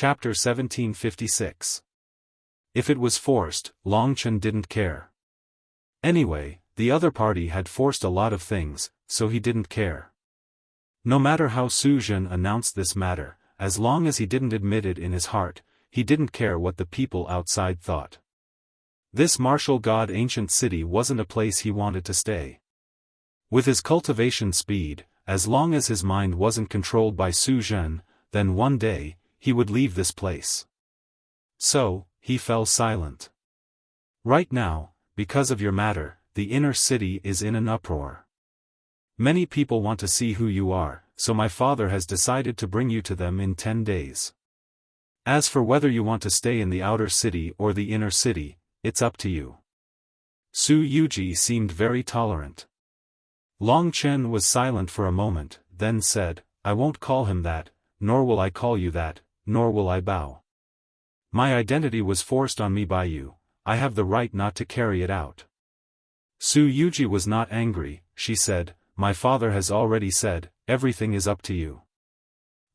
Chapter 1756. If it was forced, Longchen didn't care. Anyway, the other party had forced a lot of things, so he didn't care. No matter how Su Zhen announced this matter, as long as he didn't admit it in his heart, he didn't care what the people outside thought. This martial god ancient city wasn't a place he wanted to stay. With his cultivation speed, as long as his mind wasn't controlled by Su Zhen, then one day, he would leave this place. So, he fell silent. Right now, because of your matter, the inner city is in an uproar. Many people want to see who you are, so my father has decided to bring you to them in 10 days. As for whether you want to stay in the outer city or the inner city, it's up to you. Su Yuji seemed very tolerant. Longchen was silent for a moment, then said, I won't call him that, nor will I call you that, nor will I bow. My identity was forced on me by you, I have the right not to carry it out. Su Yuji was not angry, she said, my father has already said, everything is up to you.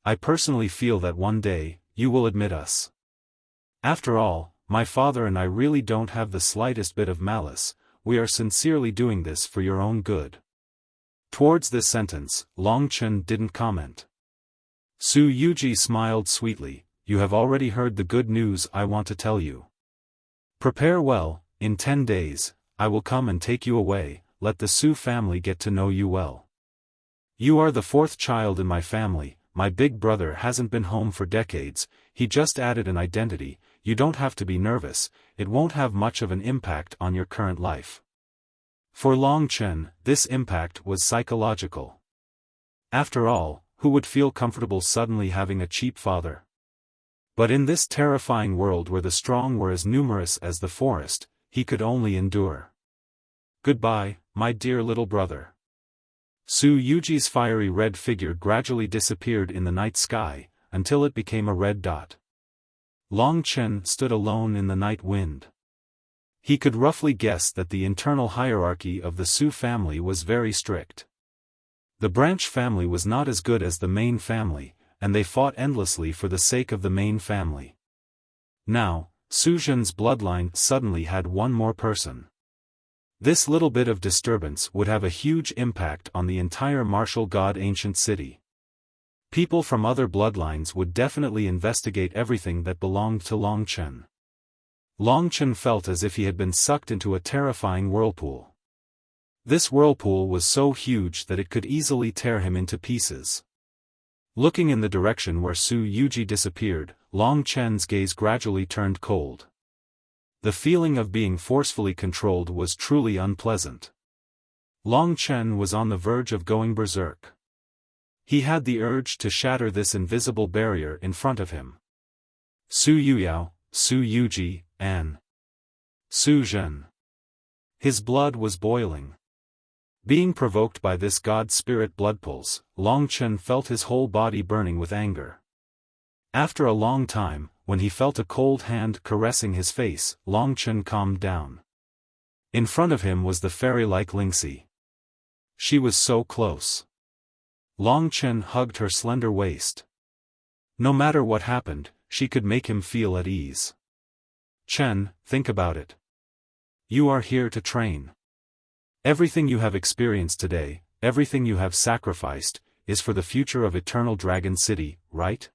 I personally feel that one day, you will admit us. After all, my father and I really don't have the slightest bit of malice, we are sincerely doing this for your own good. Towards this sentence, Longchen didn't comment. Su Yuji smiled sweetly, you have already heard the good news I want to tell you. Prepare well, in 10 days, I will come and take you away, let the Su family get to know you well. You are the 4th child in my family, my big brother hasn't been home for decades, he just added an identity, you don't have to be nervous, it won't have much of an impact on your current life. For Longchen, this impact was psychological. After all, who would feel comfortable suddenly having a cheap father? But in this terrifying world where the strong were as numerous as the forest, he could only endure. Goodbye, my dear little brother. Su Yuji's fiery red figure gradually disappeared in the night sky, until it became a red dot. Longchen stood alone in the night wind. He could roughly guess that the internal hierarchy of the Su family was very strict. The branch family was not as good as the main family, and they fought endlessly for the sake of the main family. Now, Su Zhen's bloodline suddenly had one more person. This little bit of disturbance would have a huge impact on the entire martial god ancient city. People from other bloodlines would definitely investigate everything that belonged to Longchen. Longchen felt as if he had been sucked into a terrifying whirlpool. This whirlpool was so huge that it could easily tear him into pieces. Looking in the direction where Su Yuji disappeared, Longchen's gaze gradually turned cold. The feeling of being forcefully controlled was truly unpleasant. Longchen was on the verge of going berserk. He had the urge to shatter this invisible barrier in front of him. Su Yuyao, Su Yuji, and Su Zhen. His blood was boiling. Being provoked by this god-spirit blood pulse, Longchen felt his whole body burning with anger. After a long time, when he felt a cold hand caressing his face, Longchen calmed down. In front of him was the fairy-like Lingxi. She was so close. Longchen hugged her slender waist. No matter what happened, she could make him feel at ease. Chen, think about it. You are here to train. Everything you have experienced today, everything you have sacrificed, is for the future of Eternal Dragon City, right?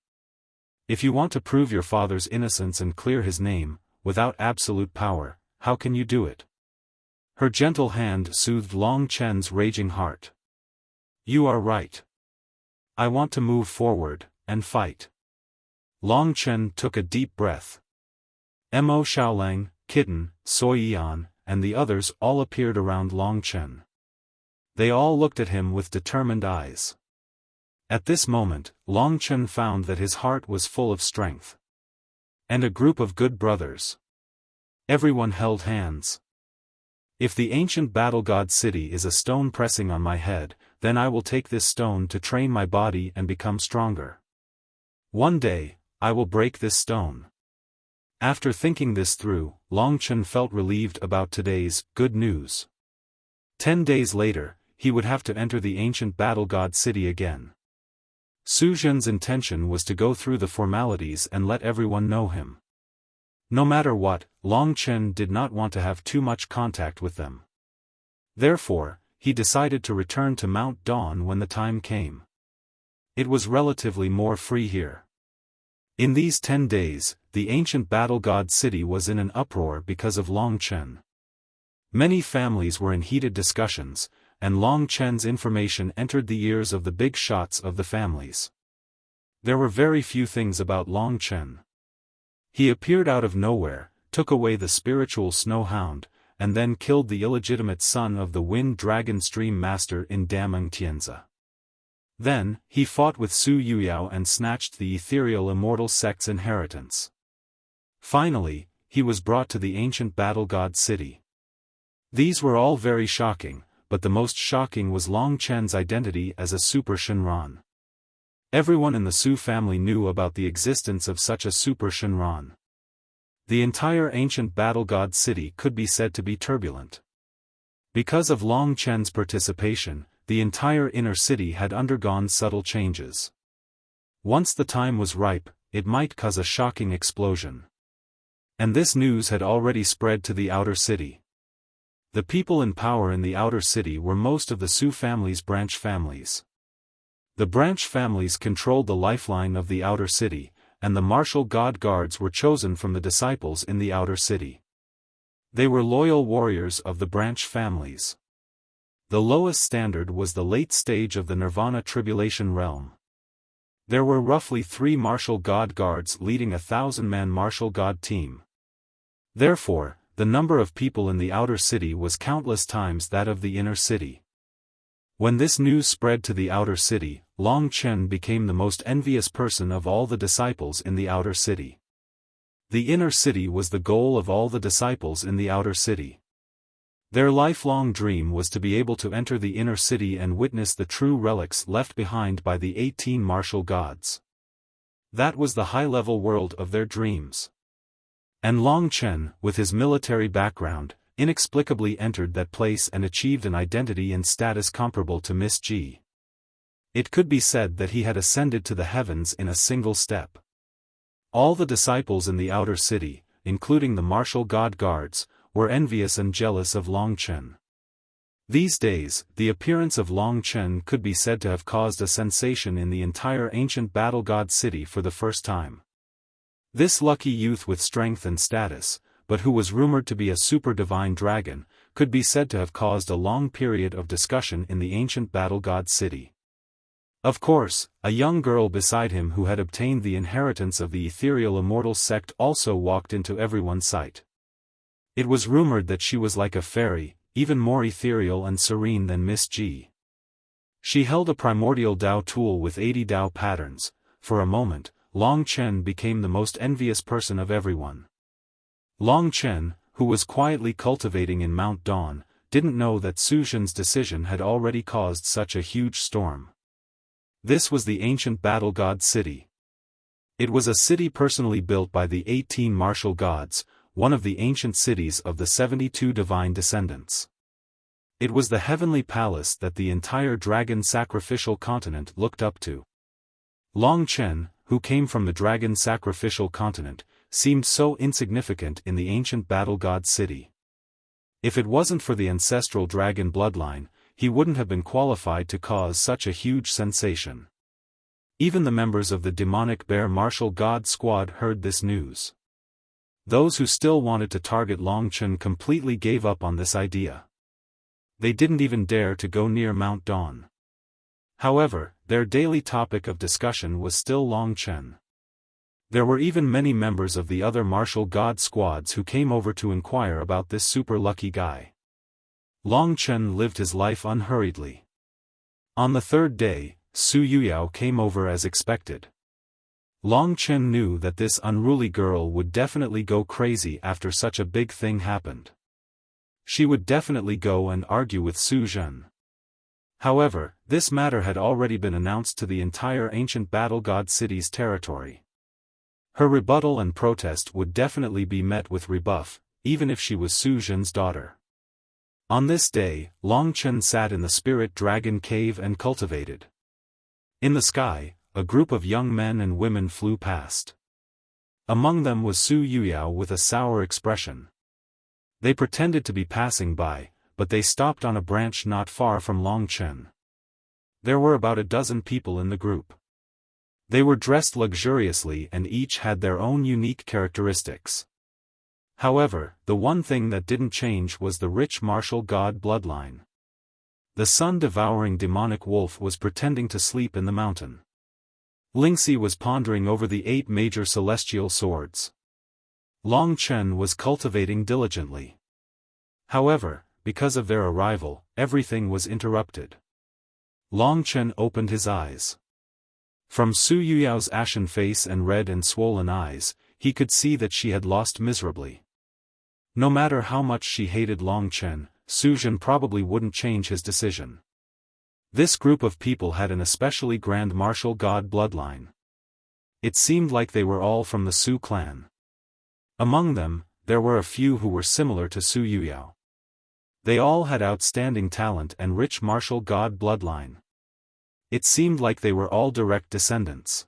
If you want to prove your father's innocence and clear his name, without absolute power, how can you do it? Her gentle hand soothed Longchen's raging heart. You are right. I want to move forward, and fight. Longchen took a deep breath. Mo Xiaolang, Kitten, Soyian, and the others all appeared around Longchen. They all looked at him with determined eyes. At this moment, Longchen found that his heart was full of strength. And a group of good brothers. Everyone held hands. If the ancient battle god city is a stone pressing on my head, then I will take this stone to train my body and become stronger. One day, I will break this stone. After thinking this through, Longchen felt relieved about today's good news. 10 days later, he would have to enter the ancient battle god city again. Su Zhen's intention was to go through the formalities and let everyone know him. No matter what, Long Chen did not want to have too much contact with them. Therefore, he decided to return to Mount Dawn when the time came. It was relatively more free here. In these 10 days, the ancient battle god city was in an uproar because of Long Chen. Many families were in heated discussions, and Long Chen's information entered the ears of the big shots of the families. There were very few things about Long Chen. He appeared out of nowhere, took away the spiritual snow hound, and then killed the illegitimate son of the Wind Dragon Stream Master in Dameng Tianzi. Then, he fought with Su Yuyao and snatched the ethereal immortal sect's inheritance. Finally, he was brought to the ancient battle god city. These were all very shocking, but the most shocking was Long Chen's identity as a Super Shenron. Everyone in the Su family knew about the existence of such a Super Shenron. The entire ancient battle god city could be said to be turbulent. Because of Long Chen's participation, the entire inner city had undergone subtle changes. Once the time was ripe, it might cause a shocking explosion. And this news had already spread to the outer city. The people in power in the outer city were most of the Su family's branch families. The branch families controlled the lifeline of the outer city, and the martial god guards were chosen from the disciples in the outer city. They were loyal warriors of the branch families. The lowest standard was the late stage of the Nirvana Tribulation realm. There were roughly 3 martial god guards leading 1,000-man martial god team. Therefore, the number of people in the outer city was countless times that of the inner city. When this news spread to the outer city, Long Chen became the most envious person of all the disciples in the outer city. The inner city was the goal of all the disciples in the outer city. Their lifelong dream was to be able to enter the inner city and witness the true relics left behind by the 18 martial gods. That was the high-level world of their dreams. And Long Chen, with his military background, inexplicably entered that place and achieved an identity and status comparable to Miss G. It could be said that he had ascended to the heavens in a single step. All the disciples in the outer city, including the martial god guards, were envious and jealous of Long Chen. These days, the appearance of Long Chen could be said to have caused a sensation in the entire ancient battle god city for the first time. This lucky youth with strength and status, but who was rumored to be a super divine dragon, could be said to have caused a long period of discussion in the ancient battle god city. Of course, a young girl beside him who had obtained the inheritance of the ethereal immortal sect also walked into everyone's sight. It was rumored that she was like a fairy, even more ethereal and serene than Miss G. She held a primordial Dao tool with 80 Dao patterns. For a moment, Long Chen became the most envious person of everyone. Long Chen, who was quietly cultivating in Mount Dawn, didn't know that Su Zhen's decision had already caused such a huge storm. This was the ancient battle god city. It was a city personally built by the 18 martial gods, one of the ancient cities of the 72 divine descendants. It was the heavenly palace that the entire dragon sacrificial continent looked up to. Long Chen, who came from the dragon sacrificial continent, seemed so insignificant in the ancient battle god city. If it wasn't for the ancestral dragon bloodline, he wouldn't have been qualified to cause such a huge sensation. Even the members of the demonic bear martial god squad heard this news. Those who still wanted to target Long Chen completely gave up on this idea. They didn't even dare to go near Mount Dawn. However, their daily topic of discussion was still Long Chen. There were even many members of the other martial god squads who came over to inquire about this super lucky guy. Long Chen lived his life unhurriedly. On the 3rd day, Su Yuyao came over as expected. Long Chen knew that this unruly girl would definitely go crazy after such a big thing happened. She would definitely go and argue with Su Zhen. However, this matter had already been announced to the entire ancient battle god city's territory. Her rebuttal and protest would definitely be met with rebuff, even if she was Su Zhen's daughter. On this day, Long Chen sat in the spirit dragon cave and cultivated. In the sky, a group of young men and women flew past. Among them was Su Yuyao with a sour expression. They pretended to be passing by, but they stopped on a branch not far from Long Chen. There were about a dozen people in the group. They were dressed luxuriously and each had their own unique characteristics. However, the one thing that didn't change was the rich martial god bloodline. The sun-devouring demonic wolf was pretending to sleep in the mountain. Lingxi was pondering over the 8 major celestial swords. Long Chen was cultivating diligently. However, because of their arrival, everything was interrupted. Long Chen opened his eyes. From Su Yuyao's ashen face and red and swollen eyes, he could see that she had lost miserably. No matter how much she hated Long Chen, Su Zhen probably wouldn't change his decision. This group of people had an especially grand martial god bloodline. It seemed like they were all from the Su clan. Among them, there were a few who were similar to Su Yuyao. They all had outstanding talent and rich martial god bloodline. It seemed like they were all direct descendants.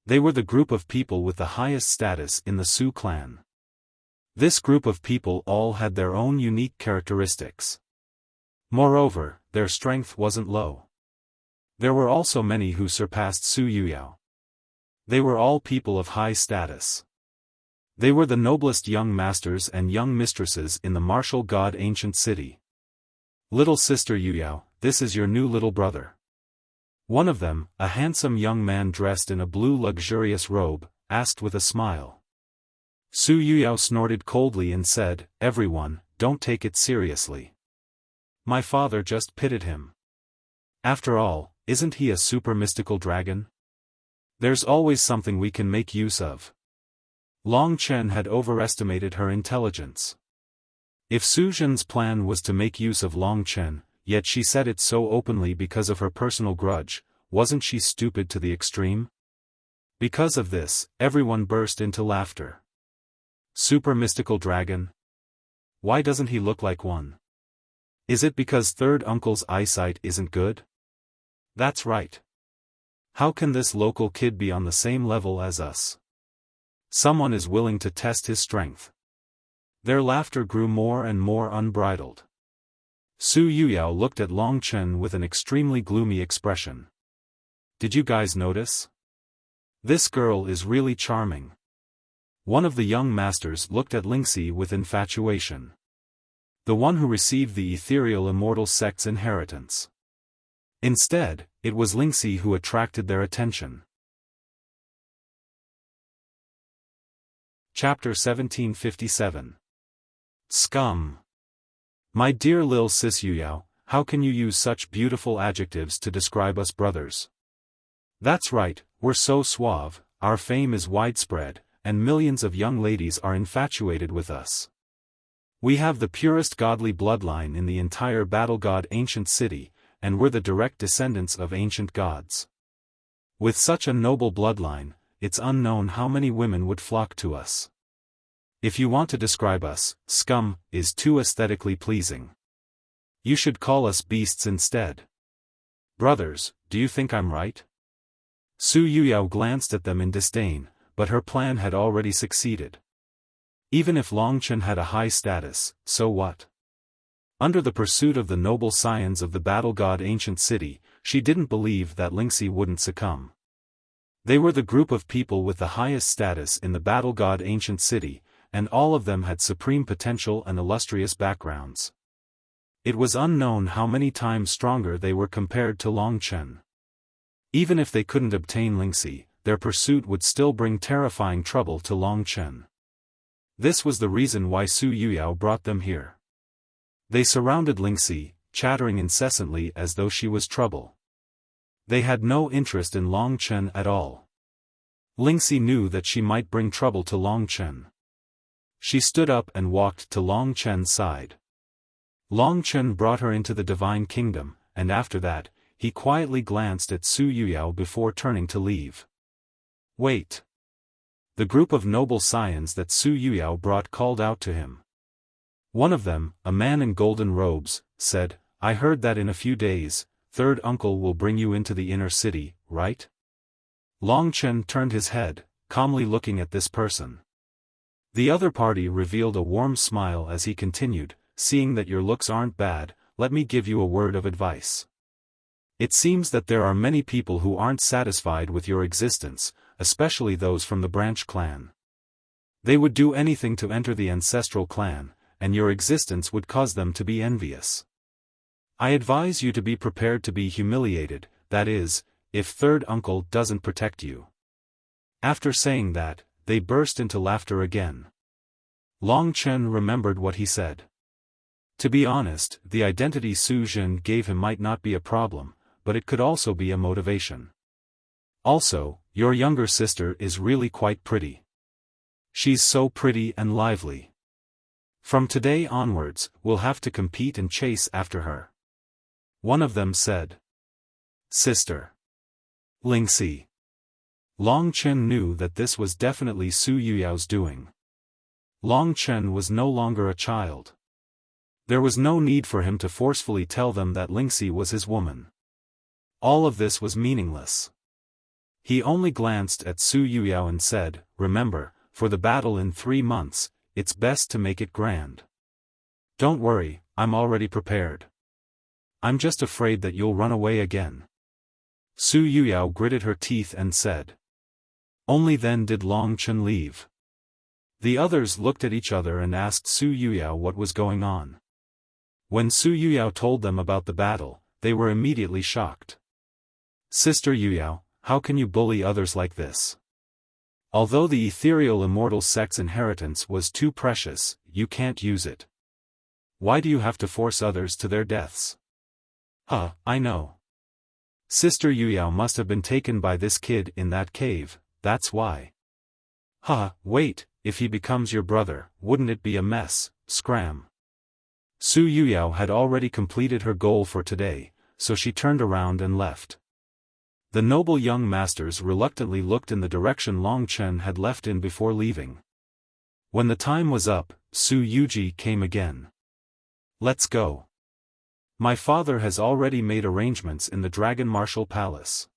They were the group of people with the highest status in the Su clan. This group of people all had their own unique characteristics. Moreover, their strength wasn't low. There were also many who surpassed Su Yuyao. They were all people of high status. They were the noblest young masters and young mistresses in the martial god ancient city. Little sister Yuyao, this is your new little brother. One of them, a handsome young man dressed in a blue luxurious robe, asked with a smile. Su Yuyao snorted coldly and said, "Everyone, don't take it seriously. My father just pitted him. After all, isn't he a super mystical dragon? There's always something we can make use of." Long Chen had overestimated her intelligence. If Su Zhen's plan was to make use of Long Chen, yet she said it so openly because of her personal grudge, wasn't she stupid to the extreme? Because of this, everyone burst into laughter. Super mystical dragon? Why doesn't he look like one? Is it because third uncle's eyesight isn't good? That's right. How can this local kid be on the same level as us? Someone is willing to test his strength. Their laughter grew more and more unbridled. Su Yuyao looked at Long Chen with an extremely gloomy expression. Did you guys notice? This girl is really charming. One of the young masters looked at Lingxi with infatuation. The one who received the ethereal immortal sect's inheritance. Instead, it was Lingxi who attracted their attention. Chapter 1757. Scum. My dear Lil Sis Yuyao, how can you use such beautiful adjectives to describe us brothers? That's right, we're so suave, our fame is widespread, and millions of young ladies are infatuated with us. We have the purest godly bloodline in the entire battle god ancient city, and we're the direct descendants of ancient gods. With such a noble bloodline, it's unknown how many women would flock to us. If you want to describe us, scum is too aesthetically pleasing. You should call us beasts instead. Brothers, do you think I'm right? Su Yuyao glanced at them in disdain, but her plan had already succeeded. Even if Long Chen had a high status, so what? Under the pursuit of the noble scions of the battle god ancient city, she didn't believe that Lingxi wouldn't succumb. They were the group of people with the highest status in the battle god ancient city, and all of them had supreme potential and illustrious backgrounds. It was unknown how many times stronger they were compared to Long Chen. Even if they couldn't obtain Lingxi, their pursuit would still bring terrifying trouble to Long Chen. This was the reason why Su Yuyao brought them here. They surrounded Lingxi, chattering incessantly as though she was trouble. They had no interest in Long Chen at all. Lingxi knew that she might bring trouble to Long Chen. She stood up and walked to Long Chen's side. Long Chen brought her into the divine kingdom, and after that, he quietly glanced at Su Yuyao before turning to leave. Wait. The group of noble scions that Su Yuyao brought called out to him. One of them, a man in golden robes, said, "I heard that in a few days, third uncle will bring you into the inner city, right?" Long Chen turned his head, calmly looking at this person. The other party revealed a warm smile as he continued, seeing that your looks aren't bad, let me give you a word of advice. It seems that there are many people who aren't satisfied with your existence, especially those from the branch clan. They would do anything to enter the ancestral clan, and your existence would cause them to be envious. I advise you to be prepared to be humiliated, that is, if third uncle doesn't protect you. After saying that, they burst into laughter again. Long Chen remembered what he said. To be honest, the identity Su Jin gave him might not be a problem, but it could also be a motivation. Also, your younger sister is really quite pretty. She's so pretty and lively. From today onwards, we'll have to compete and chase after her. One of them said. Sister. Lingxi. Long Chen knew that this was definitely Su Yuyao's doing. Long Chen was no longer a child. There was no need for him to forcefully tell them that Lingxi was his woman. All of this was meaningless. He only glanced at Su Yuyao and said, remember, for the battle in 3 months, it's best to make it grand. Don't worry, I'm already prepared. I'm just afraid that you'll run away again. Su Yuyao gritted her teeth and said. Only then did Long Chen leave. The others looked at each other and asked Su Yuyao what was going on. When Su Yuyao told them about the battle, they were immediately shocked. Sister Yuyao, how can you bully others like this? Although the ethereal immortal sect's inheritance was too precious, you can't use it. Why do you have to force others to their deaths? I know. Sister Yuyao must have been taken by this kid in that cave, that's why. Wait, if he becomes your brother, wouldn't it be a mess, scram. Su Yuyao had already completed her goal for today, so she turned around and left. The noble young masters reluctantly looked in the direction Long Chen had left in before leaving. When the time was up, Su Yuji came again. Let's go. My father has already made arrangements in the Dragon Martial Palace.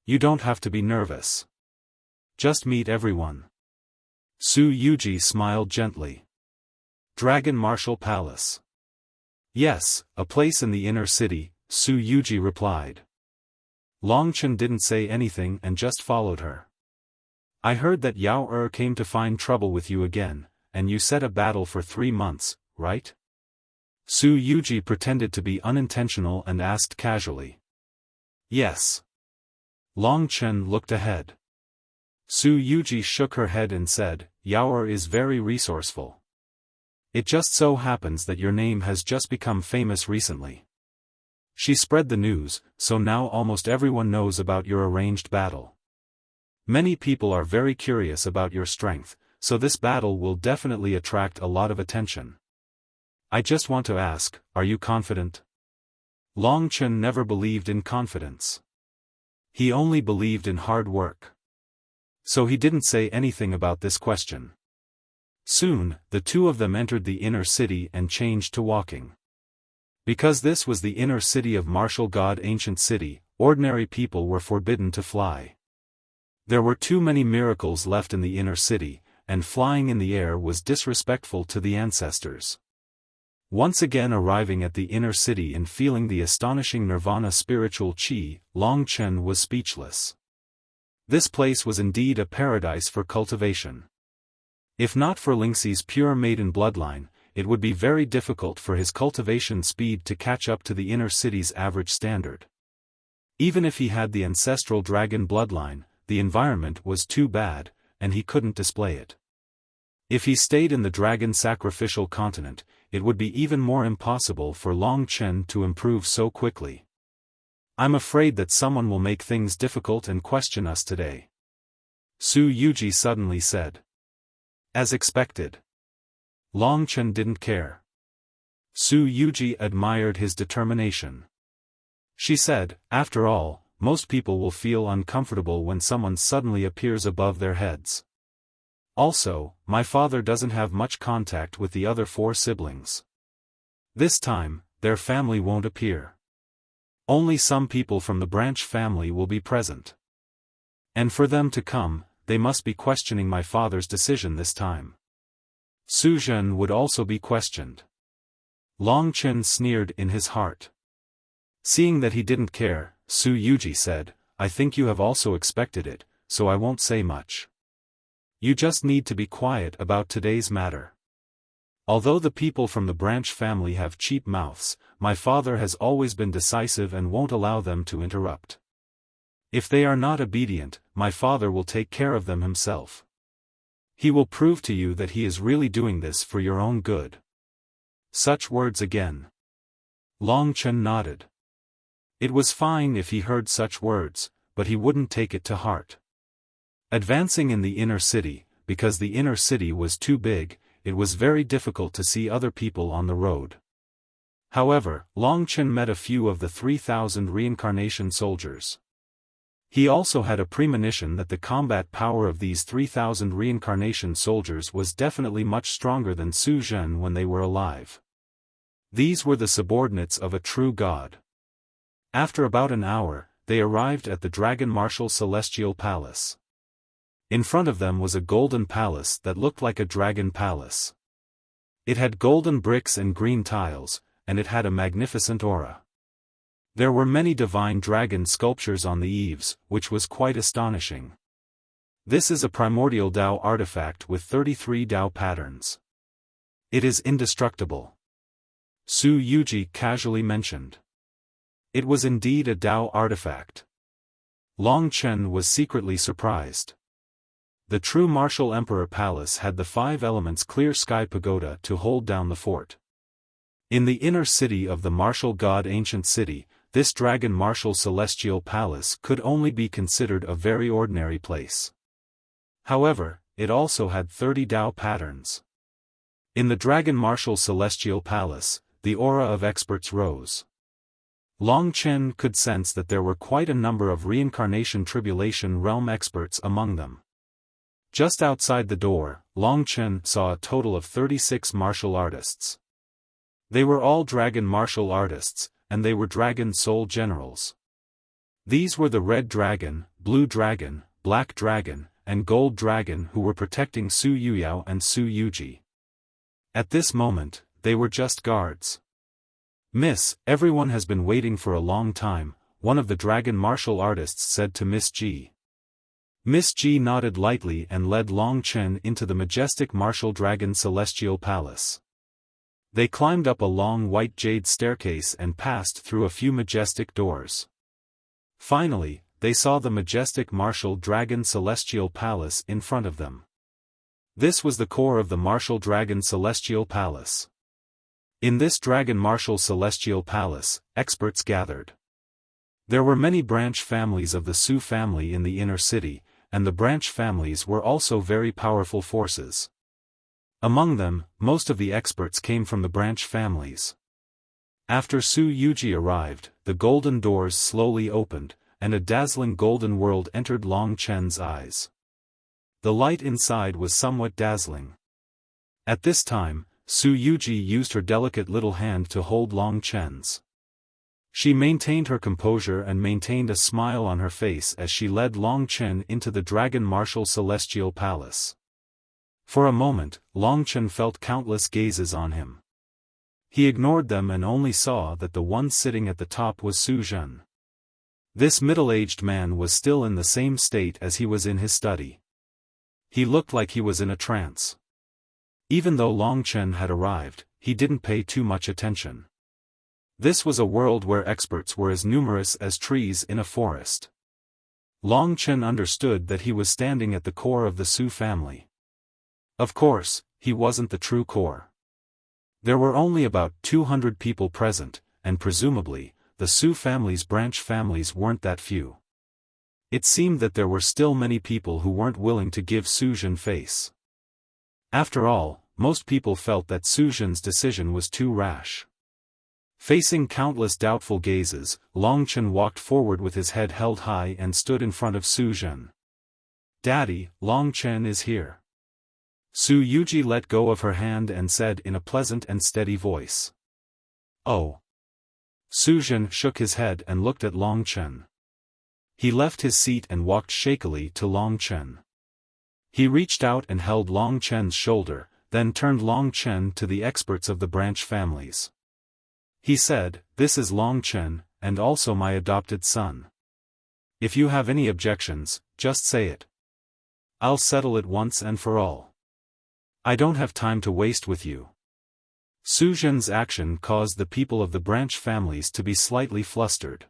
You don't have to be nervous. Just meet everyone. Su Yuji smiled gently. Dragon Martial Palace. Yes, a place in the inner city, Su Yuji replied. Long Chen didn't say anything and just followed her. I heard that Yao came to find trouble with you again, and you set a battle for 3 months, right? Su Yuji pretended to be unintentional and asked casually. Yes. Long Chen looked ahead. Su Yuji shook her head and said, Yao is very resourceful. It just so happens that your name has just become famous recently. She spread the news, so now almost everyone knows about your arranged battle. Many people are very curious about your strength, so this battle will definitely attract a lot of attention. I just want to ask, are you confident? Long Chen never believed in confidence. He only believed in hard work. So he didn't say anything about this question. Soon, the two of them entered the inner city and changed to walking. Because this was the inner city of Martial God Ancient City, ordinary people were forbidden to fly. There were too many miracles left in the inner city, and flying in the air was disrespectful to the ancestors. Once again arriving at the inner city and feeling the astonishing nirvana spiritual chi, Long Chen was speechless. This place was indeed a paradise for cultivation. If not for Lingxi's pure maiden bloodline, it would be very difficult for his cultivation speed to catch up to the inner city's average standard. Even if he had the ancestral dragon bloodline, the environment was too bad, and he couldn't display it. If he stayed in the dragon sacrificial continent, it would be even more impossible for Long Chen to improve so quickly. I'm afraid that someone will make things difficult and question us today. Su Yuji suddenly said. As expected. Long Chen didn't care. Su Yuji admired his determination. She said, after all, most people will feel uncomfortable when someone suddenly appears above their heads. Also, my father doesn't have much contact with the other 4 siblings. This time, their family won't appear. Only some people from the branch family will be present. And for them to come, they must be questioning my father's decision this time. Su Zhen would also be questioned. Long Chen sneered in his heart. Seeing that he didn't care, Su Yuji said, I think you have also expected it, so I won't say much. You just need to be quiet about today's matter. Although the people from the branch family have cheap mouths, my father has always been decisive and won't allow them to interrupt. If they are not obedient, my father will take care of them himself. He will prove to you that he is really doing this for your own good. Such words again. Long Chen nodded. It was fine if he heard such words, but he wouldn't take it to heart. Advancing in the inner city, because the inner city was too big, it was very difficult to see other people on the road. However, Long Chen met a few of the 3,000 reincarnation soldiers. He also had a premonition that the combat power of these 3,000 reincarnation soldiers was definitely much stronger than Su Zhen when they were alive. These were the subordinates of a true god. After about an hour, they arrived at the Dragon Martial Celestial Palace. In front of them was a golden palace that looked like a dragon palace. It had golden bricks and green tiles, and it had a magnificent aura. There were many divine dragon sculptures on the eaves, which was quite astonishing. This is a primordial Dao artifact with 33 Dao patterns. It is indestructible. Su Yuji casually mentioned. It was indeed a Dao artifact. Long Chen was secretly surprised. The true Martial Emperor Palace had the 5 elements clear sky pagoda to hold down the fort. In the inner city of the martial god ancient city, this Dragon Martial Celestial Palace could only be considered a very ordinary place. However, it also had 30 Dao patterns. In the Dragon Martial Celestial Palace, the aura of experts rose. Long Chen could sense that there were quite a number of reincarnation tribulation realm experts among them. Just outside the door, Long Chen saw a total of 36 martial artists. They were all dragon martial artists, and they were dragon soul generals. These were the red dragon, blue dragon, black dragon, and gold dragon who were protecting Su Yuyao and Su Yuji. At this moment, they were just guards. Miss, everyone has been waiting for a long time, one of the dragon martial artists said to Miss Ji. Miss Ji nodded lightly and led Long Chen into the majestic martial dragon celestial palace. They climbed up a long white jade staircase and passed through a few majestic doors. Finally, they saw the majestic martial dragon celestial palace in front of them. This was the core of the martial dragon celestial palace. In this dragon martial celestial palace, experts gathered. There were many branch families of the Su family in the inner city, and the branch families were also very powerful forces. Among them, most of the experts came from the branch families. After Su Yuji arrived, the golden doors slowly opened, and a dazzling golden world entered Long Chen's eyes. The light inside was somewhat dazzling. At this time, Su Yuji used her delicate little hand to hold Long Chen's. She maintained her composure and maintained a smile on her face as she led Long Chen into the Dragon Martial Celestial Palace. For a moment, Long Chen felt countless gazes on him. He ignored them and only saw that the one sitting at the top was Su Zhen. This middle-aged man was still in the same state as he was in his study. He looked like he was in a trance. Even though Long Chen had arrived, he didn't pay too much attention. This was a world where experts were as numerous as trees in a forest. Long Chen understood that he was standing at the core of the Su family. Of course, he wasn't the true core. There were only about 200 people present, and presumably, the Su family's branch families weren't that few. It seemed that there were still many people who weren't willing to give Su Zhen face. After all, most people felt that Su Zhen's decision was too rash. Facing countless doubtful gazes, Long Chen walked forward with his head held high and stood in front of Su Zhen. "Daddy, Long Chen is here." Su Yuji let go of her hand and said in a pleasant and steady voice. "Oh." Su Zhen shook his head and looked at Long Chen. He left his seat and walked shakily to Long Chen. He reached out and held Long Chen's shoulder, then turned Long Chen to the experts of the branch families. He said, "This is Long Chen, and also my adopted son. If you have any objections, just say it. I'll settle it once and for all. I don't have time to waste with you." Su Zhen's action caused the people of the branch families to be slightly flustered.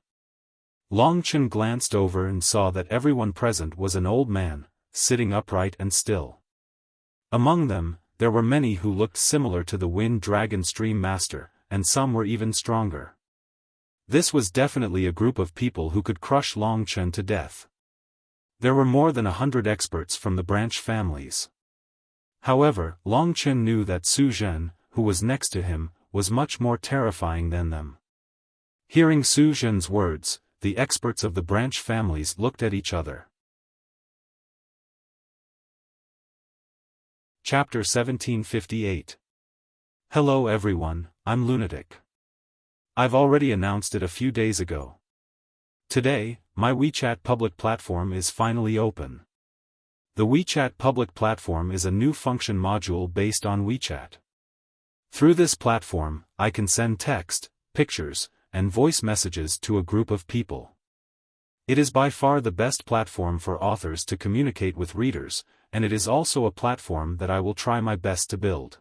Long Chen glanced over and saw that everyone present was an old man, sitting upright and still. Among them, there were many who looked similar to the Wind Dragon Stream Master, and some were even stronger. This was definitely a group of people who could crush Long Chen to death. There were more than 100 experts from the branch families. However, Long Chen knew that Su Zhen, who was next to him, was much more terrifying than them. Hearing Su Zhen's words, the experts of the branch families looked at each other. Chapter 1758. Hello everyone, I'm Lunatic. I've already announced it a few days ago. Today, my WeChat public platform is finally open. The WeChat public platform is a new function module based on WeChat. Through this platform, I can send text, pictures, and voice messages to a group of people. It is by far the best platform for authors to communicate with readers, and it is also a platform that I will try my best to build.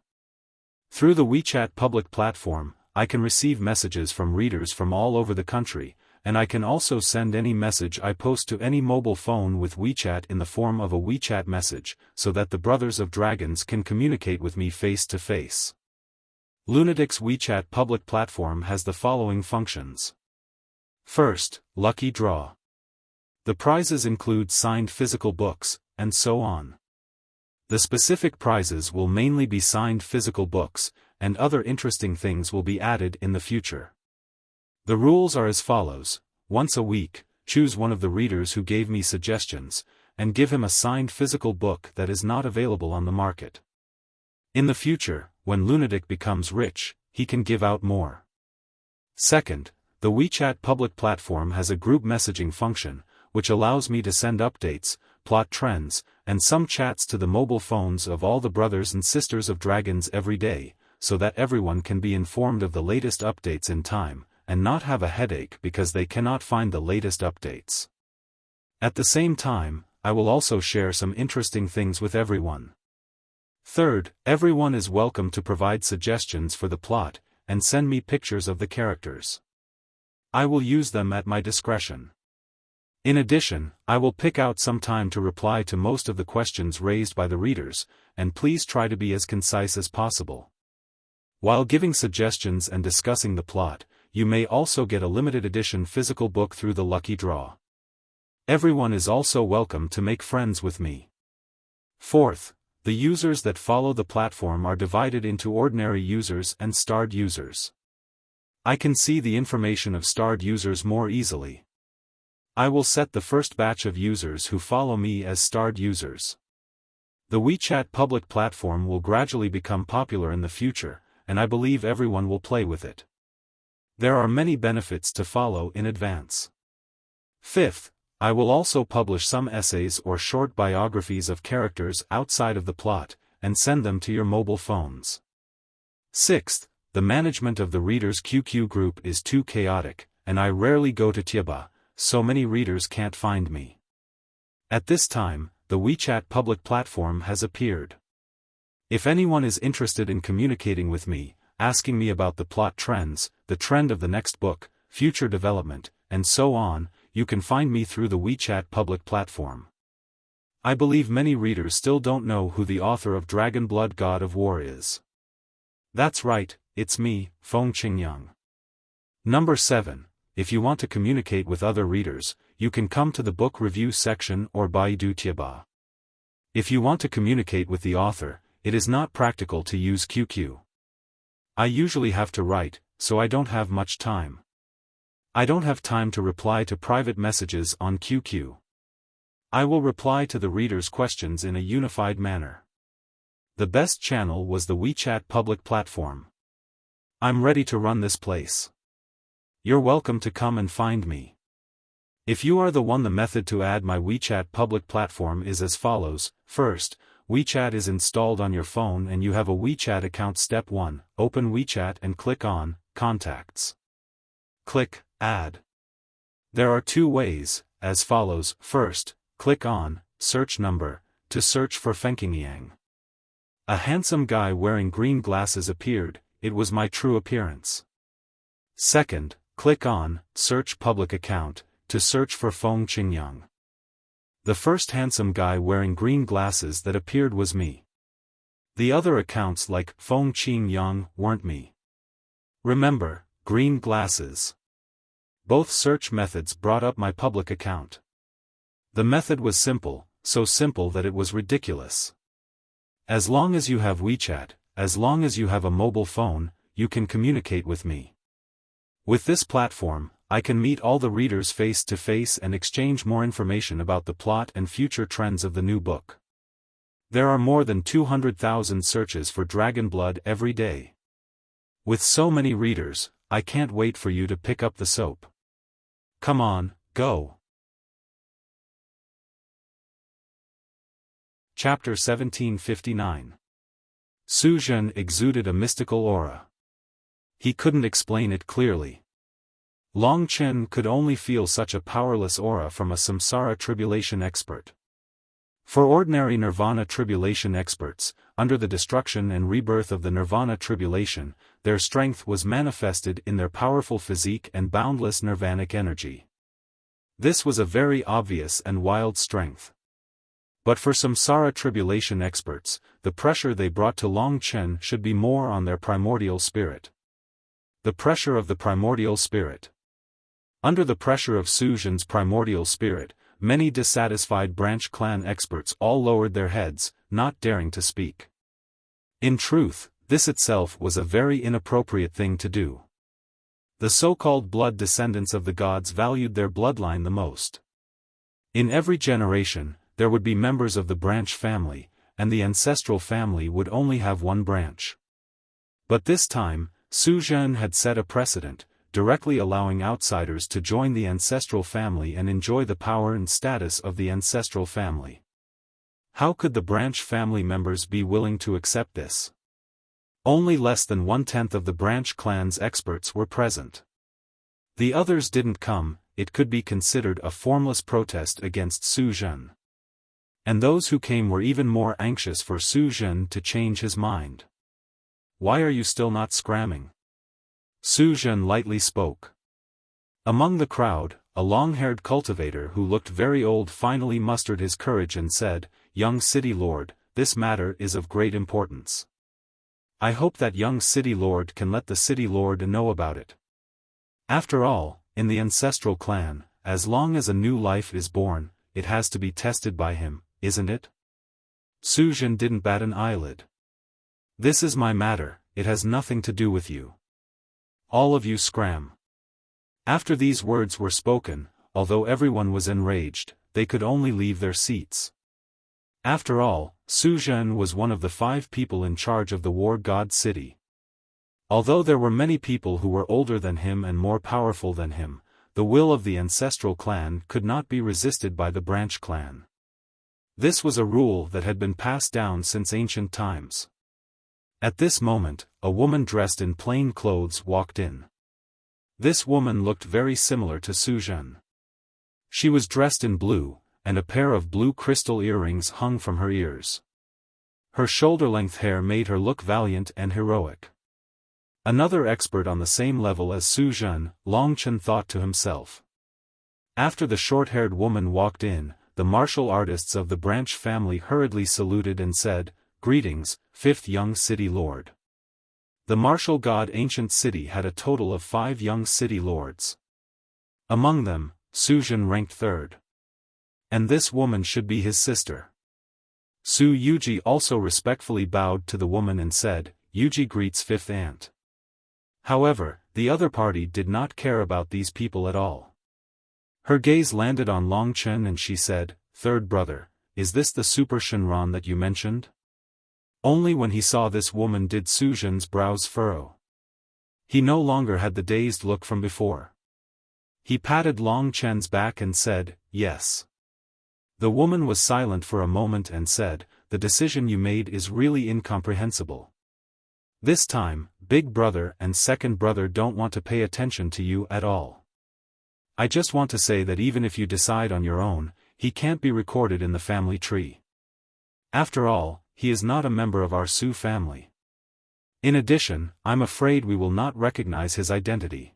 Through the WeChat public platform, I can receive messages from readers from all over the country, and I can also send any message I post to any mobile phone with WeChat in the form of a WeChat message, so that the Brothers of Dragons can communicate with me face to face. Lunatic's WeChat public platform has the following functions. First, lucky draw. The prizes include signed physical books, and so on. The specific prizes will mainly be signed physical books, and other interesting things will be added in the future. The rules are as follows: once a week, choose one of the readers who gave me suggestions, and give him a signed physical book that is not available on the market. In the future, when Lunatic becomes rich, he can give out more. Second, the WeChat public platform has a group messaging function, which allows me to send updates, plot trends, and some chats to the mobile phones of all the brothers and sisters of dragons every day, so that everyone can be informed of the latest updates in time, and not have a headache because they cannot find the latest updates. At the same time, I will also share some interesting things with everyone. Third, everyone is welcome to provide suggestions for the plot, and send me pictures of the characters. I will use them at my discretion. In addition, I will pick out some time to reply to most of the questions raised by the readers, and please try to be as concise as possible. While giving suggestions and discussing the plot, you may also get a limited edition physical book through the lucky draw. Everyone is also welcome to make friends with me. Fourth, the users that follow the platform are divided into ordinary users and starred users. I can see the information of starred users more easily. I will set the first batch of users who follow me as starred users. The WeChat public platform will gradually become popular in the future, and I believe everyone will play with it. There are many benefits to follow in advance. Fifth, I will also publish some essays or short biographies of characters outside of the plot, and send them to your mobile phones. Sixth, the management of the readers' QQ group is too chaotic, and I rarely go to Tieba, so many readers can't find me. At this time, the WeChat public platform has appeared. If anyone is interested in communicating with me, asking me about the plot trends, the trend of the next book, future development, and so on, you can find me through the WeChat public platform. I believe many readers still don't know who the author of Dragon Blood God of War is. That's right, it's me, Feng Qingyang. Number 7. If you want to communicate with other readers, you can come to the book review section or Baidu Tieba. If you want to communicate with the author, it is not practical to use QQ. I usually have to write, so I don't have much time. I don't have time to reply to private messages on QQ. I will reply to the readers' questions in a unified manner. The best channel was the WeChat public platform. I'm ready to run this place. You're welcome to come and find me. If you are the one, the method to add my WeChat public platform is as follows. First, WeChat is installed on your phone and you have a WeChat account. Step 1, open WeChat and click on Contacts. Click Add. There are two ways, as follows. First, click on Search Number, to search for Fengqingyang. A handsome guy wearing green glasses appeared. It was my true appearance. Second, click on Search Public Account, to search for Feng Qingyang. The first handsome guy wearing green glasses that appeared was me. The other accounts like Feng Qingyang weren't me. Remember, green glasses. Both search methods brought up my public account. The method was simple, so simple that it was ridiculous. As long as you have WeChat, as long as you have a mobile phone, you can communicate with me. With this platform, I can meet all the readers face to face and exchange more information about the plot and future trends of the new book. There are more than 200,000 searches for Dragon Blood every day. With so many readers, I can't wait for you to pick up the soap. Come on, go! Chapter 1759. Su Zhen exuded a mystical aura. He couldn't explain it clearly. Long Chen could only feel such a powerless aura from a samsara tribulation expert. For ordinary nirvana tribulation experts, under the destruction and rebirth of the nirvana tribulation, their strength was manifested in their powerful physique and boundless nirvanic energy. This was a very obvious and wild strength. But for samsara tribulation experts, the pressure they brought to Long Chen should be more on their primordial spirit. The pressure of the primordial spirit. Under the pressure of Su Zhen's primordial spirit, many dissatisfied branch clan experts all lowered their heads, not daring to speak. In truth, this itself was a very inappropriate thing to do. The so-called blood descendants of the gods valued their bloodline the most. In every generation, there would be members of the branch family, and the ancestral family would only have one branch. But this time, Su Zhen had set a precedent, directly allowing outsiders to join the ancestral family and enjoy the power and status of the ancestral family. How could the branch family members be willing to accept this? Only less than 1/10 of the branch clan's experts were present. The others didn't come. It could be considered a formless protest against Su Zhen. And those who came were even more anxious for Su Zhen to change his mind. "Why are you still not scramming?" Su Zhen lightly spoke. Among the crowd, a long-haired cultivator who looked very old finally mustered his courage and said, "Young city lord, this matter is of great importance. I hope that young city lord can let the city lord know about it. After all, in the ancestral clan, as long as a new life is born, it has to be tested by him, isn't it?" Su Zhen didn't bat an eyelid. "This is my matter, it has nothing to do with you. All of you scram." After these words were spoken, although everyone was enraged, they could only leave their seats. After all, Su Zhen was one of the 5 people in charge of the war god city. Although there were many people who were older than him and more powerful than him, the will of the ancestral clan could not be resisted by the branch clan. This was a rule that had been passed down since ancient times. At this moment, a woman dressed in plain clothes walked in. This woman looked very similar to Su Zhen. She was dressed in blue, and a pair of blue crystal earrings hung from her ears. Her shoulder-length hair made her look valiant and heroic. Another expert on the same level as Su Zhen, Long Chen thought to himself. After the short-haired woman walked in, the martial artists of the branch family hurriedly saluted and said, "Greetings, 5th young city lord." The martial god ancient city had a total of 5 young city lords. Among them, Su Zhen ranked 3rd. And this woman should be his sister. Su Yuji also respectfully bowed to the woman and said, "Yuji greets 5th aunt." However, the other party did not care about these people at all. Her gaze landed on Long Chen and she said, "Third brother, is this the Super Shenron that you mentioned?" Only when he saw this woman did Su Zhen's brows furrow. He no longer had the dazed look from before. He patted Long Chen's back and said, "Yes." The woman was silent for a moment and said, "The decision you made is really incomprehensible. This time, big brother and second brother don't want to pay attention to you at all. I just want to say that even if you decide on your own, he can't be recorded in the family tree. After all, he is not a member of our Su family. In addition, I'm afraid we will not recognize his identity."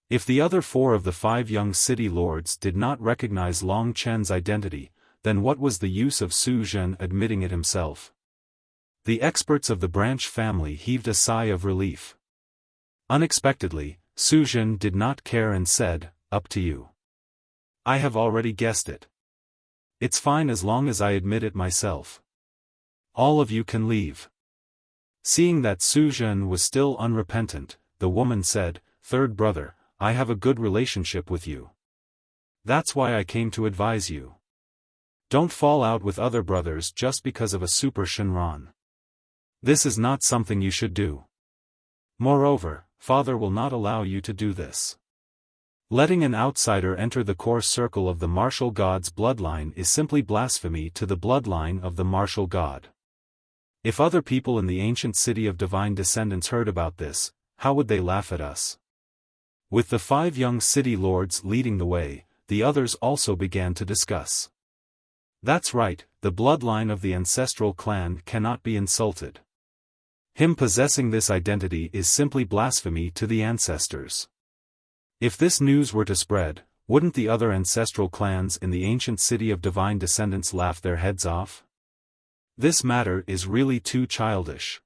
If the other 4 of the 5 young city lords did not recognize Long Chen's identity, then what was the use of Su Zhen admitting it himself? The experts of the branch family heaved a sigh of relief. Unexpectedly, Su Zhen did not care and said, "Up to you. I have already guessed it. It's fine as long as I admit it myself. All of you can leave." Seeing that Su Zhen was still unrepentant, the woman said, "Third brother, I have a good relationship with you. That's why I came to advise you. Don't fall out with other brothers just because of a super Shenron. This is not something you should do. Moreover, father will not allow you to do this. Letting an outsider enter the core circle of the martial god's bloodline is simply blasphemy to the bloodline of the martial god. If other people in the ancient city of divine descendants heard about this, how would they laugh at us?" With the 5 young city lords leading the way, the others also began to discuss. "That's right, the bloodline of the ancestral clan cannot be insulted. Him possessing this identity is simply blasphemy to the ancestors. If this news were to spread, wouldn't the other ancestral clans in the ancient city of divine descendants laugh their heads off? This matter is really too childish.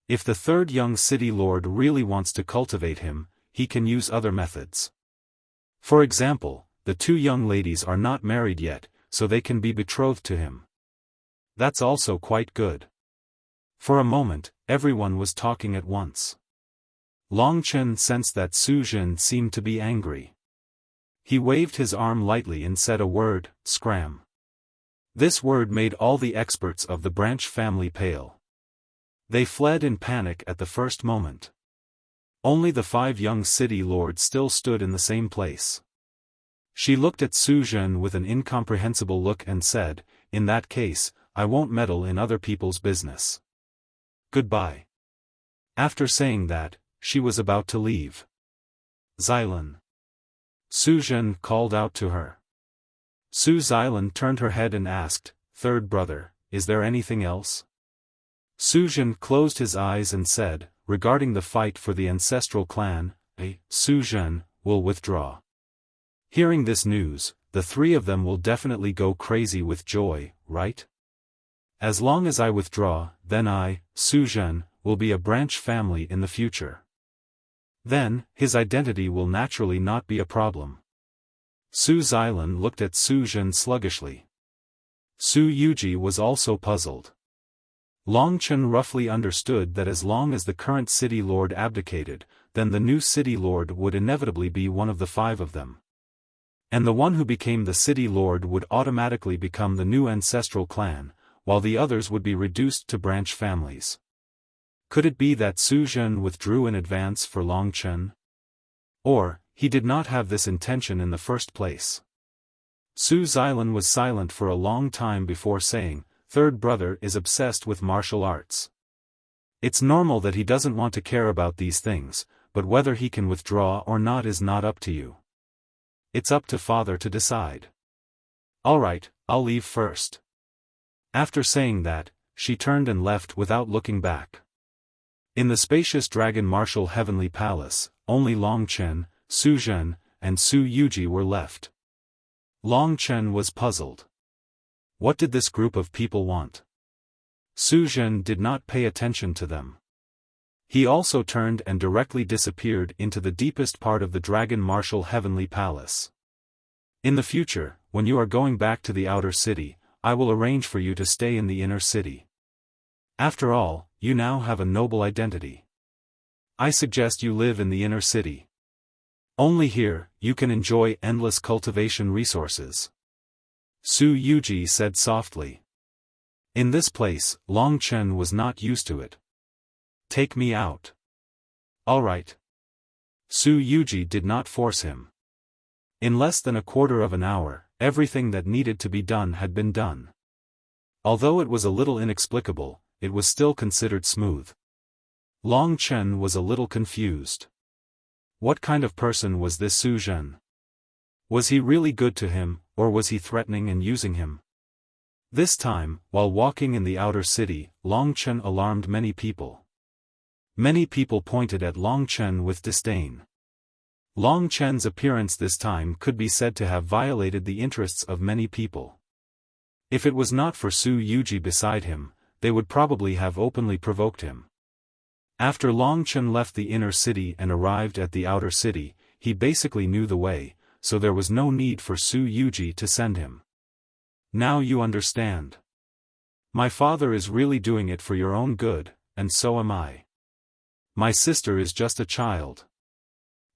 If the 3rd young city lord really wants to cultivate him, he can use other methods. For example, the 2 young ladies are not married yet, so they can be betrothed to him. That's also quite good." For a moment, everyone was talking at once. Long Chen sensed that Su Zhen seemed to be angry. He waved his arm lightly and said a word, "Scram." This word made all the experts of the branch family pale. They fled in panic at the first moment. Only the 5 young city lords still stood in the same place. She looked at Su Zhen with an incomprehensible look and said, "In that case, I won't meddle in other people's business. Goodbye." After saying that, she was about to leave. "Xylan." Su Zhen called out to her. Su Xylan turned her head and asked, "Third brother, is there anything else?" Su Zhen closed his eyes and said, "Regarding the fight for the ancestral clan, Su Zhen will withdraw." Hearing this news, the 3 of them will definitely go crazy with joy, right? As long as I withdraw, then I, Su Zhen, will be a branch family in the future. Then, his identity will naturally not be a problem. Su Xylan looked at Su Zhen sluggishly. Su Yuji was also puzzled. Long Chen roughly understood that as long as the current city lord abdicated, then the new city lord would inevitably be one of the 5 of them. And the one who became the city lord would automatically become the new ancestral clan, while the others would be reduced to branch families. Could it be that Su Zhen withdrew in advance for Long Chen? Or, he did not have this intention in the first place? Su Xylan was silent for a long time before saying, "Third brother is obsessed with martial arts. It's normal that he doesn't want to care about these things, but whether he can withdraw or not is not up to you. It's up to father to decide. Alright, I'll leave first." After saying that, she turned and left without looking back. In the spacious Dragon Martial Heavenly Palace, only Long Chen, Su Zhen, and Su Yuji were left. Long Chen was puzzled. What did this group of people want? Su Zhen did not pay attention to them. He also turned and directly disappeared into the deepest part of the Dragon Martial Heavenly Palace. In the future, when you are going back to the outer city, I will arrange for you to stay in the inner city. After all, you now have a noble identity. I suggest you live in the inner city. Only here, you can enjoy endless cultivation resources. Su Yuji said softly. In this place, Long Chen was not used to it. Take me out. Alright. Su Yuji did not force him. In less than a quarter of an hour, everything that needed to be done had been done. Although it was a little inexplicable, it was still considered smooth. Long Chen was a little confused. What kind of person was this Su Zhen? Was he really good to him, or was he threatening and using him? This time, while walking in the outer city, Long Chen alarmed many people. Many people pointed at Long Chen with disdain. Long Chen's appearance this time could be said to have violated the interests of many people. If it was not for Su Yuji beside him, they would probably have openly provoked him. After Long Chen left the inner city and arrived at the outer city, he basically knew the way, so there was no need for Su Yuji to send him. Now you understand. My father is really doing it for your own good, and so am I. My sister is just a child.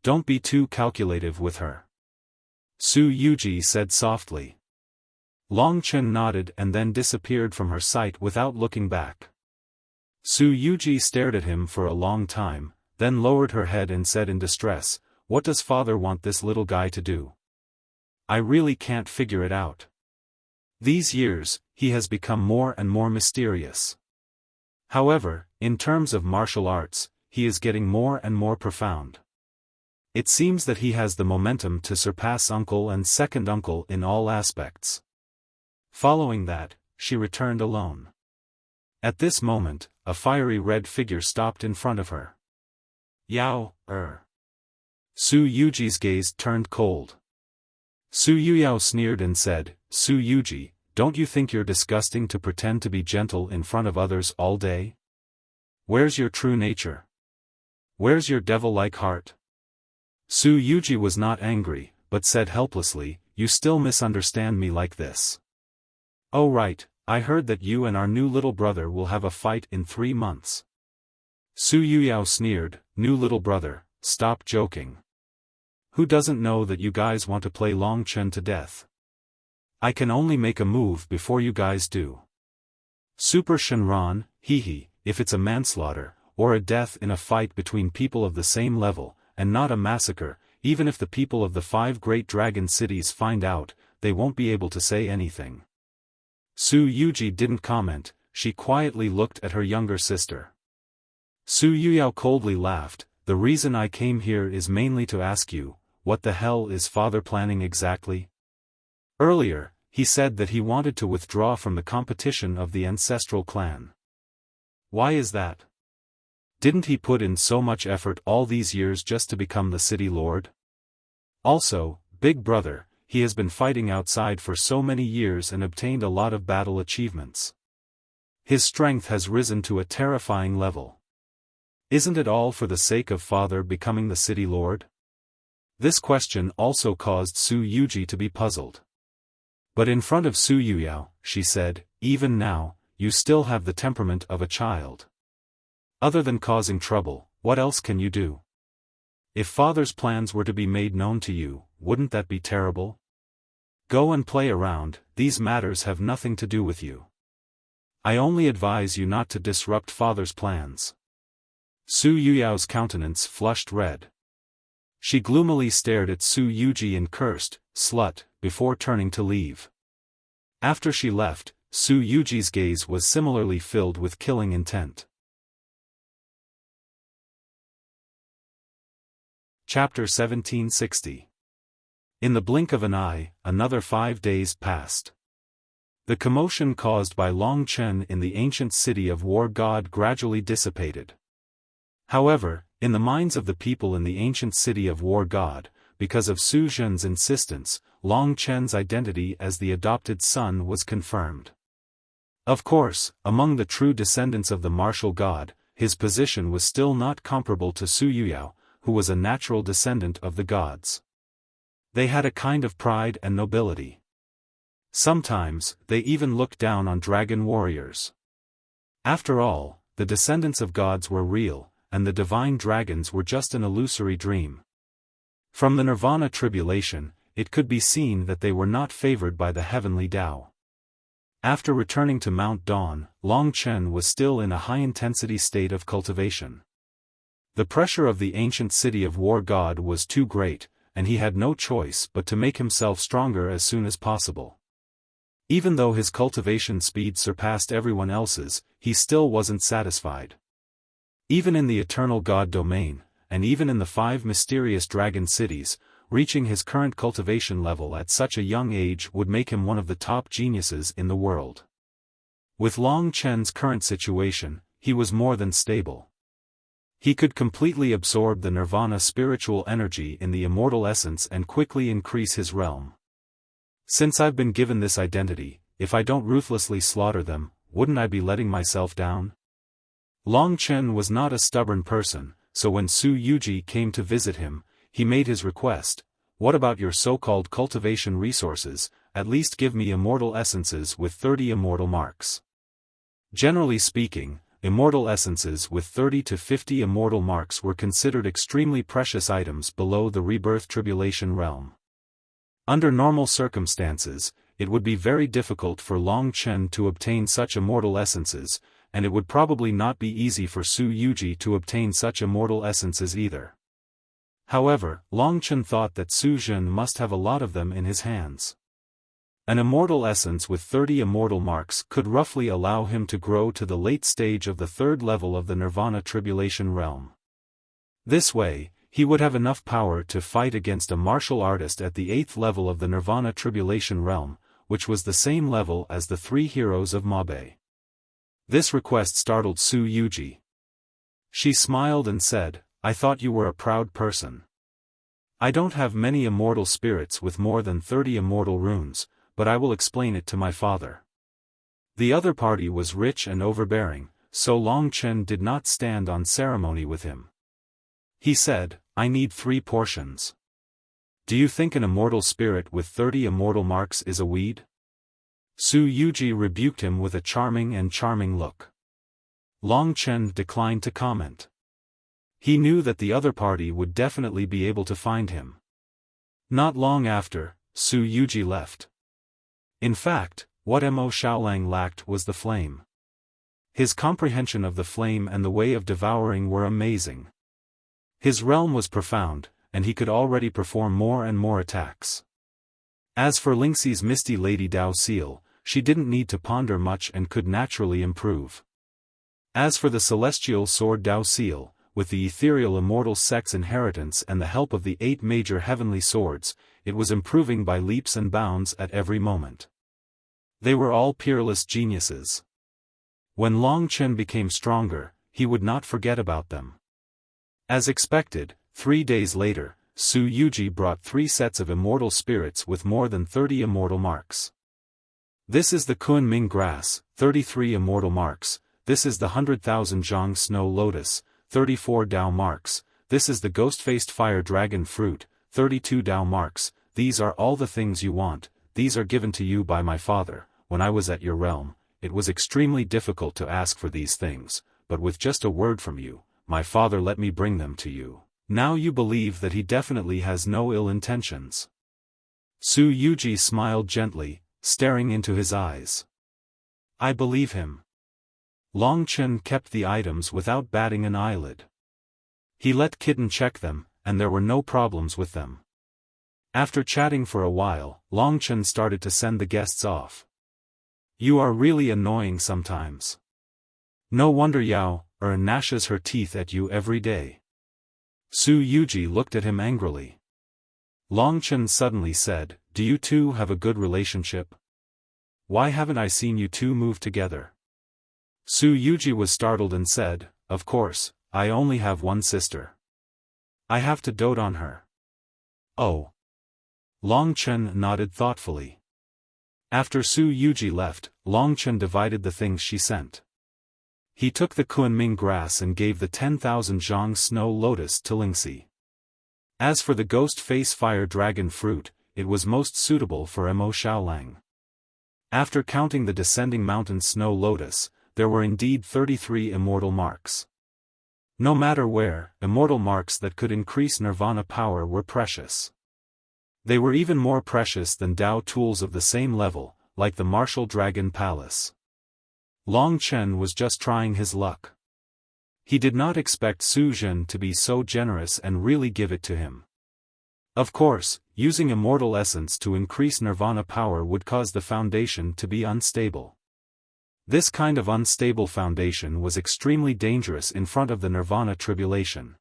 Don't be too calculative with her. Su Yuji said softly. Long Chen nodded and then disappeared from her sight without looking back. Su Yuji stared at him for a long time, then lowered her head and said in distress, "What does father want this little guy to do? I really can't figure it out. These years, he has become more and more mysterious. However, in terms of martial arts, he is getting more and more profound. It seems that he has the momentum to surpass uncle and second uncle in all aspects." Following that, she returned alone. At this moment, a fiery red figure stopped in front of her. Yao, Su Yuji's gaze turned cold. Su Yuyao sneered and said, "Su Yuji, don't you think you're disgusting to pretend to be gentle in front of others all day? Where's your true nature? Where's your devil-like heart?" Su Yuji was not angry, but said helplessly, "You still misunderstand me like this. Oh right, I heard that you and our new little brother will have a fight in 3 months. Su Yuyao sneered, "New little brother, stop joking. Who doesn't know that you guys want to play Long Chen to death? I can only make a move before you guys do. Super Shenron, hee, if it's a manslaughter, or a death in a fight between people of the same level, and not a massacre, even if the people of the 5 great dragon cities find out, they won't be able to say anything." Su Yuji didn't comment, she quietly looked at her younger sister. Su Yuyao coldly laughed, "The reason I came here is mainly to ask you, what the hell is father planning exactly? Earlier, he said that he wanted to withdraw from the competition of the ancestral clan. Why is that? Didn't he put in so much effort all these years just to become the city lord? Also, big brother, he has been fighting outside for so many years and obtained a lot of battle achievements. His strength has risen to a terrifying level. Isn't it all for the sake of father becoming the city lord?" This question also caused Su Yuji to be puzzled. But in front of Su Yuyao, she said, "Even now, you still have the temperament of a child. Other than causing trouble, what else can you do? If father's plans were to be made known to you, wouldn't that be terrible? Go and play around, these matters have nothing to do with you. I only advise you not to disrupt father's plans." Su Yuyao's countenance flushed red. She gloomily stared at Su Yuji and cursed, "Slut," before turning to leave. After she left, Su Yuji's gaze was similarly filled with killing intent. Chapter 1760. In the blink of an eye, another 5 days passed. The commotion caused by Long Chen in the ancient city of War God gradually dissipated. However, in the minds of the people in the ancient city of War God, because of Su Zhen's insistence, Long Chen's identity as the adopted son was confirmed. Of course, among the true descendants of the martial god, his position was still not comparable to Su Yuyao, who was a natural descendant of the gods. They had a kind of pride and nobility. Sometimes, they even looked down on dragon warriors. After all, the descendants of gods were real, and the divine dragons were just an illusory dream. From the Nirvana tribulation, it could be seen that they were not favored by the heavenly Tao. After returning to Mount Dawn, Long Chen was still in a high-intensity state of cultivation. The pressure of the ancient city of War God was too great, and he had no choice but to make himself stronger as soon as possible. Even though his cultivation speed surpassed everyone else's, he still wasn't satisfied. Even in the eternal god domain, and even in the 5 mysterious dragon cities, reaching his current cultivation level at such a young age would make him one of the top geniuses in the world. With Long Chen's current situation, he was more than stable. He could completely absorb the nirvana spiritual energy in the immortal essence and quickly increase his realm. Since I've been given this identity, if I don't ruthlessly slaughter them, wouldn't I be letting myself down? Long Chen was not a stubborn person, so when Su Yuji came to visit him, he made his request: "What about your so-called cultivation resources? At least give me immortal essences with 30 immortal marks." Generally speaking, immortal essences with 30 to 50 immortal marks were considered extremely precious items below the rebirth tribulation realm. Under normal circumstances, it would be very difficult for Long Chen to obtain such immortal essences, and it would probably not be easy for Su Yuji to obtain such immortal essences either. However, Long Chen thought that Su Jun must have a lot of them in his hands. An immortal essence with 30 immortal marks could roughly allow him to grow to the late stage of the 3rd level of the Nirvana Tribulation realm. This way, he would have enough power to fight against a martial artist at the 8th level of the Nirvana Tribulation realm, which was the same level as the 3 heroes of Mabe. This request startled Su Yuji. She smiled and said, "I thought you were a proud person. I don't have many immortal spirits with more than 30 immortal runes, but I will explain it to my father." The other party was rich and overbearing, so Long Chen did not stand on ceremony with him. He said, "I need 3 portions. Do you think an immortal spirit with 30 immortal marks is a weed?" Su Yuji rebuked him with a charming look. Long Chen declined to comment. He knew that the other party would definitely be able to find him. Not long after, Su Yuji left. In fact, what Mo Xiaolang lacked was the flame. His comprehension of the flame and the way of devouring were amazing. His realm was profound, and he could already perform more and more attacks. As for Lingxi's Misty Lady Dao Seal, she didn't need to ponder much and could naturally improve. As for the Celestial Sword Dao Seal, with the ethereal immortal sex inheritance and the help of the 8 major heavenly swords, it was improving by leaps and bounds at every moment. They were all peerless geniuses. When Long Chen became stronger, he would not forget about them. As expected, 3 days later, Su Yuji brought 3 sets of immortal spirits with more than 30 immortal marks. This is the Kunming Grass, 33 immortal marks. This is the 100,000 Zhang Snow Lotus, 34 Dao marks. This is the Ghost-Faced Fire Dragon Fruit, 32 Dao marks. These are all the things you want. These are given to you by my father. When I was at your realm, it was extremely difficult to ask for these things, but with just a word from you, my father let me bring them to you. Now you believe that he definitely has no ill intentions." Su Yuji smiled gently, staring into his eyes. "I believe him." Long Chen kept the items without batting an eyelid. He let Kitten check them, and there were no problems with them. After chatting for a while, Long Chen started to send the guests off. "You are really annoying sometimes. No wonder Yao gnashes her teeth at you every day." Su Yuji looked at him angrily. Long Chen suddenly said, "Do you two have a good relationship? Why haven't I seen you two move together?" Su Yuji was startled and said, "Of course, I only have one sister. I have to dote on her." "Oh." Long Chen nodded thoughtfully. After Su Yuji left, Long Chen divided the things she sent. He took the Kunming Grass and gave the 10,000 Zhang Snow Lotus to Lingxi. As for the Ghost Face Fire Dragon Fruit, it was most suitable for Mo Xiaolang. After counting the Descending Mountain Snow Lotus, there were indeed 33 immortal marks. No matter where, immortal marks that could increase nirvana power were precious. They were even more precious than Dao tools of the same level, like the Martial Dragon Palace. Long Chen was just trying his luck. He did not expect Su Jun to be so generous and really give it to him. Of course, using immortal essence to increase nirvana power would cause the foundation to be unstable. This kind of unstable foundation was extremely dangerous in front of the nirvana tribulation.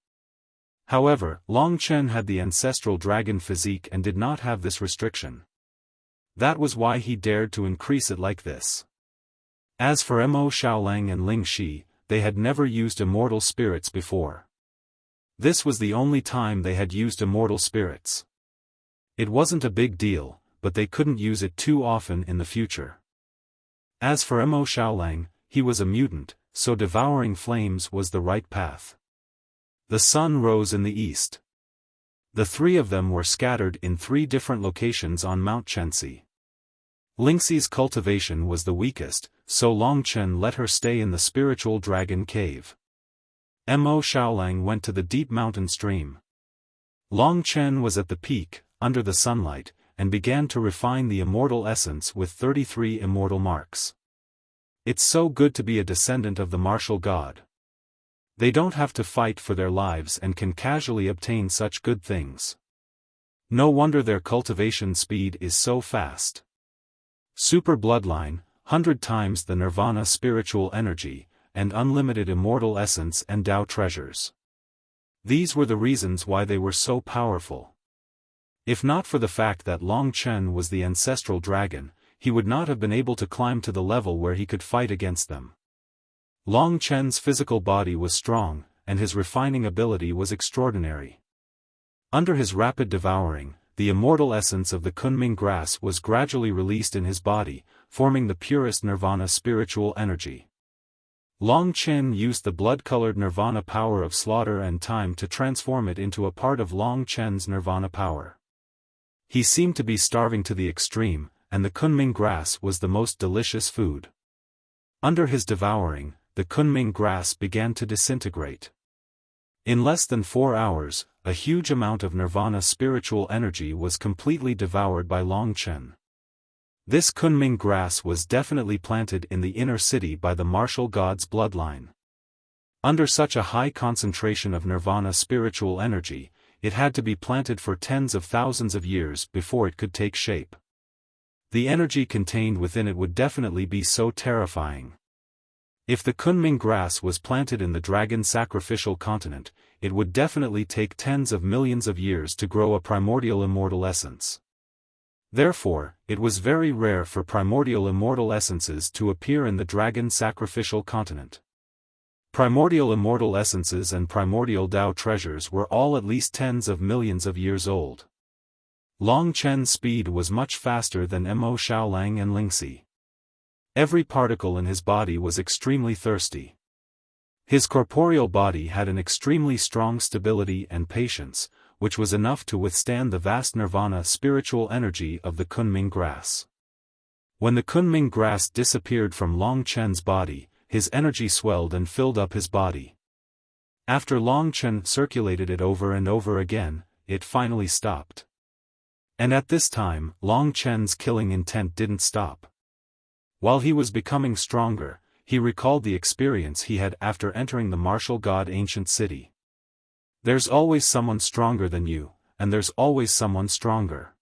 However, Long Chen had the ancestral dragon physique and did not have this restriction. That was why he dared to increase it like this. As for Mo Xiaolang and Ling Shi, they had never used immortal spirits before. This was the only time they had used immortal spirits. It wasn't a big deal, but they couldn't use it too often in the future. As for Mo Xiaolang, he was a mutant, so devouring flames was the right path. The sun rose in the east. The three of them were scattered in 3 different locations on Mount Chensi. Lingxi's cultivation was the weakest, so Long Chen let her stay in the spiritual dragon cave. Mo Xiaolang went to the deep mountain stream. Long Chen was at the peak, under the sunlight, and began to refine the immortal essence with 33 immortal marks. It's so good to be a descendant of the martial god. They don't have to fight for their lives and can casually obtain such good things. No wonder their cultivation speed is so fast. Super bloodline, 100 times the nirvana spiritual energy, and unlimited immortal essence and Tao treasures. These were the reasons why they were so powerful. If not for the fact that Long Chen was the ancestral dragon, he would not have been able to climb to the level where he could fight against them. Long Chen's physical body was strong, and his refining ability was extraordinary. Under his rapid devouring, the immortal essence of the Kunming grass was gradually released in his body, forming the purest nirvana spiritual energy. Long Chen used the blood-colored nirvana power of slaughter and time to transform it into a part of Long Chen's nirvana power. He seemed to be starving to the extreme, and the Kunming grass was the most delicious food. Under his devouring, the Kunming grass began to disintegrate. In less than 4 hours, a huge amount of nirvana spiritual energy was completely devoured by Long Chen. This Kunming grass was definitely planted in the inner city by the martial god's bloodline. Under such a high concentration of nirvana spiritual energy, it had to be planted for tens of thousands of years before it could take shape. The energy contained within it would definitely be so terrifying. If the Kunming grass was planted in the dragon sacrificial continent, it would definitely take tens of millions of years to grow a primordial immortal essence. Therefore, it was very rare for primordial immortal essences to appear in the dragon sacrificial continent. Primordial immortal essences and primordial Tao treasures were all at least tens of millions of years old. Long Chen's speed was much faster than Mo Xiaolang and Lingxi. Every particle in his body was extremely thirsty. His corporeal body had an extremely strong stability and patience, which was enough to withstand the vast nirvana spiritual energy of the Kunming grass. When the Kunming grass disappeared from Long Chen's body, his energy swelled and filled up his body. After Long Chen circulated it over and over again, it finally stopped. And at this time, Long Chen's killing intent didn't stop. While he was becoming stronger, he recalled the experience he had after entering the martial god ancient city. There's always someone stronger than you, and there's always someone stronger.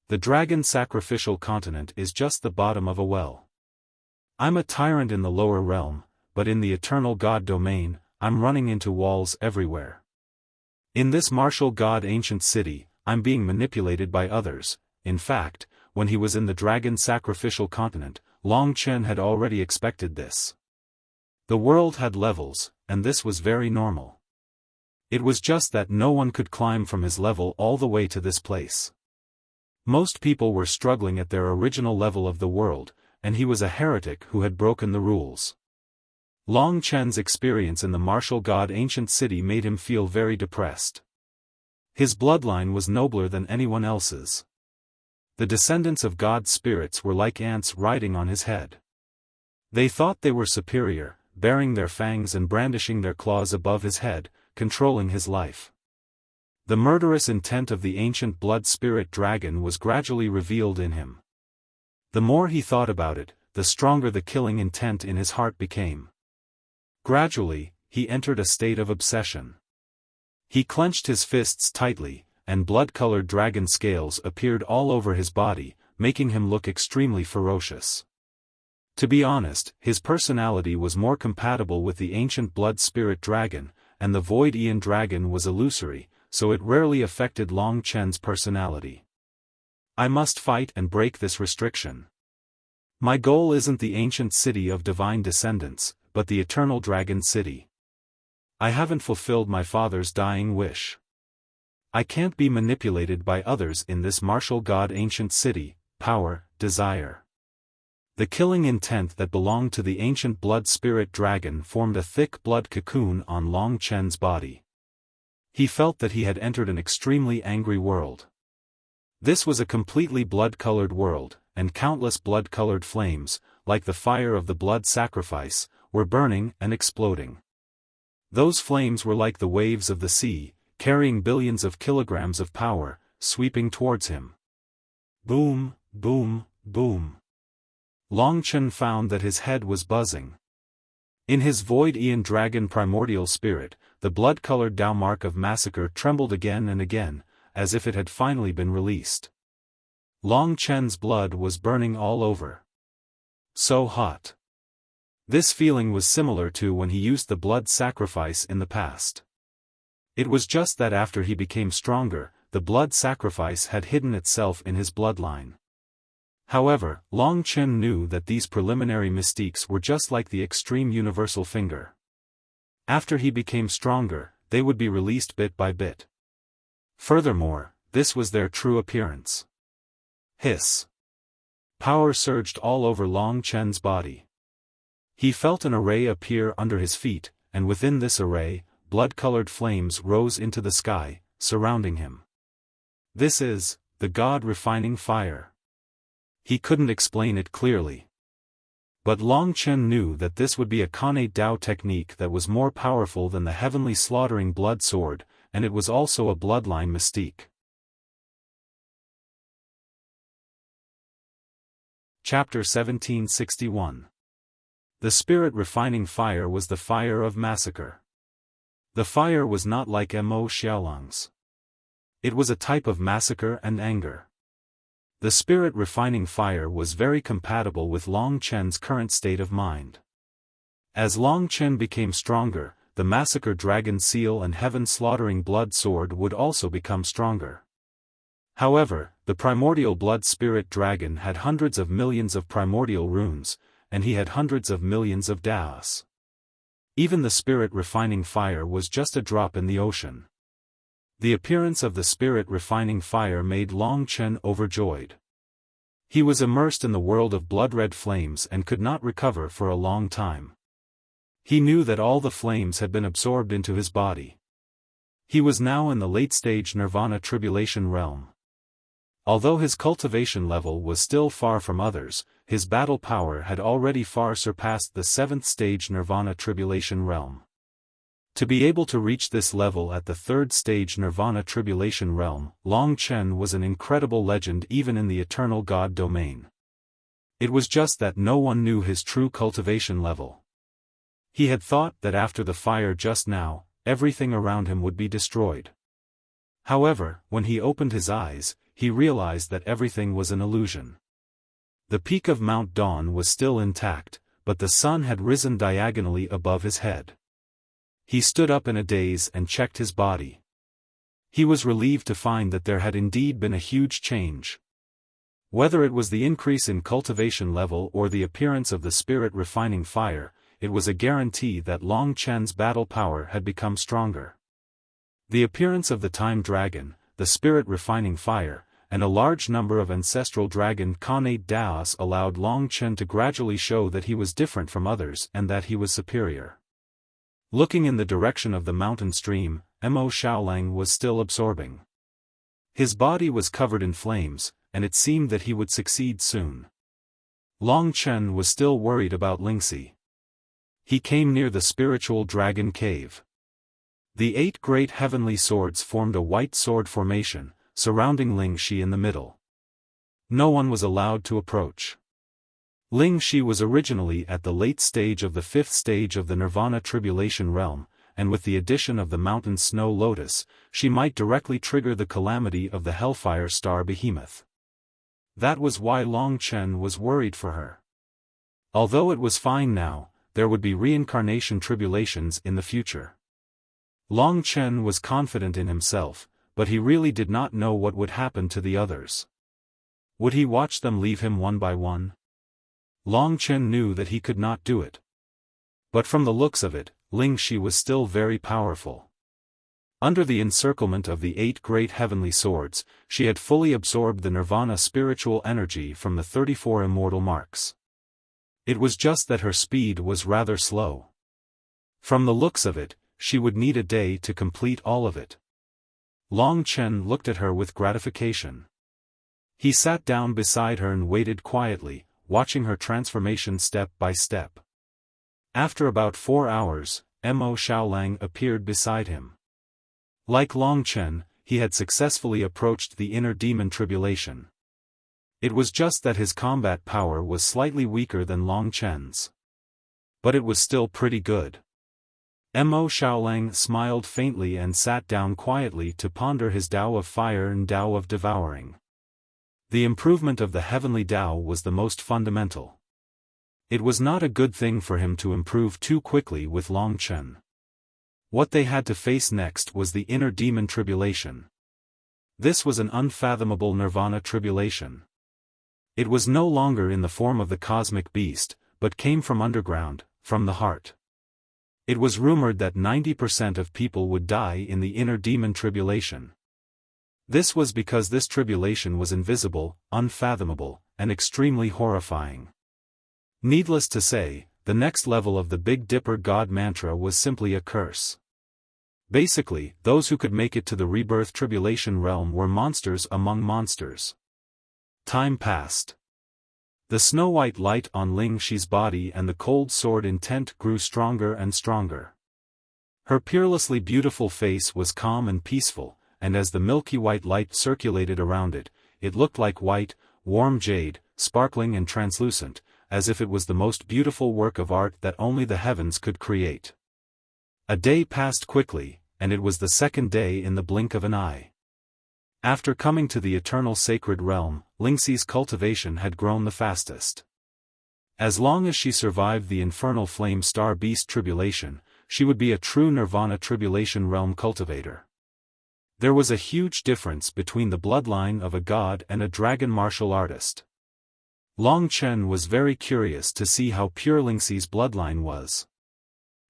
The dragon sacrificial continent is just the bottom of a well. I'm a tyrant in the lower realm, but in the eternal god domain, I'm running into walls everywhere. In this martial god ancient city, I'm being manipulated by others. In fact, when he was in the dragon sacrificial continent, Long Chen had already expected this. The world had levels, and this was very normal. It was just that no one could climb from his level all the way to this place. Most people were struggling at their original level of the world, and he was a heretic who had broken the rules. Long Chen's experience in the martial god ancient city made him feel very depressed. His bloodline was nobler than anyone else's. The descendants of God's spirits were like ants riding on his head. They thought they were superior, baring their fangs and brandishing their claws above his head, controlling his life. The murderous intent of the ancient blood spirit dragon was gradually revealed in him. The more he thought about it, the stronger the killing intent in his heart became. Gradually, he entered a state of obsession. He clenched his fists tightly, and blood-colored dragon scales appeared all over his body, making him look extremely ferocious. To be honest, his personality was more compatible with the ancient blood spirit dragon, and the Void Aeon dragon was illusory, so it rarely affected Long Chen's personality. I must fight and break this restriction. My goal isn't the ancient city of divine descendants, but the eternal dragon city. I haven't fulfilled my father's dying wish. I can't be manipulated by others in this martial god ancient city, power, desire. The killing intent that belonged to the ancient blood spirit dragon formed a thick blood cocoon on Long Chen's body. He felt that he had entered an extremely angry world. This was a completely blood-colored world, and countless blood-colored flames, like the fire of the blood sacrifice, were burning and exploding. Those flames were like the waves of the sea, carrying billions of kilograms of power, sweeping towards him. Boom, boom, boom. Long Chen found that his head was buzzing. In his Void Aeon dragon primordial spirit, the blood-colored Tao mark of massacre trembled again and again, as if it had finally been released. Long Chen's blood was burning all over. So hot. This feeling was similar to when he used the blood sacrifice in the past. It was just that after he became stronger, the blood sacrifice had hidden itself in his bloodline. However, Long Chen knew that these preliminary mystiques were just like the extreme universal finger. After he became stronger, they would be released bit by bit. Furthermore, this was their true appearance. Hiss. Power surged all over Long Chen's body. He felt an array appear under his feet, and within this array, blood-colored flames rose into the sky, surrounding him. This is the God refining fire. He couldn't explain it clearly. But Long Chen knew that this would be a Kane Dao technique that was more powerful than the heavenly slaughtering blood sword, and it was also a bloodline mystique. Chapter 1761. The spirit refining fire was the fire of massacre. The fire was not like Mo Xiaolang's. It was a type of massacre and anger. The spirit refining fire was very compatible with Long Chen's current state of mind. As Long Chen became stronger, the massacre dragon seal and heaven slaughtering blood sword would also become stronger. However, the primordial blood spirit dragon had hundreds of millions of primordial runes, and he had hundreds of millions of daos. Even the spirit refining fire was just a drop in the ocean. The appearance of the spirit refining fire made Long Chen overjoyed. He was immersed in the world of blood-red flames and could not recover for a long time. He knew that all the flames had been absorbed into his body. He was now in the late-stage nirvana tribulation realm. Although his cultivation level was still far from others, his battle power had already far surpassed the 7th stage nirvana tribulation realm. To be able to reach this level at the 3rd stage nirvana tribulation realm, Long Chen was an incredible legend even in the eternal god domain. It was just that no one knew his true cultivation level. He had thought that after the fire just now, everything around him would be destroyed. However, when he opened his eyes, he realized that everything was an illusion. The peak of Mount Dawn was still intact, but the sun had risen diagonally above his head. He stood up in a daze and checked his body. He was relieved to find that there had indeed been a huge change. Whether it was the increase in cultivation level or the appearance of the spirit refining fire, it was a guarantee that Long Chen's battle power had become stronger. The appearance of the time dragon, the spirit refining fire, and a large number of ancestral dragon Kane Daos allowed Long Chen to gradually show that he was different from others and that he was superior. Looking in the direction of the mountain stream, Mo Xiaolang was still absorbing. His body was covered in flames, and it seemed that he would succeed soon. Long Chen was still worried about Lingxi. He came near the spiritual dragon cave. The 8 great heavenly swords formed a white sword formation, surrounding Lingxi in the middle. No one was allowed to approach. Lingxi was originally at the late stage of the 5th stage of the Nirvana Tribulation realm, and with the addition of the mountain snow lotus, she might directly trigger the calamity of the Hellfire Star Behemoth. That was why Long Chen was worried for her. Although it was fine now, there would be reincarnation tribulations in the future. Long Chen was confident in himself, but he really did not know what would happen to the others. Would he watch them leave him one by one? Long Chen knew that he could not do it. But from the looks of it, Ling Shi was still very powerful. Under the encirclement of the 8 great heavenly swords, she had fully absorbed the nirvana spiritual energy from the 34 immortal marks. It was just that her speed was rather slow. From the looks of it, she would need a day to complete all of it. Long Chen looked at her with gratification. He sat down beside her and waited quietly, watching her transformation step by step. After about 4 hours, Mo Xiaolang appeared beside him. Like Long Chen, he had successfully approached the inner demon tribulation. It was just that his combat power was slightly weaker than Long Chen's. But it was still pretty good. Mo Xiaolang smiled faintly and sat down quietly to ponder his Tao of Fire and Tao of Devouring. The improvement of the heavenly Tao was the most fundamental. It was not a good thing for him to improve too quickly with Long Chen. What they had to face next was the inner demon tribulation. This was an unfathomable nirvana tribulation. It was no longer in the form of the cosmic beast, but came from underground, from the heart. It was rumored that 90% of people would die in the inner demon tribulation. This was because this tribulation was invisible, unfathomable, and extremely horrifying. Needless to say, the next level of the Big Dipper God mantra was simply a curse. Basically, those who could make it to the rebirth tribulation realm were monsters among monsters. Time passed. The snow-white light on Ling Shi's body and the cold sword intent grew stronger and stronger. Her peerlessly beautiful face was calm and peaceful, and as the milky white light circulated around it, it looked like white, warm jade, sparkling and translucent, as if it was the most beautiful work of art that only the heavens could create. A day passed quickly, and it was the second day in the blink of an eye. After coming to the eternal sacred realm, Lingxi's cultivation had grown the fastest. As long as she survived the infernal flame star beast tribulation, she would be a true nirvana tribulation realm cultivator. There was a huge difference between the bloodline of a god and a dragon martial artist. Long Chen was very curious to see how pure Lingxi's bloodline was.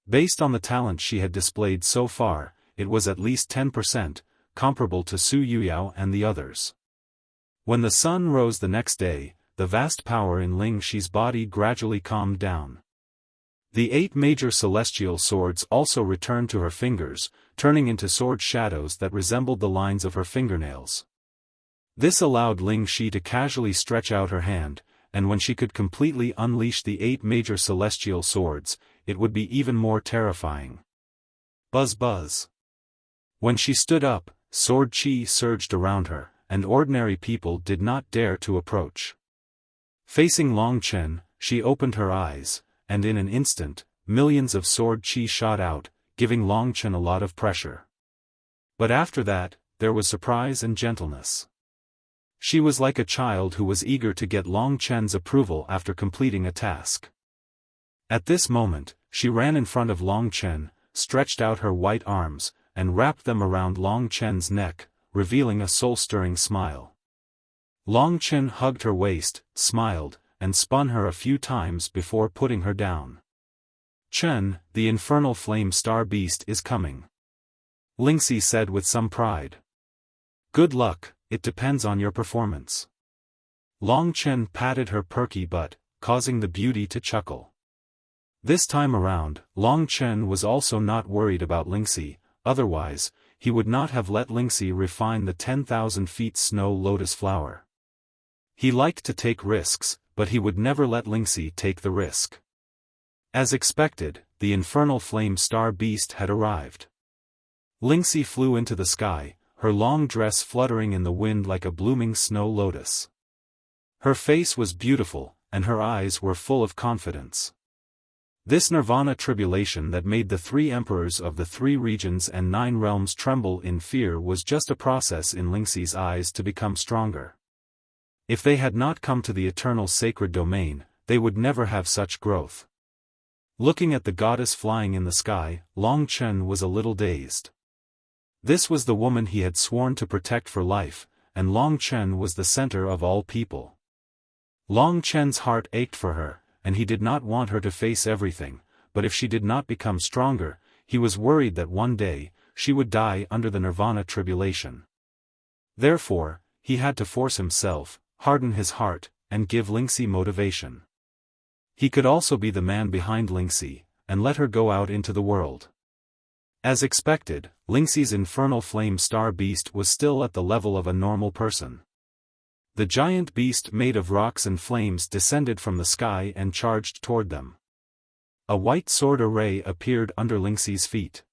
Based on the talent she had displayed so far, it was at least 10%, comparable to Su Yuyao and the others. When the sun rose the next day, the vast power in Ling Shi's body gradually calmed down. The 8 major celestial swords also returned to her fingers, turning into sword shadows that resembled the lines of her fingernails. This allowed Ling Shi to casually stretch out her hand, and when she could completely unleash the 8 major celestial swords, it would be even more terrifying. Buzz buzz. When she stood up, sword chi surged around her, and ordinary people did not dare to approach. Facing Long Chen, she opened her eyes, and in an instant, millions of sword chi shot out, giving Long Chen a lot of pressure. But after that, there was surprise and gentleness. She was like a child who was eager to get Long Chen's approval after completing a task. At this moment, she ran in front of Long Chen, stretched out her white arms, and wrapped them around Long Chen's neck, revealing a soul-stirring smile. Long Chen hugged her waist, smiled, and spun her a few times before putting her down. "Chen, the infernal flame star beast is coming," Lingxi said with some pride. "Good luck, it depends on your performance." Long Chen patted her perky butt, causing the beauty to chuckle. This time around, Long Chen was also not worried about Lingxi, otherwise, he would not have let Lingxi refine the 10,000 feet snow lotus flower. He liked to take risks, but he would never let Lingxi take the risk. As expected, the infernal flame star beast had arrived. Lingxi flew into the sky, her long dress fluttering in the wind like a blooming snow lotus. Her face was beautiful, and her eyes were full of confidence. This nirvana tribulation that made the 3 emperors of the 3 regions and 9 realms tremble in fear was just a process in Lingxi's eyes to become stronger. If they had not come to the eternal sacred domain, they would never have such growth. Looking at the goddess flying in the sky, Long Chen was a little dazed. This was the woman he had sworn to protect for life, and Long Chen was the center of all people. Long Chen's heart ached for her, and he did not want her to face everything, but if she did not become stronger, he was worried that one day, she would die under the nirvana tribulation. Therefore, he had to force himself, harden his heart, and give Lingxi motivation. He could also be the man behind Lingxi, and let her go out into the world. As expected, Lingxi's infernal flame star beast was still at the level of a normal person. The giant beast made of rocks and flames descended from the sky and charged toward them. A white sword array appeared under Lingxi's feet.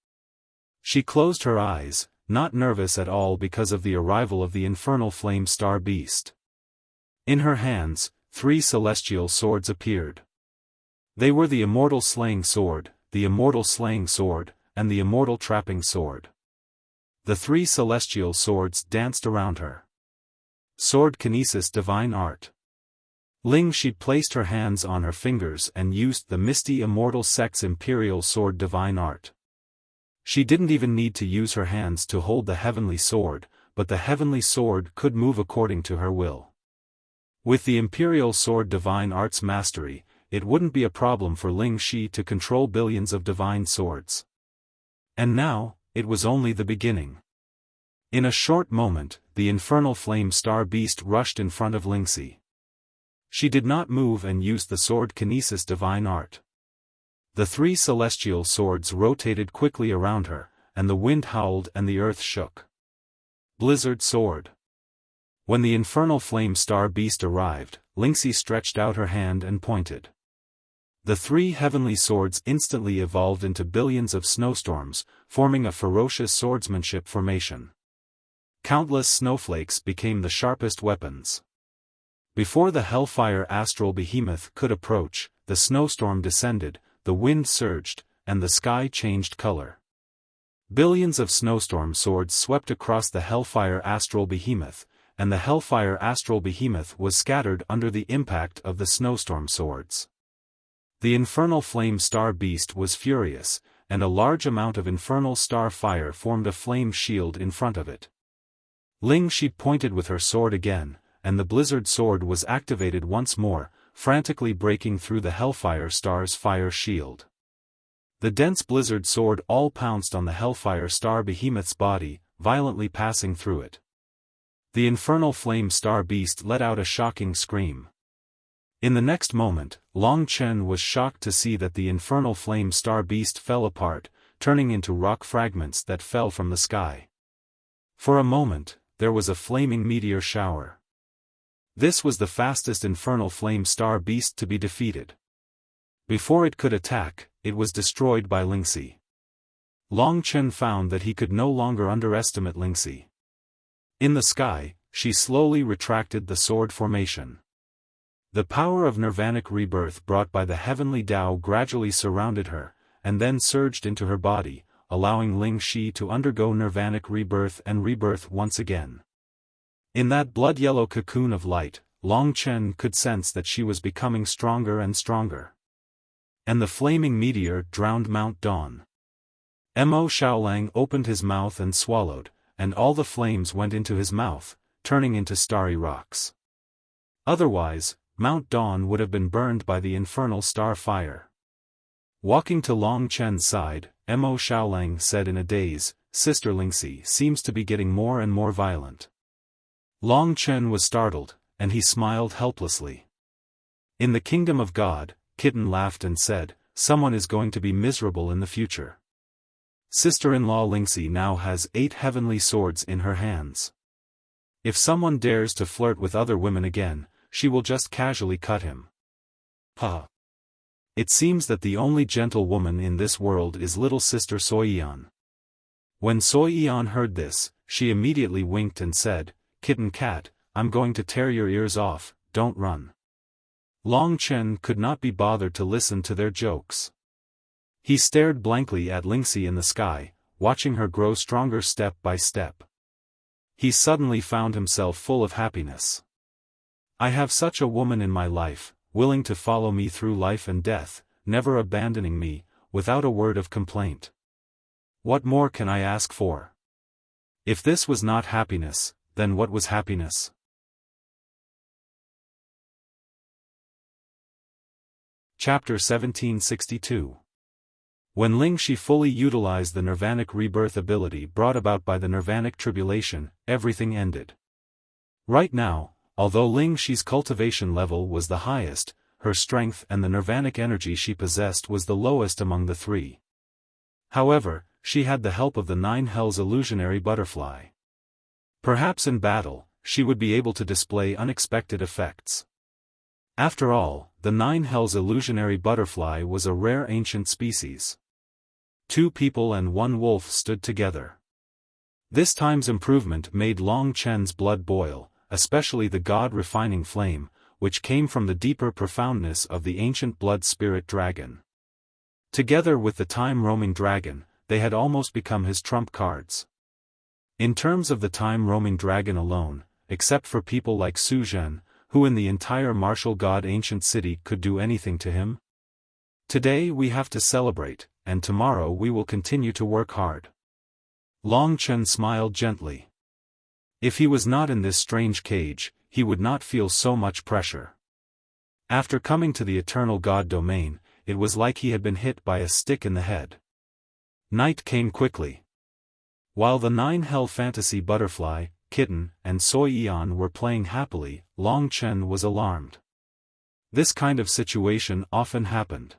She closed her eyes, not nervous at all because of the arrival of the infernal flame star beast. In her hands, 3 celestial swords appeared. They were the immortal slaying sword, the immortal slaying sword, and the immortal trapping sword. The 3 celestial swords danced around her. Sword Kinesis Divine Art. Lingxi placed her hands on her fingers and used the misty immortal sect's imperial sword Divine Art. She didn't even need to use her hands to hold the heavenly sword, but the heavenly sword could move according to her will. With the imperial sword Divine Art's mastery, it wouldn't be a problem for Lingxi to control billions of divine swords. And now, it was only the beginning. In a short moment, the infernal flame star beast rushed in front of Lingxi. She did not move and used the sword Kinesis Divine Art. The 3 celestial swords rotated quickly around her, and the wind howled and the earth shook. Blizzard Sword. When the infernal flame star beast arrived, Lingxi stretched out her hand and pointed. The 3 heavenly swords instantly evolved into billions of snowstorms, forming a ferocious swordsmanship formation. Countless snowflakes became the sharpest weapons. Before the hellfire astral behemoth could approach, the snowstorm descended, the wind surged, and the sky changed color. Billions of snowstorm swords swept across the hellfire astral behemoth, and the hellfire astral behemoth was scattered under the impact of the snowstorm swords. The infernal flame star beast was furious, and a large amount of infernal star fire formed a flame shield in front of it. Lingxi pointed with her sword again, and the blizzard sword was activated once more, frantically breaking through the hellfire star's fire shield. The dense blizzard sword all pounced on the hellfire star behemoth's body, violently passing through it. The infernal flame star beast let out a shocking scream. In the next moment, Long Chen was shocked to see that the infernal flame star beast fell apart, turning into rock fragments that fell from the sky. For a moment, there was a flaming meteor shower. This was the fastest infernal flame star beast to be defeated. Before it could attack, it was destroyed by Lingxi. Long Chen found that he could no longer underestimate Lingxi. In the sky, she slowly retracted the sword formation. The power of nirvanic rebirth brought by the heavenly Tao gradually surrounded her, and then surged into her body, allowing Lingxi to undergo nirvanic rebirth and rebirth once again. In that blood-yellow cocoon of light, Long Chen could sense that she was becoming stronger and stronger. And the flaming meteor drowned Mount Dawn. Mo Xiaolang opened his mouth and swallowed, and all the flames went into his mouth, turning into starry rocks. Otherwise, Mount Dawn would have been burned by the infernal star fire. Walking to Long Chen's side, Mo Xiaolang said in a daze, "Sister Lingxi seems to be getting more and more violent." Long Chen was startled, and he smiled helplessly. In the kingdom of God, Kitten laughed and said, "Someone is going to be miserable in the future. Sister-in-law Lingxi now has 8 heavenly swords in her hands. If someone dares to flirt with other women again, she will just casually cut him." Ha! It seems that the only gentle woman in this world is little sister Soiyan. When Soiyan heard this, she immediately winked and said, "Kitten cat, I'm going to tear your ears off, don't run." Long Chen could not be bothered to listen to their jokes. He stared blankly at Lingxi in the sky, watching her grow stronger step by step. He suddenly found himself full of happiness. I have such a woman in my life, willing to follow me through life and death, never abandoning me, without a word of complaint. What more can I ask for? If this was not happiness, then what was happiness? Chapter 1762. When Lingxi fully utilized the nirvanic rebirth ability brought about by the nirvanic tribulation, everything ended. Right now, although Lingxi's cultivation level was the highest, her strength and the nirvanic energy she possessed was the lowest among the three. However, she had the help of the Nine Hells illusionary butterfly. Perhaps in battle, she would be able to display unexpected effects. After all, the Nine Hells illusionary butterfly was a rare ancient species. 2 people and 1 wolf stood together. This time's improvement made Long Chen's blood boil, especially the god-refining flame, which came from the deeper profoundness of the ancient blood spirit dragon. Together with the time-roaming dragon, they had almost become his trump cards. In terms of the time-roaming dragon alone, except for people like Su Zhen, who in the entire martial god ancient city could do anything to him? Today we have to celebrate, and tomorrow we will continue to work hard. Long Chen smiled gently. If he was not in this strange cage, he would not feel so much pressure. After coming to the eternal god domain, it was like he had been hit by a stick in the head. Night came quickly. While the 9 Hell fantasy butterfly, kitten, and Soi Eon were playing happily, Long Chen was alarmed. This kind of situation often happened.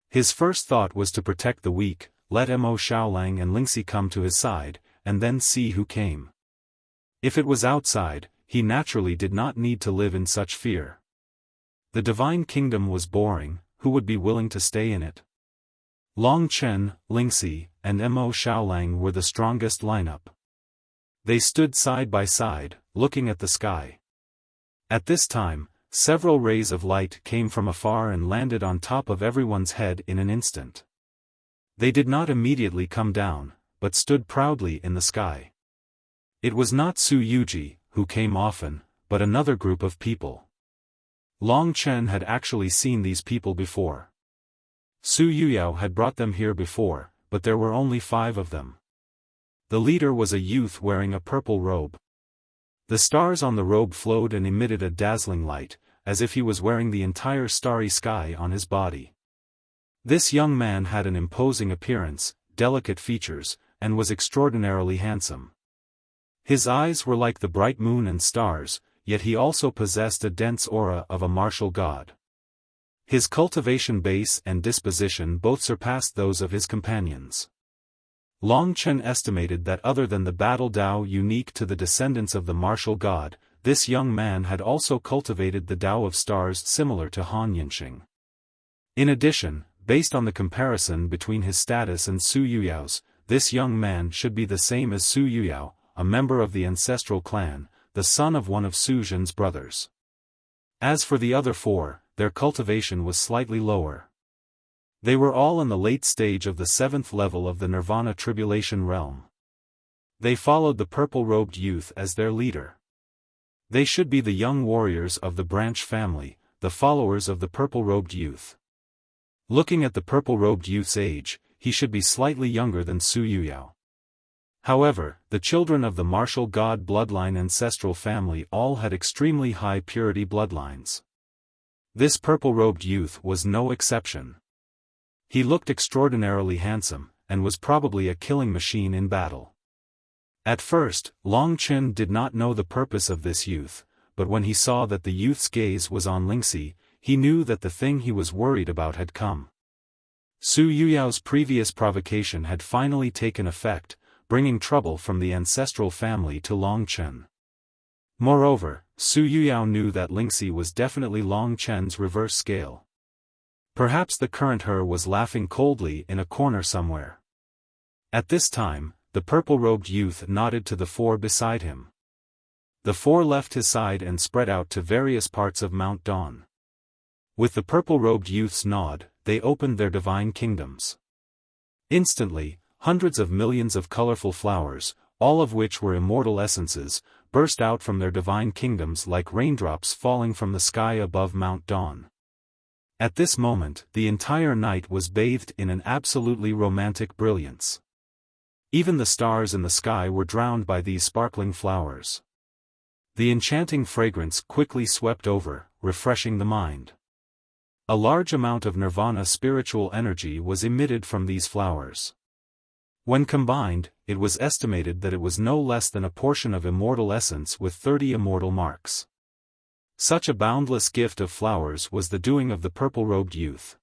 His first thought was to protect the weak, let Mo Xiaolang and Lingxi come to his side, and then see who came. If it was outside, he naturally did not need to live in such fear. The divine kingdom was boring, who would be willing to stay in it? Long Chen, Lingxi, and Mo Xiaolang were the strongest lineup. They stood side by side, looking at the sky. At this time, several rays of light came from afar and landed on top of everyone's head in an instant. They did not immediately come down, but stood proudly in the sky. It was not Su Yuji, who came often, but another group of people. Long Chen had actually seen these people before. Su Yuyao had brought them here before, but there were only 5 of them. The leader was a youth wearing a purple robe. The stars on the robe flowed and emitted a dazzling light, as if he was wearing the entire starry sky on his body. This young man had an imposing appearance, delicate features, and was extraordinarily handsome. His eyes were like the bright moon and stars, yet he also possessed a dense aura of a martial god. His cultivation base and disposition both surpassed those of his companions. Long Chen estimated that other than the battle Dao unique to the descendants of the martial god, this young man had also cultivated the Dao of stars similar to Han Yinxing. In addition, based on the comparison between his status and Su Yuyao's, this young man should be the same as Su Yuyao, a member of the ancestral clan, the son of one of Su Zhen's brothers. As for the other 4, their cultivation was slightly lower. They were all in the late stage of the 7th level of the Nirvana Tribulation realm. They followed the purple-robed youth as their leader. They should be the young warriors of the branch family, the followers of the purple-robed youth. Looking at the purple-robed youth's age, he should be slightly younger than Su Yuyao. However, the children of the martial god bloodline ancestral family all had extremely high purity bloodlines. This purple-robed youth was no exception. He looked extraordinarily handsome, and was probably a killing machine in battle. At first, Long Chen did not know the purpose of this youth, but when he saw that the youth's gaze was on Lingxi, he knew that the thing he was worried about had come. Su Yuyao's previous provocation had finally taken effect, bringing trouble from the ancestral family to Long Chen. Moreover, Su Yuyao knew that Lingxi was definitely Long Chen's reverse scale. Perhaps the current her was laughing coldly in a corner somewhere. At this time, the purple-robed youth nodded to the 4 beside him. The 4 left his side and spread out to various parts of Mount Dawn. With the purple-robed youth's nod, they opened their divine kingdoms. Instantly, hundreds of millions of colorful flowers, all of which were immortal essences, burst out from their divine kingdoms like raindrops falling from the sky above Mount Dawn. At this moment, the entire night was bathed in an absolutely romantic brilliance. Even the stars in the sky were drowned by these sparkling flowers. The enchanting fragrance quickly swept over, refreshing the mind. A large amount of nirvana spiritual energy was emitted from these flowers. When combined, it was estimated that it was no less than a portion of immortal essence with 30 immortal marks. Such a boundless gift of flowers was the doing of the purple-robed youth.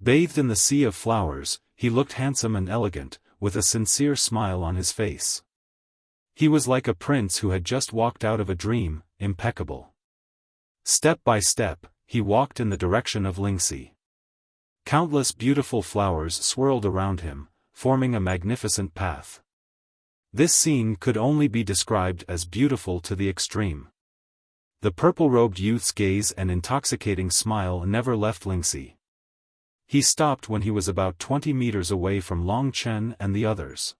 Bathed in the sea of flowers, he looked handsome and elegant, with a sincere smile on his face. He was like a prince who had just walked out of a dream, impeccable. Step by step, he walked in the direction of Lingxi. Countless beautiful flowers swirled around him, forming a magnificent path. This scene could only be described as beautiful to the extreme. The purple-robed youth's gaze and intoxicating smile never left Lingxi. He stopped when he was about 20 meters away from Long Chen and the others.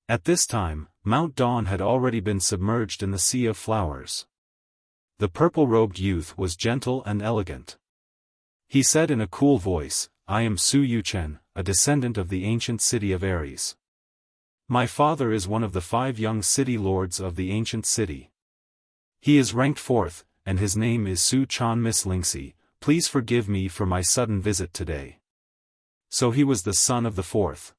At this time, Mount Dawn had already been submerged in the sea of flowers. The purple-robed youth was gentle and elegant. He said in a cool voice, "I am Su Yuchen, a descendant of the ancient city of Ares. My father is one of the 5 young city lords of the ancient city. He is ranked 4th, and his name is Su Chan. Miss Lingxi, please forgive me for my sudden visit today." So he was the son of the 4th.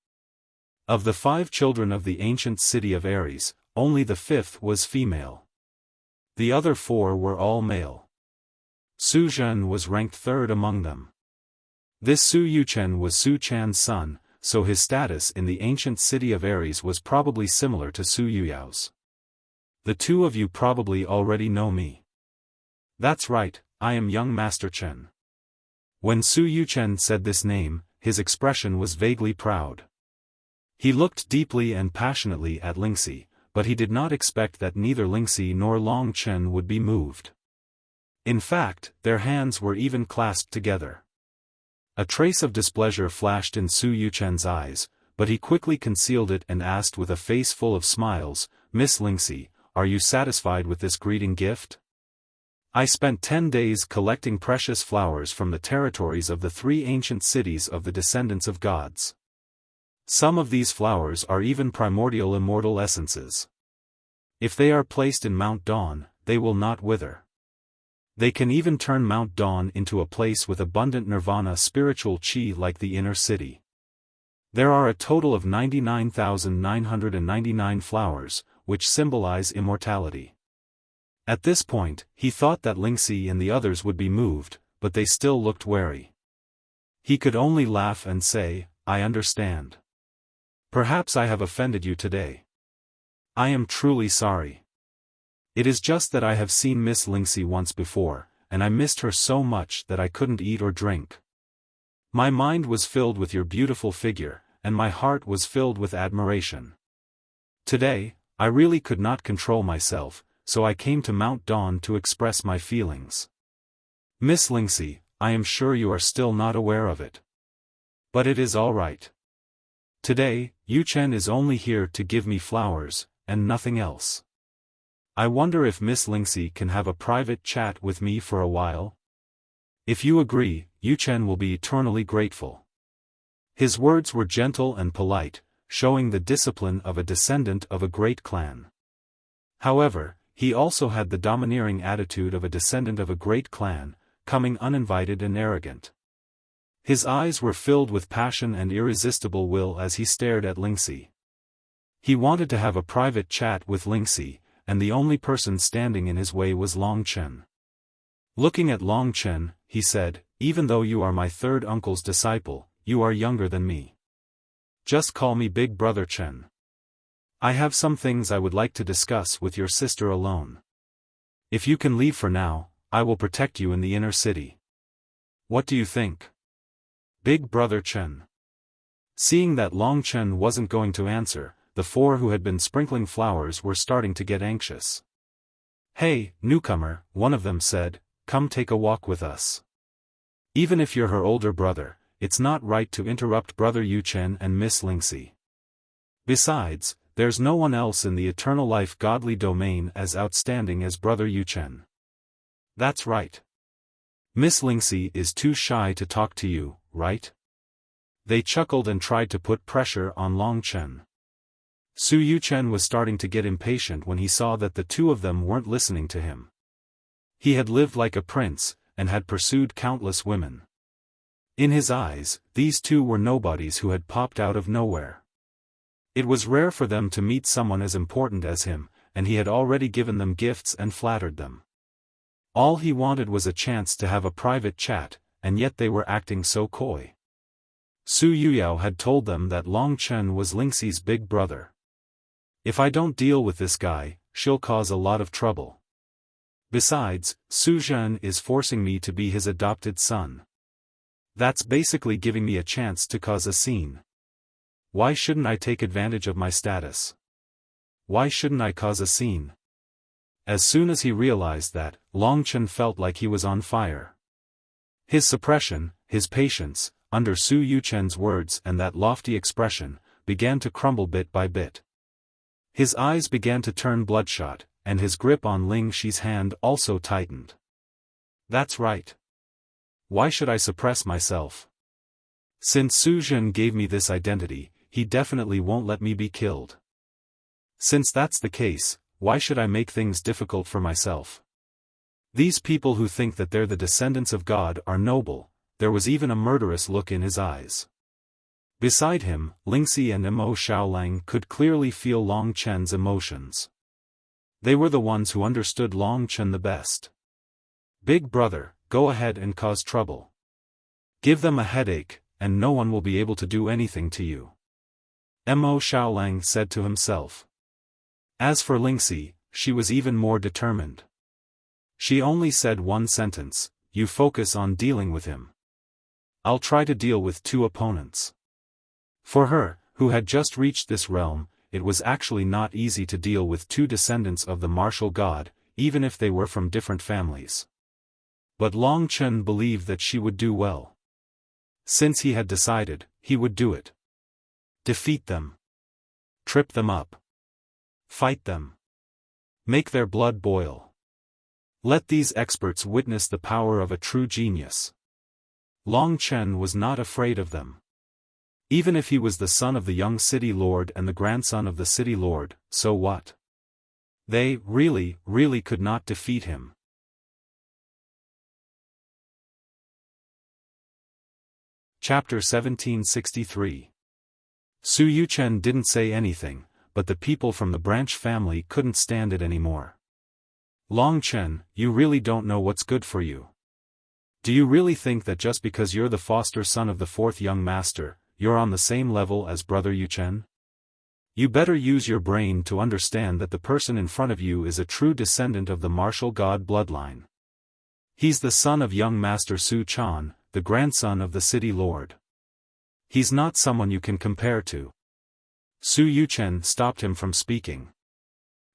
Of the 5 children of the ancient city of Ares, only the 5th was female. The other 4 were all male. Su Zhen was ranked 3rd among them. This Su Yuchen was Su Chan's son, so his status in the ancient city of Ares was probably similar to Su Yuyao's. The two of you probably already know me. That's right, I am young Master Chen. When Su Yuchen said this name, his expression was vaguely proud. He looked deeply and passionately at Lingxi, but he did not expect that neither Lingxi nor Long Chen would be moved. In fact, their hands were even clasped together. A trace of displeasure flashed in Su Yuchen's eyes, but he quickly concealed it and asked with a face full of smiles, "Miss Lingxi, are you satisfied with this greeting gift? I spent 10 days collecting precious flowers from the territories of the 3 ancient cities of the descendants of gods. Some of these flowers are even primordial immortal essences. If they are placed in Mount Dawn, they will not wither. They can even turn Mount Dawn into a place with abundant nirvana spiritual chi like the inner city. There are a total of 99,999 flowers, which symbolize immortality." At this point, he thought that Lingxi and the others would be moved, but they still looked wary. He could only laugh and say, "I understand. Perhaps I have offended you today. I am truly sorry. It is just that I have seen Miss Lingxi once before, and I missed her so much that I couldn't eat or drink. My mind was filled with your beautiful figure, and my heart was filled with admiration. Today, I really could not control myself, so I came to Mount Dawn to express my feelings. Miss Lingxi, I am sure you are still not aware of it. But it is all right. Today, Yuchen is only here to give me flowers, and nothing else. I wonder if Miss Lingxi can have a private chat with me for a while? If you agree, Yuchen will be eternally grateful." His words were gentle and polite, showing the discipline of a descendant of a great clan. However, he also had the domineering attitude of a descendant of a great clan, coming uninvited and arrogant. His eyes were filled with passion and irresistible will as he stared at Lingxi. He wanted to have a private chat with Lingxi, and the only person standing in his way was Long Chen. Looking at Long Chen, he said, "Even though you are my 3rd uncle's disciple, you are younger than me. Just call me Big Brother Chen. I have some things I would like to discuss with your sister alone. If you can leave for now, I will protect you in the inner city. What do you think? Big Brother Chen." Seeing that Long Chen wasn't going to answer, the 4 who had been sprinkling flowers were starting to get anxious. "Hey, newcomer," one of them said, "come take a walk with us." Even if you're her older brother, it's not right to interrupt Brother Yuchen and Miss Lingxi. Besides, there's no one else in the eternal life godly domain as outstanding as Brother Yuchen. That's right. Miss Lingxi is too shy to talk to you, right? They chuckled and tried to put pressure on Longchen. Su Yuchen was starting to get impatient when he saw that the two of them weren't listening to him. He had lived like a prince, and had pursued countless women. In his eyes, these two were nobodies who had popped out of nowhere. It was rare for them to meet someone as important as him, and he had already given them gifts and flattered them. All he wanted was a chance to have a private chat, and yet they were acting so coy. Su Yuyao had told them that Longchen was Lingxi's big brother. If I don't deal with this guy, she'll cause a lot of trouble. Besides, Su Zhen is forcing me to be his adopted son. That's basically giving me a chance to cause a scene. Why shouldn't I take advantage of my status? Why shouldn't I cause a scene? As soon as he realized that, Longchen felt like he was on fire. His suppression, his patience, under Su Yuchen's words and that lofty expression, began to crumble bit by bit. His eyes began to turn bloodshot, and his grip on Ling Xi's hand also tightened. That's right. Why should I suppress myself? Since Su Zhen gave me this identity, he definitely won't let me be killed. Since that's the case, why should I make things difficult for myself? These people who think that they're the descendants of God are noble. There was even a murderous look in his eyes. Beside him, Lingxi and Mo Xiaolang could clearly feel Long Chen's emotions. They were the ones who understood Long Chen the best. Big brother, go ahead and cause trouble. Give them a headache, and no one will be able to do anything to you. Mo Xiaolang said to himself. As for Lingxi, she was even more determined. She only said one sentence, you focus on dealing with him. I'll try to deal with two opponents. For her, who had just reached this realm, it was actually not easy to deal with two descendants of the martial god, even if they were from different families. But Long Chen believed that she would do well. Since he had decided, he would do it. Defeat them. Trip them up. Fight them. Make their blood boil. Let these experts witness the power of a true genius. Long Chen was not afraid of them. Even if he was the son of the young city lord and the grandson of the city lord, so what? They really could not defeat him. Chapter 1763. Su Yuchen didn't say anything, but the people from the branch family couldn't stand it anymore. Long Chen, you really don't know what's good for you. Do you really think that just because you're the foster son of the fourth young master, you're on the same level as Brother Yuchen? You better use your brain to understand that the person in front of you is a true descendant of the martial god bloodline. He's the son of young Master Su Chan, the grandson of the city lord. He's not someone you can compare to. Su Yuchen stopped him from speaking.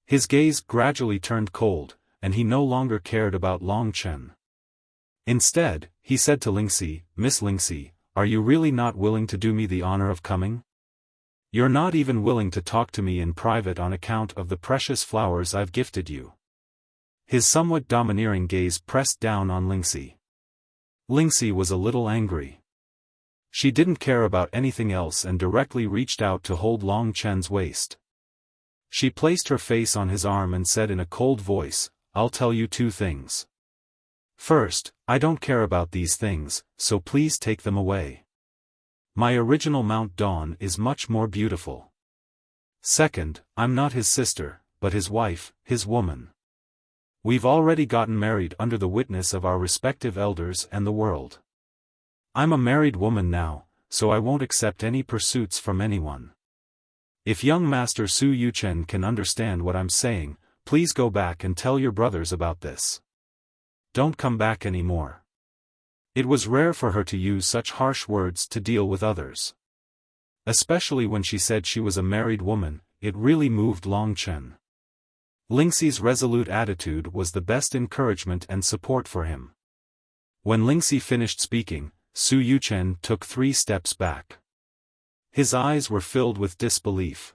His gaze gradually turned cold, and he no longer cared about Long Chen. Instead, he said to Lingxi, Miss Lingxi, are you really not willing to do me the honor of coming? You're not even willing to talk to me in private on account of the precious flowers I've gifted you. His somewhat domineering gaze pressed down on Lingxi. Lingxi was a little angry. She didn't care about anything else and directly reached out to hold Long Chen's waist. She placed her face on his arm and said in a cold voice, I'll tell you two things. First, I don't care about these things, so please take them away. My original Mount Dawn is much more beautiful. Second, I'm not his sister, but his wife, his woman. We've already gotten married under the witness of our respective elders and the world. I'm a married woman now, so I won't accept any pursuits from anyone. If young Master Su Yuchen can understand what I'm saying, please go back and tell your brothers about this. Don't come back anymore. It was rare for her to use such harsh words to deal with others. Especially when she said she was a married woman, it really moved Long Chen. Lingxi's resolute attitude was the best encouragement and support for him. When Lingxi finished speaking, Su Yuchen took 3 steps back. His eyes were filled with disbelief.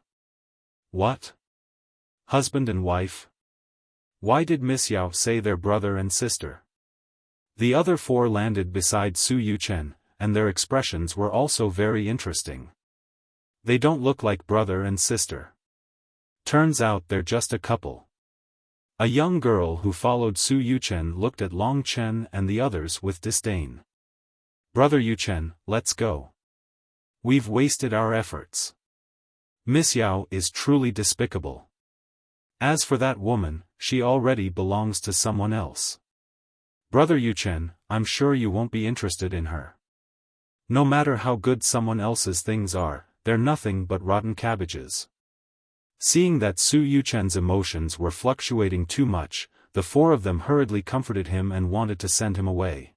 What? Husband and wife? Why did Miss Yao say they're brother and sister? The other 4 landed beside Su Yuchen, and their expressions were also very interesting. They don't look like brother and sister. Turns out they're just a couple. A young girl who followed Su Yuchen looked at Long Chen and the others with disdain. Brother Yuchen, let's go. We've wasted our efforts. Miss Yao is truly despicable. As for that woman, she already belongs to someone else. Brother Yuchen, I'm sure you won't be interested in her. No matter how good someone else's things are, they're nothing but rotten cabbages. Seeing that Su Yuchen's emotions were fluctuating too much, the 4 of them hurriedly comforted him and wanted to send him away.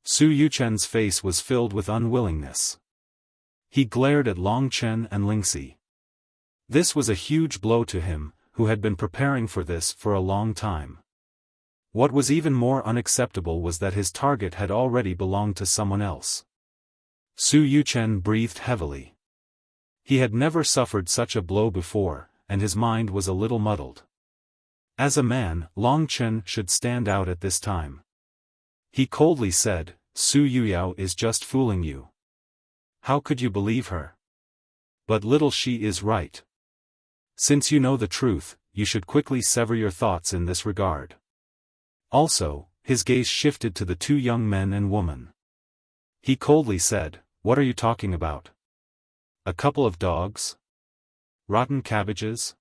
Su Yuchen's face was filled with unwillingness. He glared at Long Chen and Lingxi. This was a huge blow to him, who had been preparing for this for a long time. What was even more unacceptable was that his target had already belonged to someone else. Su Yuchen breathed heavily. He had never suffered such a blow before, and his mind was a little muddled. As a man, Long Chen should stand out at this time. He coldly said, Su Yuyao is just fooling you. How could you believe her? But little she is right. Since you know the truth, you should quickly sever your thoughts in this regard. Also, his gaze shifted to the 2 young men and woman. He coldly said, what are you talking about? A couple of dogs? Rotten cabbages?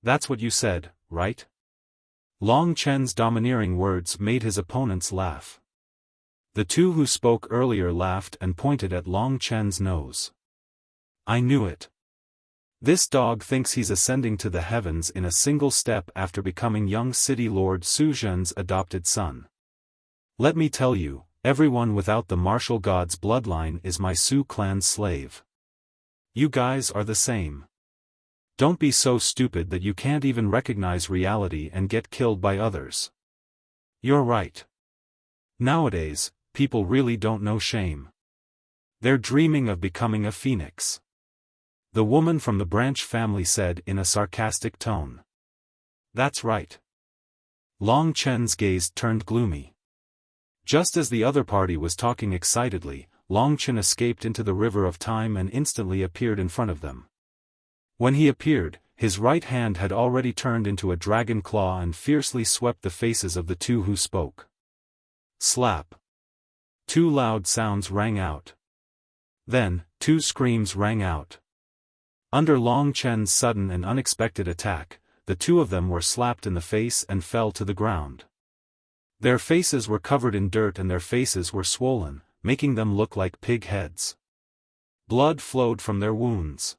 That's what you said, right? Long Chen's domineering words made his opponents laugh. The 2 who spoke earlier laughed and pointed at Long Chen's nose. I knew it. This dog thinks he's ascending to the heavens in a single step after becoming young city lord Su Zhen's adopted son. Let me tell you, everyone without the martial god's bloodline is my Su clan's slave. You guys are the same. Don't be so stupid that you can't even recognize reality and get killed by others. You're right. Nowadays, people really don't know shame. They're dreaming of becoming a phoenix. The woman from the branch family said in a sarcastic tone. That's right. Long Chen's gaze turned gloomy. Just as the other party was talking excitedly, Long Chen escaped into the river of time and instantly appeared in front of them. When he appeared, his right hand had already turned into a dragon claw and fiercely swept the faces of the 2 who spoke. Slap. 2 loud sounds rang out. Then, 2 screams rang out. Under Long Chen's sudden and unexpected attack, the 2 of them were slapped in the face and fell to the ground. Their faces were covered in dirt and their faces were swollen, making them look like pig heads. Blood flowed from their wounds.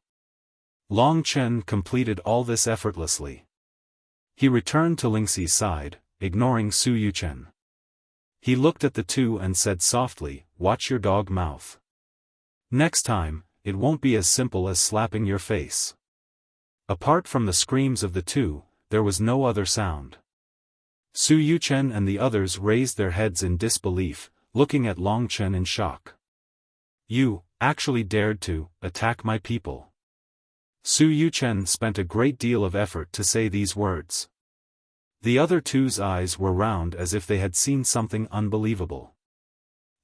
Long Chen completed all this effortlessly. He returned to Lingxi's side, ignoring Su Yuchen. He looked at the 2 and said softly, watch your dog mouth. Next time, it won't be as simple as slapping your face. Apart from the screams of the 2, there was no other sound. Su Yuchen and the others raised their heads in disbelief, looking at Long Chen in shock. You, actually dared to, attack my people. Su Yuchen spent a great deal of effort to say these words. The other 2's eyes were round as if they had seen something unbelievable.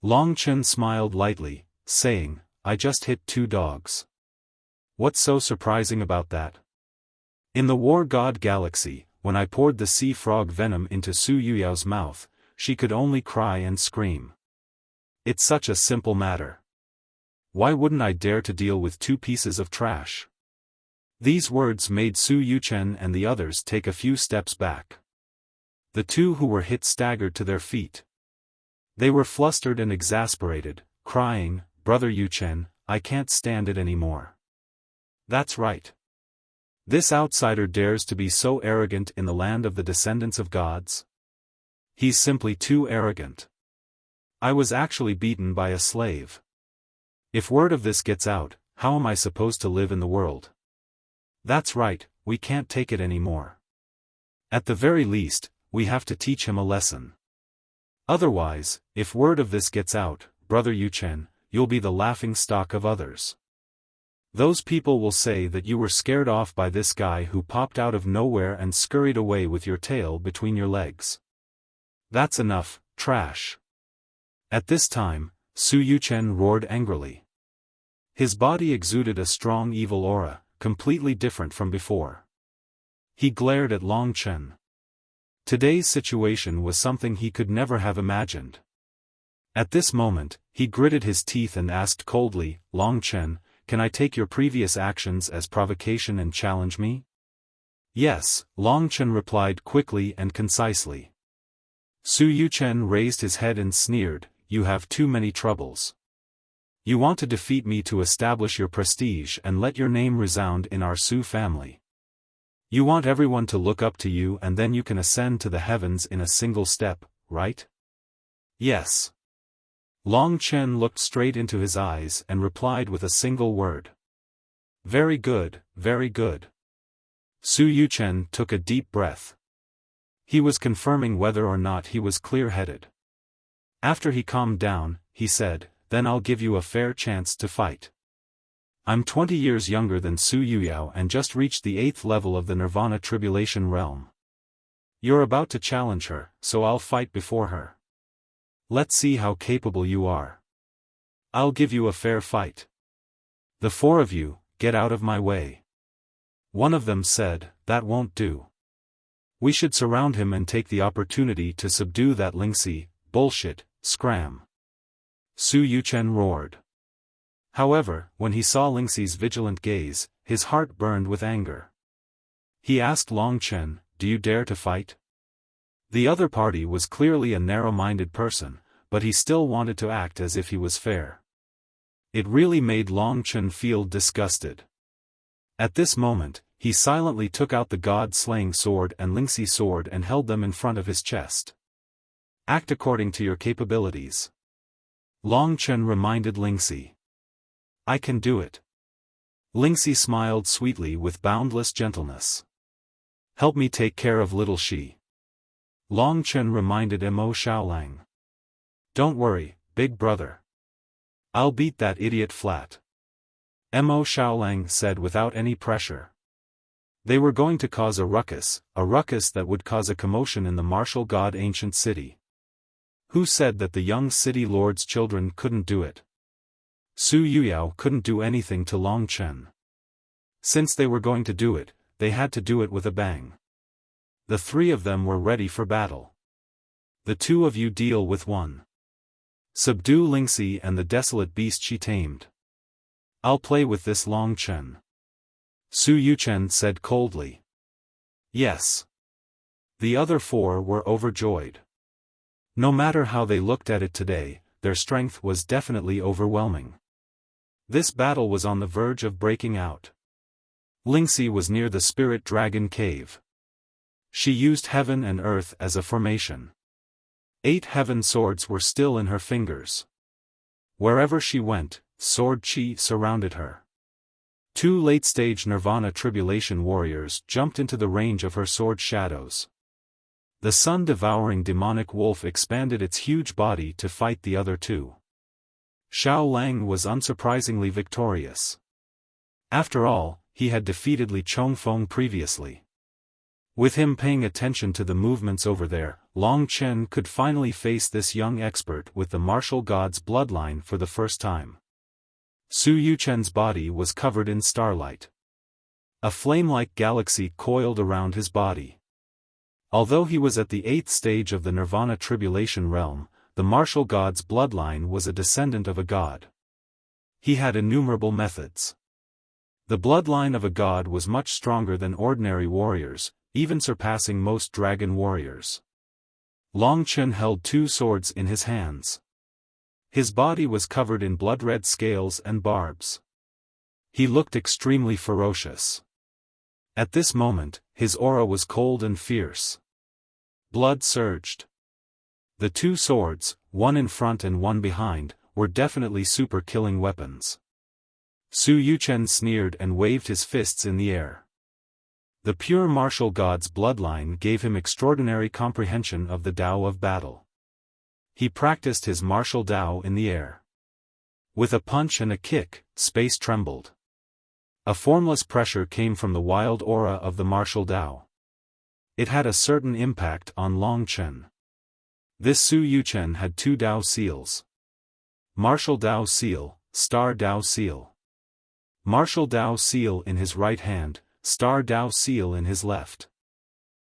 Long Chen smiled lightly, saying, I just hit 2 dogs. What's so surprising about that? In the War God Galaxy, when I poured the sea frog venom into Su Yuyao's mouth, she could only cry and scream. It's such a simple matter. Why wouldn't I dare to deal with 2 pieces of trash? These words made Su Yuchen and the others take a few steps back. The 2 who were hit staggered to their feet. They were flustered and exasperated, crying, Brother Yuchen, I can't stand it anymore. That's right. This outsider dares to be so arrogant in the land of the descendants of gods? He's simply too arrogant. I was actually beaten by a slave. If word of this gets out, how am I supposed to live in the world? That's right, we can't take it anymore. At the very least, we have to teach him a lesson. Otherwise, if word of this gets out, brother Yuchen, you'll be the laughing stock of others. Those people will say that you were scared off by this guy who popped out of nowhere and scurried away with your tail between your legs. That's enough, trash. At this time, Su Yuchen roared angrily. His body exuded a strong evil aura, completely different from before. He glared at Long Chen. Today's situation was something he could never have imagined. At this moment, he gritted his teeth and asked coldly, Long Chen, can I take your previous actions as provocation and challenge me? Yes, Long Chen replied quickly and concisely. Su Yuchen raised his head and sneered, you have too many troubles. You want to defeat me to establish your prestige and let your name resound in our Su family. You want everyone to look up to you and then you can ascend to the heavens in a single step, right? Yes. Long Chen looked straight into his eyes and replied with a single word. Very good, very good. Su Yuchen took a deep breath. He was confirming whether or not he was clear-headed. After he calmed down, he said, then I'll give you a fair chance to fight. I'm 20 years younger than Su Yuyao and just reached the 8th level of the Nirvana Tribulation realm. You're about to challenge her, so I'll fight before her. Let's see how capable you are. I'll give you a fair fight. The four of you, get out of my way. One of them said, that won't do. We should surround him and take the opportunity to subdue that Lingxi, bullshit, scram. Su Yuchen roared. However, when he saw Lingxi's vigilant gaze, his heart burned with anger. He asked Long Chen, do you dare to fight? The other party was clearly a narrow-minded person, but he still wanted to act as if he was fair. It really made Long Chen feel disgusted. At this moment, he silently took out the god-slaying sword and Lingxi sword and held them in front of his chest. Act according to your capabilities. Long Chen reminded Lingxi. I can do it. Lingxi smiled sweetly with boundless gentleness. Help me take care of little Shi. Long Chen reminded Mo Xiaolang. Don't worry, big brother. I'll beat that idiot flat. Mo Xiaolang said without any pressure. They were going to cause a ruckus that would cause a commotion in the martial god ancient city. Who said that the young city lord's children couldn't do it? Su Yuyao couldn't do anything to Long Chen. Since they were going to do it, they had to do it with a bang. The three of them were ready for battle. The two of you deal with one. Subdue Lingxi and the desolate beast she tamed. I'll play with this Long Chen. Su Yuchen said coldly. Yes. The other four were overjoyed. No matter how they looked at it today, their strength was definitely overwhelming. This battle was on the verge of breaking out. Lingxi was near the spirit dragon cave. She used heaven and earth as a formation. 8 heaven swords were still in her fingers. Wherever she went, sword chi surrounded her. 2 late-stage Nirvana Tribulation warriors jumped into the range of her sword shadows. The sun-devouring demonic wolf expanded its huge body to fight the other 2. Xiao Lang was unsurprisingly victorious. After all, he had defeated Li Chongfeng previously. With him paying attention to the movements over there, Long Chen could finally face this young expert with the martial god's bloodline for the first time. Su Yuchen's body was covered in starlight. A flame-like galaxy coiled around his body. Although he was at the 8th stage of the Nirvana Tribulation realm, the martial god's bloodline was a descendant of a god. He had innumerable methods. The bloodline of a god was much stronger than ordinary warriors, even surpassing most dragon warriors. Long Chen held 2 swords in his hands. His body was covered in blood-red scales and barbs. He looked extremely ferocious. At this moment, his aura was cold and fierce. Blood surged. The 2 swords, one in front and one behind, were definitely super-killing weapons. Su Yuchen sneered and waved his fists in the air. The pure martial god's bloodline gave him extraordinary comprehension of the Tao of battle. he practiced his martial Tao in the air. With a punch and a kick, space trembled. A formless pressure came from the wild aura of the martial Tao. It had a certain impact on Long Chen. This Su Yuchen had two Tao seals. Martial Tao seal, Star Tao seal. Martial Tao seal in his right hand, Star Tao seal in his left.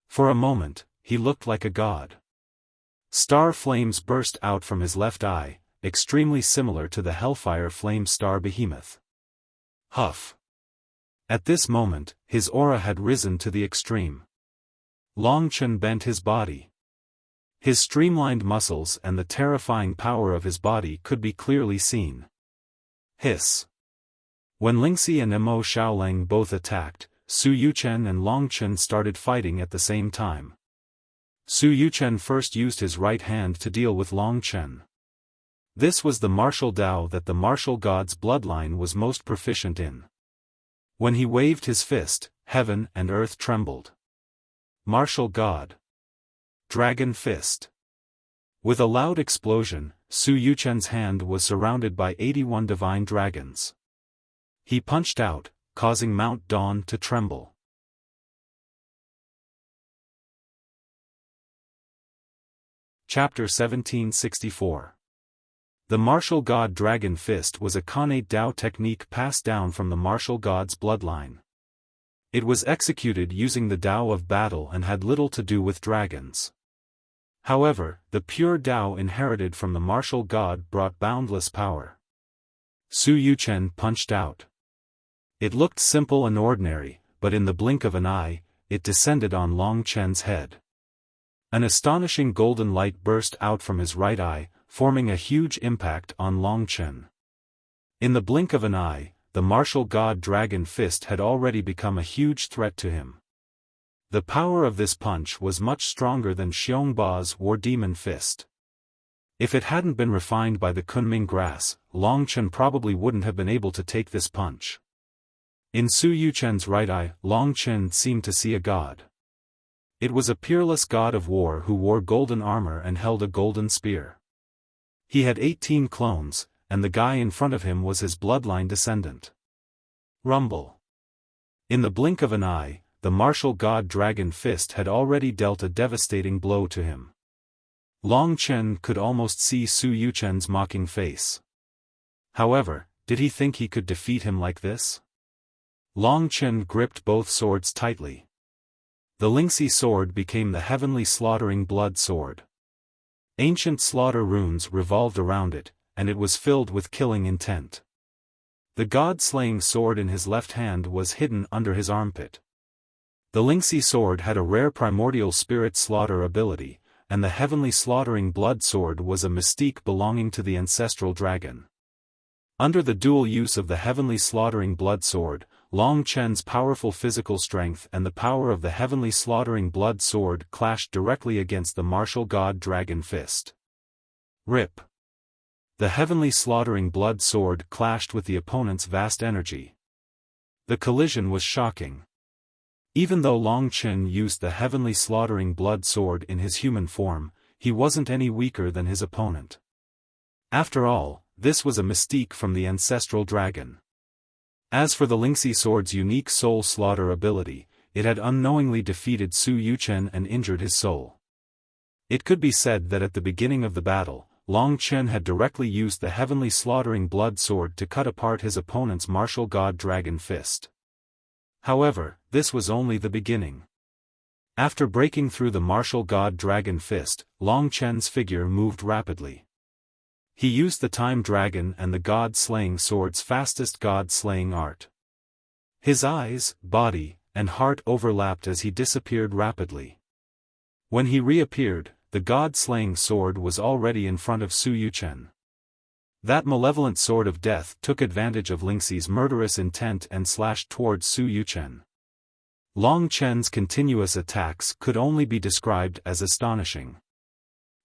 For a moment, he looked like a god. Star flames burst out from his left eye, extremely similar to the hellfire flame star behemoth. Huff. At this moment, his aura had risen to the extreme. Long Chen bent his body. His streamlined muscles and the terrifying power of his body could be clearly seen. Hiss. When Lingxi and Mo Xiaoleng both attacked, Su Yuchen and Long Chen started fighting at the same time. Su Yuchen first used his right hand to deal with Long Chen. This was the martial Tao that the martial god's bloodline was most proficient in. When he waved his fist, heaven and earth trembled. Martial god. Dragon fist. With a loud explosion, Su Yuchen's hand was surrounded by 81 divine dragons. He punched out, causing Mount Dawn to tremble. Chapter 1764. The martial god Dragon Fist was a connate Tao technique passed down from the martial god's bloodline. It was executed using the Tao of battle and had little to do with dragons. However, the pure Tao inherited from the martial god brought boundless power. Su Yuchen punched out. It looked simple and ordinary, but in the blink of an eye, it descended on Long Chen's head. An astonishing golden light burst out from his right eye, forming a huge impact on Long Chen. In the blink of an eye, the martial god Dragon Fist had already become a huge threat to him. The power of this punch was much stronger than Xiongba's War Demon Fist. If it hadn't been refined by the Kunming grass, Long Chen probably wouldn't have been able to take this punch. In Su Yuchen's right eye, Long Chen seemed to see a god. It was a peerless god of war who wore golden armor and held a golden spear. He had 18 clones, and the guy in front of him was his bloodline descendant. Rumble. In the blink of an eye, the martial god Dragon Fist had already dealt a devastating blow to him. Long Chen could almost see Su Yuchen's mocking face. However, did he think he could defeat him like this? Long Chen gripped both swords tightly. The Lingxi sword became the heavenly slaughtering blood sword. Ancient slaughter runes revolved around it, and it was filled with killing intent. The god-slaying sword in his left hand was hidden under his armpit. The Lingxi sword had a rare primordial spirit slaughter ability, and the heavenly slaughtering blood sword was a mystique belonging to the ancestral dragon. Under the dual use of the heavenly slaughtering blood sword, Long Chen's powerful physical strength and the power of the heavenly slaughtering blood sword clashed directly against the martial god Dragon Fist. Rip. The heavenly slaughtering blood sword clashed with the opponent's vast energy. The collision was shocking. Even though Long Chen used the heavenly slaughtering blood sword in his human form, he wasn't any weaker than his opponent. After all, this was a mystique from the ancestral dragon. As for the Lingxi sword's unique soul slaughter ability, it had unknowingly defeated Su Yuchen and injured his soul. It could be said that at the beginning of the battle, Long Chen had directly used the heavenly slaughtering blood sword to cut apart his opponent's martial god Dragon Fist. However, this was only the beginning. After breaking through the martial god Dragon Fist, Long Chen's figure moved rapidly. He used the time dragon and the god-slaying sword's fastest god-slaying art. His eyes, body, and heart overlapped as he disappeared rapidly. When he reappeared, the god-slaying sword was already in front of Su Yuchen. That malevolent sword of death took advantage of Lingxi's murderous intent and slashed towards Su Yuchen. Long Chen's continuous attacks could only be described as astonishing.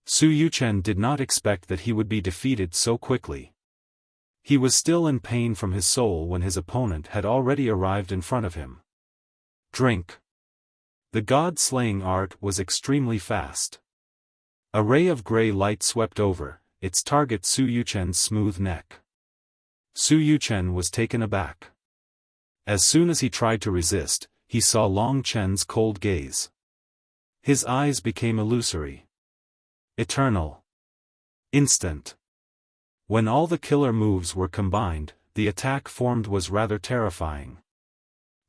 Su Yuchen did not expect that he would be defeated so quickly. He was still in pain from his soul when his opponent had already arrived in front of him. Drink. The god-slaying art was extremely fast. A ray of gray light swept over, its target Su Yuchen's smooth neck. Su Yuchen was taken aback. As soon as he tried to resist, he saw Long Chen's cold gaze. His eyes became illusory. Eternal. Instant. When all the killer moves were combined, the attack formed was rather terrifying.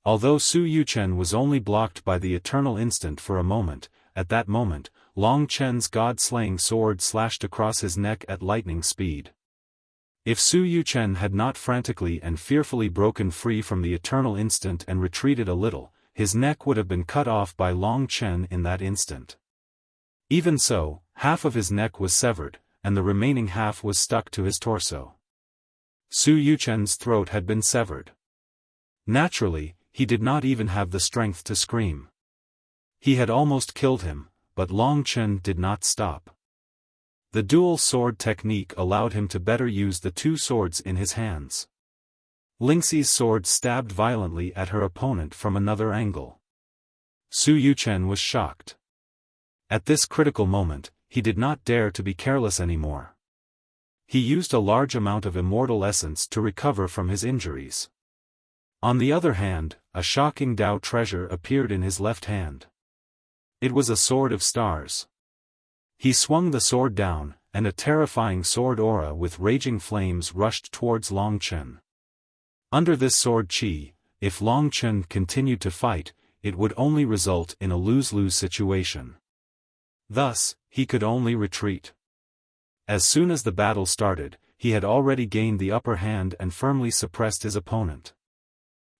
Although Su Yuchen was only blocked by the eternal instant for a moment, at that moment, Long Chen's god-slaying sword slashed across his neck at lightning speed. If Su Yuchen had not frantically and fearfully broken free from the eternal instant and retreated a little, his neck would have been cut off by Long Chen in that instant. Even so, half of his neck was severed, and the remaining half was stuck to his torso. Su Yuchen's throat had been severed. Naturally, he did not even have the strength to scream. He had almost killed him, but Long Chen did not stop. The dual sword technique allowed him to better use the two swords in his hands. Lingxi's sword stabbed violently at her opponent from another angle. Su Yuchen was shocked. At this critical moment, he did not dare to be careless anymore. He used a large amount of immortal essence to recover from his injuries. On the other hand, a shocking Dao treasure appeared in his left hand. It was a sword of stars. He swung the sword down, and a terrifying sword aura with raging flames rushed towards Long Chen. Under this sword chi, if Long Chen continued to fight, it would only result in a lose-lose situation. Thus, he could only retreat. As soon as the battle started, he had already gained the upper hand and firmly suppressed his opponent.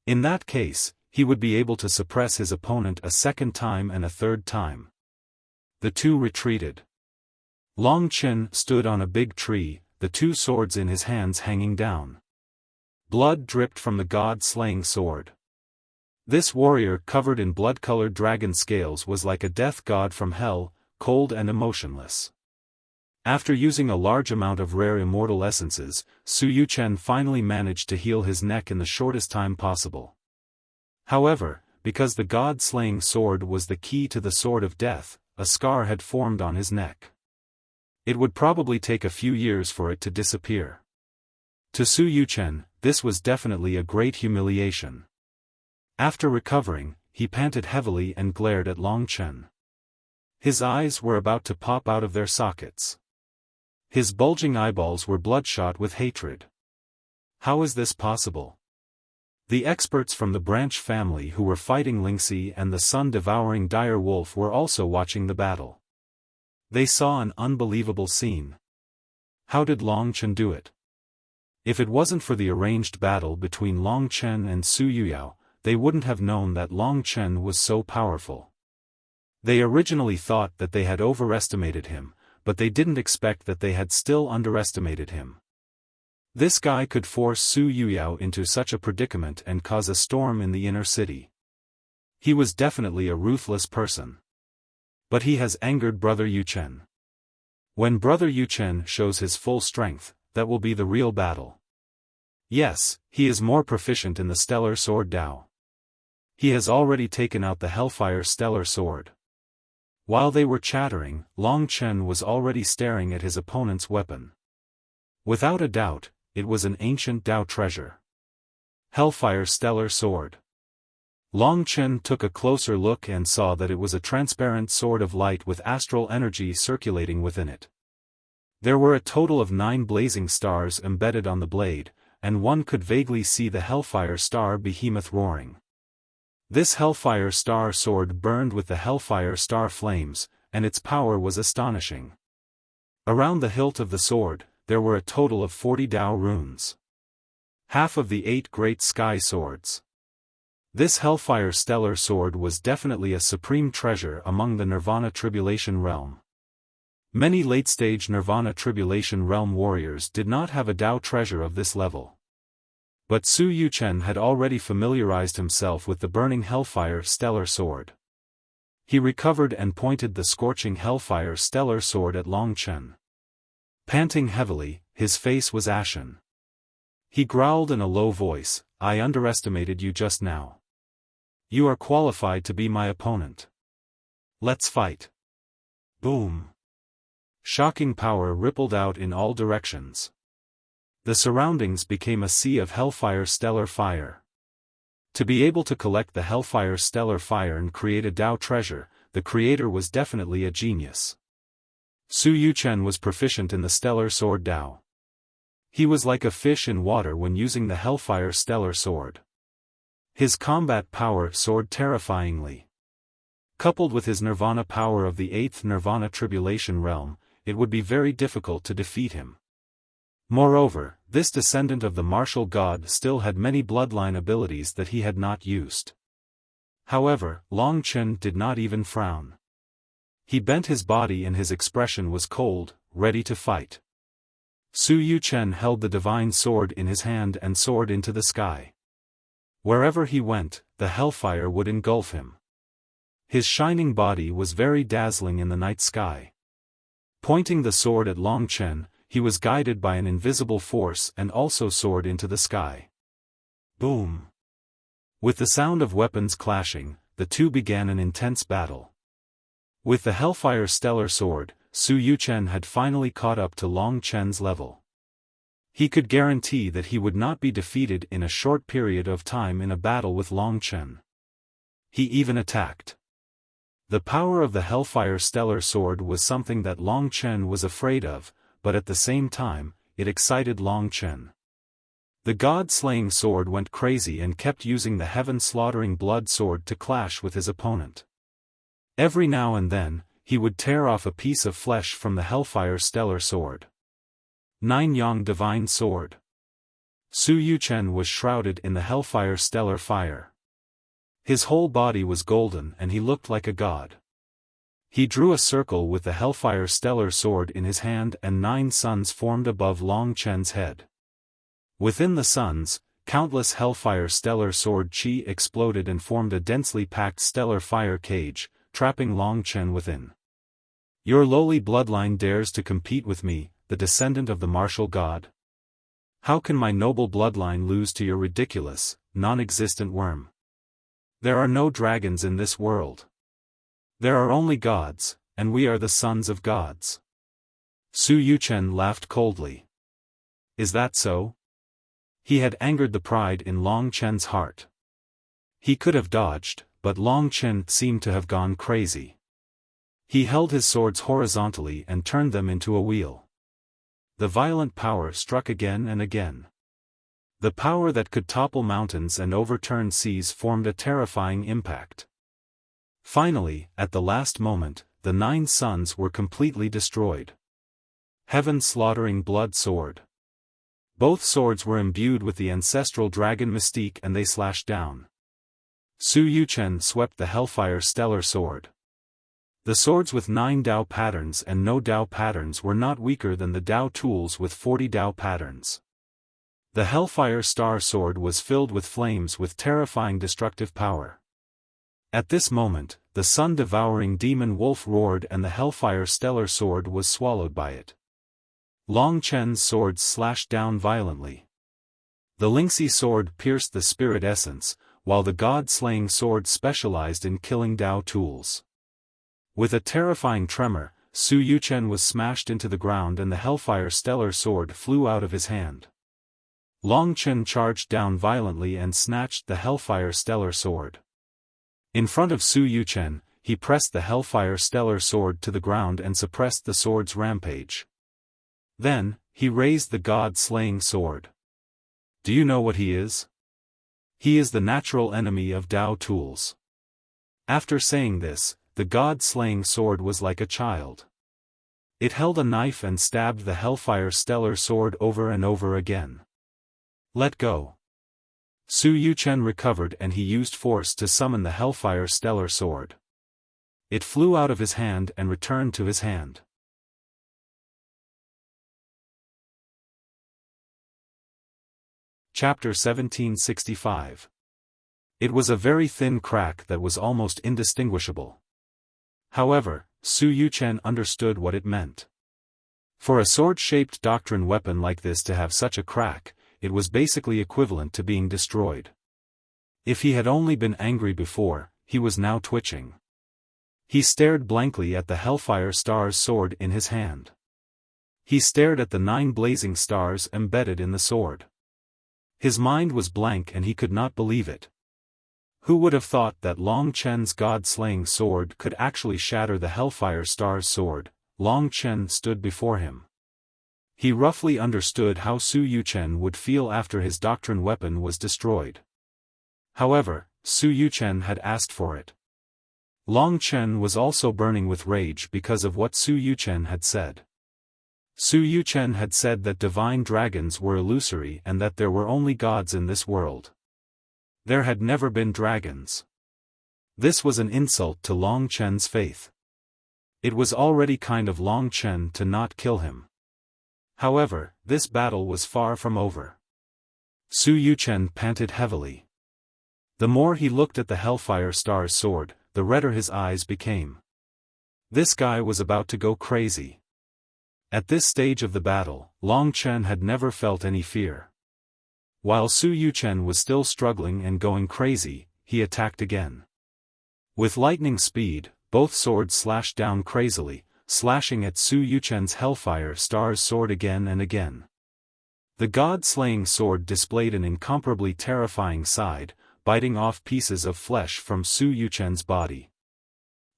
In that case, he would be able to suppress his opponent a second time and a third time. The two retreated. Long Chen stood on a big tree, the two swords in his hands hanging down. Blood dripped from the god-slaying sword. This warrior covered in blood-colored dragon scales was like a death god from hell, cold and emotionless. After using a large amount of rare immortal essences, Su Yuchen finally managed to heal his neck in the shortest time possible. However, because the god-slaying sword was the key to the sword of death, a scar had formed on his neck. It would probably take a few years for it to disappear. To Su Yuchen, this was definitely a great humiliation. After recovering, he panted heavily and glared at Long Chen. His eyes were about to pop out of their sockets. His bulging eyeballs were bloodshot with hatred. How is this possible? The experts from the branch family who were fighting Lingxi and the sun-devouring dire wolf were also watching the battle. They saw an unbelievable scene. How did Long Chen do it? If it wasn't for the arranged battle between Long Chen and Su Yuyao, they wouldn't have known that Long Chen was so powerful. They originally thought that they had overestimated him, but they didn't expect that they had still underestimated him. This guy could force Su Yuyao into such a predicament and cause a storm in the inner city. He was definitely a ruthless person. But he has angered Brother Yuchen. When Brother Yuchen shows his full strength, that will be the real battle. Yes, he is more proficient in the Stellar Sword Dao. He has already taken out the Hellfire Stellar Sword. While they were chattering, Long Chen was already staring at his opponent's weapon. Without a doubt, it was an ancient Dao treasure. Hellfire Stellar Sword. Long Chen took a closer look and saw that it was a transparent sword of light with astral energy circulating within it. There were a total of 9 blazing stars embedded on the blade, and one could vaguely see the Hellfire Star Behemoth roaring. This Hellfire Star sword burned with the Hellfire Star flames, and its power was astonishing. Around the hilt of the sword, there were a total of 40 Dao runes. Half of the 8 great sky swords. This Hellfire Stellar Sword was definitely a supreme treasure among the Nirvana Tribulation Realm. Many late-stage Nirvana Tribulation Realm warriors did not have a Dao treasure of this level. But Su Yuchen had already familiarized himself with the burning Hellfire Stellar Sword. He recovered and pointed the scorching Hellfire Stellar Sword at Long Chen. Panting heavily, his face was ashen. He growled in a low voice, "I underestimated you just now. You are qualified to be my opponent. Let's fight." Boom. Shocking power rippled out in all directions. The surroundings became a sea of hellfire stellar fire. To be able to collect the hellfire stellar fire and create a Tao treasure, the creator was definitely a genius. Su Yuchen was proficient in the stellar sword Tao. He was like a fish in water when using the hellfire stellar sword. His combat power soared terrifyingly. Coupled with his nirvana power of the 8th nirvana tribulation realm, it would be very difficult to defeat him. Moreover, this descendant of the martial god still had many bloodline abilities that he had not used. However, Long Chen did not even frown. He bent his body and his expression was cold, ready to fight. Su Yuchen held the divine sword in his hand and soared into the sky. Wherever he went, the hellfire would engulf him. His shining body was very dazzling in the night sky. Pointing the sword at Long Chen, he was guided by an invisible force and also soared into the sky. Boom! With the sound of weapons clashing, the two began an intense battle. With the hellfire stellar sword, Su Yuchen had finally caught up to Long Chen's level. He could guarantee that he would not be defeated in a short period of time in a battle with Long Chen. He even attacked. The power of the hellfire stellar sword was something that Long Chen was afraid of, but at the same time, it excited Long Chen. The god-slaying sword went crazy and kept using the heaven-slaughtering blood sword to clash with his opponent. Every now and then, he would tear off a piece of flesh from the hellfire stellar sword. Nine Yang divine sword. Su Yuchen was shrouded in the hellfire stellar fire. His whole body was golden and he looked like a god. He drew a circle with the hellfire stellar sword in his hand and 9 suns formed above Long Chen's head. Within the suns, countless hellfire stellar sword chi exploded and formed a densely packed stellar fire cage, trapping Long Chen within. Your lowly bloodline dares to compete with me, the descendant of the martial god? How can my noble bloodline lose to your ridiculous, non-existent worm? There are no dragons in this world. There are only gods, and we are the sons of gods. Su Yuchen laughed coldly. Is that so? He had angered the pride in Long Chen's heart. He could have dodged, but Long Chen seemed to have gone crazy. He held his swords horizontally and turned them into a wheel. The violent power struck again and again. The power that could topple mountains and overturn seas formed a terrifying impact. Finally, at the last moment, the 9 suns were completely destroyed. Heaven-slaughtering blood sword. Both swords were imbued with the ancestral dragon mystique and they slashed down. Su Yuchen swept the hellfire stellar sword. The swords with 9 Dao patterns and no Dao patterns were not weaker than the Dao tools with 40 Dao patterns. The hellfire star sword was filled with flames with terrifying destructive power. At this moment, the sun-devouring demon wolf roared and the hellfire stellar sword was swallowed by it. Long Chen's swords slashed down violently. The Lingxi sword pierced the spirit essence, while the god-slaying sword specialized in killing Dao tools. With a terrifying tremor, Su Yuchen was smashed into the ground and the hellfire stellar sword flew out of his hand. Long Chen charged down violently and snatched the hellfire stellar sword. In front of Su Yuchen, he pressed the hellfire stellar sword to the ground and suppressed the sword's rampage. Then, he raised the god-slaying sword. Do you know what he is? He is the natural enemy of Dao tools. After saying this, the god-slaying sword was like a child. It held a knife and stabbed the hellfire stellar sword over and over again. Let go. Su Yuchen recovered and he used force to summon the hellfire stellar sword. It flew out of his hand and returned to his hand. Chapter 1765. It was a very thin crack that was almost indistinguishable. However, Su Yuchen understood what it meant. For a sword-shaped doctrine weapon like this to have such a crack, it was basically equivalent to being destroyed. If he had only been angry before, he was now twitching. He stared blankly at the hellfire star's sword in his hand. He stared at the 9 blazing stars embedded in the sword. His mind was blank and he could not believe it. Who would have thought that Long Chen's god-slaying sword could actually shatter the Hellfire Star's sword? Long Chen stood before him. He roughly understood how Su Yuchen would feel after his doctrine weapon was destroyed. However, Su Yuchen had asked for it. Long Chen was also burning with rage because of what Su Yuchen had said. Su Yuchen had said that divine dragons were illusory and that there were only gods in this world. There had never been dragons. This was an insult to Long Chen's faith. It was already kind of Long Chen to not kill him. However, this battle was far from over. Su Yuchen panted heavily. The more he looked at the Hellfire Star's sword, the redder his eyes became. This guy was about to go crazy. At this stage of the battle, Long Chen had never felt any fear. While Su Yuchen was still struggling and going crazy, he attacked again. With lightning speed, both swords slashed down crazily, slashing at Su Yuchen's Hellfire Star's sword again and again. The god-slaying sword displayed an incomparably terrifying side, biting off pieces of flesh from Su Yuchen's body.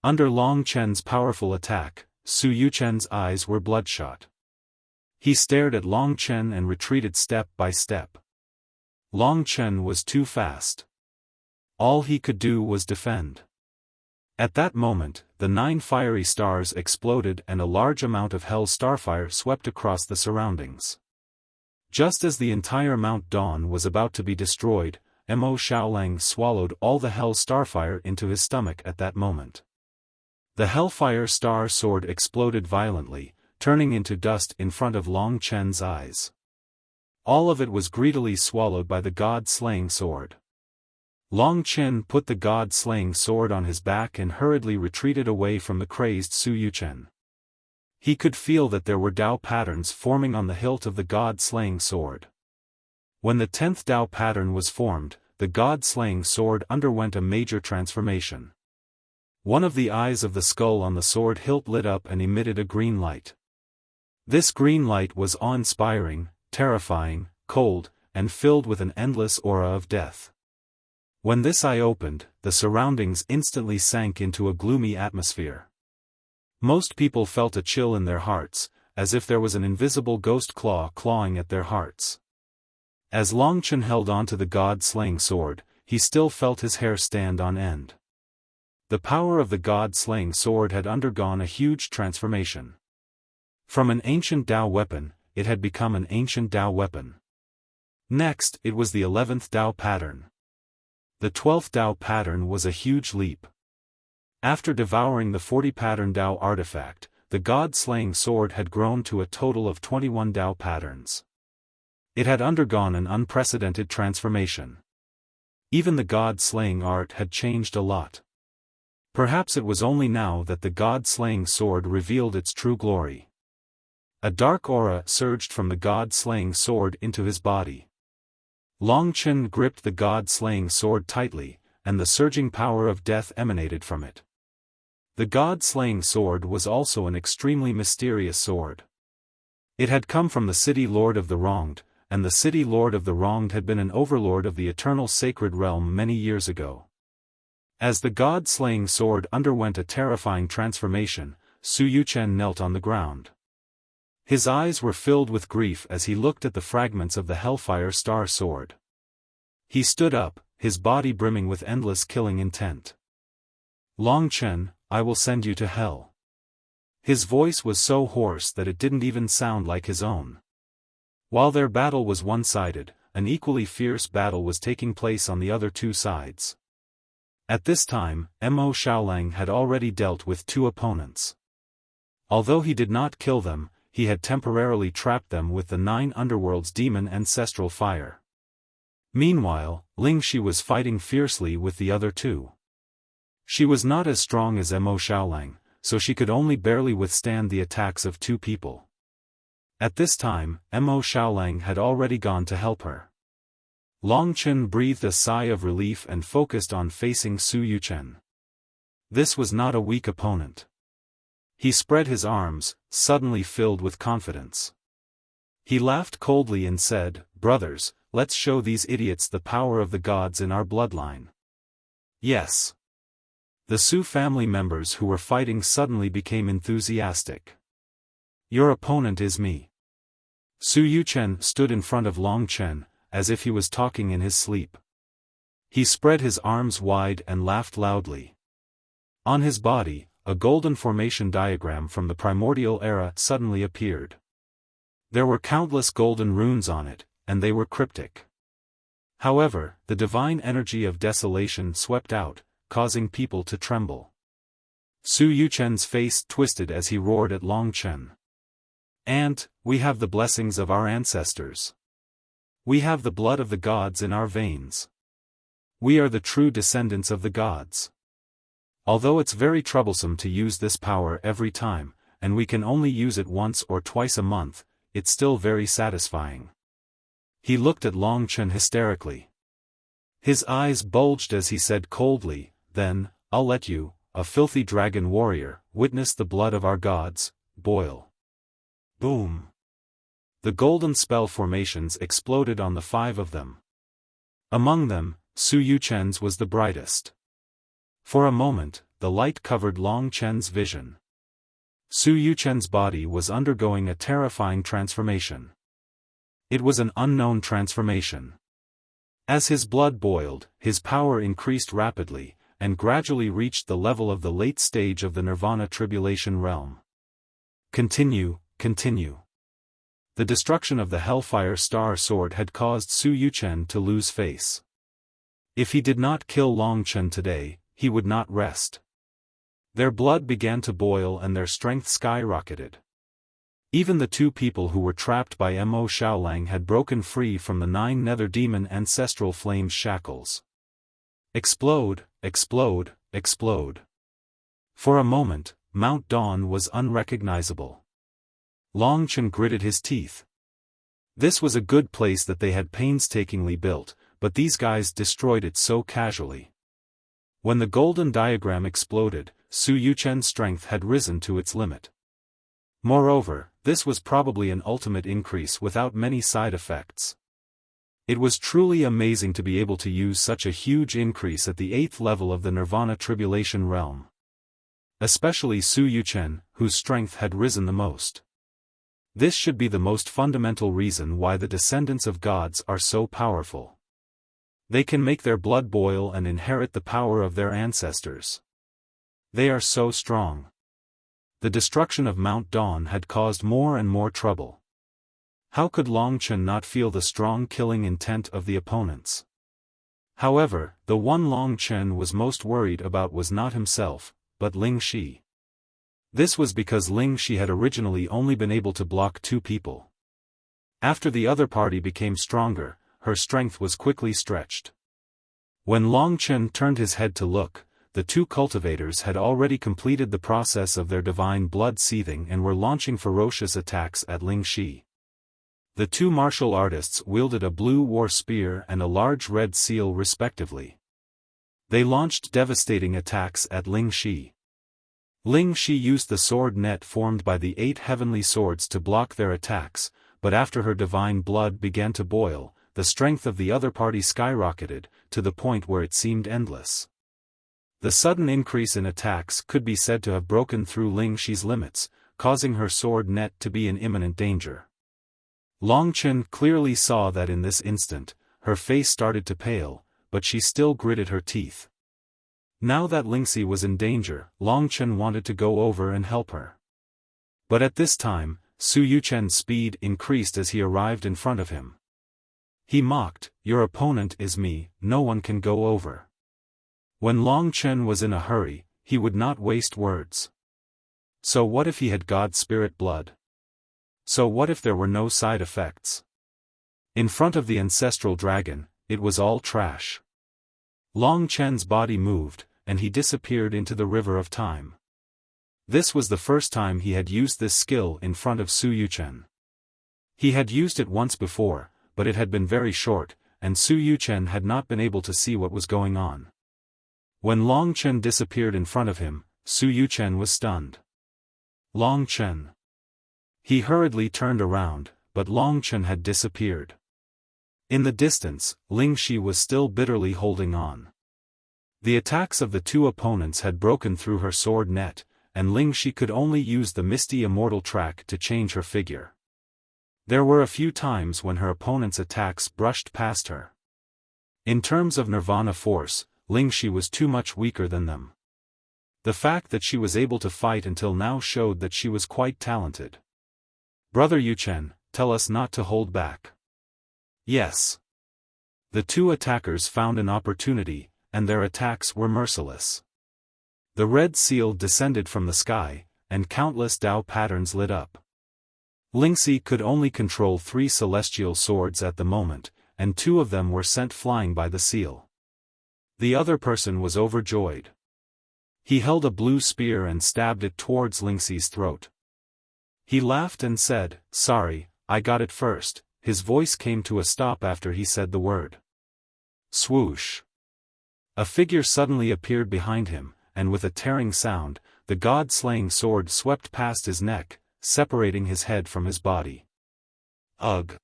Under Long Chen's powerful attack, Su Yuchen's eyes were bloodshot. He stared at Long Chen and retreated step by step. Long Chen was too fast. All he could do was defend. At that moment, the 9 fiery stars exploded and a large amount of Hell Starfire swept across the surroundings. Just as the entire Mount Dawn was about to be destroyed, Mo Xiaolang swallowed all the Hell Starfire into his stomach at that moment. The Hellfire Star sword exploded violently, turning into dust in front of Long Chen's eyes. All of it was greedily swallowed by the god-slaying sword. Long Chen put the god-slaying sword on his back and hurriedly retreated away from the crazed Su Yuchen. He could feel that there were Dao patterns forming on the hilt of the god-slaying sword. When the 10th Dao pattern was formed, the god-slaying sword underwent a major transformation. One of the eyes of the skull on the sword hilt lit up and emitted a green light. This green light was awe-inspiring, terrifying, cold, and filled with an endless aura of death. When this eye opened, the surroundings instantly sank into a gloomy atmosphere. Most people felt a chill in their hearts, as if there was an invisible ghost claw clawing at their hearts. As Long Chen held onto the god-slaying sword, he still felt his hair stand on end. The power of the god-slaying sword had undergone a huge transformation. From an ancient Dao weapon, it had become an ancient Dao weapon. Next, it was the 11th Dao pattern. The 12th Dao pattern was a huge leap. After devouring the 40 pattern Dao artifact, the god-slaying sword had grown to a total of 21 Dao patterns. It had undergone an unprecedented transformation. Even the god-slaying art had changed a lot. Perhaps it was only now that the god-slaying sword revealed its true glory. A dark aura surged from the god-slaying sword into his body. Long Chen gripped the god-slaying sword tightly, and the surging power of death emanated from it. The god-slaying sword was also an extremely mysterious sword. It had come from the City Lord of the Wronged, and the City Lord of the Wronged had been an overlord of the Eternal Sacred Realm many years ago. As the god-slaying sword underwent a terrifying transformation, Su Yuchen knelt on the ground. His eyes were filled with grief as he looked at the fragments of the Hellfire Star sword. He stood up, his body brimming with endless killing intent. Long Chen, I will send you to hell. His voice was so hoarse that it didn't even sound like his own. While their battle was one-sided, an equally fierce battle was taking place on the other two sides. At this time, Mo Xiaolang had already dealt with 2 opponents. Although he did not kill them, he had temporarily trapped them with the 9 underworld's demon ancestral fire. Meanwhile, Ling Shi was fighting fiercely with the other 2. She was not as strong as Mo Xiaolang, so she could only barely withstand the attacks of 2 people. At this time, Mo Xiaolang had already gone to help her. Long Chen breathed a sigh of relief and focused on facing Su Yuchen. This was not a weak opponent. He spread his arms, suddenly filled with confidence. He laughed coldly and said, "Brothers, let's show these idiots the power of the gods in our bloodline." Yes. The Su family members who were fighting suddenly became enthusiastic. "Your opponent is me." Su Yuchen stood in front of Long Chen, as if he was talking in his sleep. He spread his arms wide and laughed loudly. On his body, a golden formation diagram from the primordial era suddenly appeared. There were countless golden runes on it, and they were cryptic. However, the divine energy of desolation swept out, causing people to tremble. Su Yuchen's face twisted as he roared at Long Chen. "And, we have the blessings of our ancestors. We have the blood of the gods in our veins. We are the true descendants of the gods. Although it's very troublesome to use this power every time, and we can only use it once or twice a month, it's still very satisfying." He looked at Long Chen hysterically. His eyes bulged as he said coldly, "Then, I'll let you, a filthy dragon warrior, witness the blood of our gods, boil." Boom! The golden spell formations exploded on the 5 of them. Among them, Su Yuchen's was the brightest. For a moment, the light covered Long Chen's vision. Su Yuchen's body was undergoing a terrifying transformation. It was an unknown transformation. As his blood boiled, his power increased rapidly, and gradually reached the level of the late stage of the Nirvana Tribulation realm. Continue. The destruction of the Hellfire Star Sword had caused Su Yuchen to lose face. If he did not kill Long Chen today, he would not rest. Their blood began to boil and their strength skyrocketed. Even the 2 people who were trapped by Mo Xiaolang had broken free from the 9 Nether Demon ancestral flames shackles. Explode, explode, explode. For a moment, Mount Dawn was unrecognizable. Long Chen gritted his teeth. This was a good place that they had painstakingly built, but these guys destroyed it so casually. When the golden diagram exploded, Su Yuchen's strength had risen to its limit. Moreover, this was probably an ultimate increase without many side effects. It was truly amazing to be able to use such a huge increase at the 8th level of the Nirvana Tribulation realm. Especially Su Yuchen, whose strength had risen the most. This should be the most fundamental reason why the descendants of gods are so powerful. They can make their blood boil and inherit the power of their ancestors. They are so strong. The destruction of Mount Dawn had caused more and more trouble. How could Long Chen not feel the strong killing intent of the opponents? However, the one Long Chen was most worried about was not himself, but Ling Shi. This was because Ling Shi had originally only been able to block 2 people. After the other party became stronger, her strength was quickly stretched. When Long Chen turned his head to look, the 2 cultivators had already completed the process of their divine blood seething and were launching ferocious attacks at Ling Shi. The 2 martial artists wielded a blue war spear and a large red seal respectively. They launched devastating attacks at Ling Shi. Ling Shi used the sword net formed by the 8 heavenly swords to block their attacks, but after her divine blood began to boil, the strength of the other party skyrocketed, to the point where it seemed endless. The sudden increase in attacks could be said to have broken through Ling Shi's limits, causing her sword net to be in imminent danger. Long Chen clearly saw that in this instant, her face started to pale, but she still gritted her teeth. Now that Ling Shi was in danger, Long Chen wanted to go over and help her. But at this time, Su Yuchen's speed increased as he arrived in front of him. He mocked, "Your opponent is me, no one can go over." When Long Chen was in a hurry, he would not waste words. So what if he had God spirit blood? So what if there were no side effects? In front of the ancestral dragon, it was all trash. Long Chen's body moved, and he disappeared into the river of time. This was the first time he had used this skill in front of Su Yuchen. He had used it once before, but it had been very short, and Su Yuchen had not been able to see what was going on. When Long Chen disappeared in front of him, Su Yuchen was stunned. Long Chen. He hurriedly turned around, but Long Chen had disappeared. In the distance, Ling Shi was still bitterly holding on. The attacks of the two opponents had broken through her sword net, and Ling Shi could only use the misty immortal track to change her figure. There were a few times when her opponent's attacks brushed past her. In terms of nirvana force, Ling Shi was too much weaker than them. The fact that she was able to fight until now showed that she was quite talented. Brother Yuchen, tell us not to hold back. Yes. The two attackers found an opportunity, and their attacks were merciless. The red seal descended from the sky, and countless Dao patterns lit up. Lingxi could only control 3 celestial swords at the moment, and 2 of them were sent flying by the seal. The other person was overjoyed. He held a blue spear and stabbed it towards Lingxi's throat. He laughed and said, "Sorry, I got it first." His voice came to a stop after he said the word. Swoosh! A figure suddenly appeared behind him, and with a tearing sound, the god-slaying sword swept past his neck, separating his head from his body. Ugh!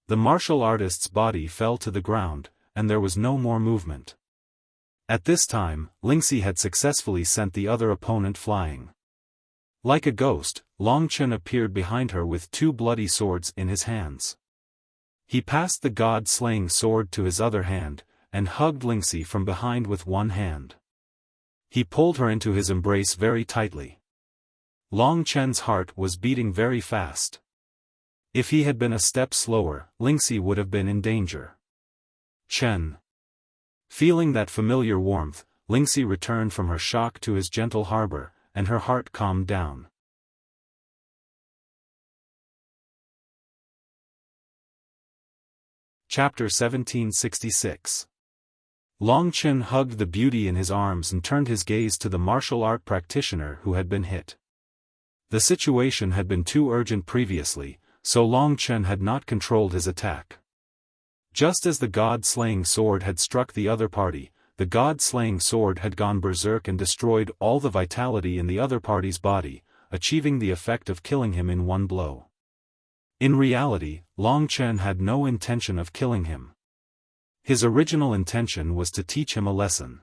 The martial artist's body fell to the ground, and there was no more movement. At this time, Lingxi had successfully sent the other opponent flying. Like a ghost, Long Chen appeared behind her with 2 bloody swords in his hands. He passed the god-slaying sword to his other hand, and hugged Lingxi from behind with one hand. He pulled her into his embrace very tightly. Long Chen's heart was beating very fast. If he had been a step slower, Lingxi would have been in danger. Chen. Feeling that familiar warmth, Lingxi returned from her shock to his gentle harbor, and her heart calmed down. Chapter 1766. Long Chen hugged the beauty in his arms and turned his gaze to the martial art practitioner who had been hit. The situation had been too urgent previously, so Long Chen had not controlled his attack. Just as the god-slaying sword had struck the other party, the god-slaying sword had gone berserk and destroyed all the vitality in the other party's body, achieving the effect of killing him in one blow. In reality, Long Chen had no intention of killing him. His original intention was to teach him a lesson.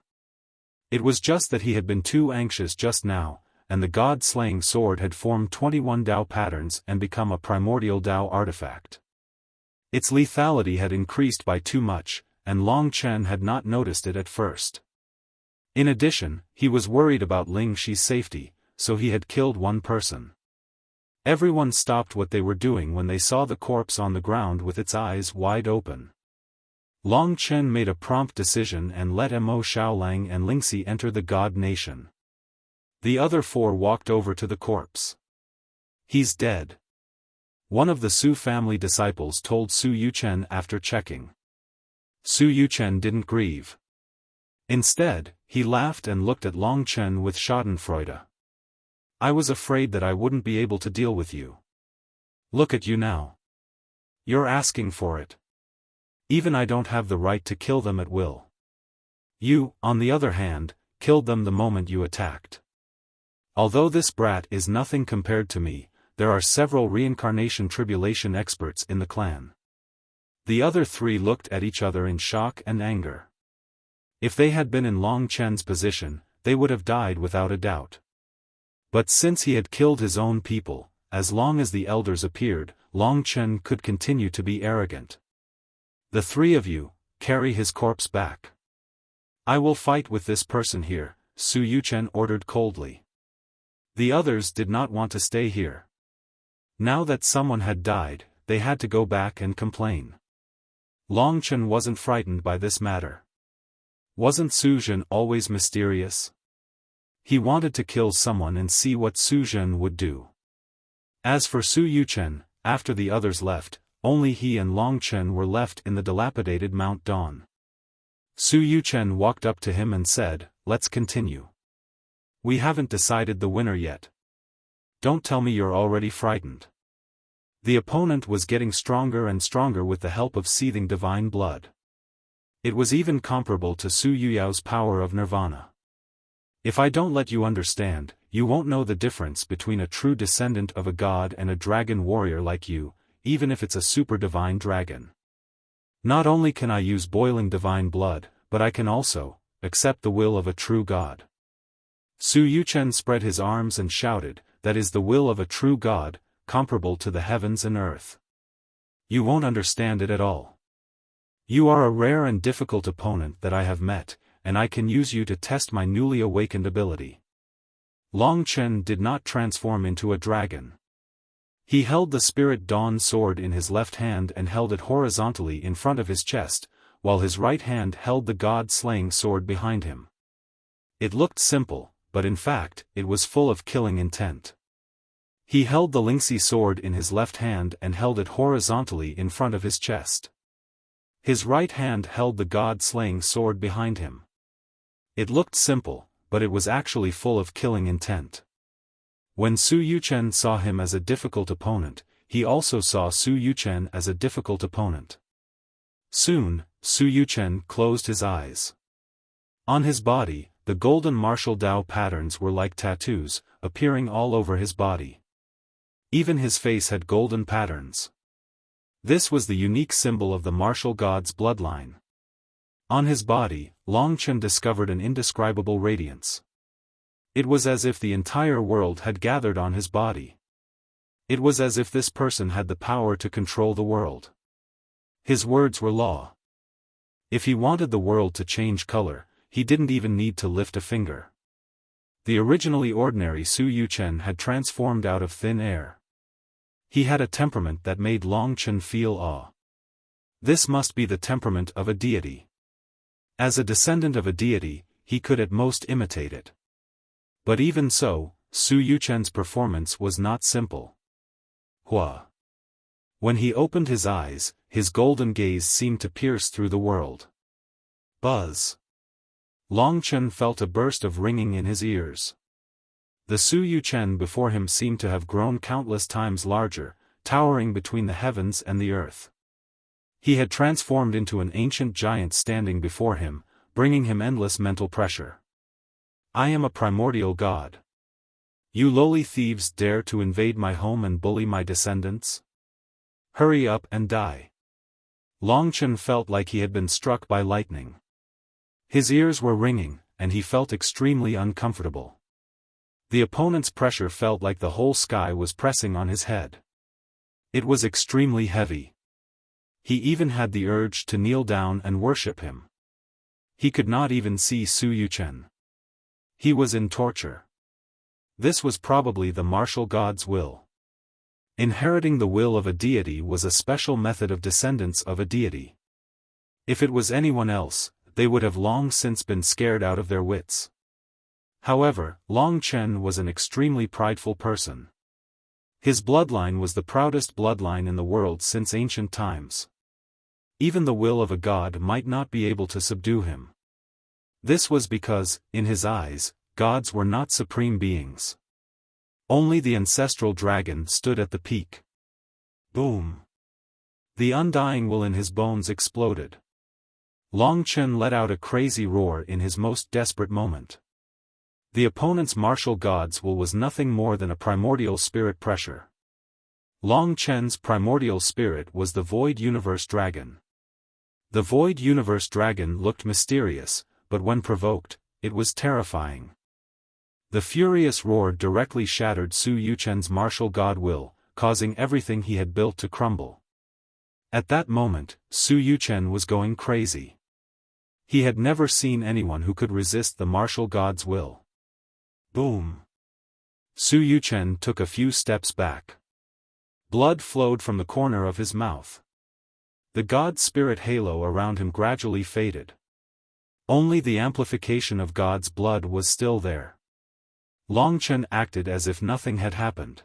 It was just that he had been too anxious just now, and the god-slaying sword had formed 21 Dao patterns and become a primordial Dao artifact. Its lethality had increased by too much, and Long Chen had not noticed it at first. In addition, he was worried about Ling Shi's safety, so he had killed one person. Everyone stopped what they were doing when they saw the corpse on the ground with its eyes wide open. Long Chen made a prompt decision and let Mo Xiaolang and Lingxi enter the God Nation. The other 4 walked over to the corpse. "He's dead," one of the Su family disciples told Su Yuchen after checking. Su Yuchen didn't grieve. Instead, he laughed and looked at Long Chen with schadenfreude. "I was afraid that I wouldn't be able to deal with you. Look at you now. You're asking for it. Even I don't have the right to kill them at will. You, on the other hand, killed them the moment you attacked. Although this brat is nothing compared to me, there are several reincarnation tribulation experts in the clan." The other 3 looked at each other in shock and anger. If they had been in Long Chen's position, they would have died without a doubt. But since he had killed his own people, as long as the elders appeared, Long Chen could continue to be arrogant. "The 3 of you, carry his corpse back. I will fight with this person here," Su Yuchen ordered coldly. The others did not want to stay here. Now that someone had died, they had to go back and complain. Long Chen wasn't frightened by this matter. Wasn't Su Zhen always mysterious? He wanted to kill someone and see what Su Zhen would do. As for Su Yuchen, after the others left, only he and Long Chen were left in the dilapidated Mount Dawn. Su Yuchen walked up to him and said, "Let's continue. We haven't decided the winner yet. Don't tell me you're already frightened." The opponent was getting stronger and stronger with the help of seething divine blood. It was even comparable to Su Yuyao's power of nirvana. "If I don't let you understand, you won't know the difference between a true descendant of a god and a dragon warrior like you, even if it's a super divine dragon. Not only can I use boiling divine blood, but I can also accept the will of a true god." Su Yuchen spread his arms and shouted, "That is the will of a true god, comparable to the heavens and earth. You won't understand it at all. You are a rare and difficult opponent that I have met, and I can use you to test my newly awakened ability." Long Chen did not transform into a dragon. He held the Spirit Dawn sword in his left hand and held it horizontally in front of his chest, while his right hand held the god-slaying sword behind him. It looked simple, but in fact, it was full of killing intent. He held the Lingxi sword in his left hand and held it horizontally in front of his chest. His right hand held the god-slaying sword behind him. It looked simple, but it was actually full of killing intent. When Su Yuchen saw him as a difficult opponent, he also saw Su Yuchen as a difficult opponent. Soon, Su Yuchen closed his eyes. On his body, the golden martial Dao patterns were like tattoos, appearing all over his body. Even his face had golden patterns. This was the unique symbol of the martial god's bloodline. On his body, Long Chen discovered an indescribable radiance. It was as if the entire world had gathered on his body. It was as if this person had the power to control the world. His words were law. If he wanted the world to change color, he didn't even need to lift a finger. The originally ordinary Su Yuchen had transformed out of thin air. He had a temperament that made Long Chen feel awe. This must be the temperament of a deity. As a descendant of a deity, he could at most imitate it. But even so, Su Yuchen's performance was not simple. Hua. When he opened his eyes, his golden gaze seemed to pierce through the world. Buzz. Long Chen felt a burst of ringing in his ears. The Su Yuchen before him seemed to have grown countless times larger, towering between the heavens and the earth. He had transformed into an ancient giant standing before him, bringing him endless mental pressure. "I am a primordial god. You lowly thieves dare to invade my home and bully my descendants? Hurry up and die." Long Chen felt like he had been struck by lightning. His ears were ringing, and he felt extremely uncomfortable. The opponent's pressure felt like the whole sky was pressing on his head. It was extremely heavy. He even had the urge to kneel down and worship him. He could not even see Su Yuchen. He was in torture. This was probably the martial god's will. Inheriting the will of a deity was a special method of descendants of a deity. If it was anyone else, they would have long since been scared out of their wits. However, Long Chen was an extremely prideful person. His bloodline was the proudest bloodline in the world since ancient times. Even the will of a god might not be able to subdue him. This was because, in his eyes, gods were not supreme beings. Only the ancestral dragon stood at the peak. Boom! The undying will in his bones exploded. Long Chen let out a crazy roar in his most desperate moment. The opponent's martial god's will was nothing more than a primordial spirit pressure. Long Chen's primordial spirit was the Void Universe Dragon. The Void Universe Dragon looked mysterious, but when provoked, it was terrifying. The furious roar directly shattered Su Yuchen's martial god will, causing everything he had built to crumble. At that moment, Su Yuchen was going crazy. He had never seen anyone who could resist the martial god's will. Boom! Su Yuchen took a few steps back. Blood flowed from the corner of his mouth. The god spirit halo around him gradually faded. Only the amplification of God's blood was still there. Long Chen acted as if nothing had happened.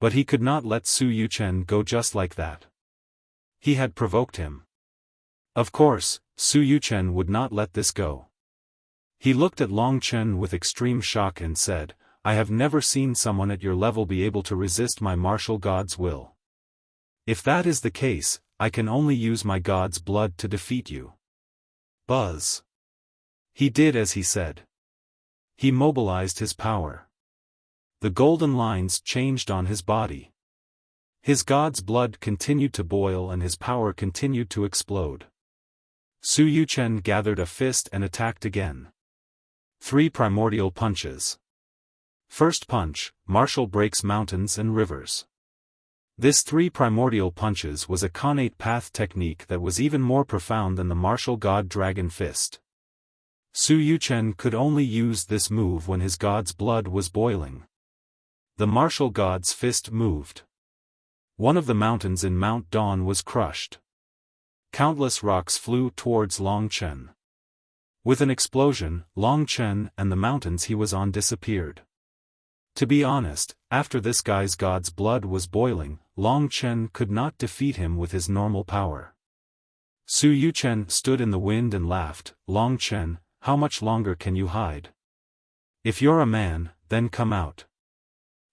But he could not let Su Yuchen go just like that. He had provoked him. Of course, Su Yuchen would not let this go. He looked at Long Chen with extreme shock and said, "I have never seen someone at your level be able to resist my martial god's will. If that is the case, I can only use my god's blood to defeat you." Buzz. He did as he said. He mobilized his power. The golden lines changed on his body. His god's blood continued to boil and his power continued to explode. Su Yuchen gathered a fist and attacked again. 3 primordial punches. First punch, martial breaks mountains and rivers. This 3 primordial punches was a connate path technique that was even more profound than the martial god dragon fist. Su Yuchen could only use this move when his god's blood was boiling. The martial god's fist moved. One of the mountains in Mount Dawn was crushed. Countless rocks flew towards Long Chen. With an explosion, Long Chen and the mountains he was on disappeared. To be honest, after this guy's god's blood was boiling, Long Chen could not defeat him with his normal power. Su Yuchen stood in the wind and laughed. Long Chen, how much longer can you hide? If you're a man, then come out.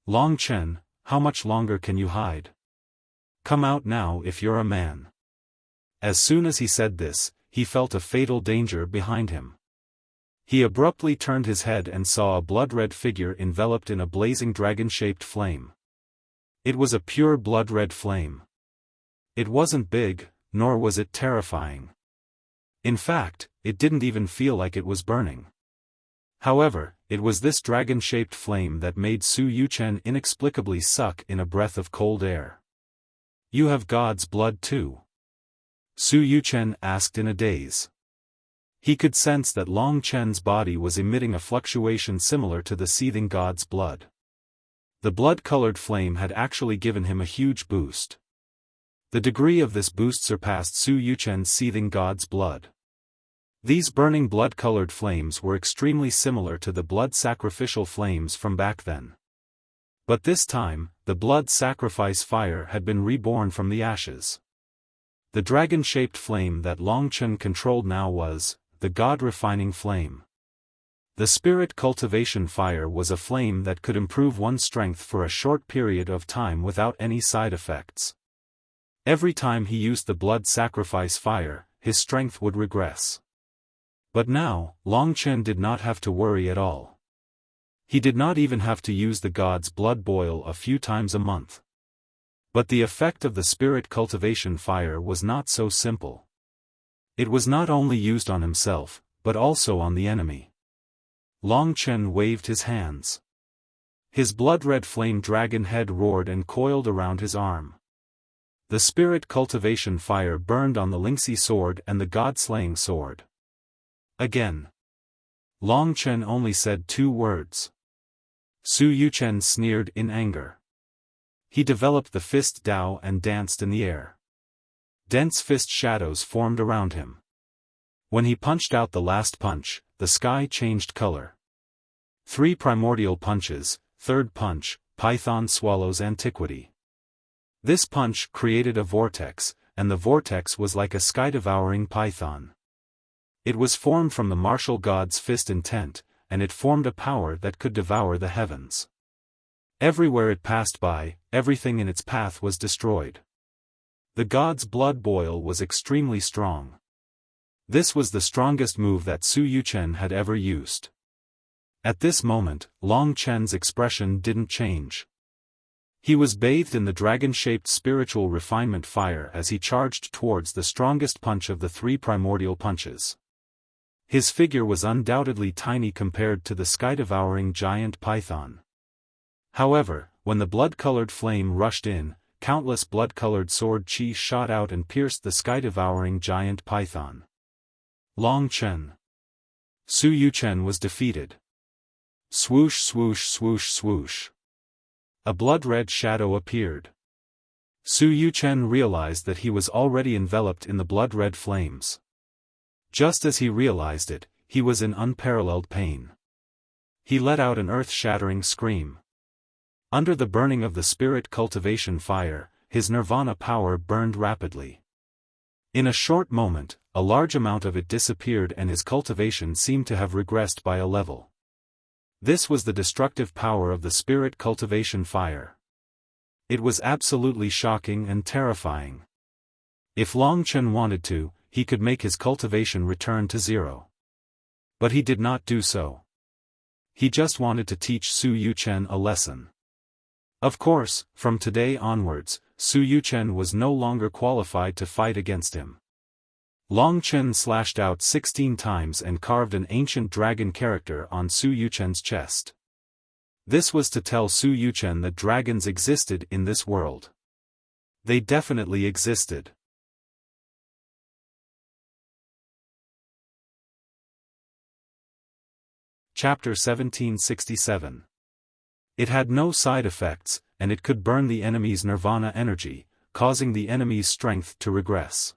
Long Chen, how much longer can you hide? Come out now if you're a man. As soon as he said this, he felt a fatal danger behind him. He abruptly turned his head and saw a blood-red figure enveloped in a blazing dragon-shaped flame. It was a pure blood-red flame. It wasn't big, nor was it terrifying. In fact, it didn't even feel like it was burning. However, it was this dragon-shaped flame that made Su Yuchen inexplicably suck in a breath of cold air. You have God's blood too? Su Yuchen asked in a daze. He could sense that Long Chen's body was emitting a fluctuation similar to the seething God's blood. The blood-colored flame had actually given him a huge boost. The degree of this boost surpassed Su Yuchen's seething God's blood. These burning blood-colored flames were extremely similar to the blood sacrificial flames from back then. But this time, the blood sacrifice fire had been reborn from the ashes. The dragon-shaped flame that Long Chen controlled now was the God-refining flame. The spirit cultivation fire was a flame that could improve one's strength for a short period of time without any side effects. Every time he used the blood sacrifice fire, his strength would regress. But now, Long Chen did not have to worry at all. He did not even have to use the god's blood boil a few times a month. But the effect of the spirit cultivation fire was not so simple. It was not only used on himself, but also on the enemy. Long Chen waved his hands. His blood-red flame dragon head roared and coiled around his arm. The spirit cultivation fire burned on the Lingxi sword and the god-slaying sword. Again. Long Chen only said 2 words. Su Yuchen sneered in anger. He developed the fist Dao and danced in the air. Dense fist shadows formed around him. When he punched out the last punch, the sky changed color. 3 primordial punches, 3rd punch, Python swallows antiquity. This punch created a vortex, and the vortex was like a sky-devouring python. It was formed from the martial god's fist intent, and it formed a power that could devour the heavens. Everywhere it passed by, everything in its path was destroyed. The god's blood boil was extremely strong. This was the strongest move that Su Yuchen had ever used. At this moment, Long Chen's expression didn't change. He was bathed in the dragon-shaped spiritual refinement fire as he charged towards the strongest punch of the 3 primordial punches. His figure was undoubtedly tiny compared to the sky-devouring giant python. However, when the blood-colored flame rushed in, countless blood-colored sword chi shot out and pierced the sky-devouring giant python. Long Chen. Su Yuchen was defeated. Swoosh swoosh swoosh swoosh. A blood-red shadow appeared. Su Yuchen realized that he was already enveloped in the blood-red flames. Just as he realized it, he was in unparalleled pain. He let out an earth-shattering scream. Under the burning of the spirit cultivation fire, his nirvana power burned rapidly. In a short moment, a large amount of it disappeared and his cultivation seemed to have regressed by a level. This was the destructive power of the spirit cultivation fire. It was absolutely shocking and terrifying. If Long Chen wanted to, he could make his cultivation return to 0. But he did not do so. He just wanted to teach Su Yuchen a lesson. Of course, from today onwards, Su Yuchen was no longer qualified to fight against him. Long Chen slashed out 16 times and carved an ancient dragon character on Su Yuchen's chest. This was to tell Su Yuchen that dragons existed in this world. They definitely existed. Chapter 1767. It had no side effects, and it could burn the enemy's nirvana energy, causing the enemy's strength to regress.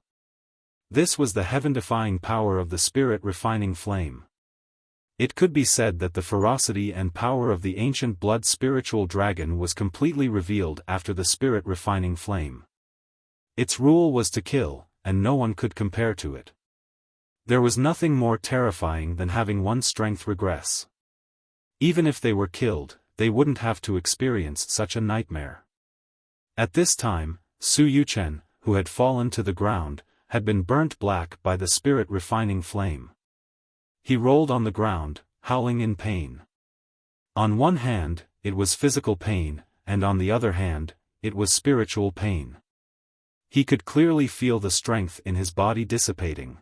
This was the heaven-defying power of the spirit-refining flame. It could be said that the ferocity and power of the ancient blood spiritual dragon was completely revealed after the spirit-refining flame. Its rule was to kill, and no one could compare to it. There was nothing more terrifying than having one's strength regress. Even if they were killed, they wouldn't have to experience such a nightmare. At this time, Su Yuchen, who had fallen to the ground, had been burnt black by the spirit-refining flame. He rolled on the ground, howling in pain. On one hand, it was physical pain, and on the other hand, it was spiritual pain. He could clearly feel the strength in his body dissipating.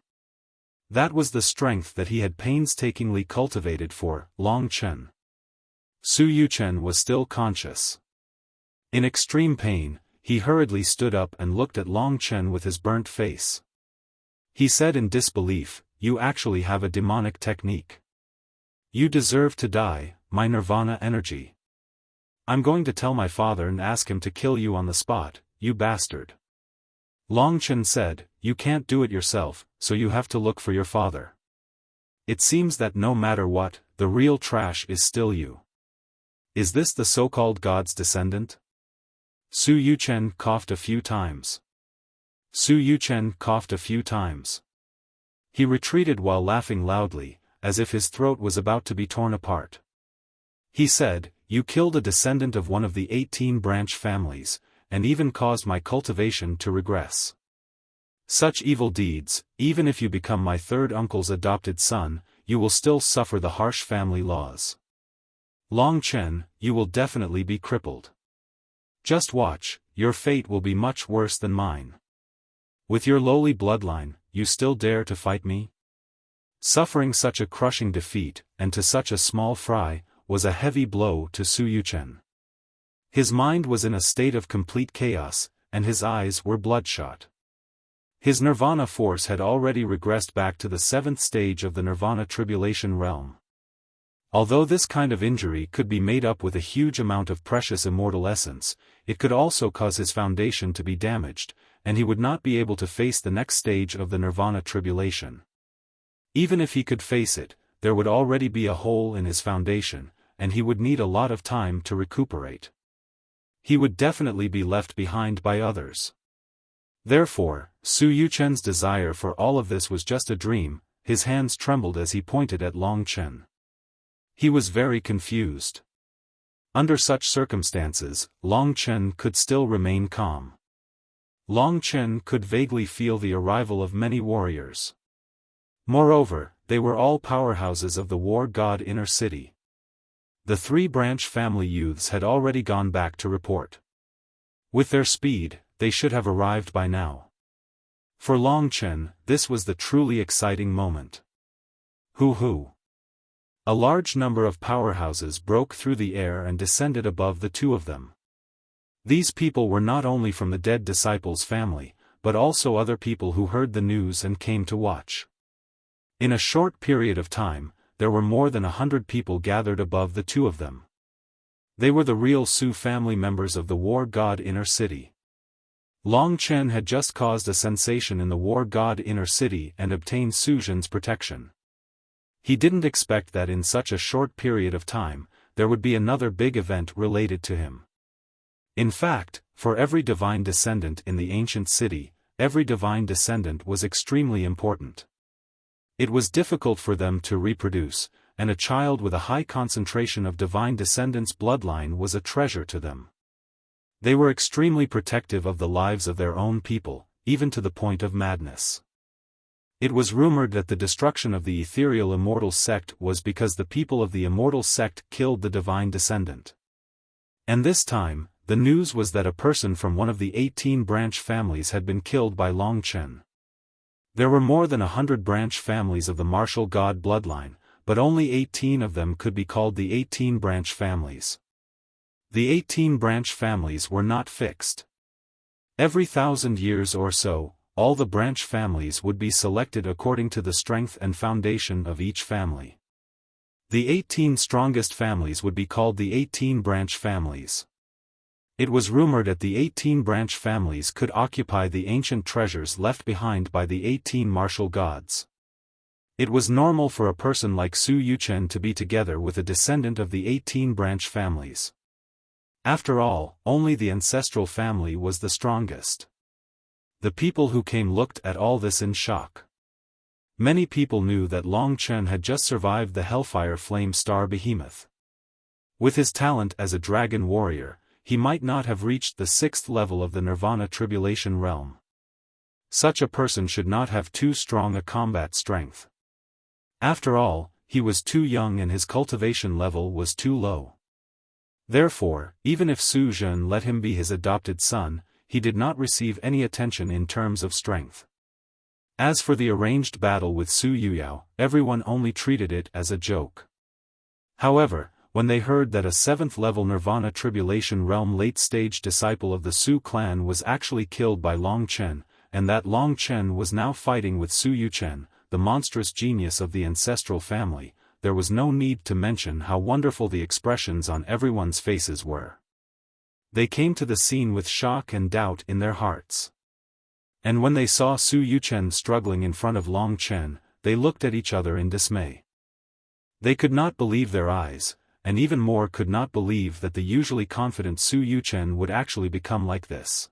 That was the strength that he had painstakingly cultivated for Long Chen. Su Yuchen was still conscious. In extreme pain, he hurriedly stood up and looked at Long Chen with his burnt face. He said in disbelief, "You actually have a demonic technique. You deserve to die, my nirvana energy. I'm going to tell my father and ask him to kill you on the spot, you bastard." Long Chen said, "You can't do it yourself, so you have to look for your father. It seems that no matter what, the real trash is still you. Is this the so-called god's descendant?" Su Yuchen coughed a few times. Su Yuchen coughed a few times. He retreated while laughing loudly, as if his throat was about to be torn apart. He said, "You killed a descendant of one of the 18 branch families, and even caused my cultivation to regress. Such evil deeds, even if you become my third uncle's adopted son, you will still suffer the harsh family laws. Long Chen, you will definitely be crippled. Just watch, your fate will be much worse than mine. With your lowly bloodline, you still dare to fight me?" Suffering such a crushing defeat, and to such a small fry, was a heavy blow to Su Yuchen. His mind was in a state of complete chaos, and his eyes were bloodshot. His nirvana force had already regressed back to the 7th stage of the nirvana tribulation realm. Although this kind of injury could be made up with a huge amount of precious immortal essence, it could also cause his foundation to be damaged, and he would not be able to face the next stage of the nirvana tribulation. Even if he could face it, there would already be a hole in his foundation, and he would need a lot of time to recuperate. He would definitely be left behind by others. Therefore, Su Yuchen's desire for all of this was just a dream. His hands trembled as he pointed at Long Chen. He was very confused. Under such circumstances, Long Chen could still remain calm. Long Chen could vaguely feel the arrival of many warriors. Moreover, they were all powerhouses of the war god inner city. The 3 branch family youths had already gone back to report. With their speed, they should have arrived by now. For Long Chen, this was the truly exciting moment. Hoo! A large number of powerhouses broke through the air and descended above the 2 of them. These people were not only from the dead disciples' family, but also other people who heard the news and came to watch. In a short period of time, there were more than 100 people gathered above the 2 of them. They were the real Su family members of the war god inner city. Long Chen had just caused a sensation in the war god inner city and obtained Su Zhen's protection. He didn't expect that in such a short period of time, there would be another big event related to him. In fact, for every divine descendant in the ancient city, every divine descendant was extremely important. It was difficult for them to reproduce, and a child with a high concentration of divine descendants' bloodline was a treasure to them. They were extremely protective of the lives of their own people, even to the point of madness. It was rumored that the destruction of the ethereal immortal sect was because the people of the immortal sect killed the divine descendant. And this time, the news was that a person from one of the 18 branch families had been killed by Long Chen. There were more than 100 branch families of the martial god bloodline, but only 18 of them could be called the 18 branch families. The 18 branch families were not fixed. Every 1,000 years or so, all the branch families would be selected according to the strength and foundation of each family. The 18 strongest families would be called the 18 branch families. It was rumored that the 18 branch families could occupy the ancient treasures left behind by the 18 martial gods. It was normal for a person like Su Yuchen to be together with a descendant of the 18 branch families. After all, only the ancestral family was the strongest. The people who came looked at all this in shock. Many people knew that Long Chen had just survived the Hellfire Flame Star Behemoth. With his talent as a dragon warrior, he might not have reached the 6th level of the Nirvana Tribulation Realm. Such a person should not have too strong a combat strength. After all, he was too young and his cultivation level was too low. Therefore, even if Su Zhen let him be his adopted son, he did not receive any attention in terms of strength. As for the arranged battle with Su Yuyao, everyone only treated it as a joke. However, when they heard that a 7th-level Nirvana Tribulation Realm late-stage disciple of the Su clan was actually killed by Long Chen, and that Long Chen was now fighting with Su Yuchen, the monstrous genius of the ancestral family, there was no need to mention how wonderful the expressions on everyone's faces were. They came to the scene with shock and doubt in their hearts. And when they saw Su Yuchen struggling in front of Long Chen, they looked at each other in dismay. They could not believe their eyes, and even more could not believe that the usually confident Su Yuchen would actually become like this.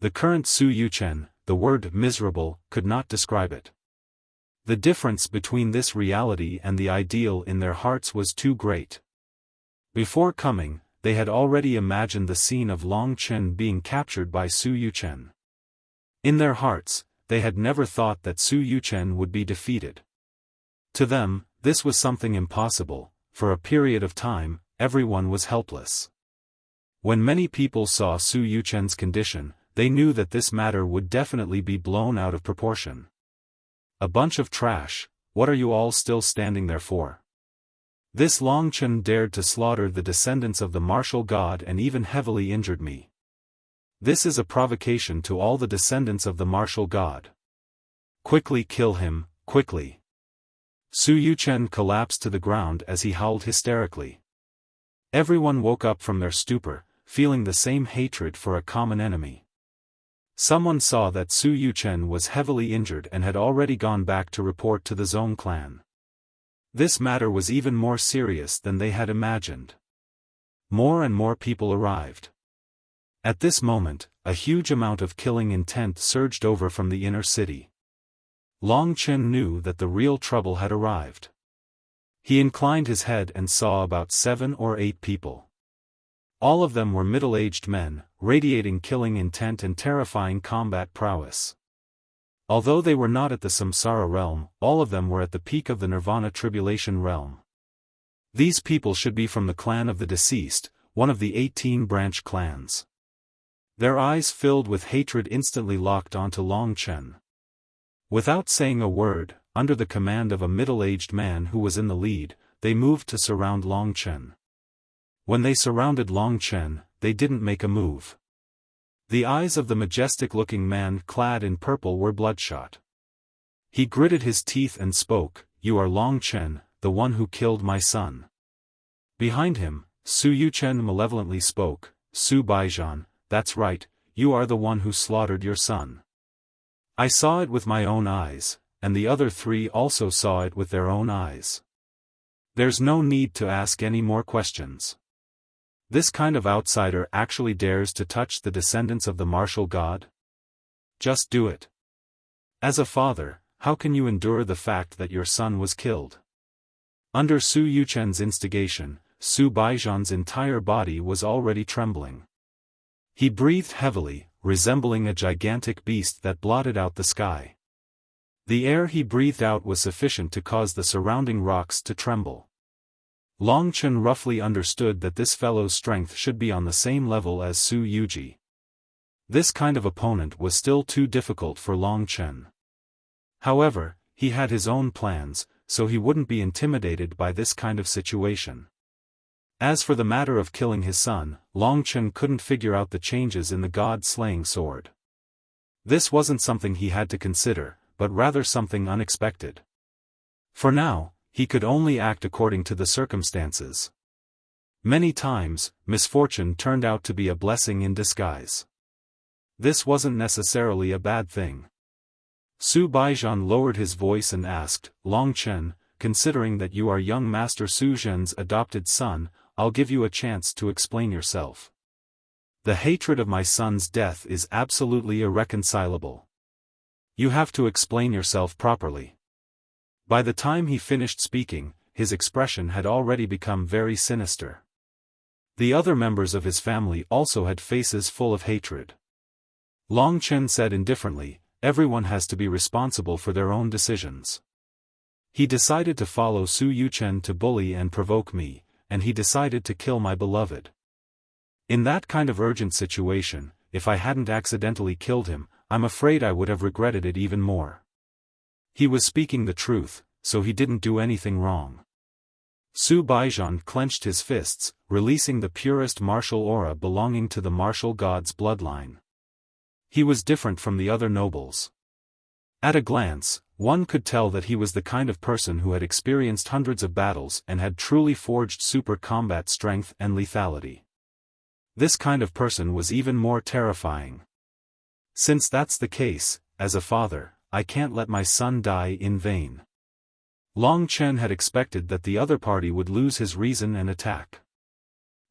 The current Su Yuchen, the word miserable, could not describe it. The difference between this reality and the ideal in their hearts was too great. Before coming, they had already imagined the scene of Long Chen being captured by Su Yuchen. In their hearts, they had never thought that Su Yuchen would be defeated. To them, this was something impossible. For a period of time, everyone was helpless. When many people saw Su Yuchen's condition, they knew that this matter would definitely be blown out of proportion. A bunch of trash, what are you all still standing there for? This Long Chen dared to slaughter the descendants of the martial god and even heavily injured me. This is a provocation to all the descendants of the martial god. Quickly kill him, quickly. Su Yuchen collapsed to the ground as he howled hysterically. Everyone woke up from their stupor, feeling the same hatred for a common enemy. Someone saw that Su Yuchen was heavily injured and had already gone back to report to the Zong clan. This matter was even more serious than they had imagined. More and more people arrived. At this moment, a huge amount of killing intent surged over from the inner city. Long Chen knew that the real trouble had arrived. He inclined his head and saw about 7 or 8 people. All of them were middle-aged men, radiating killing intent and terrifying combat prowess. Although they were not at the Samsara realm, all of them were at the peak of the Nirvana Tribulation realm. These people should be from the clan of the deceased, one of the 18 branch clans. Their eyes filled with hatred instantly locked onto Long Chen. Without saying a word, under the command of a middle-aged man who was in the lead, they moved to surround Long Chen. When they surrounded Long Chen, they didn't make a move. The eyes of the majestic-looking man clad in purple were bloodshot. He gritted his teeth and spoke, "You are Long Chen, the one who killed my son." Behind him, Su Yuchen malevolently spoke, "Su Baijian, that's right, you are the one who slaughtered your son. I saw it with my own eyes, and the other 3 also saw it with their own eyes. There's no need to ask any more questions. This kind of outsider actually dares to touch the descendants of the martial god? Just do it. As a father, how can you endure the fact that your son was killed?" Under Su Yuchen's instigation, Su Baijian's entire body was already trembling. He breathed heavily, resembling a gigantic beast that blotted out the sky. The air he breathed out was sufficient to cause the surrounding rocks to tremble. Long Chen roughly understood that this fellow's strength should be on the same level as Su Yuji. This kind of opponent was still too difficult for Long Chen. However, he had his own plans, so he wouldn't be intimidated by this kind of situation. As for the matter of killing his son, Long Chen couldn't figure out the changes in the god-slaying sword. This wasn't something he had to consider, but rather something unexpected. For now, he could only act according to the circumstances. Many times, misfortune turned out to be a blessing in disguise. This wasn't necessarily a bad thing. Su Baijian lowered his voice and asked, Long Chen, considering that you are young Master Su Zhen's adopted son, I'll give you a chance to explain yourself. The hatred of my son's death is absolutely irreconcilable. You have to explain yourself properly. By the time he finished speaking, his expression had already become very sinister. The other members of his family also had faces full of hatred. Long Chen said indifferently, everyone has to be responsible for their own decisions. He decided to follow Su Yuchen to bully and provoke me, and he decided to kill my beloved. In that kind of urgent situation, if I hadn't accidentally killed him, I'm afraid I would have regretted it even more. He was speaking the truth, so he didn't do anything wrong. Su Baijian clenched his fists, releasing the purest martial aura belonging to the martial god's bloodline. He was different from the other nobles. At a glance, one could tell that he was the kind of person who had experienced hundreds of battles and had truly forged super combat strength and lethality. This kind of person was even more terrifying. Since that's the case, as a father, I can't let my son die in vain. Long Chen had expected that the other party would lose his reason and attack.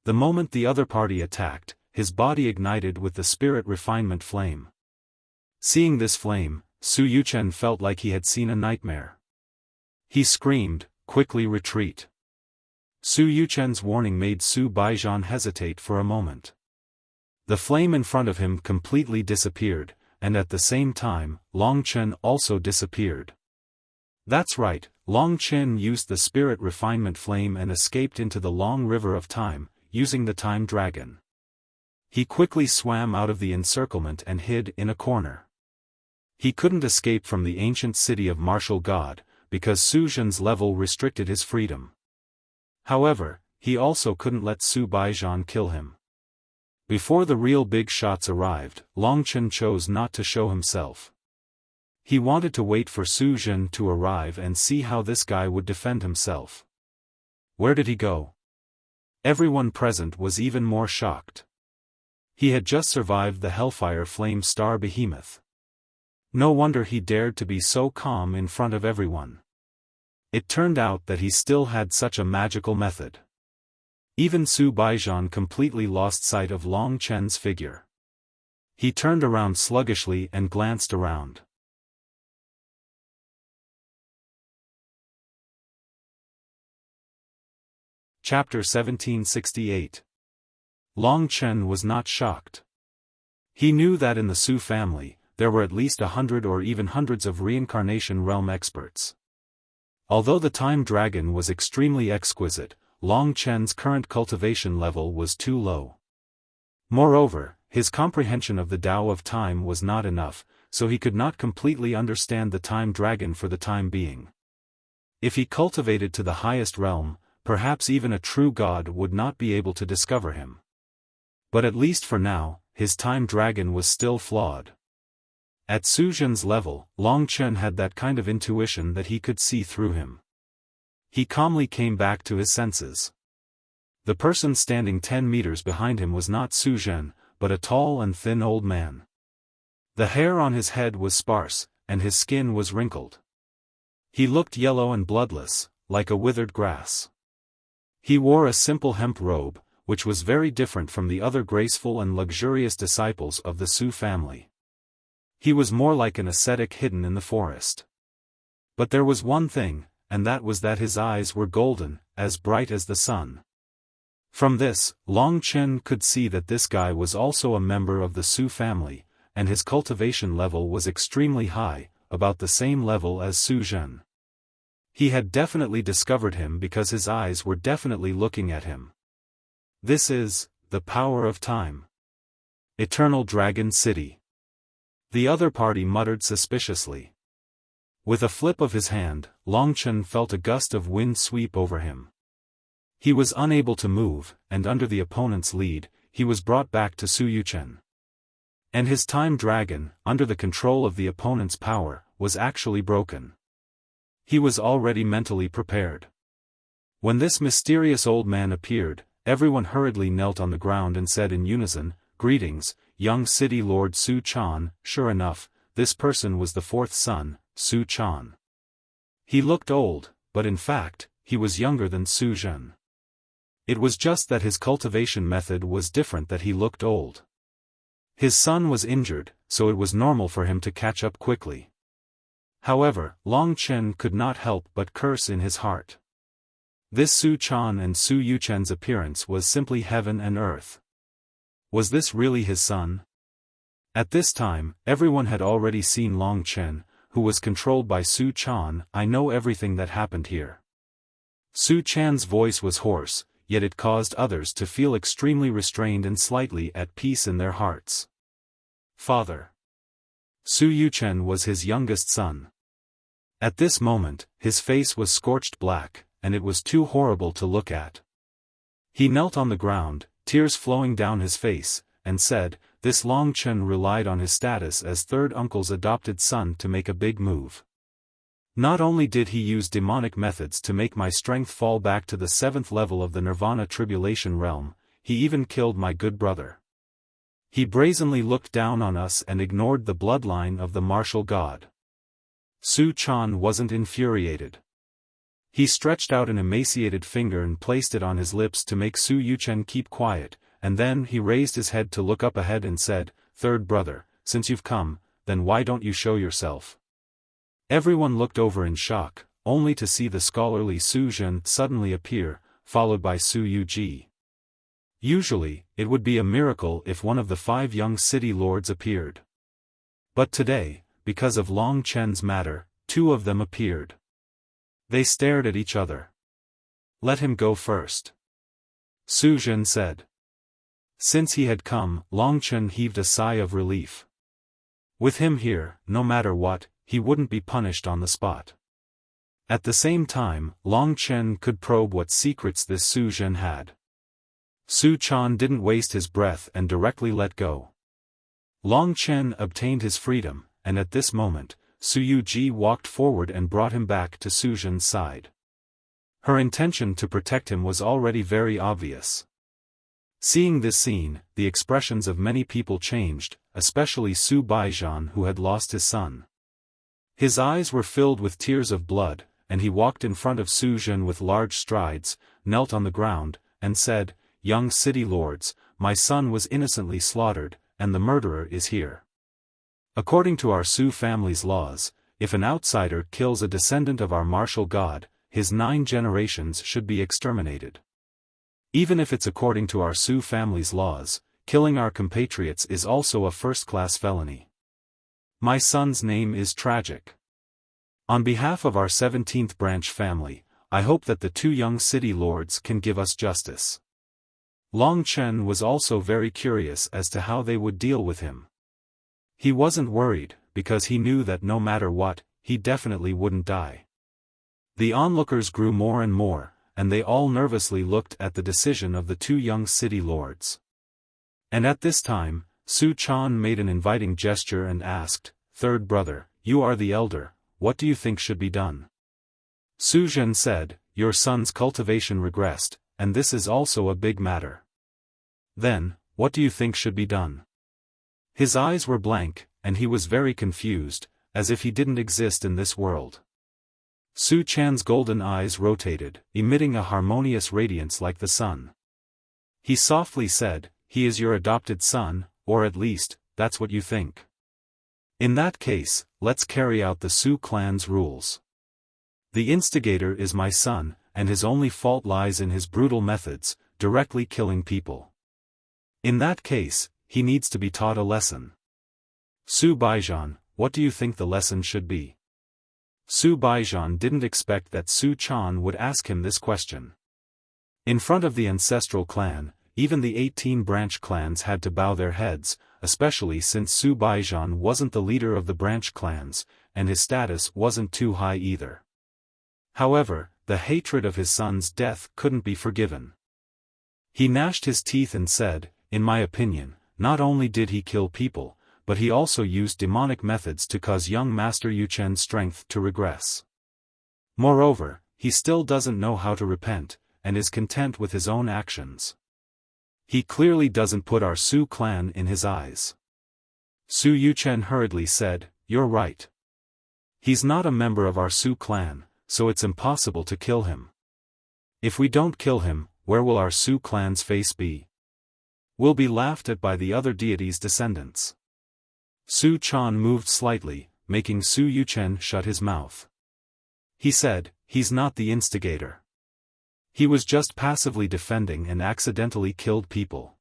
The moment the other party attacked, his body ignited with the spirit refinement flame. Seeing this flame, Su Yuchen felt like he had seen a nightmare. He screamed, quickly retreat. Su Yuchen's warning made Su Baijian hesitate for a moment. The flame in front of him completely disappeared, and at the same time, Long Chen also disappeared. That's right, Long Chen used the spirit refinement flame and escaped into the long river of time, using the time dragon. He quickly swam out of the encirclement and hid in a corner. He couldn't escape from the ancient city of martial god, because Su Zhen's level restricted his freedom. However, he also couldn't let Su Baijian kill him. Before the real big shots arrived, Long Chen chose not to show himself. He wanted to wait for Su Zhen to arrive and see how this guy would defend himself. Where did he go? Everyone present was even more shocked. He had just survived the Hellfire Flame Star Behemoth. No wonder he dared to be so calm in front of everyone. It turned out that he still had such a magical method. Even Su Baijian completely lost sight of Long Chen's figure. He turned around sluggishly and glanced around. Chapter 1768. Long Chen was not shocked. He knew that in the Su family, there were at least 100 or even hundreds of reincarnation realm experts. Although the time dragon was extremely exquisite, Long Chen's current cultivation level was too low. Moreover, his comprehension of the Tao of time was not enough, so he could not completely understand the time dragon for the time being. If he cultivated to the highest realm, perhaps even a true god would not be able to discover him. But at least for now, his time dragon was still flawed. At Su Zhen's level, Long Chen had that kind of intuition that he could see through him. He calmly came back to his senses. The person standing 10 meters behind him was not Su Zhen, but a tall and thin old man. The hair on his head was sparse, and his skin was wrinkled. He looked yellow and bloodless, like a withered grass. He wore a simple hemp robe, which was very different from the other graceful and luxurious disciples of the Su family. He was more like an ascetic hidden in the forest. But there was one thing, and that was that his eyes were golden, as bright as the sun. From this, Long Chen could see that this guy was also a member of the Su family, and his cultivation level was extremely high, about the same level as Su Zhen. He had definitely discovered him because his eyes were definitely looking at him. This is the power of time. Eternal Dragon City. The other party muttered suspiciously. With a flip of his hand, Longchen felt a gust of wind sweep over him. He was unable to move, and under the opponent's lead, he was brought back to Su Yuchen. And his time dragon, under the control of the opponent's power, was actually broken. He was already mentally prepared. When this mysterious old man appeared, everyone hurriedly knelt on the ground and said in unison, "Greetings, young city lord Su Chan." Sure enough, this person was the fourth son, Su Chan. He looked old, but in fact, he was younger than Su Zhen. It was just that his cultivation method was different that he looked old. His son was injured, so it was normal for him to catch up quickly. However, Long Chen could not help but curse in his heart. This Su Chan and Su Yuchen's appearance was simply heaven and earth. Was this really his son? At this time, everyone had already seen Long Chen, who was controlled by Su Chan. "I know everything that happened here." Su Chan's voice was hoarse, yet it caused others to feel extremely restrained and slightly at peace in their hearts. Father. Su Yuchen was his youngest son. At this moment, his face was scorched black, and it was too horrible to look at. He knelt on the ground, tears flowing down his face, and said, "This Long Chen relied on his status as third uncle's adopted son to make a big move. Not only did he use demonic methods to make my strength fall back to the 7th level of the Nirvana Tribulation realm, he even killed my good brother. He brazenly looked down on us and ignored the bloodline of the martial god." Su Chan wasn't infuriated. He stretched out an emaciated finger and placed it on his lips to make Su Yuchen keep quiet, and then he raised his head to look up ahead and said, "Third brother, since you've come, then why don't you show yourself?" Everyone looked over in shock, only to see the scholarly Su Zhen suddenly appear, followed by Su Yuji. Usually, it would be a miracle if one of the 5 young city lords appeared. But today, because of Long Chen's matter, 2 of them appeared. They stared at each other. "Let him go first," Su Zhen said. Since he had come, Long Chen heaved a sigh of relief. With him here, no matter what, he wouldn't be punished on the spot. At the same time, Long Chen could probe what secrets this Su Zhen had. Su Chan didn't waste his breath and directly let go. Long Chen obtained his freedom, and at this moment, Su Yuji walked forward and brought him back to Su Zhen's side. Her intention to protect him was already very obvious. Seeing this scene, the expressions of many people changed, especially Su Baijian, who had lost his son. His eyes were filled with tears of blood, and he walked in front of Su Zhen with large strides, knelt on the ground, and said, "Young city lords, my son was innocently slaughtered, and the murderer is here. According to our Su family's laws, if an outsider kills a descendant of our martial god, his 9 generations should be exterminated. Even if it's according to our Su family's laws, killing our compatriots is also a first-class felony. My son's name is tragic. On behalf of our 17th branch family, I hope that the 2 young city lords can give us justice." Long Chen was also very curious as to how they would deal with him. He wasn't worried, because he knew that no matter what, he definitely wouldn't die. The onlookers grew more and more, and they all nervously looked at the decision of the 2 young city lords. And at this time, Su Chan made an inviting gesture and asked, "Third brother, you are the elder, what do you think should be done?" Su Zhen said, "Your son's cultivation regressed, and this is also a big matter. Then, what do you think should be done?" His eyes were blank, and he was very confused, as if he didn't exist in this world. Su Chan's golden eyes rotated, emitting a harmonious radiance like the sun. He softly said, "He is your adopted son, or at least, that's what you think. In that case, let's carry out the Su clan's rules. The instigator is my son, and his only fault lies in his brutal methods, directly killing people. In that case, he needs to be taught a lesson." Su Baijian, what do you think the lesson should be? Su Baijian didn't expect that Su Chan would ask him this question. In front of the ancestral clan, even the 18 branch clans had to bow their heads, especially since Su Baijian wasn't the leader of the branch clans, and his status wasn't too high either. However, the hatred of his son's death couldn't be forgiven. He gnashed his teeth and said, in my opinion, not only did he kill people, but he also used demonic methods to cause young Master Yu Chen's strength to regress. Moreover, he still doesn't know how to repent, and is content with his own actions. He clearly doesn't put our Su clan in his eyes. Su Yuchen hurriedly said, you're right. He's not a member of our Su clan, so it's impossible to kill him. If we don't kill him, where will our Su clan's face be? We'll be laughed at by the other deity's descendants. Su Chan moved slightly, making Su Yuchen shut his mouth. He said, he's not the instigator. He was just passively defending and accidentally killed people.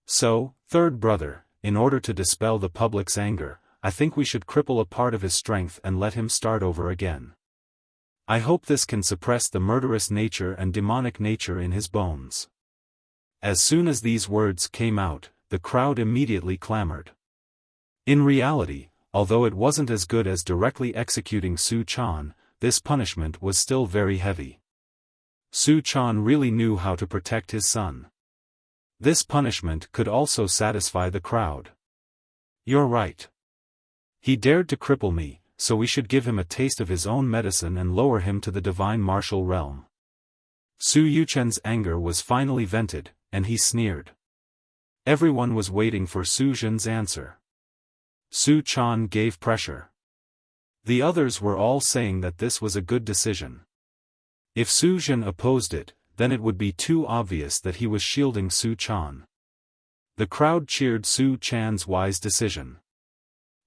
So, third brother, in order to dispel the public's anger, I think we should cripple a part of his strength and let him start over again. I hope this can suppress the murderous nature and demonic nature in his bones. As soon as these words came out, the crowd immediately clamored. In reality, although it wasn't as good as directly executing Su Chan, this punishment was still very heavy. Su Chan really knew how to protect his son. This punishment could also satisfy the crowd. You're right. He dared to cripple me, so we should give him a taste of his own medicine and lower him to the divine martial realm. Su Yuchen's anger was finally vented, and he sneered. Everyone was waiting for Su Zhen's answer. Su Chan gave pressure. The others were all saying that this was a good decision. If Su Zhen opposed it, then it would be too obvious that he was shielding Su Chan. The crowd cheered Su Chan's wise decision.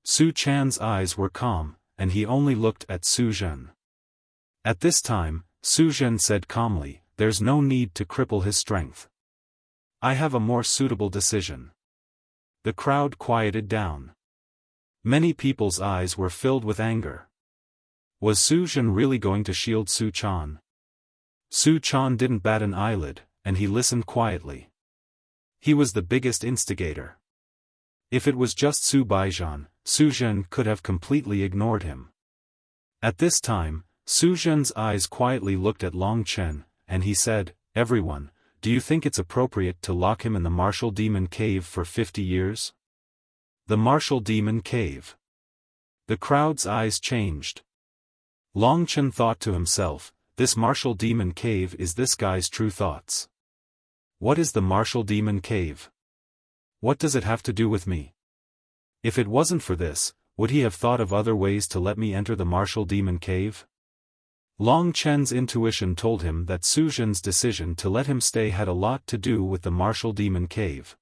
Su Chan's eyes were calm, and he only looked at Su Zhen. At this time, Su Zhen said calmly, there's no need to cripple his strength. I have a more suitable decision. The crowd quieted down. Many people's eyes were filled with anger. Was Su Zhen really going to shield Su Chan? Su Chan didn't bat an eyelid, and he listened quietly. He was the biggest instigator. If it was just Su Baijian, Su Zhen could have completely ignored him. At this time, Su Zhen's eyes quietly looked at Long Chen, and he said, everyone, do you think it's appropriate to lock him in the Martial Demon Cave for 50 years? The Martial Demon Cave. The crowd's eyes changed. Long Chen thought to himself, this Martial Demon Cave is this guy's true thoughts. What is the Martial Demon Cave? What does it have to do with me? If it wasn't for this, would he have thought of other ways to let me enter the Martial Demon Cave? Long Chen's intuition told him that Su Zhen's decision to let him stay had a lot to do with the Martial Demon Cave.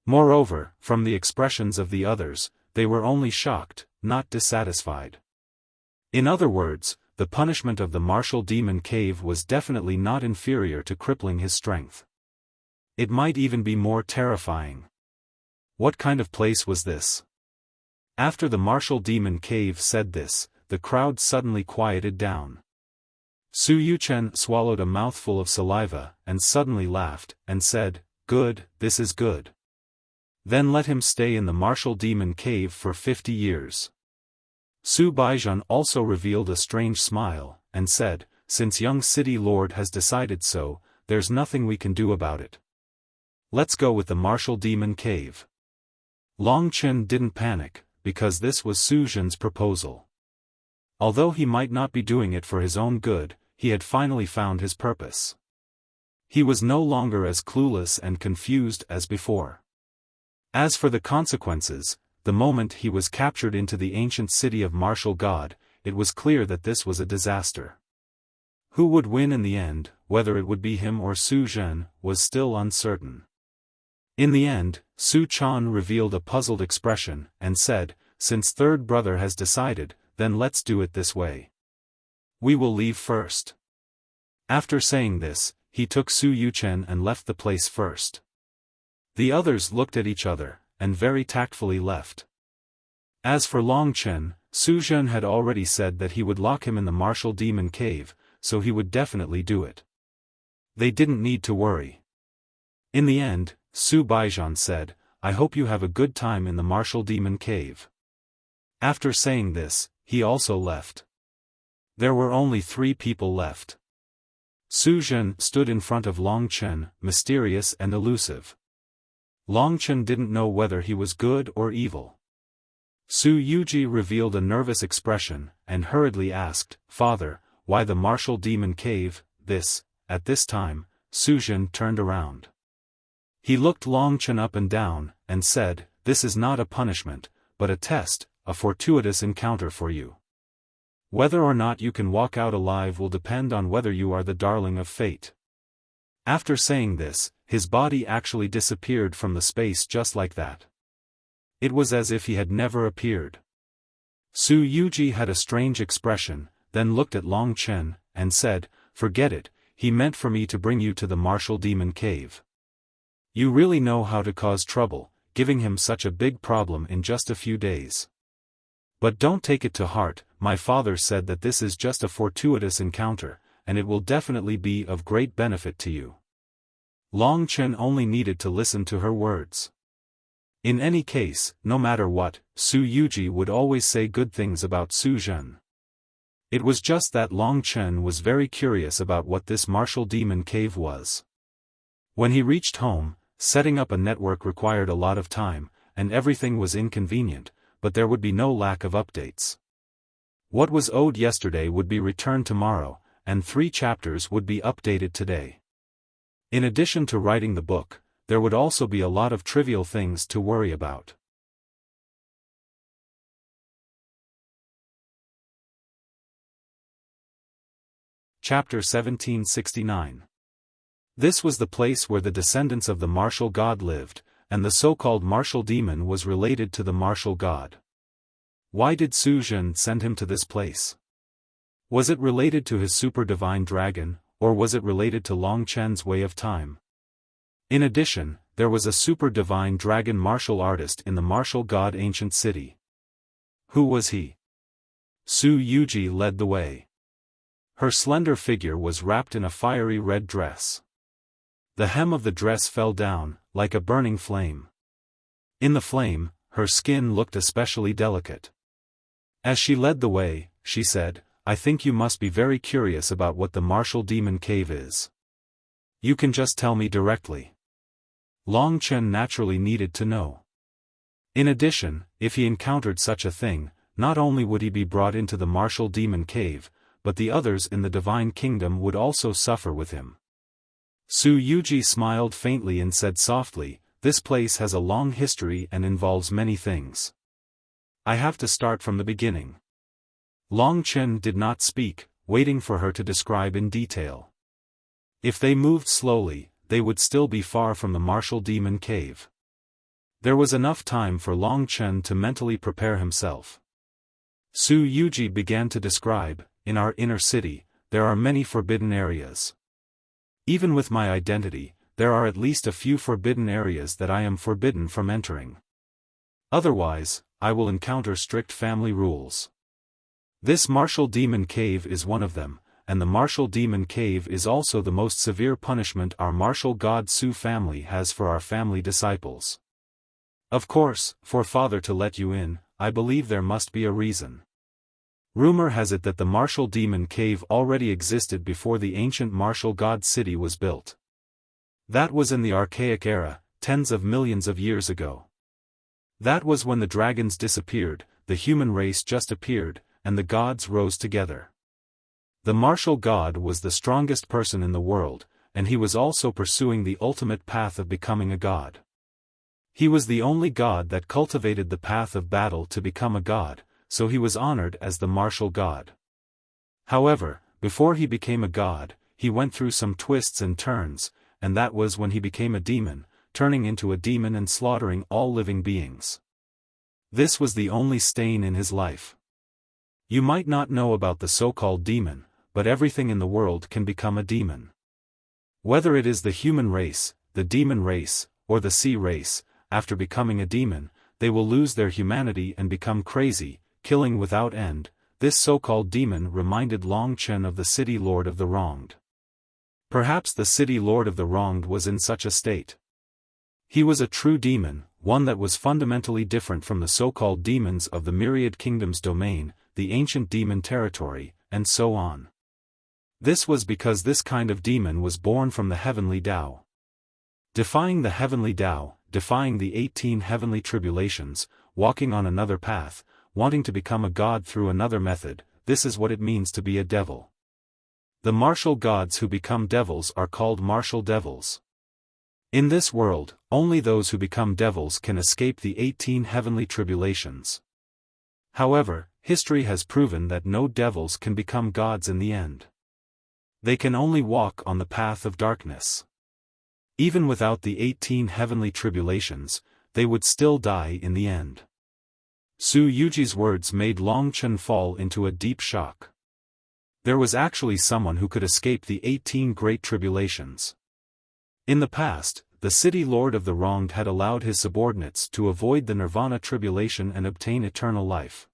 Moreover, from the expressions of the others, they were only shocked, not dissatisfied. In other words, the punishment of the Martial Demon Cave was definitely not inferior to crippling his strength. It might even be more terrifying. What kind of place was this? After the Martial Demon Cave said this, the crowd suddenly quieted down. Su Yuchen swallowed a mouthful of saliva and suddenly laughed, and said, good, this is good. Then let him stay in the Martial Demon Cave for 50 years. Su Baijian also revealed a strange smile, and said, since young city lord has decided so, there's nothing we can do about it. Let's go with the Martial Demon Cave. Long Chen didn't panic, because this was Su Zhen's proposal. Although he might not be doing it for his own good, he had finally found his purpose. He was no longer as clueless and confused as before. As for the consequences, the moment he was captured into the ancient city of Martial God, it was clear that this was a disaster. Who would win in the end, whether it would be him or Su Zhen, was still uncertain. In the end, Su Chan revealed a puzzled expression, and said, since third brother has decided, then let's do it this way. We will leave first. After saying this, he took Su Yuchen and left the place first. The others looked at each other, and very tactfully left. As for Long Chen, Su Zhen had already said that he would lock him in the martial demon cave, so he would definitely do it. They didn't need to worry. In the end, Su Baijian said, "I hope you have a good time in the martial demon cave." After saying this, he also left. There were only 3 people left. Su Zhen stood in front of Long Chen, mysterious and elusive. Long Chen didn't know whether he was good or evil. Su Yuji revealed a nervous expression, and hurriedly asked, "Father, why the martial demon cave, this?" At this time, Su Zhen turned around. He looked Long Chen up and down, and said, "This is not a punishment, but a test, a fortuitous encounter for you. Whether or not you can walk out alive will depend on whether you are the darling of fate." After saying this, his body actually disappeared from the space just like that. It was as if he had never appeared. Su Yuji had a strange expression, then looked at Long Chen, and said, "Forget it, he meant for me to bring you to the martial demon cave. You really know how to cause trouble, giving him such a big problem in just a few days. But don't take it to heart, my father said that this is just a fortuitous encounter, and it will definitely be of great benefit to you." Long Chen only needed to listen to her words. In any case, no matter what, Su Yuji would always say good things about Su Zhen. It was just that Long Chen was very curious about what this martial demon cave was. When he reached home, setting up a network required a lot of time, and everything was inconvenient, but there would be no lack of updates. What was owed yesterday would be returned tomorrow, and 3 chapters would be updated today. In addition to writing the book, there would also be a lot of trivial things to worry about. Chapter 1769. This was the place where the descendants of the martial god lived, and the so-called martial demon was related to the martial god. Why did Su Zhen send him to this place? Was it related to his super-divine dragon, or was it related to Long Chen's way of time? In addition, there was a super-divine dragon martial artist in the martial god ancient city. Who was he? Su Yuji led the way. Her slender figure was wrapped in a fiery red dress. The hem of the dress fell down, like a burning flame. In the flame, her skin looked especially delicate. As she led the way, she said, "I think you must be very curious about what the martial demon cave is. You can just tell me directly." Long Chen naturally needed to know. In addition, if he encountered such a thing, not only would he be brought into the martial demon cave, but the others in the divine kingdom would also suffer with him. Su Yuji smiled faintly and said softly, "This place has a long history and involves many things. I have to start from the beginning." Long Chen did not speak, waiting for her to describe in detail. If they moved slowly, they would still be far from the martial demon cave. There was enough time for Long Chen to mentally prepare himself. Su Yuji began to describe, "In our inner city, there are many forbidden areas. Even with my identity, there are at least a few forbidden areas that I am forbidden from entering. Otherwise, I will encounter strict family rules. This martial demon cave is one of them, and the martial demon cave is also the most severe punishment our martial god Su family has for our family disciples. Of course, for father to let you in, I believe there must be a reason. Rumor has it that the martial demon cave already existed before the ancient martial god city was built. That was in the archaic era, tens of millions of years ago. That was when the dragons disappeared, the human race just appeared, and the gods rose together. The martial god was the strongest person in the world, and he was also pursuing the ultimate path of becoming a god. He was the only god that cultivated the path of battle to become a god, so he was honored as the martial god. However, before he became a god, he went through some twists and turns, and that was when he became a demon, turning into a demon and slaughtering all living beings. This was the only stain in his life. You might not know about the so-called demon, but everything in the world can become a demon. Whether it is the human race, the demon race, or the sea race, after becoming a demon, they will lose their humanity and become crazy, killing without end. This so-called demon reminded Long Chen of the city lord of the wronged. Perhaps the city lord of the wronged was in such a state. He was a true demon, one that was fundamentally different from the so-called demons of the myriad kingdoms domain, the ancient demon territory, and so on. This was because this kind of demon was born from the heavenly Tao. Defying the heavenly Tao, defying the 18 heavenly tribulations, walking on another path, wanting to become a god through another method, this is what it means to be a devil. The martial gods who become devils are called martial devils. In this world, only those who become devils can escape the 18 heavenly tribulations. However, history has proven that no devils can become gods in the end. They can only walk on the path of darkness. Even without the 18 heavenly tribulations, they would still die in the end. Su Yuji's words made Long Chen fall into a deep shock. There was actually someone who could escape the 18 great tribulations. In the past, the city lord of the wronged had allowed his subordinates to avoid the nirvana tribulation and obtain eternal life.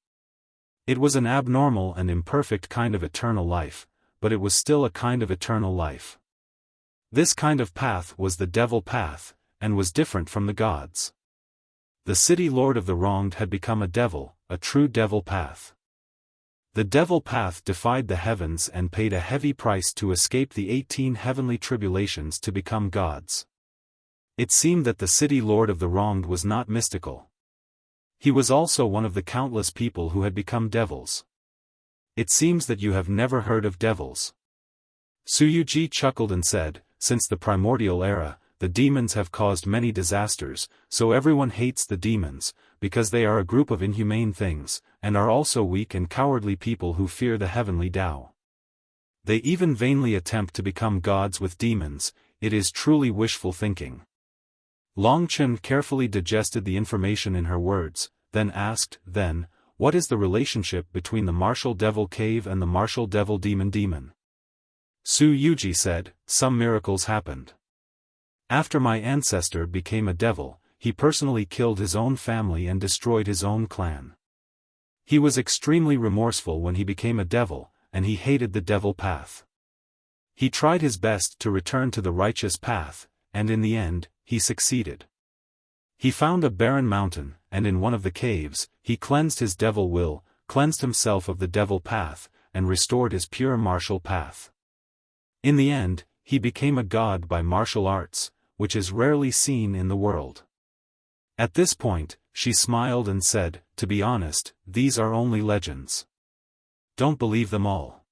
It was an abnormal and imperfect kind of eternal life, but it was still a kind of eternal life. This kind of path was the devil path, and was different from the gods. The city lord of the wronged had become a devil, a true devil path. The devil path defied the heavens and paid a heavy price to escape the 18 heavenly tribulations to become gods. It seemed that the city lord of the wronged was not mystical. He was also one of the countless people who had become devils. It seems that you have never heard of devils. Su Yuji chuckled and said, since the primordial era, the demons have caused many disasters, so everyone hates the demons, because they are a group of inhumane things, and are also weak and cowardly people who fear the heavenly Tao. They even vainly attempt to become gods with demons. It is truly wishful thinking. Long Chen carefully digested the information in her words, then asked, what is the relationship between the martial devil cave and the martial devil demon? Su Yuji said, some miracles happened. After my ancestor became a devil, he personally killed his own family and destroyed his own clan. He was extremely remorseful when he became a devil, and he hated the devil path. He tried his best to return to the righteous path, and in the end, he succeeded. He found a barren mountain, and in one of the caves, he cleansed his devil will, cleansed himself of the devil path, and restored his pure martial path. In the end, he became a god by martial arts, which is rarely seen in the world. At this point, she smiled and said, to be honest, these are only legends. Don't believe them all.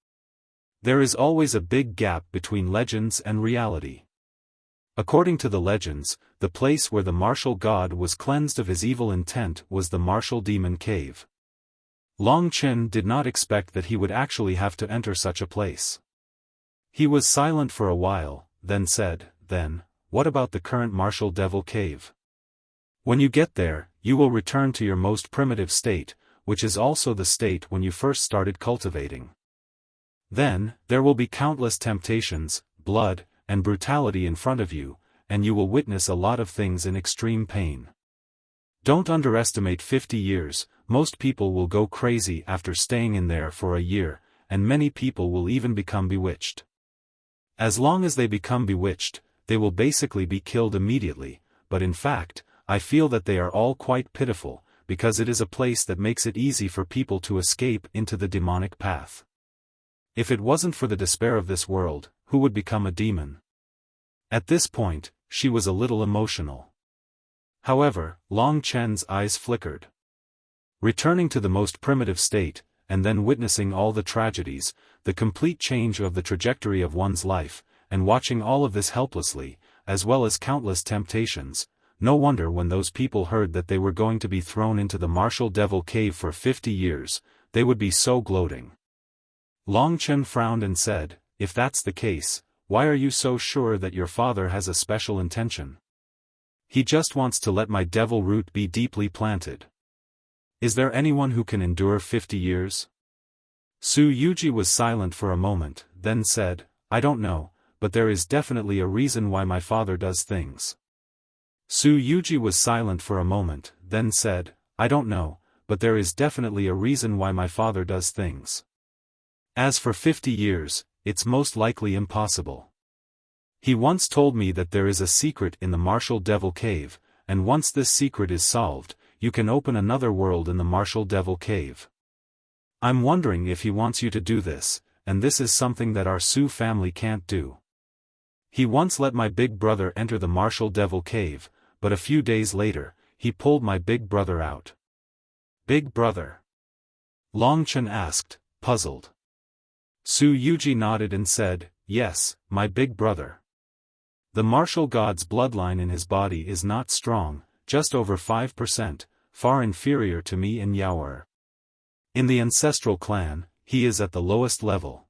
There is always a big gap between legends and reality. According to the legends, the place where the martial god was cleansed of his evil intent was the martial demon cave. Long Chen did not expect that he would actually have to enter such a place. He was silent for a while, then said, what about the current martial devil cave? When you get there, you will return to your most primitive state, which is also the state when you first started cultivating. Then, there will be countless temptations, blood, and brutality in front of you, and you will witness a lot of things in extreme pain. Don't underestimate 50 years, most people will go crazy after staying in there for a year, and many people will even become bewitched. As long as they become bewitched, they will basically be killed immediately, but in fact, I feel that they are all quite pitiful, because it is a place that makes it easy for people to escape into the demonic path. If it wasn't for the despair of this world, who would become a demon? At this point, she was a little emotional. However, Long Chen's eyes flickered. Returning to the most primitive state, and then witnessing all the tragedies, the complete change of the trajectory of one's life, and watching all of this helplessly, as well as countless temptations, no wonder when those people heard that they were going to be thrown into the martial devil cave for 50 years, they would be so gloating. Long Chen frowned and said, if that's the case, why are you so sure that your father has a special intention? He just wants to let my devil root be deeply planted. Is there anyone who can endure 50 years? Su Yuji was silent for a moment, then said, I don't know, but there is definitely a reason why my father does things. Su Yuji was silent for a moment, then said, I don't know, but there is definitely a reason why my father does things. As for 50 years, it's most likely impossible. He once told me that there is a secret in the Martial Devil Cave, and once this secret is solved, you can open another world in the Martial Devil Cave. I'm wondering if he wants you to do this, and this is something that our Su family can't do. He once let my big brother enter the Martial Devil Cave, but a few days later, he pulled my big brother out. Big brother? Long Chen asked, puzzled. Su Yuji nodded and said, yes, my big brother. The martial god's bloodline in his body is not strong, just over 5%, far inferior to me and Yaoer. In the ancestral clan, he is at the lowest level.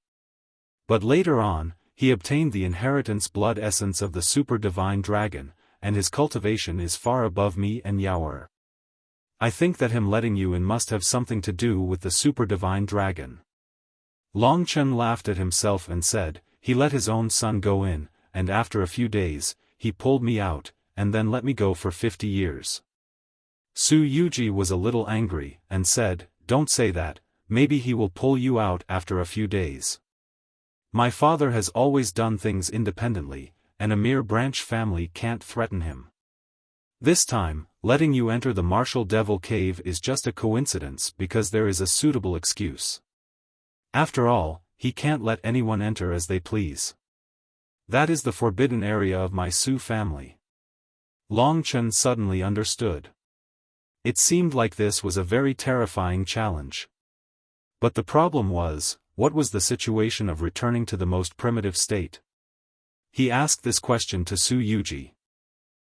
But later on, he obtained the inheritance blood essence of the super divine dragon, and his cultivation is far above me and Yaoer. I think that him letting you in must have something to do with the super divine dragon. Long Chen laughed at himself and said, he let his own son go in, and after a few days, he pulled me out, and then let me go for 50 years. Su Yuji was a little angry, and said, don't say that, maybe he will pull you out after a few days. My father has always done things independently, and a mere branch family can't threaten him. This time, letting you enter the Martial Devil Cave is just a coincidence because there is a suitable excuse. After all, he can't let anyone enter as they please. That is the forbidden area of my Su family. Long Chen suddenly understood. It seemed like this was a very terrifying challenge. But the problem was, what was the situation of returning to the most primitive state? He asked this question to Su Yuji.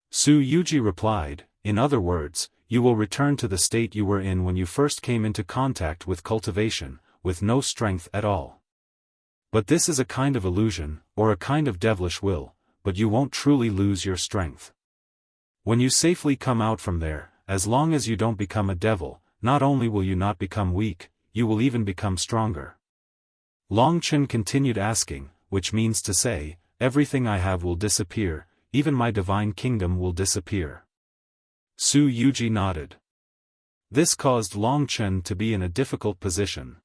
Su Yuji replied, in other words, you will return to the state you were in when you first came into contact with cultivation, with no strength at all. But this is a kind of illusion, or a kind of devilish will, but you won't truly lose your strength. When you safely come out from there, as long as you don't become a devil, not only will you not become weak, you will even become stronger. Long Chen continued asking, which means to say, everything I have will disappear, even my divine kingdom will disappear. Su Yuji nodded. This caused Long Chen to be in a difficult position.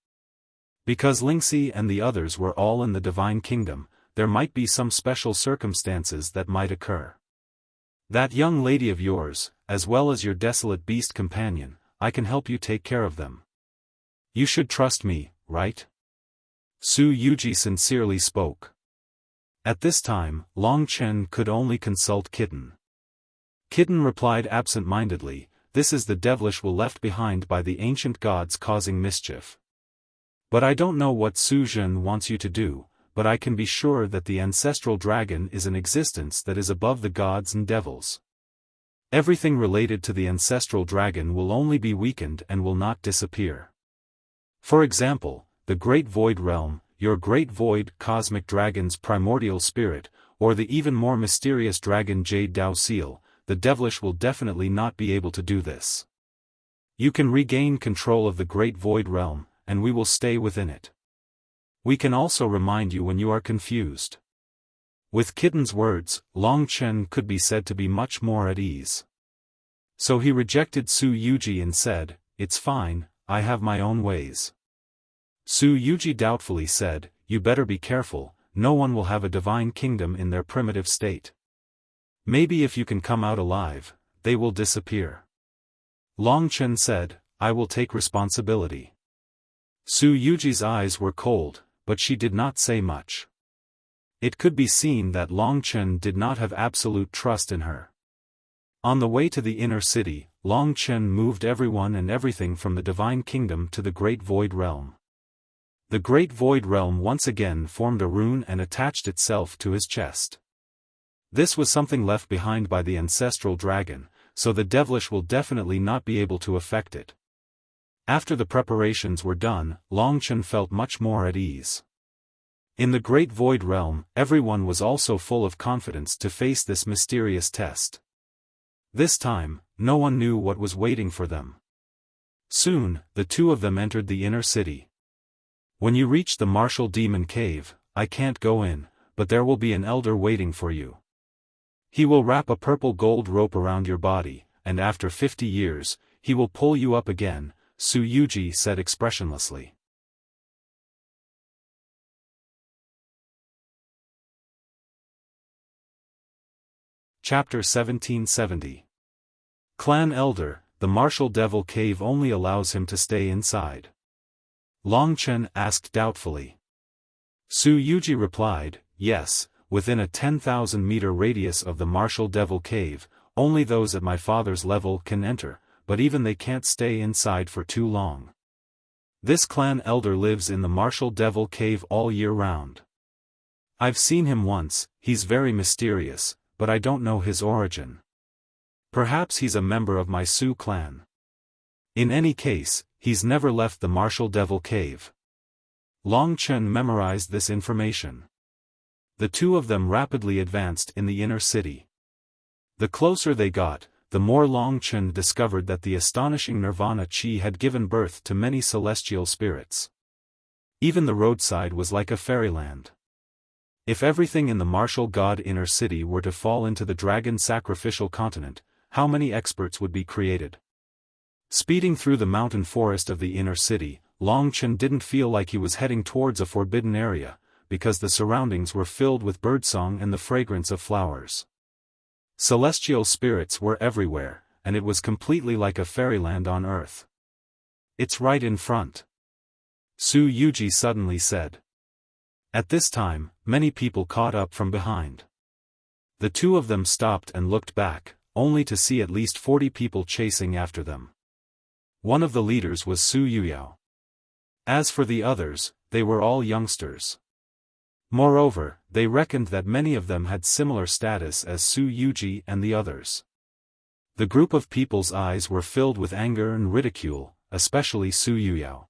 Because Lingxi and the others were all in the divine kingdom, there might be some special circumstances that might occur. That young lady of yours, as well as your desolate beast companion, I can help you take care of them. You should trust me, right? Su Yuji sincerely spoke. At this time, Long Chen could only consult Kitten. Kitten replied absent-mindedly, this is the devilish will left behind by the ancient gods causing mischief. But I don't know what Su Zhen wants you to do, but I can be sure that the ancestral dragon is an existence that is above the gods and devils. Everything related to the ancestral dragon will only be weakened and will not disappear. For example, the Great Void Realm, your Great Void Cosmic Dragon's primordial spirit, or the even more mysterious dragon Jade Dao Seal, the devilish will definitely not be able to do this. You can regain control of the Great Void Realm, and we will stay within it. We can also remind you when you are confused. With Kitten's words, Long Chen could be said to be much more at ease. So he rejected Su Yuji and said, it's fine, I have my own ways. Su Yuji doubtfully said, you better be careful, no one will have a divine kingdom in their primitive state. Maybe if you can come out alive, they will disappear. Long Chen said, I will take responsibility. Su Yuji's eyes were cold, but she did not say much. It could be seen that Long Chen did not have absolute trust in her. On the way to the inner city, Long Chen moved everyone and everything from the divine kingdom to the Great Void Realm. The Great Void Realm once again formed a rune and attached itself to his chest. This was something left behind by the ancestral dragon, so the devilish will definitely not be able to affect it. After the preparations were done, Long Chen felt much more at ease. In the Great Void Realm, everyone was also full of confidence to face this mysterious test. This time, no one knew what was waiting for them. Soon, the two of them entered the inner city. When you reach the Martial Demon Cave, I can't go in, but there will be an elder waiting for you. He will wrap a purple gold rope around your body, and after 50 years, he will pull you up again, Su Yuji said expressionlessly. Chapter 1770. Clan Elder, the martial devil cave only allows him to stay inside. Long Chen asked doubtfully. Su Yuji replied, yes, within a 10,000-meter radius of the martial devil cave, only those at my father's level can enter, but even they can't stay inside for too long. This clan elder lives in the martial devil cave all year round. I've seen him once, he's very mysterious, but I don't know his origin. Perhaps he's a member of my Su clan. In any case, he's never left the martial devil cave. Long Chen memorized this information. The two of them rapidly advanced in the inner city. The closer they got, the more Long Chen discovered that the astonishing nirvana chi had given birth to many celestial spirits. Even the roadside was like a fairyland. If everything in the martial god inner city were to fall into the dragon sacrificial continent, how many experts would be created? Speeding through the mountain forest of the inner city, Long Chen didn't feel like he was heading towards a forbidden area, because the surroundings were filled with birdsong and the fragrance of flowers. Celestial spirits were everywhere, and it was completely like a fairyland on earth. It's right in front. Su Yuji suddenly said. At this time, many people caught up from behind. The two of them stopped and looked back, only to see at least 40 people chasing after them. One of the leaders was Su Yuyao. As for the others, they were all youngsters. Moreover, they reckoned that many of them had similar status as Su Yuji and the others. The group of people's eyes were filled with anger and ridicule, especially Su Yuyao.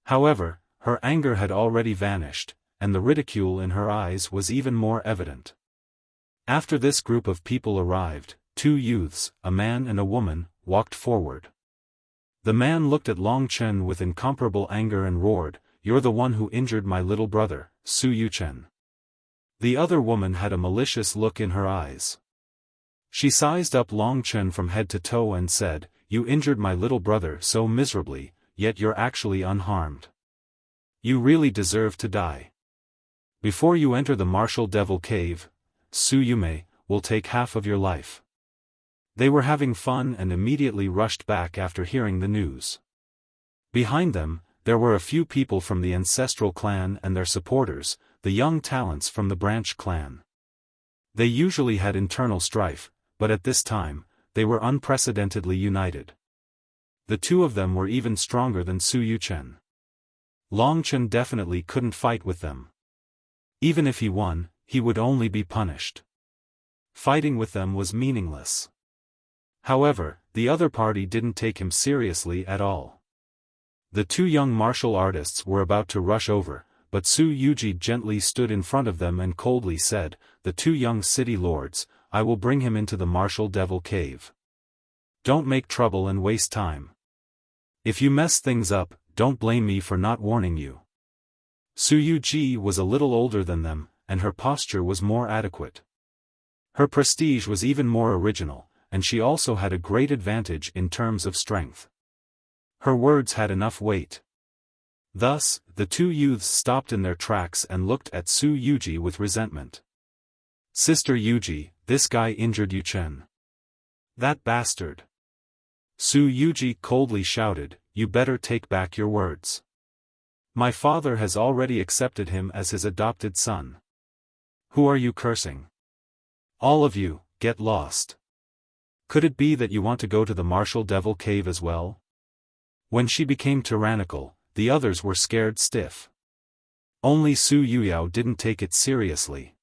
However, her anger had already vanished, and the ridicule in her eyes was even more evident. After this group of people arrived, two youths, a man and a woman, walked forward. The man looked at Long Chen with incomparable anger and roared, "You're the one who injured my little brother, Su Yuchen." The other woman had a malicious look in her eyes. She sized up Long Chen from head to toe and said, "You injured my little brother so miserably, yet you're actually unharmed. You really deserve to die. Before you enter the martial devil cave, Su Yume will take half of your life." They were having fun and immediately rushed back after hearing the news. Behind them, there were a few people from the ancestral clan and their supporters, the young talents from the branch clan. They usually had internal strife, but at this time, they were unprecedentedly united. The two of them were even stronger than Su Yuchen. Long Chen definitely couldn't fight with them. Even if he won, he would only be punished. Fighting with them was meaningless. However, the other party didn't take him seriously at all. The two young martial artists were about to rush over, but Su Yuji gently stood in front of them and coldly said, "The two young city lords, I will bring him into the martial devil cave. Don't make trouble and waste time. If you mess things up, don't blame me for not warning you." Su Yuji was a little older than them, and her posture was more adequate. Her prestige was even more original, and she also had a great advantage in terms of strength. Her words had enough weight. Thus, the two youths stopped in their tracks and looked at Su Yuji with resentment. "Sister Yuji, this guy injured Yuchen. That bastard." Su Yuji coldly shouted, "You better take back your words. My father has already accepted him as his adopted son. Who are you cursing? All of you, get lost. Could it be that you want to go to the martial devil cave as well?" When she became tyrannical, the others were scared stiff. Only Su Yuyao didn't take it seriously.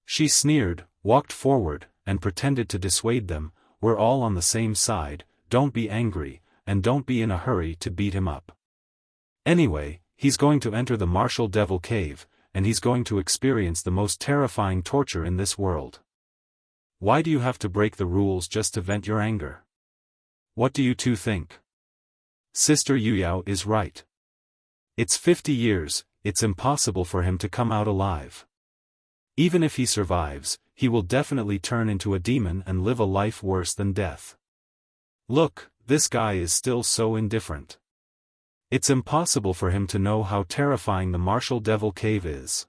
She sneered, walked forward, and pretended to dissuade them, "We're all on the same side, don't be angry, and don't be in a hurry to beat him up. Anyway, he's going to enter the martial devil cave, and he's going to experience the most terrifying torture in this world. Why do you have to break the rules just to vent your anger? What do you two think? Sister Yuyao is right. It's 50 years, it's impossible for him to come out alive. Even if he survives, he will definitely turn into a demon and live a life worse than death. Look, this guy is still so indifferent. It's impossible for him to know how terrifying the Martial Devil Cave is.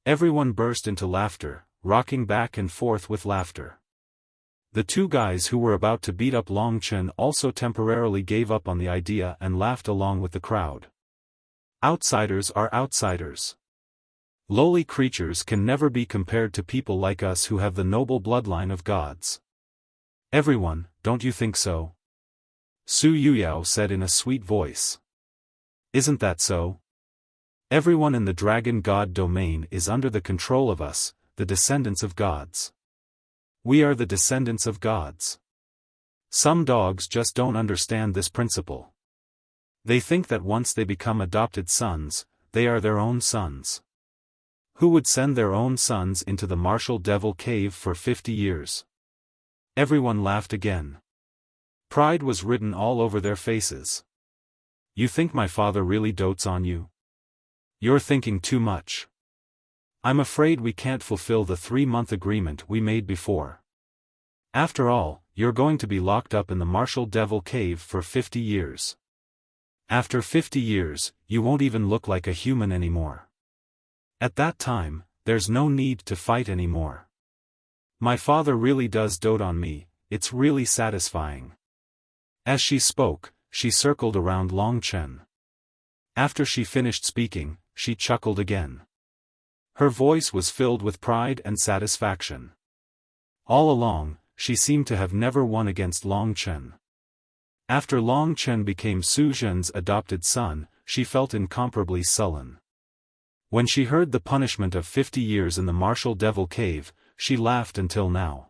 Everyone burst into laughter, rocking back and forth with laughter. The two guys who were about to beat up Long Chen also temporarily gave up on the idea and laughed along with the crowd. Outsiders are outsiders. Lowly creatures can never be compared to people like us who have the noble bloodline of gods. Everyone, don't you think so? Su Yuyao said in a sweet voice. Isn't that so? Everyone in the dragon god domain is under the control of us, the descendants of gods. We are the descendants of gods. Some dogs just don't understand this principle. They think that once they become adopted sons, they are their own sons. Who would send their own sons into the Martial Devil Cave for 50 years? Everyone laughed again. Pride was written all over their faces. You think my father really dotes on you? You're thinking too much. I'm afraid we can't fulfill the 3-month agreement we made before. After all, you're going to be locked up in the Martial Devil Cave for 50 years. After 50 years, you won't even look like a human anymore. At that time, there's no need to fight anymore. My father really does dote on me, it's really satisfying. As she spoke, she circled around Long Chen. After she finished speaking, she chuckled again. Her voice was filled with pride and satisfaction. All along, she seemed to have never won against Long Chen. After Long Chen became Su Zhen's adopted son, she felt incomparably sullen. When she heard the punishment of 50 years in the Martial Devil Cave, she laughed until now.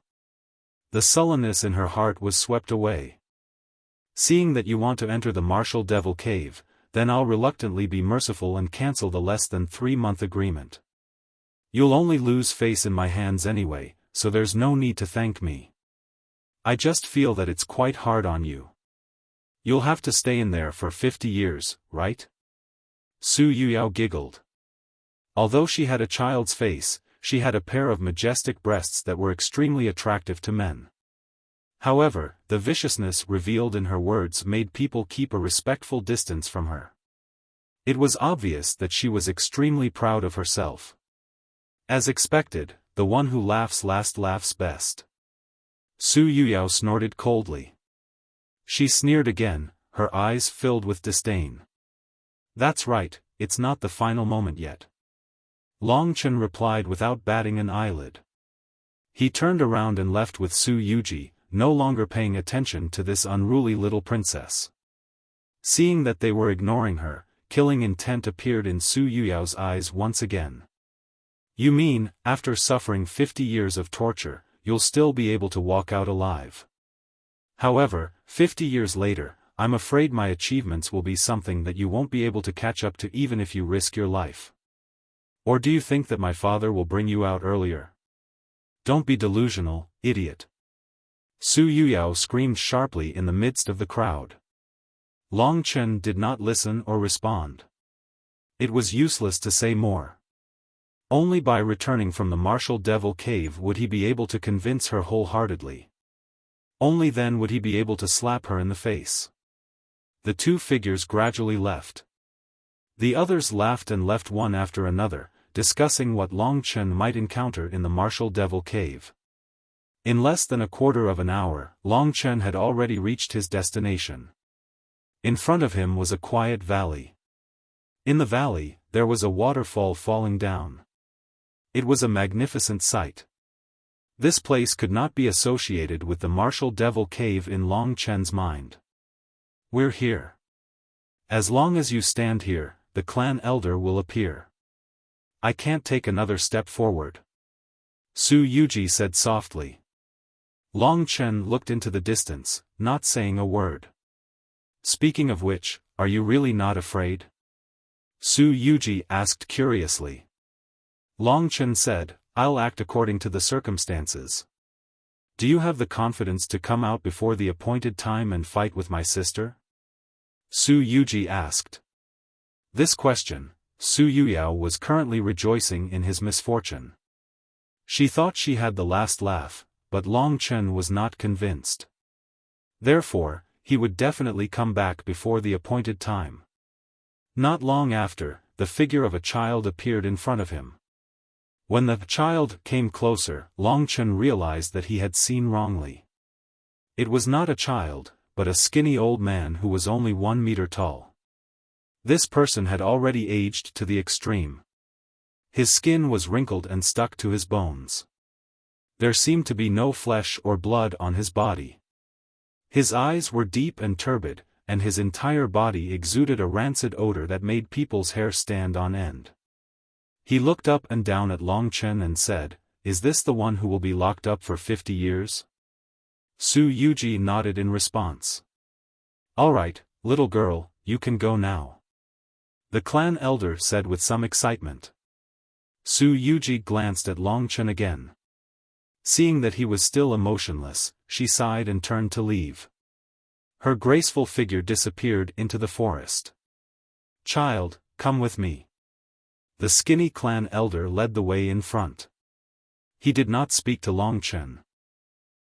The sullenness in her heart was swept away. Seeing that you want to enter the Martial Devil Cave, then I'll reluctantly be merciful and cancel the less than 3-month agreement. You'll only lose face in my hands anyway, so there's no need to thank me. I just feel that it's quite hard on you. You'll have to stay in there for 50 years, right? Su Yuyao giggled. Although she had a child's face, she had a pair of majestic breasts that were extremely attractive to men. However, the viciousness revealed in her words made people keep a respectful distance from her. It was obvious that she was extremely proud of herself. As expected, the one who laughs last laughs best. Su Yuyao snorted coldly. She sneered again, her eyes filled with disdain. That's right, it's not the final moment yet. Long Chen replied without batting an eyelid. He turned around and left with Su Yuji, no longer paying attention to this unruly little princess. Seeing that they were ignoring her, killing intent appeared in Su Yuyao's eyes once again. You mean, after suffering 50 years of torture, you'll still be able to walk out alive? However, 50 years later, I'm afraid my achievements will be something that you won't be able to catch up to even if you risk your life. Or do you think that my father will bring you out earlier? Don't be delusional, idiot. Su Yuyao screamed sharply in the midst of the crowd. Long Chen did not listen or respond. It was useless to say more. Only by returning from the Martial Devil Cave would he be able to convince her wholeheartedly. Only then would he be able to slap her in the face. The two figures gradually left. The others laughed and left one after another, discussing what Long Chen might encounter in the Martial Devil Cave. In less than a quarter of an hour, Long Chen had already reached his destination. In front of him was a quiet valley. In the valley, there was a waterfall falling down. It was a magnificent sight. This place could not be associated with the Martial Devil Cave in Long Chen's mind. We're here. As long as you stand here, the clan elder will appear. I can't take another step forward. Su Yuji said softly. Long Chen looked into the distance, not saying a word. Speaking of which, are you really not afraid? Su Yuji asked curiously. Long Chen said, I'll act according to the circumstances. Do you have the confidence to come out before the appointed time and fight with my sister? Su Yuji asked. This question, Su Yuyao was currently rejoicing in his misfortune. She thought she had the last laugh, but Long Chen was not convinced. Therefore, he would definitely come back before the appointed time. Not long after, the figure of a child appeared in front of him. When the child came closer, Long Chen realized that he had seen wrongly. It was not a child, but a skinny old man who was only 1 meter tall. This person had already aged to the extreme. His skin was wrinkled and stuck to his bones. There seemed to be no flesh or blood on his body. His eyes were deep and turbid, and his entire body exuded a rancid odor that made people's hair stand on end. He looked up and down at Long Chen and said, "Is this the one who will be locked up for 50 years? Su Yuji nodded in response. "All right, little girl, you can go now," the clan elder said with some excitement. Su Yuji glanced at Long Chen again. Seeing that he was still emotionless, she sighed and turned to leave. Her graceful figure disappeared into the forest. "Child, come with me." The skinny clan elder led the way in front. He did not speak to Long Chen.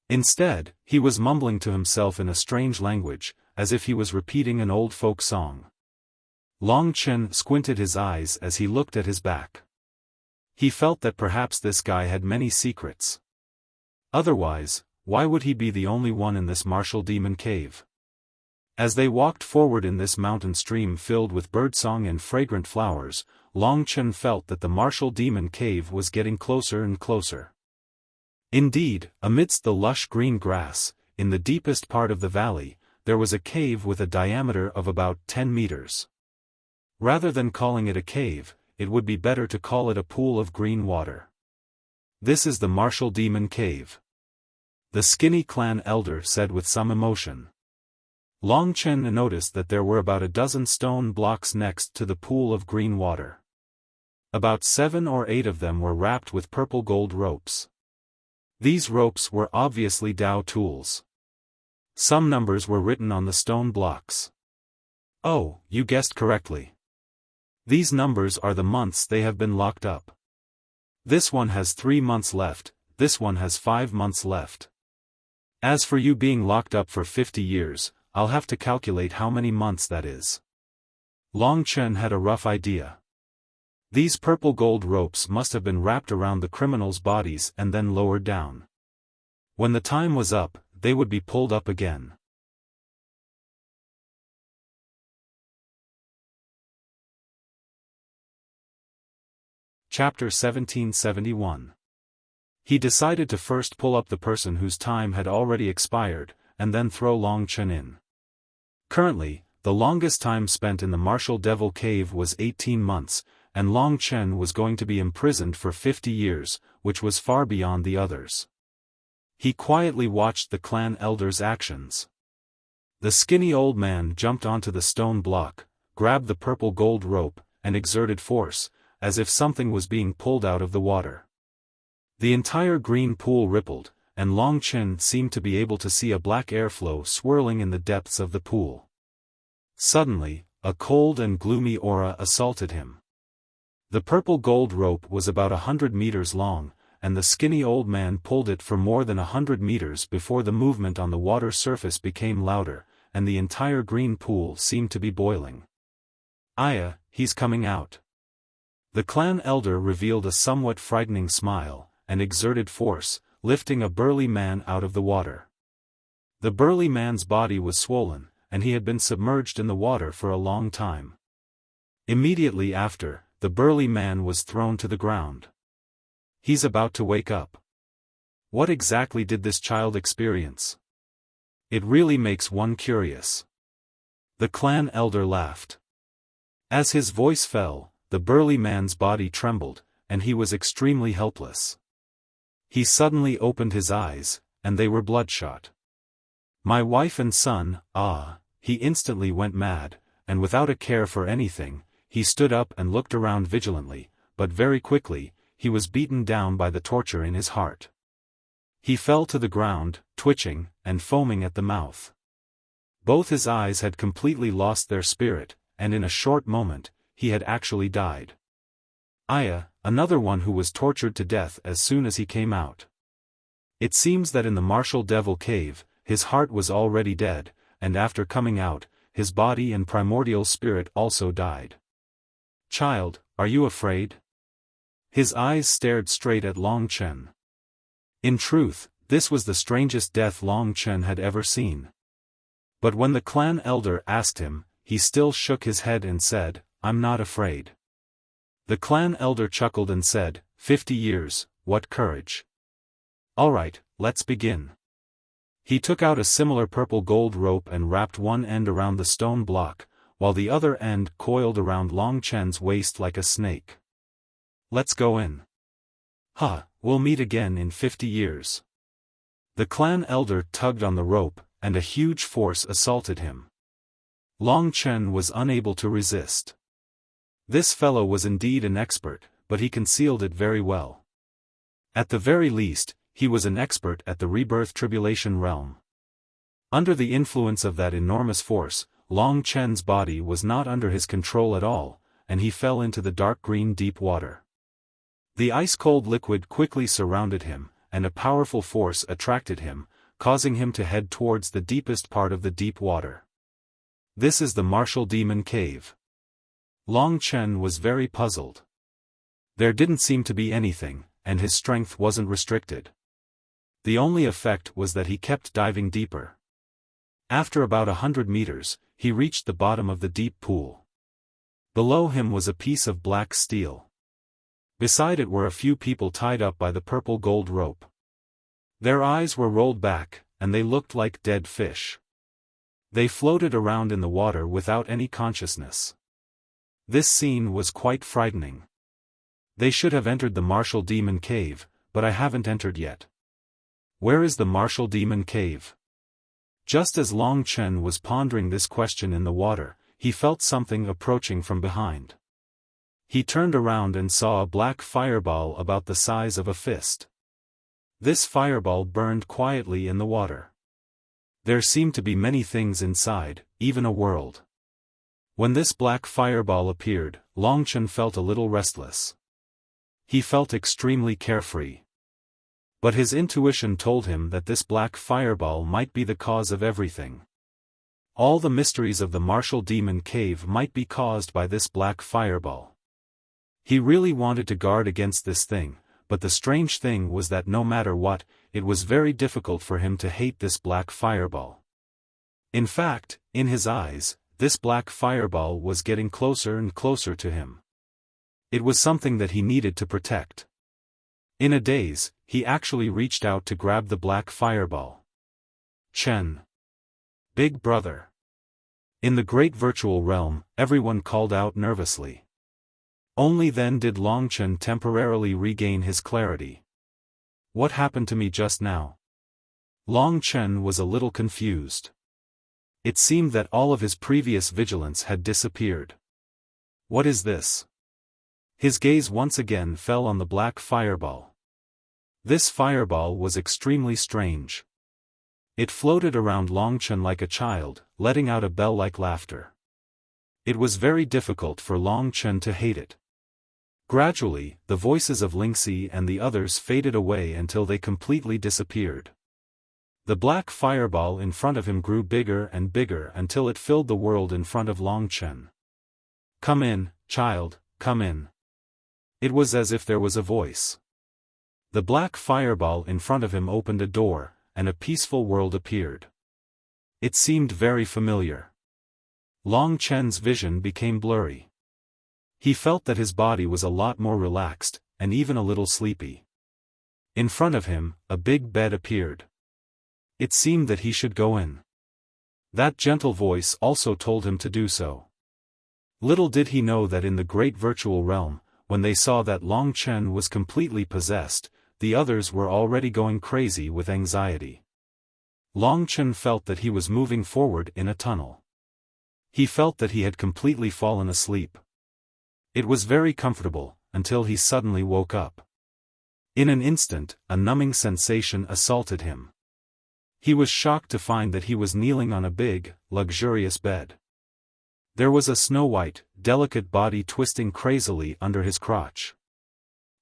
Instead, he was mumbling to himself in a strange language, as if he was repeating an old folk song. Long Chen squinted his eyes as he looked at his back. He felt that perhaps this guy had many secrets. Otherwise, why would he be the only one in this martial demon cave? As they walked forward in this mountain stream filled with birdsong and fragrant flowers, Long Chen felt that the martial demon cave was getting closer and closer. Indeed, amidst the lush green grass, in the deepest part of the valley, there was a cave with a diameter of about 10 meters. Rather than calling it a cave, it would be better to call it a pool of green water. "This is the martial demon cave," the skinny clan elder said with some emotion. Long Chen noticed that there were about a dozen stone blocks next to the pool of green water. About 7 or 8 of them were wrapped with purple gold ropes. These ropes were obviously Dao tools. Some numbers were written on the stone blocks. "Oh, you guessed correctly. These numbers are the months they have been locked up. This one has 3 months left, this one has 5 months left. As for you being locked up for 50 years, I'll have to calculate how many months that is." Long Chen had a rough idea. These purple gold ropes must have been wrapped around the criminals' bodies and then lowered down. When the time was up, they would be pulled up again. Chapter 1771. He decided to first pull up the person whose time had already expired, and then throw Long Chen in. Currently, the longest time spent in the Martial Devil Cave was 18 months, and Long Chen was going to be imprisoned for 50 years, which was far beyond the others. He quietly watched the clan elder's actions. The skinny old man jumped onto the stone block, grabbed the purple gold rope, and exerted force, as if something was being pulled out of the water. The entire green pool rippled, and Long Chen seemed to be able to see a black airflow swirling in the depths of the pool. Suddenly, a cold and gloomy aura assaulted him. The purple gold rope was about 100 meters long, and the skinny old man pulled it for more than 100 meters before the movement on the water surface became louder, and the entire green pool seemed to be boiling. "Aya, he's coming out." The clan elder revealed a somewhat frightening smile, and exerted force, lifting a burly man out of the water. The burly man's body was swollen, and he had been submerged in the water for a long time. Immediately after, the burly man was thrown to the ground. He's about to wake up. What exactly did this child experience? It really makes one curious. The clan elder laughed. As his voice fell, the burly man's body trembled, and he was extremely helpless. He suddenly opened his eyes, and they were bloodshot. "My wife and son, ah!" He instantly went mad, and without a care for anything, he stood up and looked around vigilantly, but very quickly, he was beaten down by the torture in his heart. He fell to the ground, twitching, and foaming at the mouth. Both his eyes had completely lost their spirit, and in a short moment, he had actually died. "Aya, another one who was tortured to death as soon as he came out. It seems that in the Martial Devil Cave, his heart was already dead, and after coming out, his body and primordial spirit also died. Child, are you afraid? His eyes stared straight at Long Chen. In truth, this was the strangest death Long Chen had ever seen. But when the clan elder asked him, he still shook his head and said, "I'm not afraid." The clan elder chuckled and said, 50 years, what courage. Alright, let's begin. He took out a similar purple gold rope and wrapped one end around the stone block, while the other end coiled around Long Chen's waist like a snake. Let's go in. We'll meet again in 50 years. The clan elder tugged on the rope, and a huge force assaulted him. Long Chen was unable to resist. This fellow was indeed an expert, but he concealed it very well. At the very least, he was an expert at the rebirth tribulation realm. Under the influence of that enormous force, Long Chen's body was not under his control at all, and he fell into the dark green deep water. The ice-cold liquid quickly surrounded him, and a powerful force attracted him, causing him to head towards the deepest part of the deep water. This is the Martial Demon Cave. Long Chen was very puzzled. There didn't seem to be anything, and his strength wasn't restricted. The only effect was that he kept diving deeper. After about 100 meters, he reached the bottom of the deep pool. Below him was a piece of black steel. Beside it were a few people tied up by the purple gold rope. Their eyes were rolled back, and they looked like dead fish. They floated around in the water without any consciousness. This scene was quite frightening. They should have entered the Martial Demon Cave, but I haven't entered yet. Where is the Martial Demon Cave? Just as Long Chen was pondering this question in the water, he felt something approaching from behind. He turned around and saw a black fireball about the size of a fist. This fireball burned quietly in the water. There seemed to be many things inside, even a world. When this black fireball appeared, Long Chen felt a little restless. He felt extremely carefree. But his intuition told him that this black fireball might be the cause of everything. All the mysteries of the Martial Demon Cave might be caused by this black fireball. He really wanted to guard against this thing, but the strange thing was that no matter what, it was very difficult for him to hate this black fireball. In fact, in his eyes, this black fireball was getting closer and closer to him. It was something that he needed to protect. In a daze, he actually reached out to grab the black fireball. Chen. Big brother. In the great virtual realm, everyone called out nervously. Only then did Long Chen temporarily regain his clarity. What happened to me just now? Long Chen was a little confused. It seemed that all of his previous vigilance had disappeared. What is this? His gaze once again fell on the black fireball. This fireball was extremely strange. It floated around Long Chen like a child, letting out a bell-like laughter. It was very difficult for Long Chen to hate it. Gradually, the voices of Lingxi and the others faded away until they completely disappeared. The black fireball in front of him grew bigger and bigger until it filled the world in front of Long Chen. "Come in, child, come in." It was as if there was a voice. The black fireball in front of him opened a door, and a peaceful world appeared. It seemed very familiar. Long Chen's vision became blurry. He felt that his body was a lot more relaxed, and even a little sleepy. In front of him, a big bed appeared. It seemed that he should go in. That gentle voice also told him to do so. Little did he know that in the great virtual realm, when they saw that Long Chen was completely possessed, the others were already going crazy with anxiety. Long Chen felt that he was moving forward in a tunnel. He felt that he had completely fallen asleep. It was very comfortable, until he suddenly woke up. In an instant, a numbing sensation assaulted him. He was shocked to find that he was kneeling on a big, luxurious bed. There was a snow-white, delicate body twisting crazily under his crotch.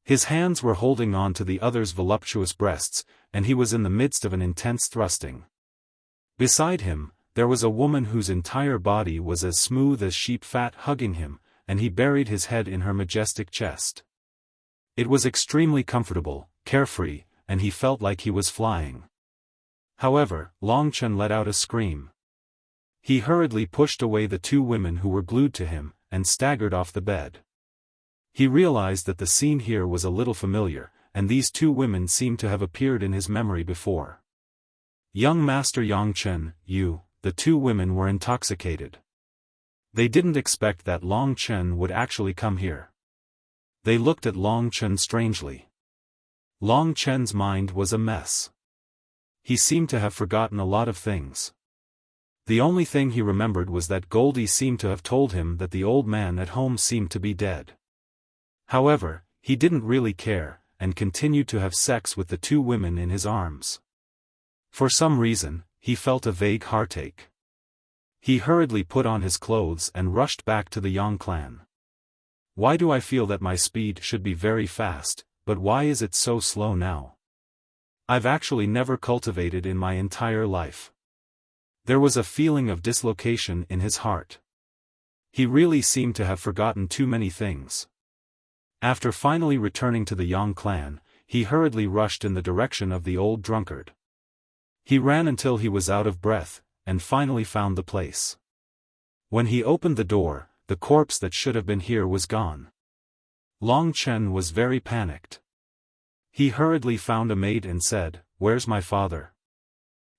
His hands were holding on to the other's voluptuous breasts, and he was in the midst of an intense thrusting. Beside him, there was a woman whose entire body was as smooth as sheep fat hugging him, and he buried his head in her majestic chest. It was extremely comfortable, carefree, and he felt like he was flying. However, Long Chen let out a scream. He hurriedly pushed away the two women who were glued to him, and staggered off the bed. He realized that the scene here was a little familiar, and these two women seemed to have appeared in his memory before. Young Master Yang Chen, the two women were intoxicated. They didn't expect that Long Chen would actually come here. They looked at Long Chen strangely. Long Chen's mind was a mess. He seemed to have forgotten a lot of things. The only thing he remembered was that Goldie seemed to have told him that the old man at home seemed to be dead. However, he didn't really care, and continued to have sex with the two women in his arms. For some reason, he felt a vague heartache. He hurriedly put on his clothes and rushed back to the Yang clan. Why do I feel that my speed should be very fast, but why is it so slow now? I've actually never cultivated in my entire life. There was a feeling of dislocation in his heart. He really seemed to have forgotten too many things. After finally returning to the Yang clan, he hurriedly rushed in the direction of the old drunkard. He ran until he was out of breath, and finally found the place. When he opened the door, the corpse that should have been here was gone. Long Chen was very panicked. He hurriedly found a maid and said, "Where's my father?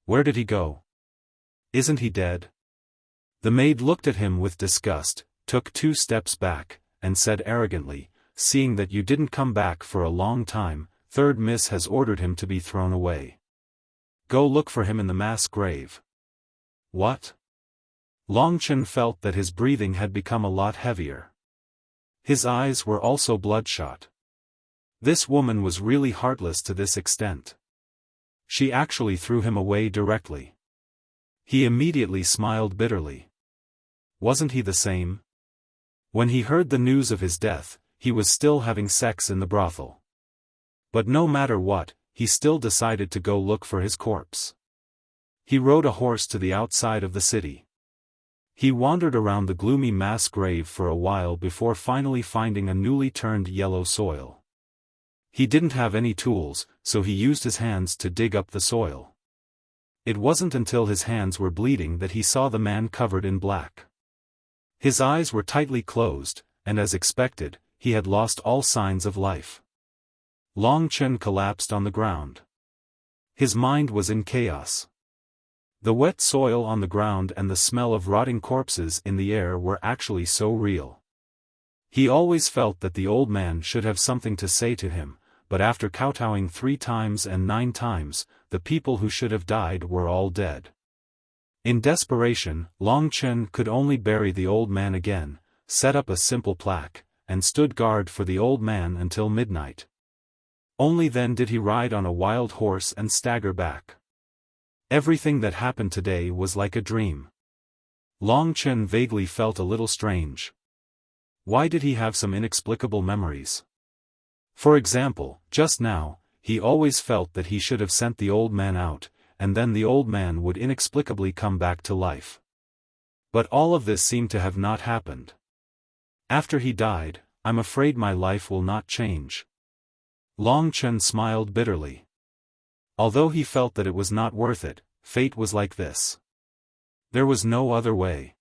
Where did he go? Isn't he dead?" The maid looked at him with disgust, took 2 steps back, and said arrogantly, "Seeing that you didn't come back for a long time, Third Miss has ordered him to be thrown away. Go look for him in the mass grave." What? Long Chen felt that his breathing had become a lot heavier. His eyes were also bloodshot. This woman was really heartless to this extent. She actually threw him away directly. He immediately smiled bitterly. Wasn't he the same? When he heard the news of his death, he was still having sex in the brothel. But no matter what, he still decided to go look for his corpse. He rode a horse to the outside of the city. He wandered around the gloomy mass grave for a while before finally finding a newly turned yellow soil. He didn't have any tools, so he used his hands to dig up the soil. It wasn't until his hands were bleeding that he saw the man covered in black. His eyes were tightly closed, and as expected, he had lost all signs of life. Long Chen collapsed on the ground. His mind was in chaos. The wet soil on the ground and the smell of rotting corpses in the air were actually so real. He always felt that the old man should have something to say to him, but after kowtowing 3 times and 9 times, the people who should have died were all dead. In desperation, Long Chen could only bury the old man again, set up a simple plaque, and stood guard for the old man until midnight. Only then did he ride on a wild horse and stagger back. Everything that happened today was like a dream. Long Chen vaguely felt a little strange. Why did he have some inexplicable memories? For example, just now, he always felt that he should have sent the old man out, and then the old man would inexplicably come back to life. But all of this seemed to have not happened. After he died, I'm afraid my life will not change. Long Chen smiled bitterly. Although he felt that it was not worth it, fate was like this. There was no other way.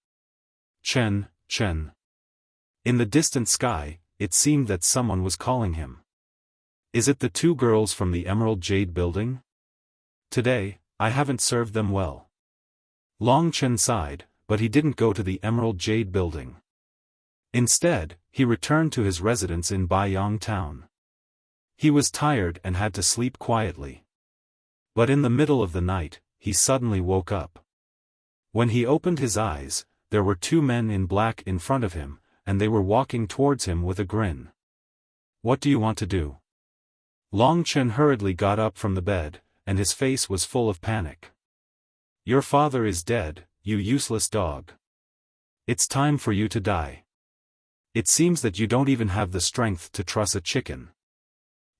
Chen, Chen. In the distant sky, it seemed that someone was calling him. Is it the 2 girls from the Emerald Jade building? Today, I haven't served them well. Long Chen sighed, but he didn't go to the Emerald Jade building. Instead, he returned to his residence in Baiyang town. He was tired and had to sleep quietly. But in the middle of the night, he suddenly woke up. When he opened his eyes, there were 2 men in black in front of him, and they were walking towards him with a grin. What do you want to do? Long Chen hurriedly got up from the bed, and his face was full of panic. Your father is dead, you useless dog. It's time for you to die. It seems that you don't even have the strength to truss a chicken.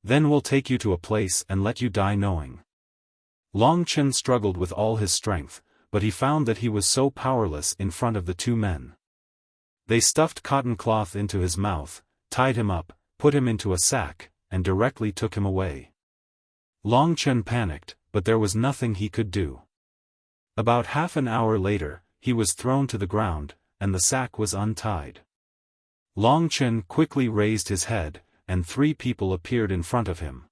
Then we'll take you to a place and let you die knowing. Long Chen struggled with all his strength, but he found that he was so powerless in front of the two men. They stuffed cotton cloth into his mouth, tied him up, put him into a sack, and directly took him away. Long Chen panicked, but there was nothing he could do. About half an hour later, he was thrown to the ground, and the sack was untied. Long Chen quickly raised his head, and 3 people appeared in front of him.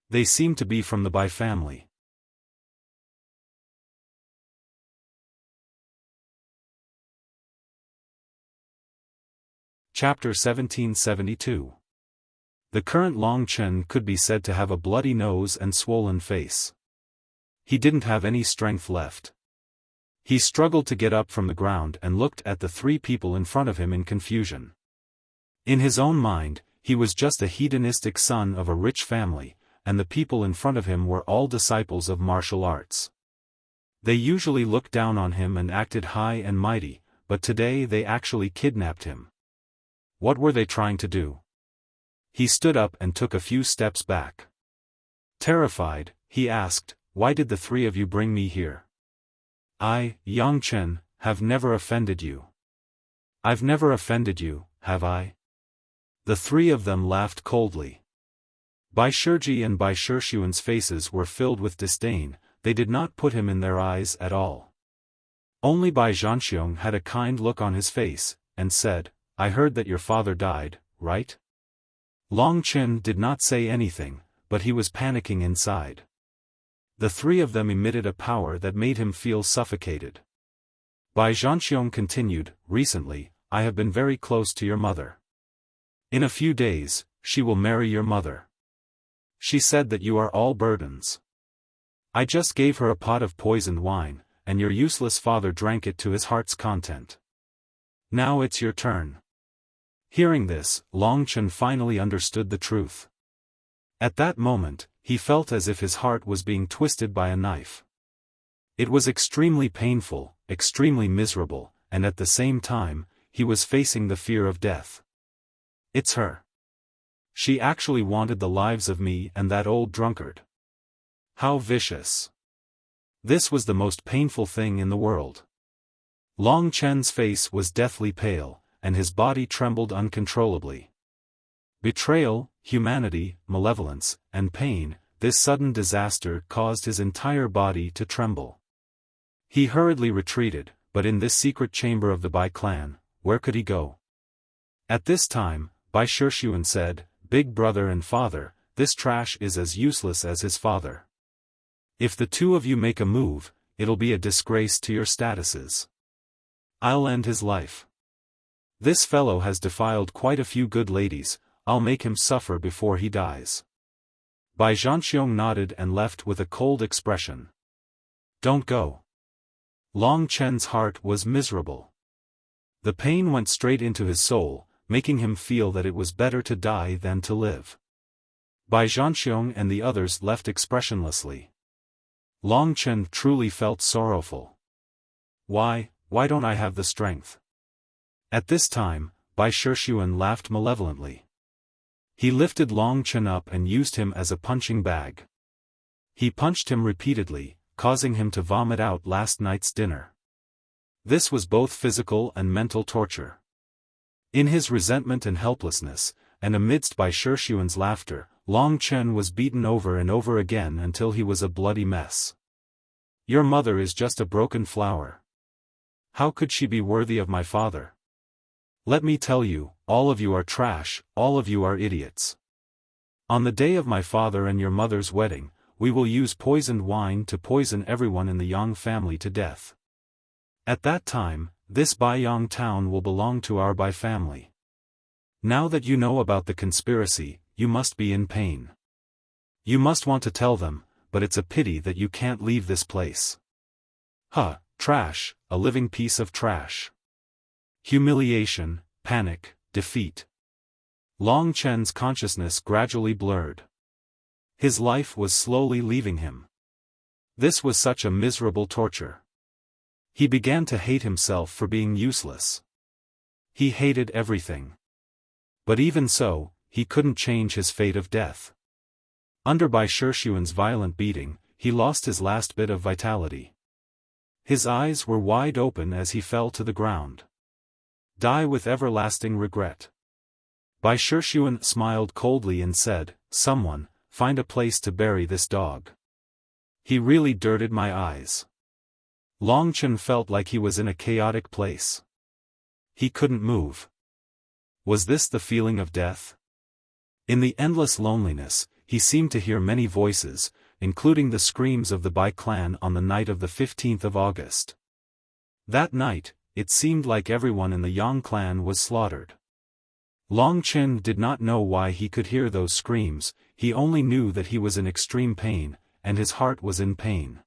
They seemed to be from the Bai family. Chapter 1772. The current Long Chen could be said to have a bloody nose and swollen face. He didn't have any strength left. He struggled to get up from the ground and looked at the 3 people in front of him in confusion. In his own mind, he was just a hedonistic son of a rich family, and the people in front of him were all disciples of martial arts. They usually looked down on him and acted high and mighty, but today they actually kidnapped him. What were they trying to do? He stood up and took a few steps back. Terrified, he asked, "Why did the 3 of you bring me here? I, Yang Chen, have never offended you." "I've never offended you, have I?" The 3 of them laughed coldly. Bai Shiji and Bai Shixuan's faces were filled with disdain. They did not put him in their eyes at all. Only Bai Zhanxiong had a kind look on his face, and said, "I heard that your father died, right?" Long Chen did not say anything, but he was panicking inside. The 3 of them emitted a power that made him feel suffocated. Bai Zhanxiong continued, "Recently, I have been very close to your mother. In a few days, she will marry your mother. She said that you are all burdens. I just gave her a pot of poisoned wine, and your useless father drank it to his heart's content. Now it's your turn." Hearing this, Long Chen finally understood the truth. At that moment, he felt as if his heart was being twisted by a knife. It was extremely painful, extremely miserable, and at the same time, he was facing the fear of death. It's her. She actually wanted the lives of me and that old drunkard. How vicious. This was the most painful thing in the world. Long Chen's face was deathly pale, and his body trembled uncontrollably. Betrayal, humanity, malevolence, and pain, this sudden disaster caused his entire body to tremble. He hurriedly retreated, but in this secret chamber of the Bai clan, where could he go? At this time, Bai Shixuan said, "Big brother and father, this trash is as useless as his father. If the 2 of you make a move, it'll be a disgrace to your statuses. I'll end his life. This fellow has defiled quite a few good ladies, I'll make him suffer before he dies." Bai Zhanxiong nodded and left with a cold expression. "Don't go." Long Chen's heart was miserable. The pain went straight into his soul, making him feel that it was better to die than to live. Bai Zhanxiong and the others left expressionlessly. Long Chen truly felt sorrowful. Why don't I have the strength? At this time, Bai Shixuan laughed malevolently. He lifted Long Chen up and used him as a punching bag. He punched him repeatedly, causing him to vomit out last night's dinner. This was both physical and mental torture. In his resentment and helplessness, and amidst Bai Shixuan's laughter, Long Chen was beaten over and over again until he was a bloody mess. "Your mother is just a broken flower. How could she be worthy of my father? Let me tell you, all of you are trash, all of you are idiots. On the day of my father and your mother's wedding, we will use poisoned wine to poison everyone in the Yang family to death. At that time, this Bai Yang town will belong to our Bai family. Now that you know about the conspiracy, you must be in pain. You must want to tell them, but it's a pity that you can't leave this place. Huh, trash, a living piece of trash. Humiliation, panic, defeat." Long Chen's consciousness gradually blurred. His life was slowly leaving him. This was such a miserable torture. He began to hate himself for being useless. He hated everything. But even so, he couldn't change his fate of death. Under by Xiaofan's violent beating, he lost his last bit of vitality. His eyes were wide open as he fell to the ground. Die with everlasting regret. Bai Xiaofan smiled coldly and said, "Someone, find a place to bury this dog. He really dirted my eyes." Long Chen felt like he was in a chaotic place. He couldn't move. Was this the feeling of death? In the endless loneliness, he seemed to hear many voices, including the screams of the Bai clan on the night of the 15th of August. That night, it seemed like everyone in the Yang clan was slaughtered. Long Chen did not know why he could hear those screams, he only knew that he was in extreme pain, and his heart was in pain.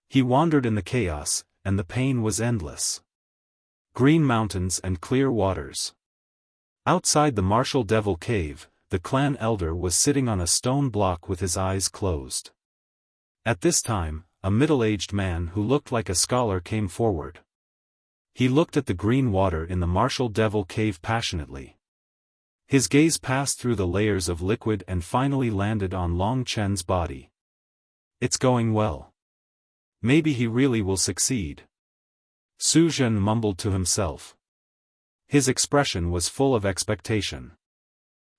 He wandered in the chaos, and the pain was endless. Green mountains and clear waters. Outside the martial devil cave, the clan elder was sitting on a stone block with his eyes closed. At this time, a middle-aged man who looked like a scholar came forward. He looked at the green water in the martial devil cave passionately. His gaze passed through the layers of liquid and finally landed on Long Chen's body. It's going well. Maybe he really will succeed. Su Zhen mumbled to himself. His expression was full of expectation.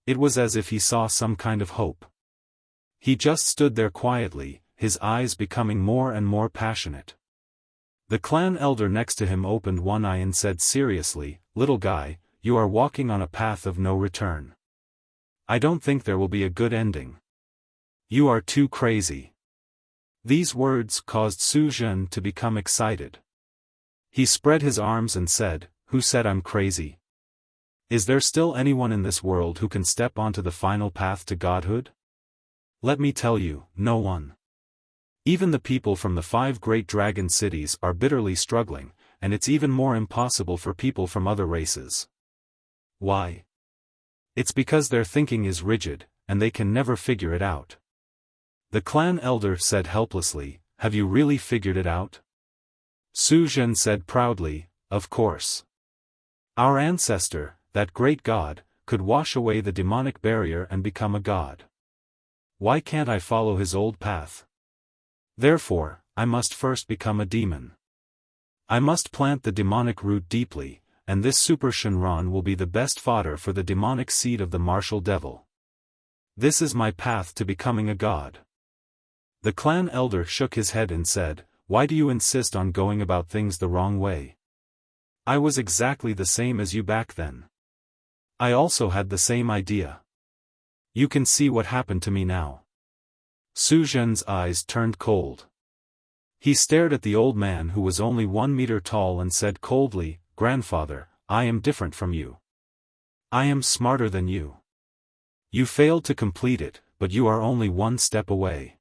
It was as if he saw some kind of hope. He just stood there quietly, his eyes becoming more and more passionate. The clan elder next to him opened one eye and said seriously, "Little guy, you are walking on a path of no return. I don't think there will be a good ending. You are too crazy." These words caused Su Zhen to become excited. He spread his arms and said, "Who said I'm crazy? Is there still anyone in this world who can step onto the final path to godhood? Let me tell you, no one. Even the people from the 5 great dragon cities are bitterly struggling, and it's even more impossible for people from other races. Why? It's because their thinking is rigid, and they can never figure it out." The clan elder said helplessly, "Have you really figured it out?" Su Zhen said proudly, "Of course. Our ancestor, that great god, could wash away the demonic barrier and become a god. Why can't I follow his old path? Therefore, I must first become a demon. I must plant the demonic root deeply, and this Super Shenron will be the best fodder for the demonic seed of the martial devil. This is my path to becoming a god." The clan elder shook his head and said, "Why do you insist on going about things the wrong way? I was exactly the same as you back then. I also had the same idea. You can see what happened to me now." Su Zhen's eyes turned cold. He stared at the old man who was only 1 meter tall and said coldly, "Grandfather, I am different from you. I am smarter than you. You failed to complete it, but you are only 1 step away.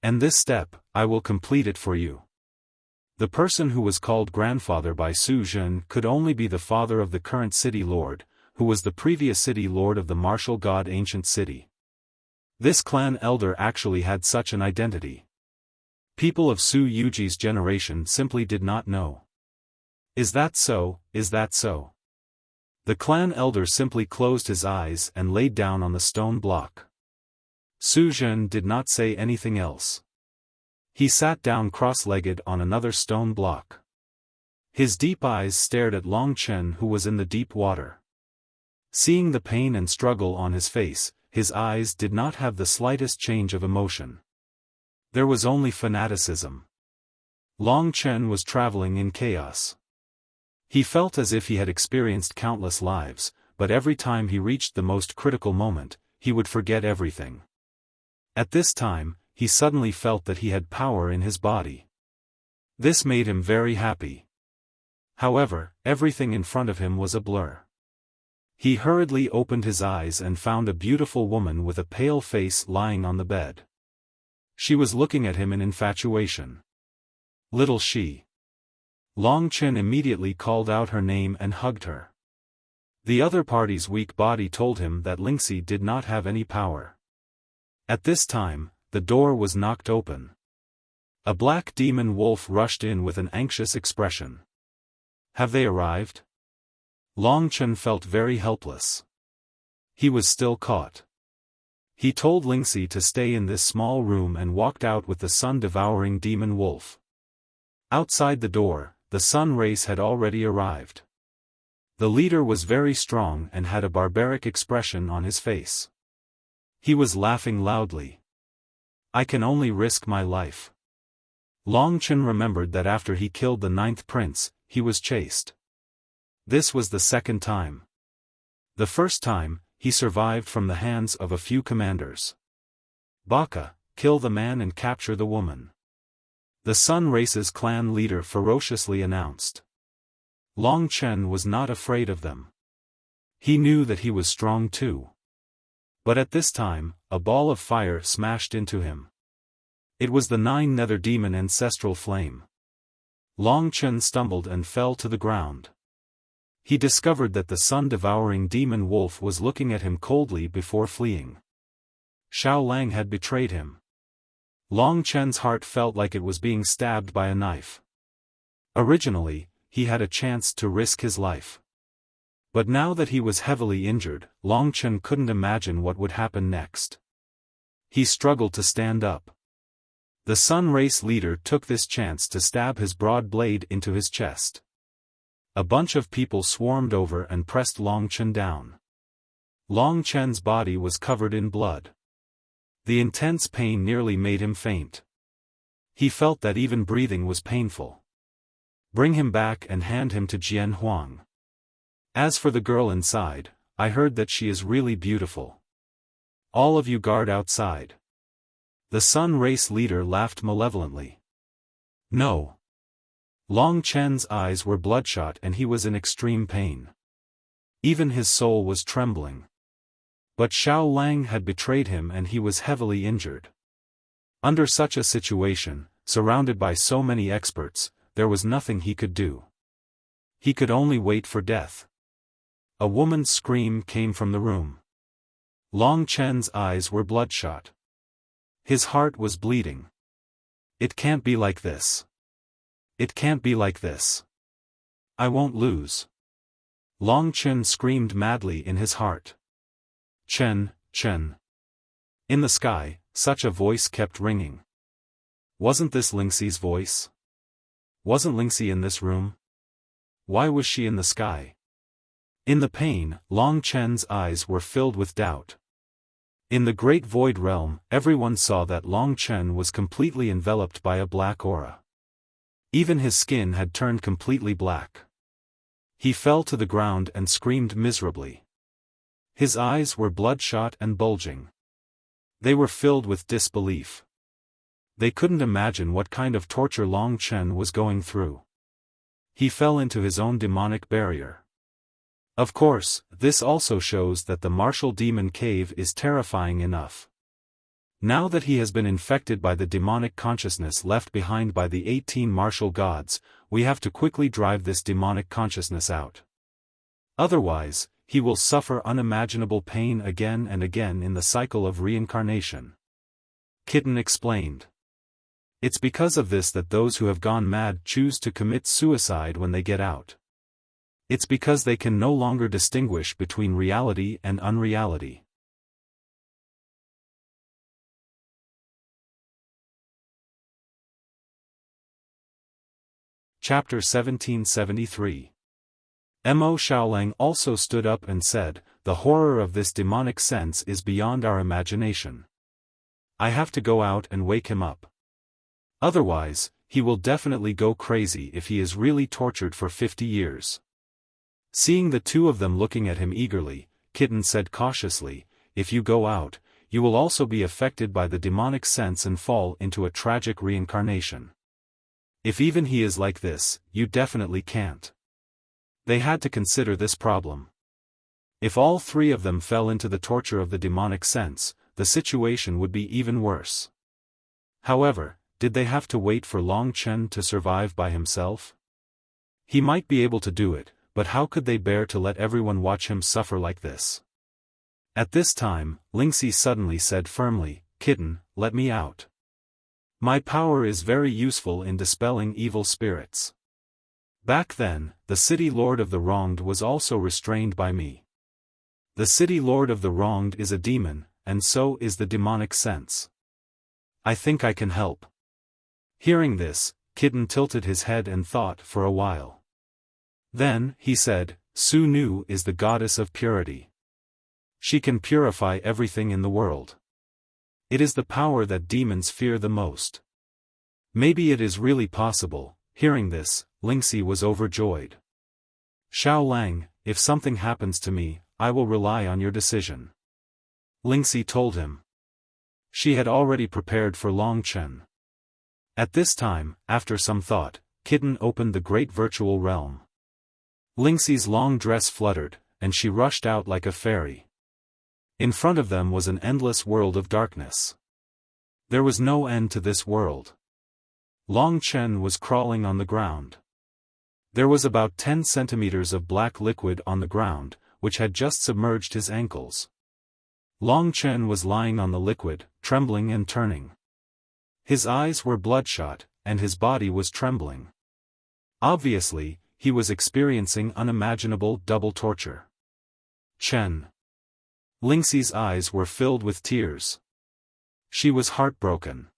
And this step, I will complete it for you." The person who was called grandfather by Su Zhen could only be the father of the current city lord, who was the previous city lord of the martial god ancient city. This clan elder actually had such an identity. People of Su Yuji's generation simply did not know. Is that so? Is that so? The clan elder simply closed his eyes and laid down on the stone block. Su Zhen did not say anything else. He sat down cross-legged on another stone block. His deep eyes stared at Long Chen who was in the deep water. Seeing the pain and struggle on his face, his eyes did not have the slightest change of emotion. There was only fanaticism. Long Chen was traveling in chaos. He felt as if he had experienced countless lives, but every time he reached the most critical moment, he would forget everything. At this time, he suddenly felt that he had power in his body. This made him very happy. However, everything in front of him was a blur. He hurriedly opened his eyes and found a beautiful woman with a pale face lying on the bed. She was looking at him in infatuation. Little she. Long Chen immediately called out her name and hugged her. The other party's weak body told him that Lingxi did not have any power. At this time, the door was knocked open. A black demon wolf rushed in with an anxious expression. Have they arrived? Long Chen felt very helpless. He was still caught. He told Lingxi to stay in this small room and walked out with the sun-devouring demon wolf. Outside the door, the sun race had already arrived. The leader was very strong and had a barbaric expression on his face. He was laughing loudly. I can only risk my life. Long Chen remembered that after he killed the 9th prince, he was chased. This was the second time. The first time, he survived from the hands of a few commanders. Baka, kill the man and capture the woman. The Sun Race's clan leader ferociously announced. Long Chen was not afraid of them. He knew that he was strong too. But at this time, a ball of fire smashed into him. It was the 9 nether demon ancestral flame. Long Chen stumbled and fell to the ground. He discovered that the sun-devouring demon wolf was looking at him coldly before fleeing. Xiao Lang had betrayed him. Long Chen's heart felt like it was being stabbed by a knife. Originally, he had a chance to risk his life. But now that he was heavily injured, Long Chen couldn't imagine what would happen next. He struggled to stand up. The Sun Race leader took this chance to stab his broad blade into his chest. A bunch of people swarmed over and pressed Long Chen down. Long Chen's body was covered in blood. The intense pain nearly made him faint. He felt that even breathing was painful. Bring him back and hand him to Jian Huang. As for the girl inside, I heard that she is really beautiful. All of you guard outside. The Sun Race leader laughed malevolently. No. Long Chen's eyes were bloodshot and he was in extreme pain. Even his soul was trembling. But Xiao Lang had betrayed him and he was heavily injured. Under such a situation, surrounded by so many experts, there was nothing he could do. He could only wait for death. A woman's scream came from the room. Long Chen's eyes were bloodshot. His heart was bleeding. It can't be like this. It can't be like this. I won't lose. Long Chen screamed madly in his heart. Chen, Chen. In the sky, such a voice kept ringing. Wasn't this Lingxi's voice? Wasn't Lingxi in this room? Why was she in the sky? In the pain, Long Chen's eyes were filled with doubt. In the Great Void Realm, everyone saw that Long Chen was completely enveloped by a black aura. Even his skin had turned completely black. He fell to the ground and screamed miserably. His eyes were bloodshot and bulging. They were filled with disbelief. They couldn't imagine what kind of torture Long Chen was going through. He fell into his own demonic barrier. Of course, this also shows that the martial demon cave is terrifying enough. Now that he has been infected by the demonic consciousness left behind by the 18 martial gods, we have to quickly drive this demonic consciousness out. Otherwise, he will suffer unimaginable pain again and again in the cycle of reincarnation. Kitten explained. It's because of this that those who have gone mad choose to commit suicide when they get out. It's because they can no longer distinguish between reality and unreality. Chapter 1773. Mo Xiaolang also stood up and said, "The horror of this demonic sense is beyond our imagination. I have to go out and wake him up. Otherwise, he will definitely go crazy if he is really tortured for 50 years. Seeing the two of them looking at him eagerly, Kitten said cautiously, "If you go out, you will also be affected by the demonic sense and fall into a tragic reincarnation. If even he is like this, you definitely can't." They had to consider this problem. If all three of them fell into the torture of the demonic sense, the situation would be even worse. However, did they have to wait for Long Chen to survive by himself? He might be able to do it, but how could they bear to let everyone watch him suffer like this? At this time, Lingxi suddenly said firmly, "Kitten, let me out. My power is very useful in dispelling evil spirits. Back then, the city lord of the wronged was also restrained by me. The city lord of the wronged is a demon, and so is the demonic sense. I think I can help. Hearing this, Kitten tilted his head and thought for a while. Then, he said, Su Nu is the goddess of purity. She can purify everything in the world. It is the power that demons fear the most. Maybe it is really possible. Hearing this, Lingxi was overjoyed. Xiao Lang, if something happens to me, I will rely on your decision. Lingxi told him. She had already prepared for Long Chen. At this time, after some thought, Kitten opened the great virtual realm. Lingxi's long dress fluttered, and she rushed out like a fairy. In front of them was an endless world of darkness. There was no end to this world. Long Chen was crawling on the ground. There was about 10 centimeters of black liquid on the ground, which had just submerged his ankles. Long Chen was lying on the liquid, trembling and turning. His eyes were bloodshot, and his body was trembling. Obviously, he was experiencing unimaginable double torture. Chen. Lingxi's eyes were filled with tears. She was heartbroken.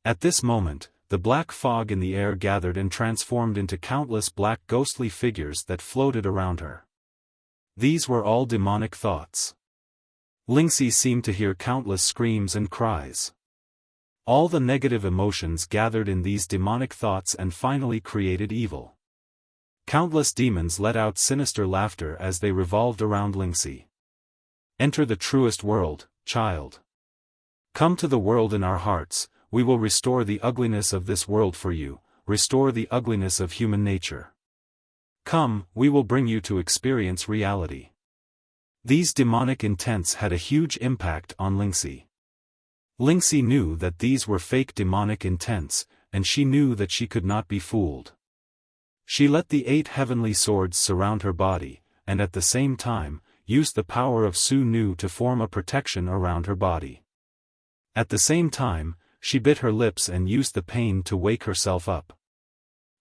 At this moment, the black fog in the air gathered and transformed into countless black ghostly figures that floated around her. These were all demonic thoughts. Lingxi seemed to hear countless screams and cries. All the negative emotions gathered in these demonic thoughts and finally created evil. Countless demons let out sinister laughter as they revolved around Lingxi. Enter the truest world, child. Come to the world in our hearts, we will restore the ugliness of this world for you, restore the ugliness of human nature. Come, we will bring you to experience reality. These demonic intents had a huge impact on Lingxi. Lingxi knew that these were fake demonic intents, and she knew that she could not be fooled. She let the 8 heavenly swords surround her body, and at the same time, used the power of Su Nu to form a protection around her body. At the same time, she bit her lips and used the pain to wake herself up.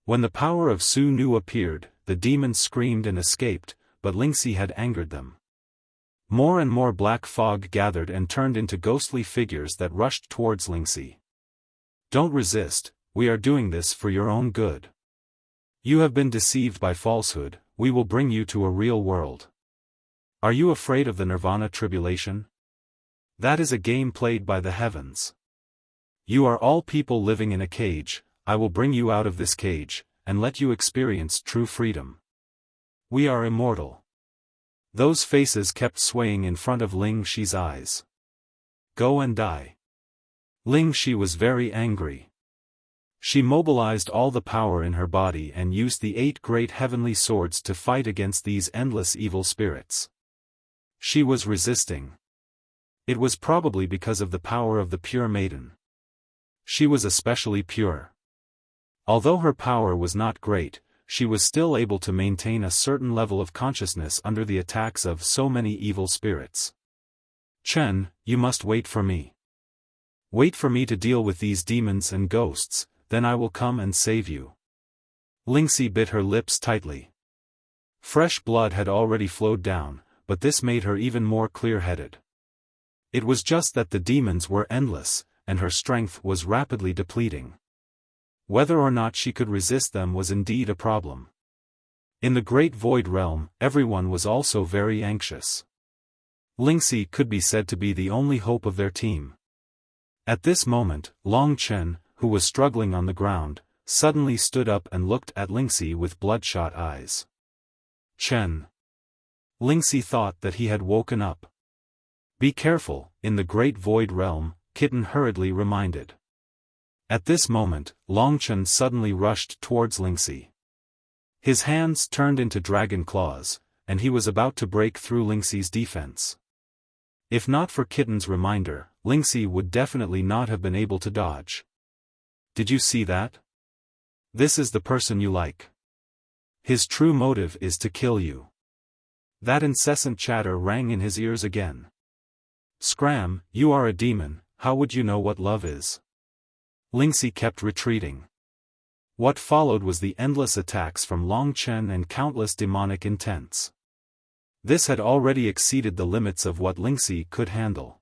When the power of Su Nu appeared, the demons screamed and escaped, but Lingxi had angered them. More and more black fog gathered and turned into ghostly figures that rushed towards Lingxi. Don't resist, we are doing this for your own good. You have been deceived by falsehood, we will bring you to a real world. Are you afraid of the Nirvana tribulation? That is a game played by the heavens. You are all people living in a cage, I will bring you out of this cage, and let you experience true freedom. We are immortal. Those faces kept swaying in front of Lingxi's eyes. Go and die. Lingxi was very angry. She mobilized all the power in her body and used the 8 great heavenly swords to fight against these endless evil spirits. She was resisting. It was probably because of the power of the pure maiden. She was especially pure. Although her power was not great, she was still able to maintain a certain level of consciousness under the attacks of so many evil spirits. Chen, you must wait for me. Wait for me to deal with these demons and ghosts, then I will come and save you. Lingxi bit her lips tightly. Fresh blood had already flowed down, but this made her even more clear-headed. It was just that the demons were endless, and her strength was rapidly depleting. Whether or not she could resist them was indeed a problem. In the Great Void Realm, everyone was also very anxious. Lingxi could be said to be the only hope of their team. At this moment, Long Chen, who was struggling on the ground, suddenly stood up and looked at Lingxi with bloodshot eyes. Chen. Lingxi thought that he had woken up. Be careful, in the Great Void Realm, Kitten hurriedly reminded. At this moment, Long Chen suddenly rushed towards Lingxi. His hands turned into dragon claws, and he was about to break through Lingxi's defense. If not for Kitten's reminder, Lingxi would definitely not have been able to dodge. Did you see that? This is the person you like. His true motive is to kill you. That incessant chatter rang in his ears again. Scram, you are a demon, how would you know what love is? Lingxi kept retreating. What followed was the endless attacks from Long Chen and countless demonic intents. This had already exceeded the limits of what Lingxi could handle.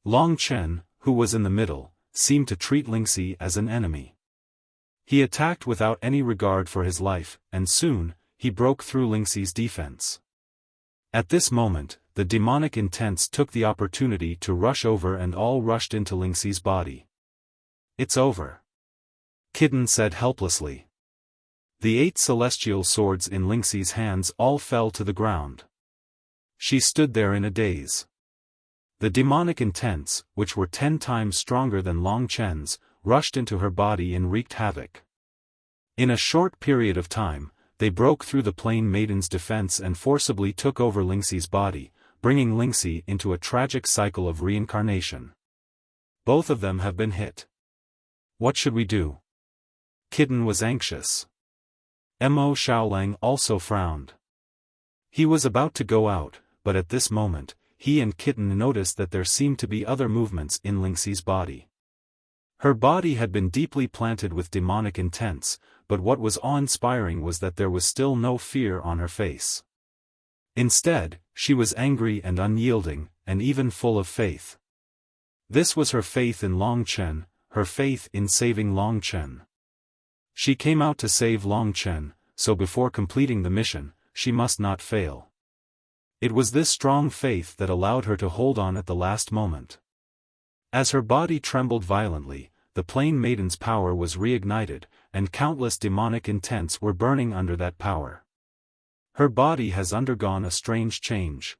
Long Chen, who was in the middle, seemed to treat Lingxi as an enemy. He attacked without any regard for his life, and soon, he broke through Lingxi's defense. At this moment, the demonic intents took the opportunity to rush over and all rushed into Lingxi's body. "It's over," Kitten said helplessly. The 8 celestial swords in Lingxi's hands all fell to the ground. She stood there in a daze. The demonic intents, which were 10 times stronger than Long Chen's, rushed into her body and wreaked havoc. In a short period of time, they broke through the Plain Maiden's defense and forcibly took over Lingxi's body, bringing Lingxi into a tragic cycle of reincarnation. Both of them have been hit. What should we do? Kitten was anxious. Mo Xiaolang also frowned. He was about to go out, but at this moment, he and Kitten noticed that there seemed to be other movements in Lingxi's body. Her body had been deeply planted with demonic intents, but what was awe-inspiring was that there was still no fear on her face. Instead, she was angry and unyielding, and even full of faith. This was her faith in Long Chen, her faith in saving Long Chen. She came out to save Long Chen, so before completing the mission, she must not fail. It was this strong faith that allowed her to hold on at the last moment. As her body trembled violently, the Plain Maiden's power was reignited, and countless demonic intents were burning under that power. Her body has undergone a strange change.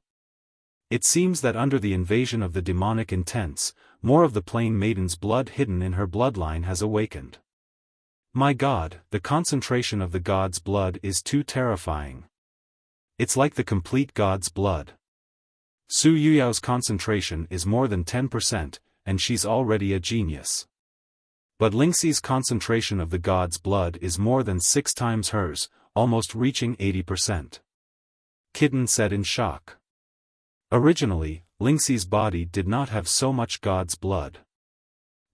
It seems that under the invasion of the demonic intents, more of the Plain Maiden's blood hidden in her bloodline has awakened. My God, the concentration of the God's blood is too terrifying. It's like the complete God's blood. Su Yuyao's concentration is more than 10%, and she's already a genius. But Lingxi's concentration of the God's blood is more than 6 times hers, almost reaching 80%. Kitten said in shock. Originally, Lingxi's body did not have so much God's blood.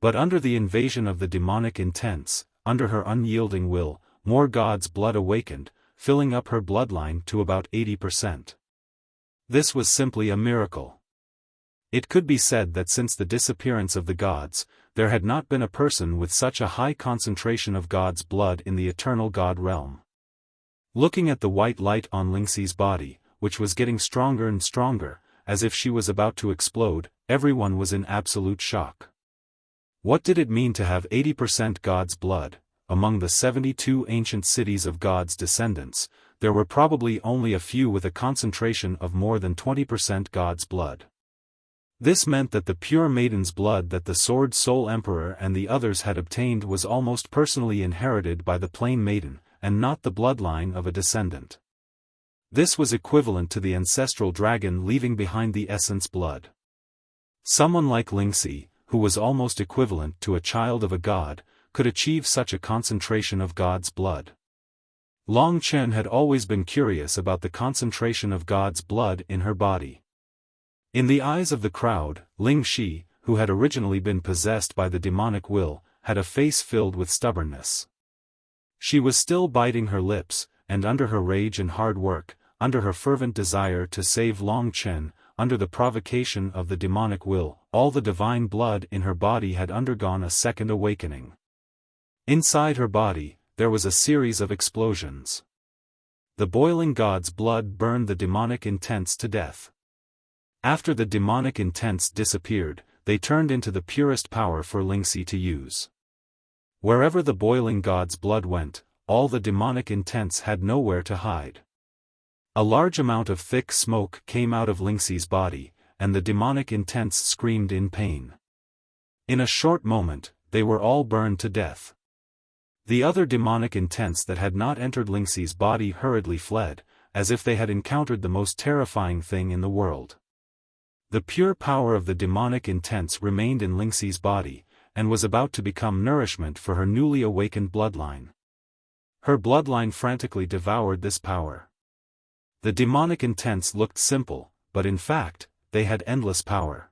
But under the invasion of the demonic intents, under her unyielding will, more God's blood awakened, filling up her bloodline to about 80%. This was simply a miracle. It could be said that since the disappearance of the gods, there had not been a person with such a high concentration of God's blood in the eternal God realm. Looking at the white light on Lingxi's body, which was getting stronger and stronger, as if she was about to explode, everyone was in absolute shock. What did it mean to have 80% God's blood? Among the 72 ancient cities of God's descendants, there were probably only a few with a concentration of more than 20% God's blood. This meant that the pure maiden's blood that the Sword Soul Emperor and the others had obtained was almost personally inherited by the Plain Maiden, and not the bloodline of a descendant. This was equivalent to the ancestral dragon leaving behind the essence blood. Someone like Lingxi, who was almost equivalent to a child of a god, could achieve such a concentration of God's blood. Long Chen had always been curious about the concentration of God's blood in her body. In the eyes of the crowd, Ling Shi, who had originally been possessed by the demonic will, had a face filled with stubbornness. She was still biting her lips, and under her rage and hard work, under her fervent desire to save Long Chen, under the provocation of the demonic will, all the divine blood in her body had undergone a second awakening. Inside her body, there was a series of explosions. The boiling God's blood burned the demonic intents to death. After the demonic intents disappeared, they turned into the purest power for Lingxi to use. Wherever the boiling God's blood went, all the demonic intents had nowhere to hide. A large amount of thick smoke came out of Lingxi's body, and the demonic intents screamed in pain. In a short moment, they were all burned to death. The other demonic intents that had not entered Lingxi's body hurriedly fled, as if they had encountered the most terrifying thing in the world. The pure power of the demonic intents remained in Lingxi's body, and was about to become nourishment for her newly awakened bloodline. Her bloodline frantically devoured this power. The demonic intents looked simple, but in fact, they had endless power.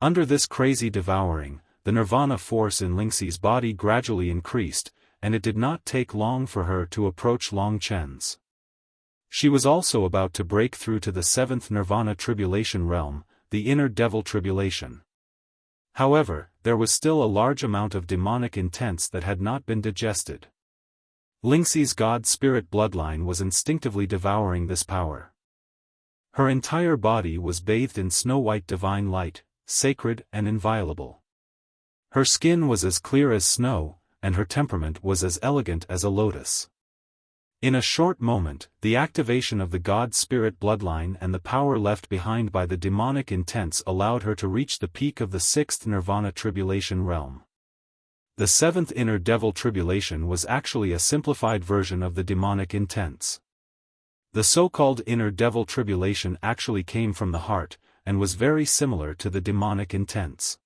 Under this crazy devouring, the nirvana force in Lingxi's body gradually increased, and it did not take long for her to approach Long Chen's. She was also about to break through to the 7th nirvana tribulation realm, the inner devil tribulation. However, there was still a large amount of demonic intents that had not been digested. Lingxi's god-spirit bloodline was instinctively devouring this power. Her entire body was bathed in snow-white divine light, sacred and inviolable. Her skin was as clear as snow, and her temperament was as elegant as a lotus. In a short moment, the activation of the god-spirit bloodline and the power left behind by the demonic intents allowed her to reach the peak of the sixth nirvana tribulation realm. The seventh inner devil tribulation was actually a simplified version of the demonic intents. The so-called inner devil tribulation actually came from the heart, and was very similar to the demonic intents.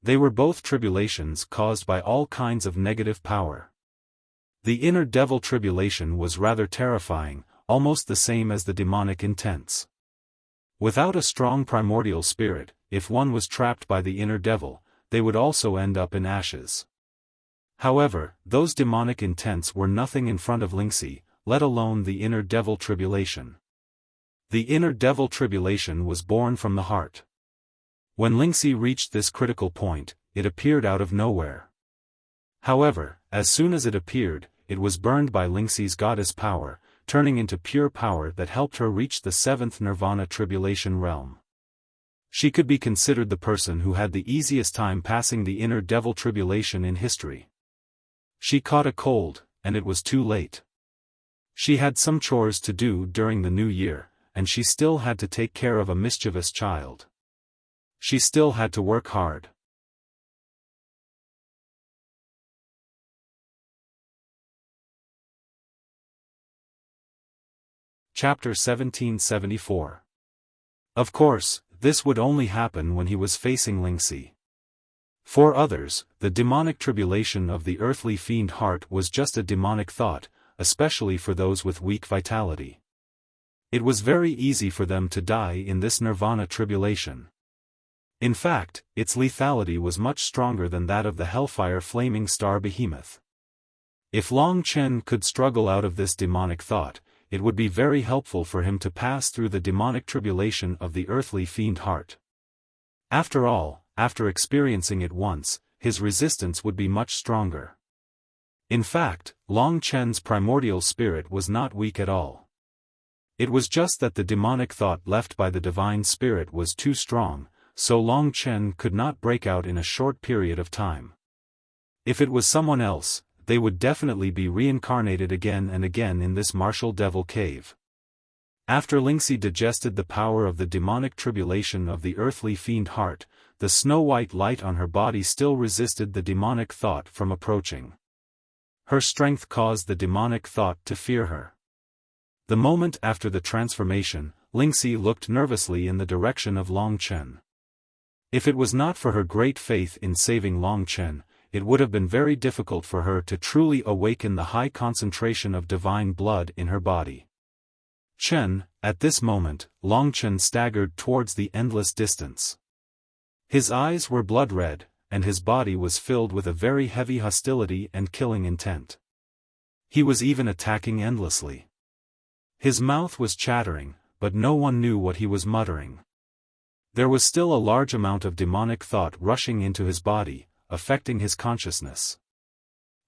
They were both tribulations caused by all kinds of negative power. The inner devil tribulation was rather terrifying, almost the same as the demonic intents. Without a strong primordial spirit, if one was trapped by the inner devil, they would also end up in ashes. However, those demonic intents were nothing in front of Lingxi, let alone the inner devil tribulation. The inner devil tribulation was born from the heart. When Lingxi reached this critical point, it appeared out of nowhere. However, as soon as it appeared, it was burned by Lingxi's goddess power, turning into pure power that helped her reach the seventh nirvana tribulation realm. She could be considered the person who had the easiest time passing the inner devil tribulation in history. She caught a cold, and it was too late. She had some chores to do during the new year, and she still had to take care of a mischievous child. She still had to work hard. Chapter 1774. Of course, this would only happen when he was facing Lingxi. For others, the demonic tribulation of the earthly fiend heart was just a demonic thought, especially for those with weak vitality. It was very easy for them to die in this nirvana tribulation. In fact, its lethality was much stronger than that of the hellfire flaming star behemoth. If Long Chen could struggle out of this demonic thought, it would be very helpful for him to pass through the demonic tribulation of the earthly fiend heart. After all, after experiencing it once, his resistance would be much stronger. In fact, Long Chen's primordial spirit was not weak at all. It was just that the demonic thought left by the divine spirit was too strong, so Long Chen could not break out in a short period of time. If it was someone else, they would definitely be reincarnated again and again in this martial devil cave. After Lingxi digested the power of the demonic tribulation of the earthly fiend heart, the snow-white light on her body still resisted the demonic thought from approaching. Her strength caused the demonic thought to fear her. The moment after the transformation, Lingxi looked nervously in the direction of Long Chen. If it was not for her great faith in saving Long Chen, it would have been very difficult for her to truly awaken the high concentration of divine blood in her body. Chen, at this moment, Long Chen staggered towards the endless distance. His eyes were blood-red, and his body was filled with a very heavy hostility and killing intent. He was even attacking endlessly. His mouth was chattering, but no one knew what he was muttering. There was still a large amount of demonic thought rushing into his body, affecting his consciousness.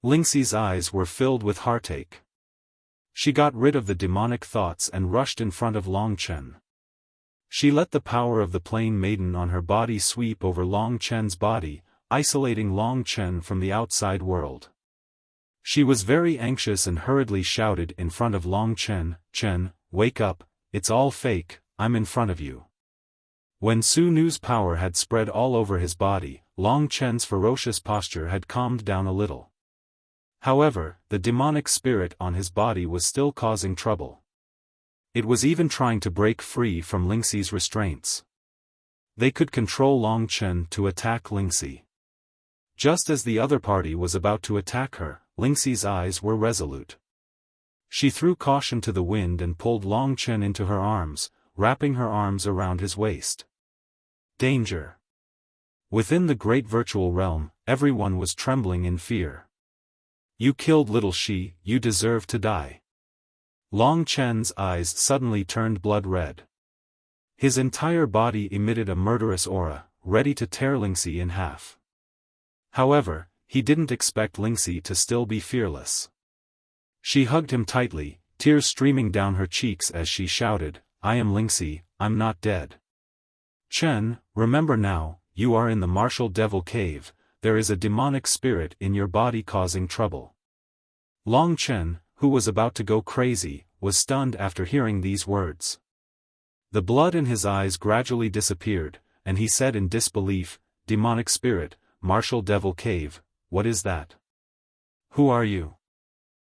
Lingxi's eyes were filled with heartache. She got rid of the demonic thoughts and rushed in front of Long Chen. She let the power of the plain maiden on her body sweep over Long Chen's body, isolating Long Chen from the outside world. She was very anxious and hurriedly shouted in front of Long Chen, "Chen, wake up, it's all fake, I'm in front of you." When Su Nu's power had spread all over his body, Long Chen's ferocious posture had calmed down a little. However, the demonic spirit on his body was still causing trouble. It was even trying to break free from Lingxi's restraints. They could control Long Chen to attack Lingxi. Just as the other party was about to attack her, Lingxi's eyes were resolute. She threw caution to the wind and pulled Long Chen into her arms, wrapping her arms around his waist. Danger! Within the great virtual realm, everyone was trembling in fear. "You killed little Shi, you deserve to die." Long Chen's eyes suddenly turned blood red. His entire body emitted a murderous aura, ready to tear Lingxi in half. However, he didn't expect Lingxi to still be fearless. She hugged him tightly, tears streaming down her cheeks as she shouted, "I am Lingxi, I'm not dead. Chen, remember now, you are in the martial devil cave, there is a demonic spirit in your body causing trouble." Long Chen, who was about to go crazy, was stunned after hearing these words. The blood in his eyes gradually disappeared, and he said in disbelief, "Demonic spirit, martial devil cave, what is that? Who are you?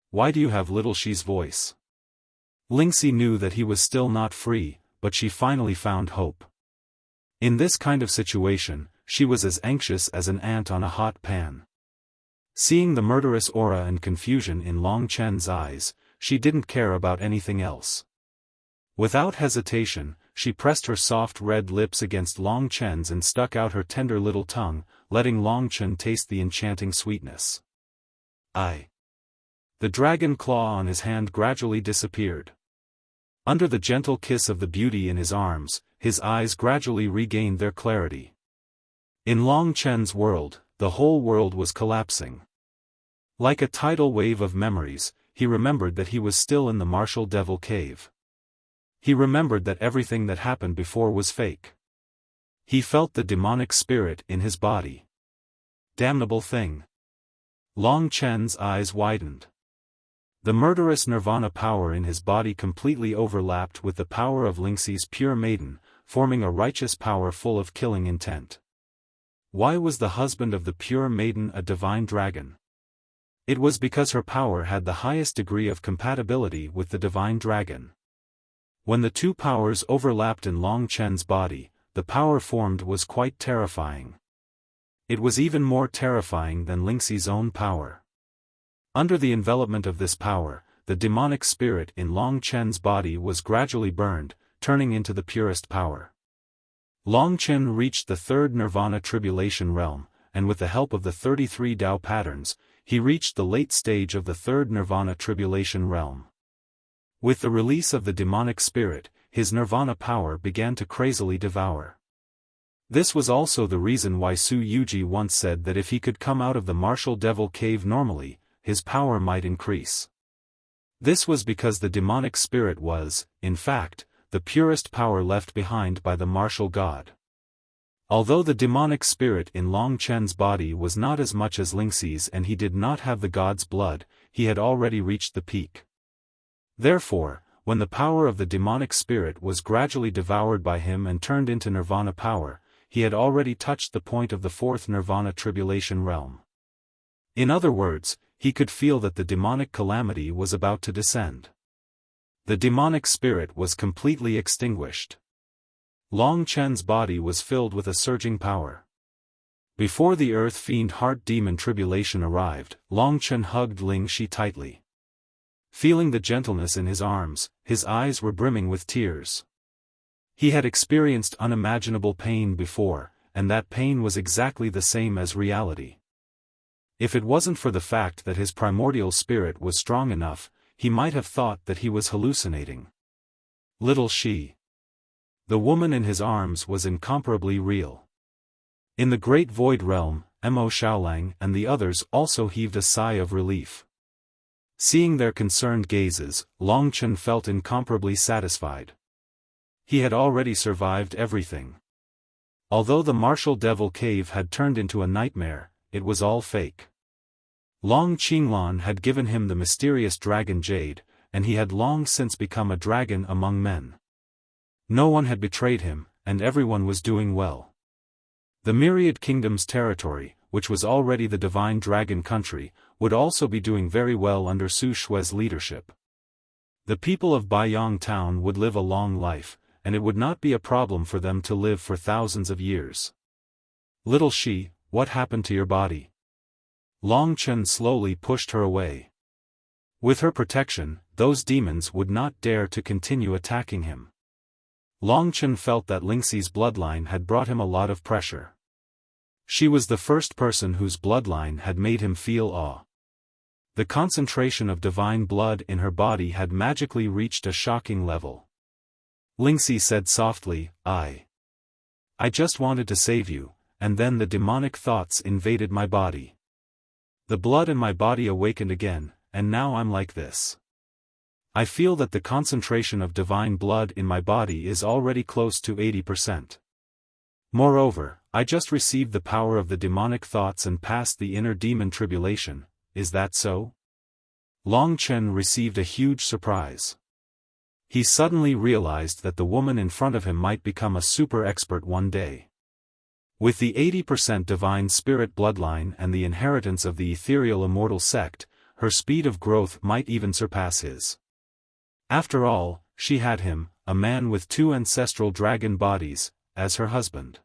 Why do you have little Xi's voice?" Lingxi knew that he was still not free, but she finally found hope. In this kind of situation, she was as anxious as an ant on a hot pan. Seeing the murderous aura and confusion in Long Chen's eyes, she didn't care about anything else. Without hesitation, she pressed her soft red lips against Long Chen's and stuck out her tender little tongue, letting Long Chen taste the enchanting sweetness. The dragon claw on his hand gradually disappeared. Under the gentle kiss of the beauty in his arms, his eyes gradually regained their clarity. In Long Chen's world, the whole world was collapsing. Like a tidal wave of memories, he remembered that he was still in the martial devil cave. He remembered that everything that happened before was fake. He felt the demonic spirit in his body. Damnable thing. Long Chen's eyes widened. The murderous nirvana power in his body completely overlapped with the power of Lingxi's pure maiden, forming a righteous power full of killing intent. Why was the husband of the pure maiden a divine dragon? It was because her power had the highest degree of compatibility with the divine dragon. When the two powers overlapped in Long Chen's body, the power formed was quite terrifying. It was even more terrifying than Lingxi's own power. Under the envelopment of this power, the demonic spirit in Long Chen's body was gradually burned, turning into the purest power. Long Chen reached the third nirvana tribulation realm, and with the help of the 33 Tao patterns, he reached the late stage of the third nirvana tribulation realm. With the release of the demonic spirit, his nirvana power began to crazily devour. This was also the reason why Su Yuji once said that if he could come out of the martial devil cave normally, his power might increase. This was because the demonic spirit was, in fact, the purest power left behind by the martial god. Although the demonic spirit in Long Chen's body was not as much as Lingxi's and he did not have the god's blood, he had already reached the peak. Therefore, when the power of the demonic spirit was gradually devoured by him and turned into nirvana power, he had already touched the point of the fourth nirvana tribulation realm. In other words, he could feel that the demonic calamity was about to descend. The demonic spirit was completely extinguished. Long Chen's body was filled with a surging power. Before the Earth Fiend Heart Demon tribulation arrived, Long Chen hugged Lingxi tightly. Feeling the gentleness in his arms, his eyes were brimming with tears. He had experienced unimaginable pain before, and that pain was exactly the same as reality. If it wasn't for the fact that his primordial spirit was strong enough, he might have thought that he was hallucinating. Little Xi. The woman in his arms was incomparably real. In the Great Void Realm, Mo Xiaolang and the others also heaved a sigh of relief. Seeing their concerned gazes, Long Chen felt incomparably satisfied. He had already survived everything. Although the martial devil cave had turned into a nightmare, it was all fake. Long Qinglan had given him the mysterious dragon jade, and he had long since become a dragon among men. No one had betrayed him, and everyone was doing well. The Myriad Kingdom's territory, which was already the divine dragon country, would also be doing very well under Su Shui's leadership. The people of Baiyang Town would live a long life, and it would not be a problem for them to live for thousands of years. Little Xi, what happened to your body? Long Chen slowly pushed her away. With her protection, those demons would not dare to continue attacking him. Long Chen felt that Lingxi's bloodline had brought him a lot of pressure. She was the first person whose bloodline had made him feel awe. The concentration of divine blood in her body had magically reached a shocking level. Lingxi said softly, I just wanted to save you, and then the demonic thoughts invaded my body. The blood in my body awakened again, and now I'm like this. I feel that the concentration of divine blood in my body is already close to 80%. Moreover, I just received the power of the demonic thoughts and passed the inner demon tribulation. Is that so? Long Chen received a huge surprise. He suddenly realized that the woman in front of him might become a super expert one day. With the 80% divine spirit bloodline and the inheritance of the ethereal immortal sect, her speed of growth might even surpass his. After all, she had him, a man with 2 ancestral dragon bodies, as her husband.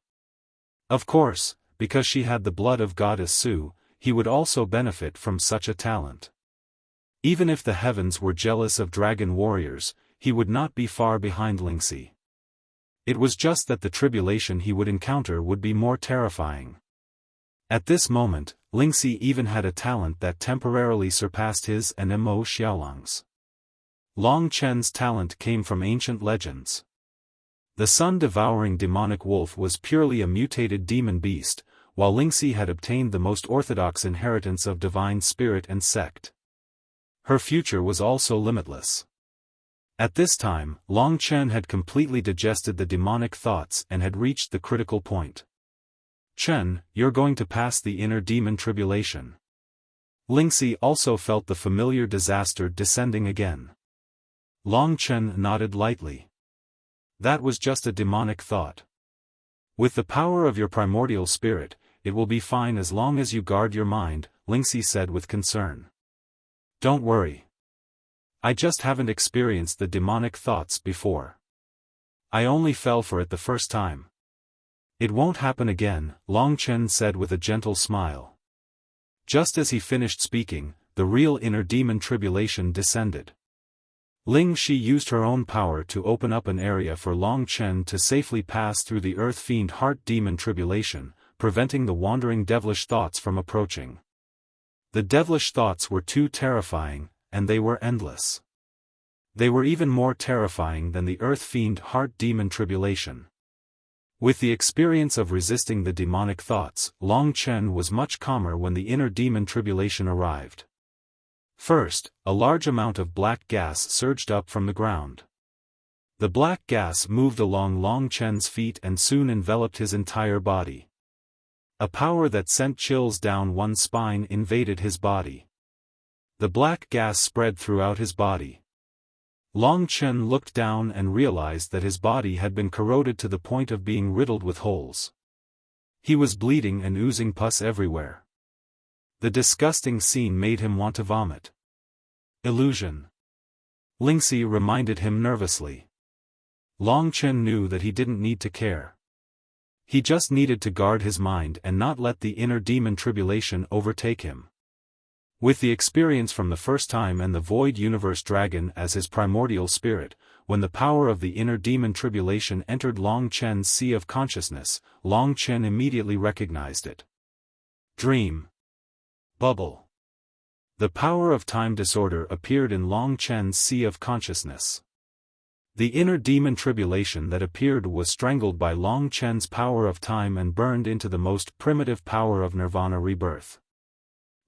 Of course, because she had the blood of goddess Su, he would also benefit from such a talent. Even if the heavens were jealous of dragon warriors, he would not be far behind Lingxi. It was just that the tribulation he would encounter would be more terrifying. At this moment, Lingxi even had a talent that temporarily surpassed his and Mo Xiaolang's. Long Chen's talent came from ancient legends. The sun-devouring demonic wolf was purely a mutated demon beast, while Lingxi had obtained the most orthodox inheritance of divine spirit and sect. Her future was also limitless. At this time, Long Chen had completely digested the demonic thoughts and had reached the critical point. Chen, you're going to pass the inner demon tribulation. Lingxi also felt the familiar disaster descending again. Long Chen nodded lightly. That was just a demonic thought. With the power of your primordial spirit, it will be fine as long as you guard your mind, Lingxi said with concern. Don't worry. I just haven't experienced the demonic thoughts before. I only fell for it the first time. It won't happen again, Long Chen said with a gentle smile. Just as he finished speaking, the real inner demon tribulation descended. Ling Shi used her own power to open up an area for Long Chen to safely pass through the earth fiend heart demon tribulation, preventing the wandering devilish thoughts from approaching. The devilish thoughts were too terrifying, and they were endless. They were even more terrifying than the earth fiend heart demon tribulation. With the experience of resisting the demonic thoughts, Long Chen was much calmer when the inner demon tribulation arrived. First, a large amount of black gas surged up from the ground. The black gas moved along Long Chen's feet and soon enveloped his entire body. A power that sent chills down one's spine invaded his body. The black gas spread throughout his body. Long Chen looked down and realized that his body had been corroded to the point of being riddled with holes. He was bleeding and oozing pus everywhere. The disgusting scene made him want to vomit. Illusion. Lingxi reminded him nervously. Long Chen knew that he didn't need to care. He just needed to guard his mind and not let the inner demon tribulation overtake him. With the experience from the first time and the Void Universe Dragon as his primordial spirit, when the power of the inner demon tribulation entered Long Chen's sea of consciousness, Long Chen immediately recognized it. Dream. Bubble. The power of time disorder appeared in Long Chen's sea of consciousness. The inner demon tribulation that appeared was strangled by Long Chen's power of time and burned into the most primitive power of nirvana rebirth.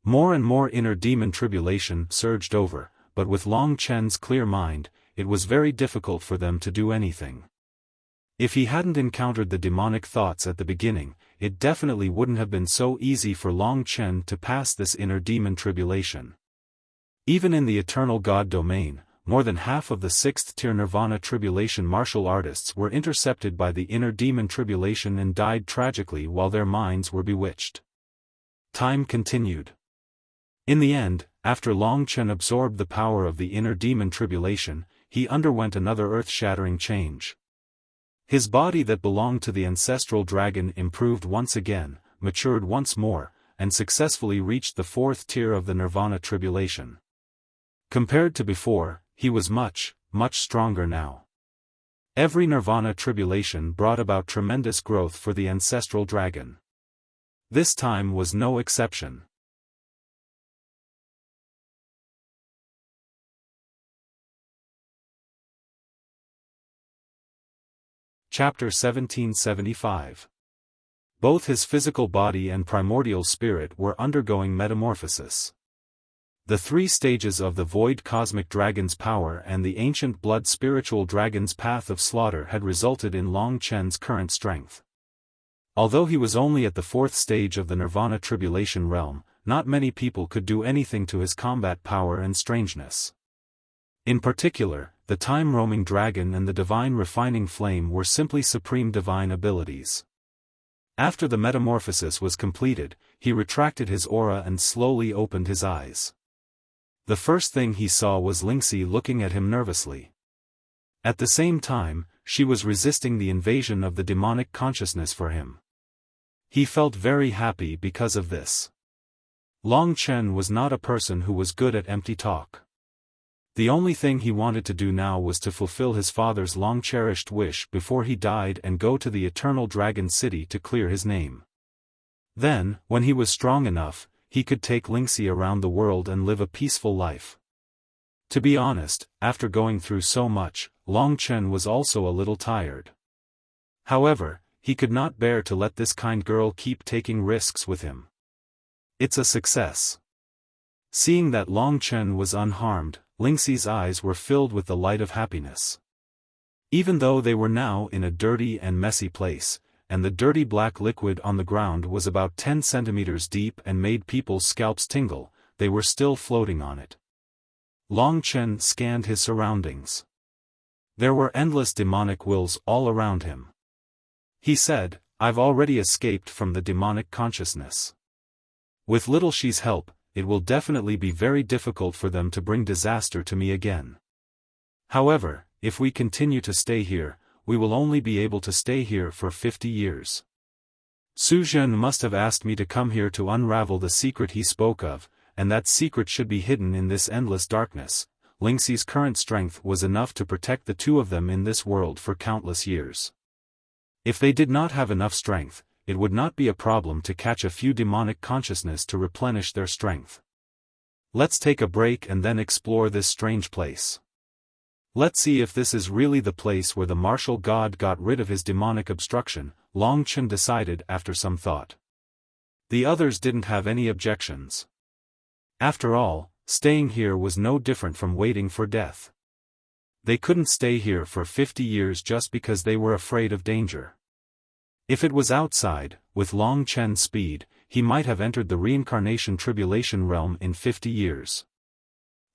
More and more inner demon tribulation surged over, but with Long Chen's clear mind, it was very difficult for them to do anything. If he hadn't encountered the demonic thoughts at the beginning, it definitely wouldn't have been so easy for Long Chen to pass this inner demon tribulation. Even in the eternal God domain, more than half of the 6th-tier Nirvana tribulation martial artists were intercepted by the inner demon tribulation and died tragically while their minds were bewitched. Time continued. In the end, after Long Chen absorbed the power of the inner demon tribulation, he underwent another earth-shattering change. His body that belonged to the ancestral dragon improved once again, matured once more, and successfully reached the 4th tier of the Nirvana tribulation. Compared to before, he was much, much stronger now. Every Nirvana tribulation brought about tremendous growth for the ancestral dragon. This time was no exception. Chapter 1775. Both his physical body and primordial spirit were undergoing metamorphosis. The three stages of the void cosmic dragon's power and the ancient blood spiritual dragon's path of slaughter had resulted in Long Chen's current strength. Although he was only at the fourth stage of the Nirvana tribulation realm, not many people could do anything to his combat power and strangeness. In particular, the time-roaming dragon and the divine refining flame were simply supreme divine abilities. After the metamorphosis was completed, he retracted his aura and slowly opened his eyes. The first thing he saw was Lingxi looking at him nervously. At the same time, she was resisting the invasion of the demonic consciousness for him. He felt very happy because of this. Long Chen was not a person who was good at empty talk. The only thing he wanted to do now was to fulfill his father's long-cherished wish before he died and go to the Eternal Dragon City to clear his name. Then, when he was strong enough, he could take Lingxi around the world and live a peaceful life. To be honest, after going through so much, Long Chen was also a little tired. However, he could not bear to let this kind girl keep taking risks with him. It's a success. Seeing that Long Chen was unharmed, Lingxi's eyes were filled with the light of happiness. Even though they were now in a dirty and messy place, and the dirty black liquid on the ground was about 10 centimeters deep and made people's scalps tingle, they were still floating on it. Long Chen scanned his surroundings. There were endless demonic wills all around him. He said, "I've already escaped from the demonic consciousness. With Little Shi's help, it will definitely be very difficult for them to bring disaster to me again. However, if we continue to stay here, we will only be able to stay here for 50 years. Su Zhen must have asked me to come here to unravel the secret he spoke of, and that secret should be hidden in this endless darkness." Lingxi's current strength was enough to protect the two of them in this world for countless years. If they did not have enough strength, it would not be a problem to catch a few demonic consciousness to replenish their strength. Let's take a break and then explore this strange place. Let's see if this is really the place where the martial god got rid of his demonic obstruction, Long Chen decided after some thought. The others didn't have any objections. After all, staying here was no different from waiting for death. They couldn't stay here for 50 years just because they were afraid of danger. If it was outside, with Long Chen's speed, he might have entered the reincarnation tribulation realm in 50 years.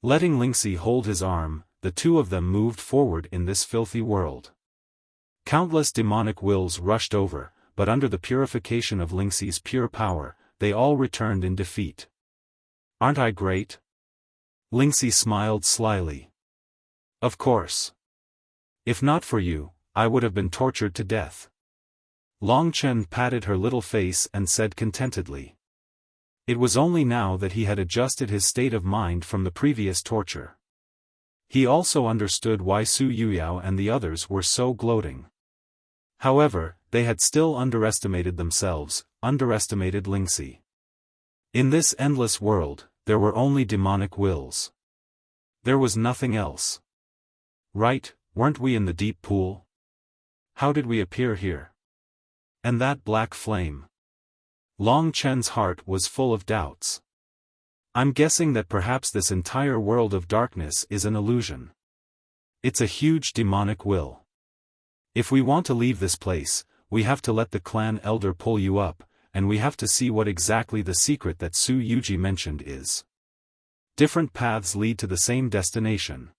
Letting Lingxi hold his arm, the two of them moved forward in this filthy world. Countless demonic wills rushed over, but under the purification of Lingxi's pure power, they all returned in defeat. "Aren't I great?" Lingxi smiled slyly. "Of course. If not for you, I would have been tortured to death." Long Chen patted her little face and said contentedly. It was only now that he had adjusted his state of mind from the previous torture. He also understood why Su Yuyao and the others were so gloating. However, they had still underestimated themselves, underestimated Lingxi. In this endless world, there were only demonic wills. There was nothing else. Right, weren't we in the deep pool? How did we appear here? And that black flame? Long Chen's heart was full of doubts. I'm guessing that perhaps this entire world of darkness is an illusion. It's a huge demonic will. If we want to leave this place, we have to let the clan elder pull you up, and we have to see what exactly the secret that Su Yuji mentioned is. Different paths lead to the same destination.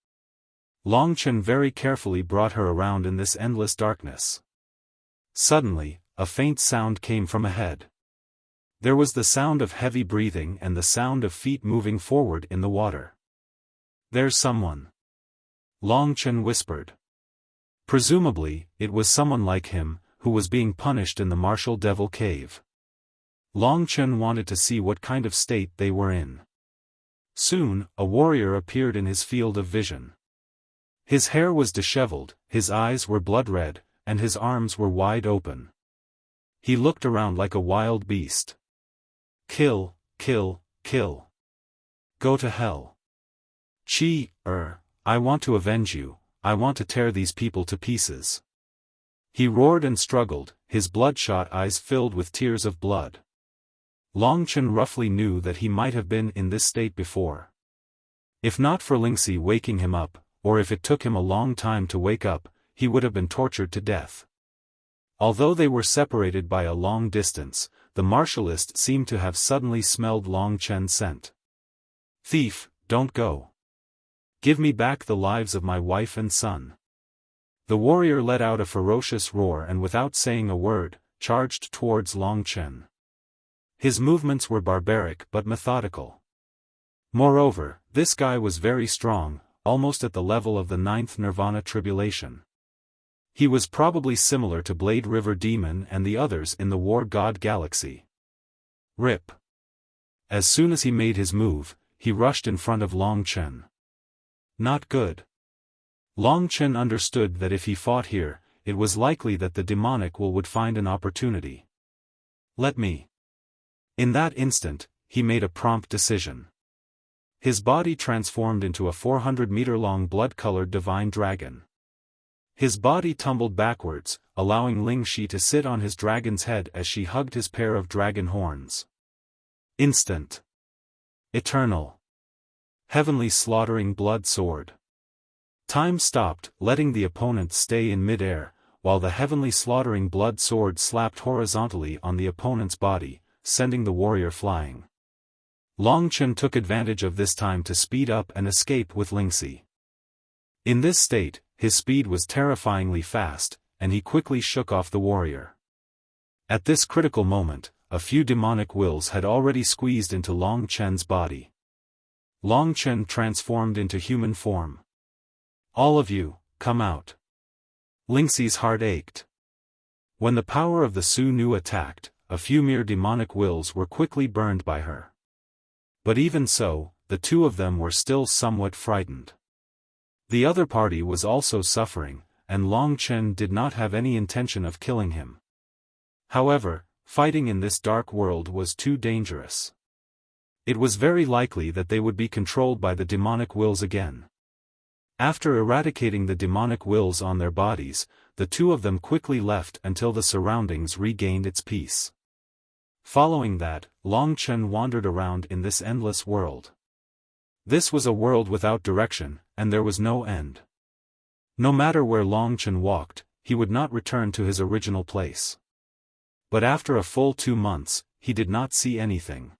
Long Chen very carefully brought her around in this endless darkness. Suddenly, a faint sound came from ahead. There was the sound of heavy breathing and the sound of feet moving forward in the water. "There's someone," Long Chen whispered. Presumably, it was someone like him, who was being punished in the martial devil cave. Long Chen wanted to see what kind of state they were in. Soon, a warrior appeared in his field of vision. His hair was disheveled, his eyes were blood-red, and his arms were wide open. He looked around like a wild beast. "Kill, kill, kill. Go to hell. I want to avenge you, I want to tear these people to pieces." He roared and struggled, his bloodshot eyes filled with tears of blood. Long Chen roughly knew that he might have been in this state before. If not for Lingxi waking him up, or if it took him a long time to wake up, he would have been tortured to death. Although they were separated by a long distance, the martialist seemed to have suddenly smelled Long Chen's scent. "Thief, don't go. Give me back the lives of my wife and son." The warrior let out a ferocious roar and without saying a word, charged towards Long Chen. His movements were barbaric but methodical. Moreover, this guy was very strong, almost at the level of the ninth nirvana tribulation. He was probably similar to Blade River Demon and the others in the War God Galaxy. Rip. As soon as he made his move, he rushed in front of Long Chen. Not good. Long Chen understood that if he fought here, it was likely that the demonic will would find an opportunity. Let me. In that instant, he made a prompt decision. His body transformed into a 400-meter-long blood-colored divine dragon. His body tumbled backwards, allowing Lingxi to sit on his dragon's head as she hugged his pair of dragon horns. Instant. Eternal. Heavenly slaughtering blood sword. Time stopped, letting the opponent stay in mid-air, while the heavenly slaughtering blood sword slapped horizontally on the opponent's body, sending the warrior flying. Long Chen took advantage of this time to speed up and escape with Lingxi. In this state, his speed was terrifyingly fast, and he quickly shook off the warrior. At this critical moment, a few demonic wills had already squeezed into Long Chen's body. Long Chen transformed into human form. "All of you, come out." Lingxi's heart ached. When the power of the Su Nu attacked, a few mere demonic wills were quickly burned by her. But even so, the two of them were still somewhat frightened. The other party was also suffering, and Long Chen did not have any intention of killing him. However, fighting in this dark world was too dangerous. It was very likely that they would be controlled by the demonic wills again. After eradicating the demonic wills on their bodies, the two of them quickly left until the surroundings regained its peace. Following that, Long Chen wandered around in this endless world. This was a world without direction, and there was no end. No matter where Long Chen walked, he would not return to his original place. But after a full 2 months, he did not see anything.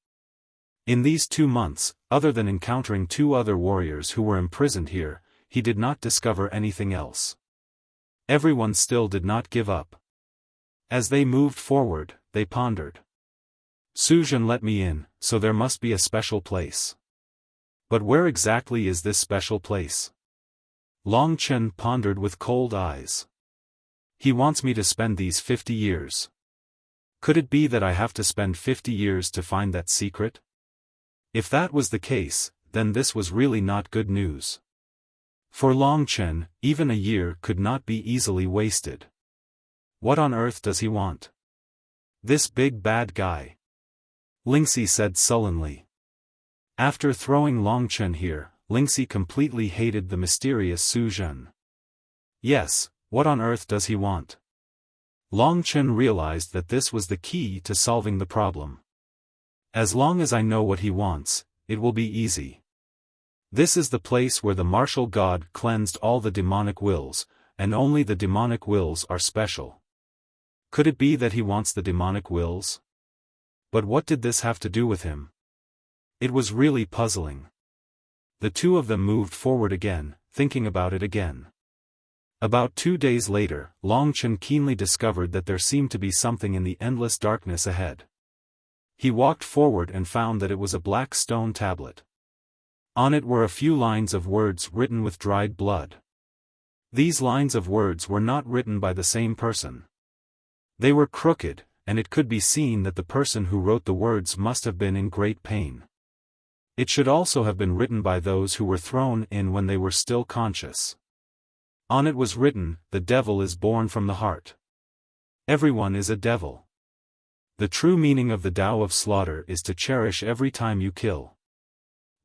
In these 2 months, other than encountering 2 other warriors who were imprisoned here, he did not discover anything else. Everyone still did not give up. As they moved forward, they pondered. Suzhen let me in, so there must be a special place. But where exactly is this special place? Long Chen pondered with cold eyes. He wants me to spend these 50 years. Could it be that I have to spend 50 years to find that secret? If that was the case, then this was really not good news. For Long Chen, even a year could not be easily wasted. What on earth does he want? This big bad guy. Lingxi said sullenly. After throwing Long Chen here, Lingxi completely hated the mysterious Su Zhen. Yes, what on earth does he want? Long Chen realized that this was the key to solving the problem. As long as I know what he wants, it will be easy. This is the place where the martial god cleansed all the demonic wills, and only the demonic wills are special. Could it be that he wants the demonic wills? But what did this have to do with him? It was really puzzling. The two of them moved forward again, thinking about it again. About 2 days later, Long Chen keenly discovered that there seemed to be something in the endless darkness ahead. He walked forward and found that it was a black stone tablet. On it were a few lines of words written with dried blood. These lines of words were not written by the same person. They were crooked, and it could be seen that the person who wrote the words must have been in great pain. It should also have been written by those who were thrown in when they were still conscious. On it was written, "The devil is born from the heart. Everyone is a devil. The true meaning of the Tao of slaughter is to cherish every time you kill.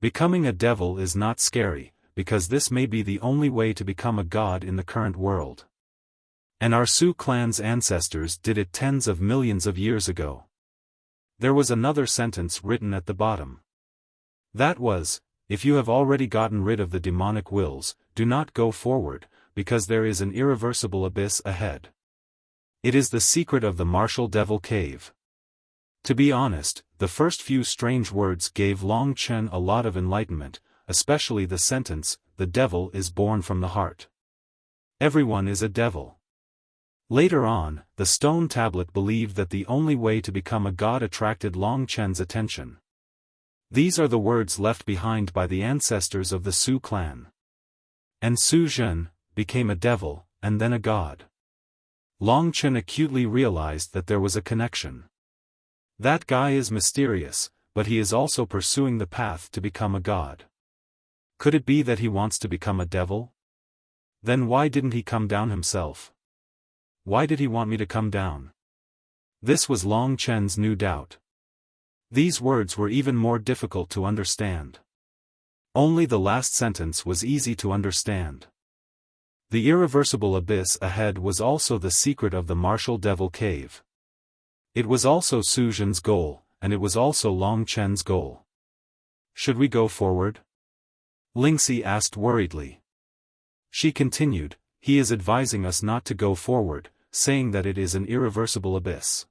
Becoming a devil is not scary, because this may be the only way to become a god in the current world. And our Su clan's ancestors did it tens of millions of years ago. There was another sentence written at the bottom. That was, if you have already gotten rid of the demonic wills, do not go forward, because there is an irreversible abyss ahead. It is the secret of the Martial Devil Cave. To be honest, the first few strange words gave Long Chen a lot of enlightenment, especially the sentence, the devil is born from the heart. Everyone is a devil. Later on, the stone tablet believed that the only way to become a god attracted Long Chen's attention. These are the words left behind by the ancestors of the Su clan. And Su Zhen became a devil, and then a god. Long Chen acutely realized that there was a connection. That guy is mysterious, but he is also pursuing the path to become a god. Could it be that he wants to become a devil? Then why didn't he come down himself? Why did he want me to come down? This was Long Chen's new doubt. These words were even more difficult to understand. Only the last sentence was easy to understand. The irreversible abyss ahead was also the secret of the Martial Devil Cave. It was also Su Zhen's goal, and it was also Long Chen's goal. Should we go forward? Lingxi asked worriedly. She continued, he is advising us not to go forward, saying that it is an irreversible abyss.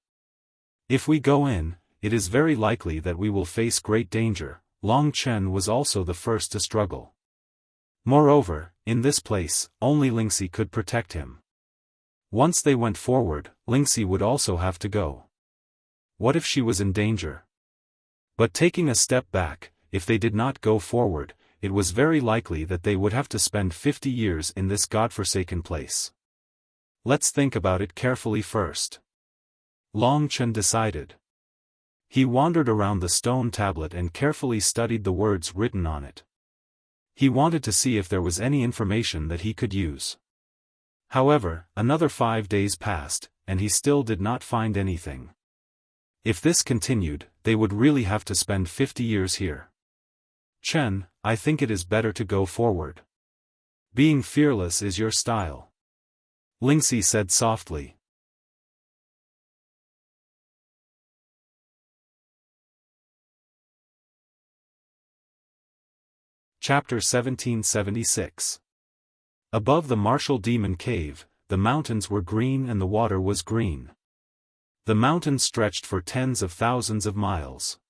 If we go in, it is very likely that we will face great danger. Long Chen was also the first to struggle. Moreover, in this place, only Lingxi could protect him. Once they went forward, Lingxi would also have to go. What if she was in danger? But taking a step back, if they did not go forward, it was very likely that they would have to spend 50 years in this godforsaken place. Let's think about it carefully first. Long Chen decided. He wandered around the stone tablet and carefully studied the words written on it. He wanted to see if there was any information that he could use. However, another 5 days passed, and he still did not find anything. If this continued, they would really have to spend 50 years here. Chen, I think it is better to go forward. Being fearless is your style. Lingxi said softly. Chapter 1776. Above the Martial Demon Cave, the mountains were green and the water was green. The mountains stretched for tens of thousands of miles.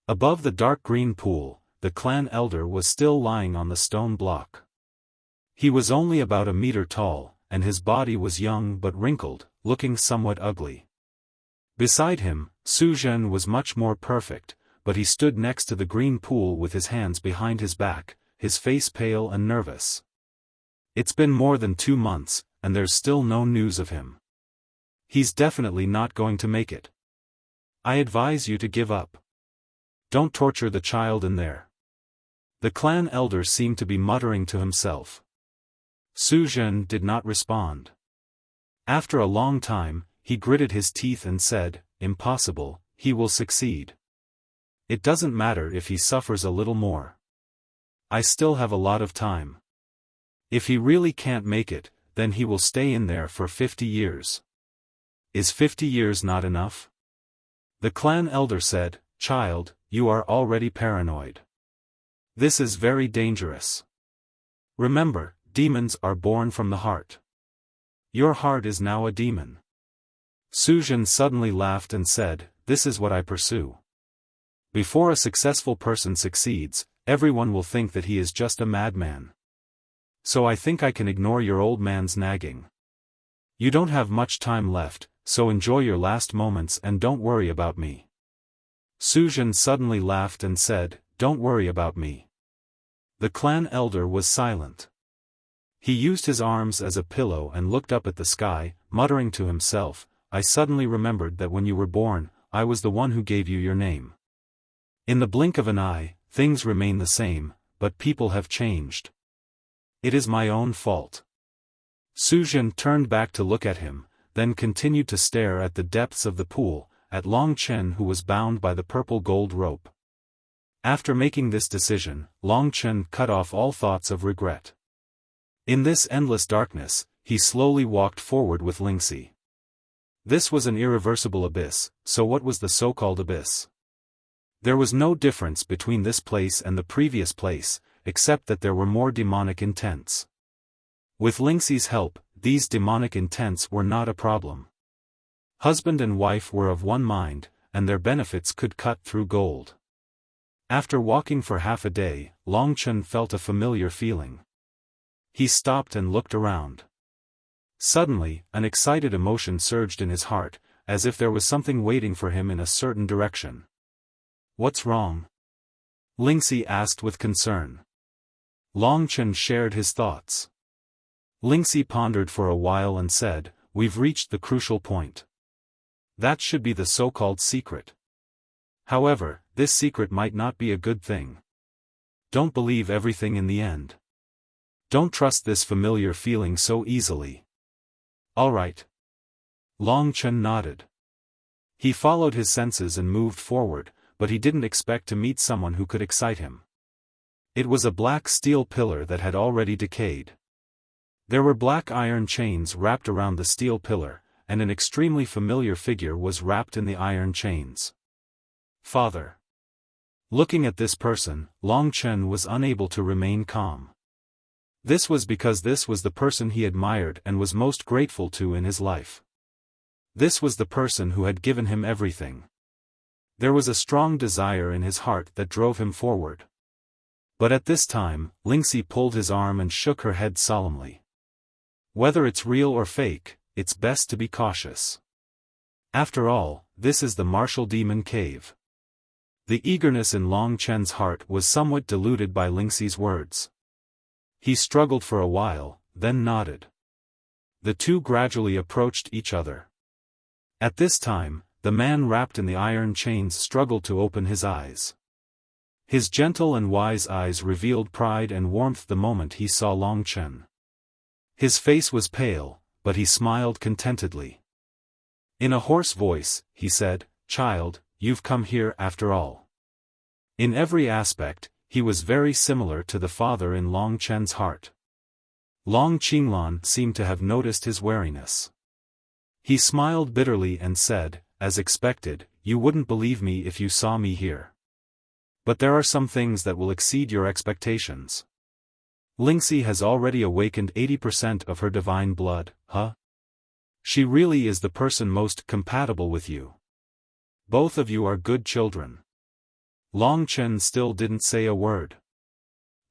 Above the dark green pool, the clan elder was still lying on the stone block. He was only about a meter tall, and his body was young but wrinkled, looking somewhat ugly. Beside him, Su Zhen was much more perfect, but he stood next to the green pool with his hands behind his back, his face pale and nervous. It's been more than 2 months, and there's still no news of him. He's definitely not going to make it. I advise you to give up. Don't torture the child in there. The clan elder seemed to be muttering to himself. Su Zhen did not respond. After a long time, he gritted his teeth and said, impossible, he will succeed. It doesn't matter if he suffers a little more. I still have a lot of time. If he really can't make it, then he will stay in there for 50 years. Is 50 years not enough? The clan elder said, child, you are already paranoid. This is very dangerous. Remember, demons are born from the heart. Your heart is now a demon. Su Zhen suddenly laughed and said, this is what I pursue. Before a successful person succeeds, everyone will think that he is just a madman. So I think I can ignore your old man's nagging. You don't have much time left, so enjoy your last moments and don't worry about me. Su Zhen suddenly laughed and said, don't worry about me. The clan elder was silent. He used his arms as a pillow and looked up at the sky, muttering to himself, I suddenly remembered that when you were born, I was the one who gave you your name. In the blink of an eye, things remain the same, but people have changed. It is my own fault. Su Zhen turned back to look at him, then continued to stare at the depths of the pool, at Long Chen who was bound by the purple gold rope. After making this decision, Long Chen cut off all thoughts of regret. In this endless darkness, he slowly walked forward with Lingxi. This was an irreversible abyss, so what was the so-called abyss? There was no difference between this place and the previous place, except that there were more demonic intents. With Lingxi's help, these demonic intents were not a problem. Husband and wife were of one mind, and their benefits could cut through gold. After walking for half a day, Longchen felt a familiar feeling. He stopped and looked around. Suddenly, an excited emotion surged in his heart, as if there was something waiting for him in a certain direction. "What's wrong?" Lingxi asked with concern. Longchen shared his thoughts. Lingxi pondered for a while and said, "We've reached the crucial point. That should be the so-called secret. However, this secret might not be a good thing. Don't believe everything in the end. Don't trust this familiar feeling so easily." "All right." Longchen nodded. He followed his senses and moved forward, but he didn't expect to meet someone who could excite him. It was a black steel pillar that had already decayed. There were black iron chains wrapped around the steel pillar, and an extremely familiar figure was wrapped in the iron chains. Father. Looking at this person, Longchen was unable to remain calm. This was because this was the person he admired and was most grateful to in his life. This was the person who had given him everything. There was a strong desire in his heart that drove him forward. But at this time, Lingxi pulled his arm and shook her head solemnly. "Whether it's real or fake, it's best to be cautious. After all, this is the martial demon cave." The eagerness in Longchen's heart was somewhat diluted by Lingxi's words. He struggled for a while, then nodded. The two gradually approached each other. At this time, the man wrapped in the iron chains struggled to open his eyes. His gentle and wise eyes revealed pride and warmth the moment he saw Longchen. His face was pale, but he smiled contentedly. In a hoarse voice, he said, "Child, you've come here after all." In every aspect, he was very similar to the father in Longchen's heart. Long Qinglan seemed to have noticed his wariness. He smiled bitterly and said, "As expected, you wouldn't believe me if you saw me here. But there are some things that will exceed your expectations. Lingxi has already awakened 80% of her divine blood, huh? She really is the person most compatible with you. Both of you are good children." Longchen still didn't say a word.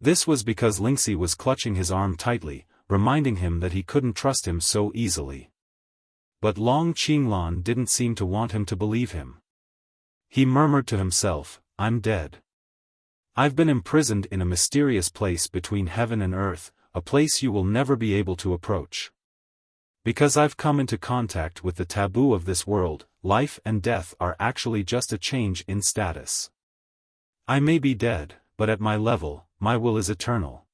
This was because Lingxi was clutching his arm tightly, reminding him that he couldn't trust him so easily. But Long Qinglan didn't seem to want him to believe him. He murmured to himself, "I'm dead. I've been imprisoned in a mysterious place between heaven and earth, a place you will never be able to approach. Because I've come into contact with the taboo of this world, life and death are actually just a change in status. I may be dead, but at my level, my will is eternal.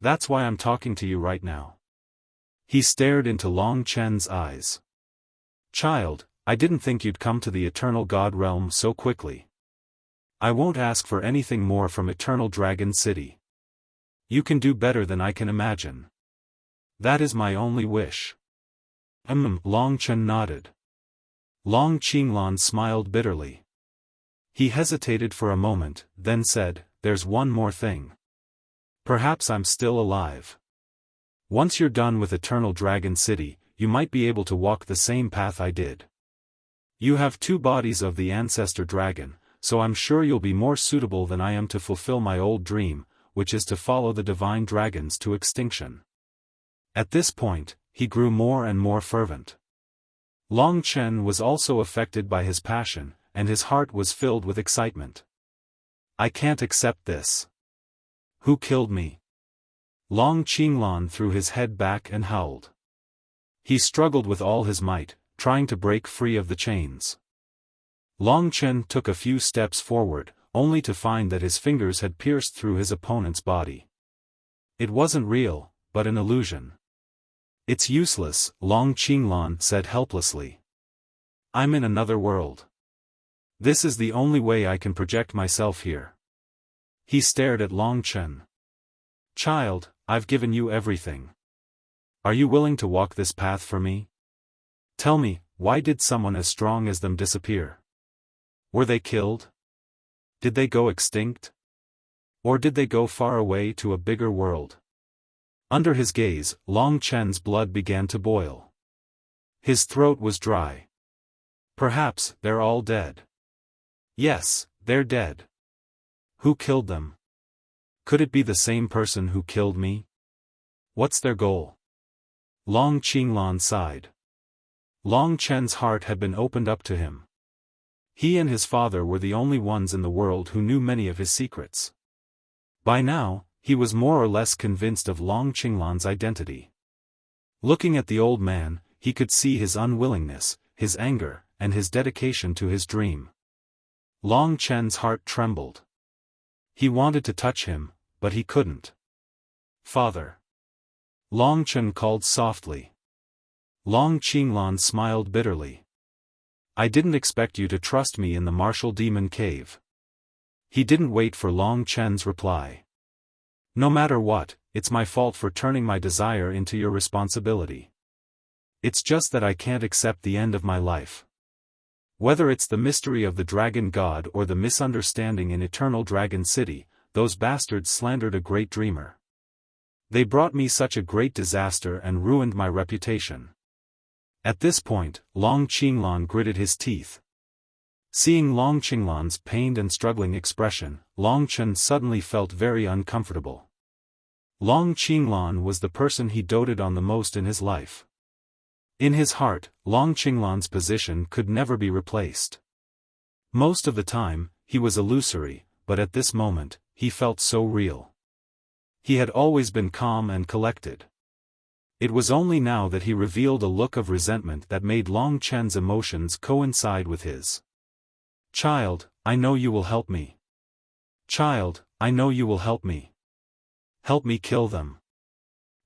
That's why I'm talking to you right now." He stared into Long Chen's eyes. "Child, I didn't think you'd come to the Eternal God realm so quickly. I won't ask for anything more from Eternal Dragon City. You can do better than I can imagine. That is my only wish." Long Chen nodded. Long Qinglan smiled bitterly. He hesitated for a moment, then said, "There's one more thing. Perhaps I'm still alive. Once you're done with Eternal Dragon City, you might be able to walk the same path I did. You have 2 bodies of the ancestor dragon, so I'm sure you'll be more suitable than I am to fulfill my old dream, which is to follow the divine dragons to extinction." At this point, he grew more and more fervent. Long Chen was also affected by his passion, and his heart was filled with excitement. "I can't accept this. Who killed me?" Long Qinglan threw his head back and howled. He struggled with all his might, trying to break free of the chains. Long Chen took a few steps forward, only to find that his fingers had pierced through his opponent's body. It wasn't real, but an illusion. "It's useless," Long Qinglan said helplessly. "I'm in another world. This is the only way I can project myself here." He stared at Long Chen. "Child, I've given you everything. Are you willing to walk this path for me? Tell me, why did someone as strong as them disappear? Were they killed? Did they go extinct? Or did they go far away to a bigger world? Under his gaze, Long Chen's blood began to boil. His throat was dry. Perhaps they're all dead. Yes, they're dead. Who killed them? Could it be the same person who killed me? What's their goal? Long Qinglan sighed. Long Chen's heart had been opened up to him. He and his father were the only ones in the world who knew many of his secrets. By now, he was more or less convinced of Long Qinglan's identity. Looking at the old man, he could see his unwillingness, his anger, and his dedication to his dream. Long Chen's heart trembled. He wanted to touch him, but he couldn't. Father. Long Chen called softly. Long Qinglan smiled bitterly. I didn't expect you to trust me in the martial demon cave. He didn't wait for Long Chen's reply. No matter what, it's my fault for turning my desire into your responsibility. It's just that I can't accept the end of my life. Whether it's the mystery of the dragon god or the misunderstanding in Eternal Dragon City, those bastards slandered a great dreamer. They brought me such a great disaster and ruined my reputation. At this point, Long Qinglan gritted his teeth. Seeing Long Qinglan's pained and struggling expression, Long Chen suddenly felt very uncomfortable. Long Qinglan was the person he doted on the most in his life. In his heart, Long Qinglan's position could never be replaced. Most of the time, he was illusory, but at this moment, he felt so real. He had always been calm and collected. It was only now that he revealed a look of resentment that made Long Chen's emotions coincide with his. Child, I know you will help me. Child, I know you will help me. Help me kill them.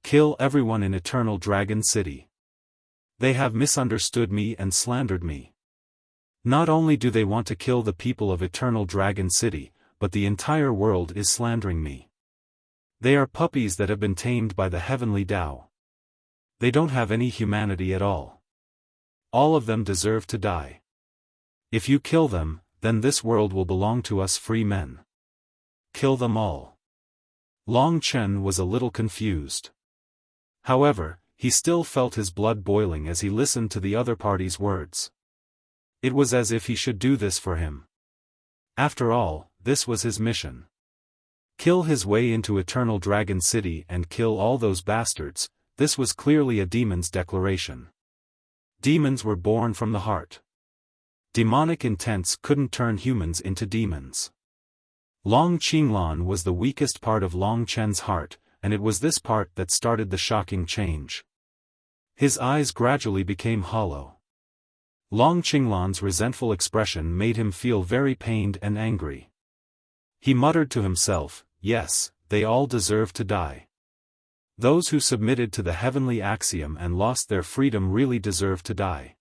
Kill everyone in Eternal Dragon City. They have misunderstood me and slandered me. Not only do they want to kill the people of Eternal Dragon City, but the entire world is slandering me. They are puppies that have been tamed by the heavenly Tao. They don't have any humanity at all. All of them deserve to die. If you kill them, then this world will belong to us free men. Kill them all. Long Chen was a little confused. However, he still felt his blood boiling as he listened to the other party's words. It was as if he should do this for him. After all, this was his mission. Kill his way into Eternal Dragon City and kill all those bastards. This was clearly a demon's declaration. Demons were born from the heart. Demonic intents couldn't turn humans into demons. Long Qinglan was the weakest part of Long Chen's heart, and it was this part that started the shocking change. His eyes gradually became hollow. Long Qinglan's resentful expression made him feel very pained and angry. He muttered to himself, yes, they all deserve to die. Those who submitted to the heavenly axiom and lost their freedom really deserve to die.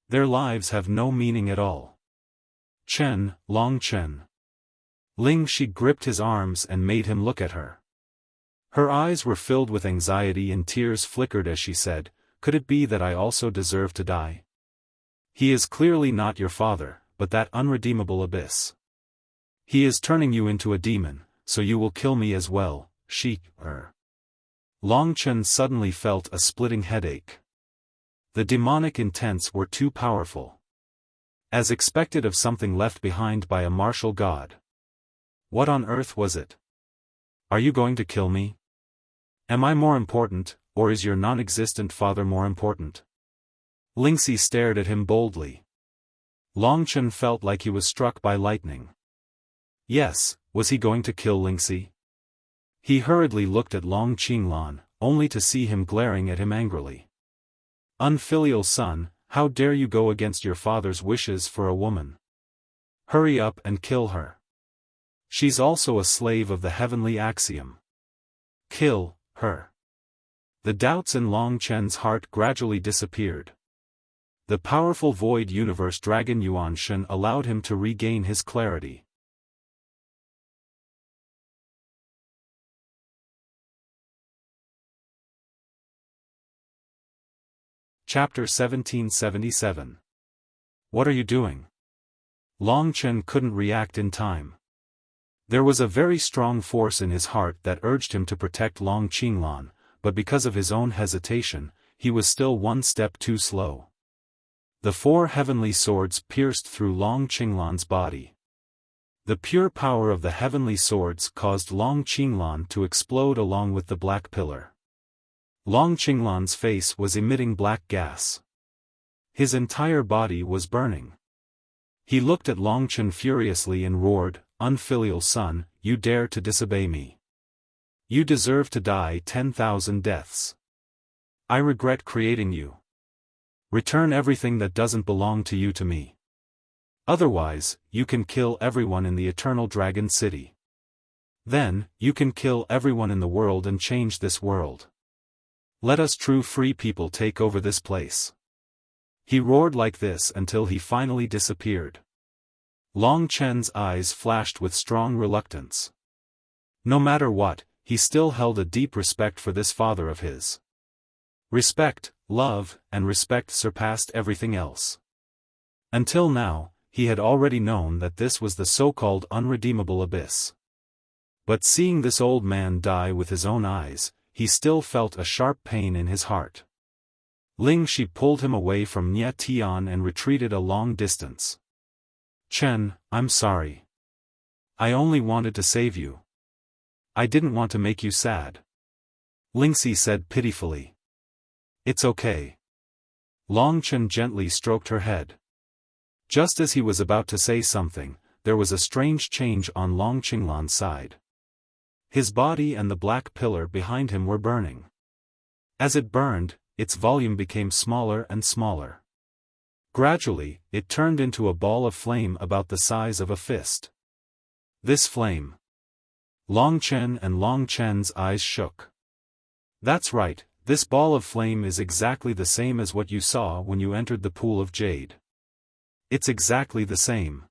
Their lives have no meaning at all. Chen, Long Chen. Ling Shi gripped his arms and made him look at her. Her eyes were filled with anxiety and tears flickered as she said, could it be that I also deserve to die? He is clearly not your father, but that unredeemable abyss. He is turning you into a demon, so you will kill me as well, Long Chen suddenly felt a splitting headache. The demonic intents were too powerful. As expected of something left behind by a martial god. What on earth was it? Are you going to kill me? Am I more important, or is your non-existent father more important? Lingxi stared at him boldly. Long Chen felt like he was struck by lightning. Yes, was he going to kill Lingxi? He hurriedly looked at Long Qinglan, only to see him glaring at him angrily. Unfilial son, how dare you go against your father's wishes for a woman? Hurry up and kill her. She's also a slave of the heavenly axiom. Kill her. The doubts in Long Chen's heart gradually disappeared. The powerful Void Universe Dragon Yuan Shen allowed him to regain his clarity. Chapter 1777. What are you doing? Long Chen couldn't react in time. There was a very strong force in his heart that urged him to protect Long Qinglan, but because of his own hesitation, he was still one step too slow. The 4 heavenly swords pierced through Long Qinglan's body. The pure power of the heavenly swords caused Long Qinglan to explode along with the black pillar. Long Qinglan's face was emitting black gas. His entire body was burning. He looked at Long Chen furiously and roared, "Unfilial son, you dare to disobey me. You deserve to die 10,000 deaths. I regret creating you. Return everything that doesn't belong to you to me. Otherwise, you can kill everyone in the Eternal Dragon City. Then, you can kill everyone in the world and change this world. Let us true free people take over this place." He roared like this until he finally disappeared. Long Chen's eyes flashed with strong reluctance. No matter what, he still held a deep respect for this father of his. Respect, love, and respect surpassed everything else. Until now, he had already known that this was the so-called unredeemable abyss. But seeing this old man die with his own eyes, he still felt a sharp pain in his heart. Ling Shi pulled him away from Nye Tian and retreated a long distance. "Chen, I'm sorry. I only wanted to save you. I didn't want to make you sad." Ling Shi said pitifully. "It's okay." Long Chen gently stroked her head. Just as he was about to say something, there was a strange change on Long Qinglan's side. His body and the black pillar behind him were burning. As it burned, its volume became smaller and smaller. Gradually, it turned into a ball of flame about the size of a fist. This flame. Long Chen and Long Chen's eyes shook. "That's right, this ball of flame is exactly the same as what you saw when you entered the pool of jade. It's exactly the same.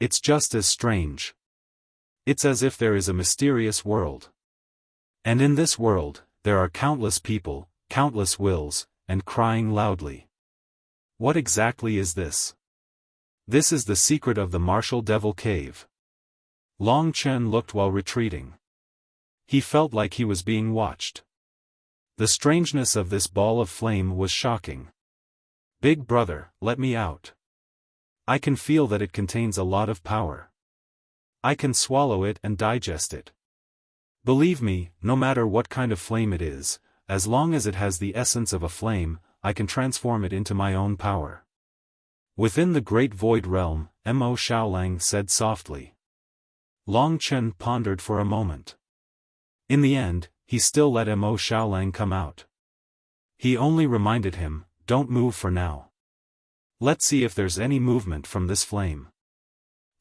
It's just as strange. It's as if there is a mysterious world. And in this world, there are countless people, countless wills, and crying loudly. What exactly is this? This is the secret of the Martial Devil Cave." Long Chen looked while retreating. He felt like he was being watched. The strangeness of this ball of flame was shocking. "Big brother, let me out. I can feel that it contains a lot of power. I can swallow it and digest it. Believe me, no matter what kind of flame it is, as long as it has the essence of a flame, I can transform it into my own power." Within the Great Void Realm, Mo Xiaolang said softly. Long Chen pondered for a moment. In the end, he still let Mo Xiaolang come out. He only reminded him, "Don't move for now. Let's see if there's any movement from this flame."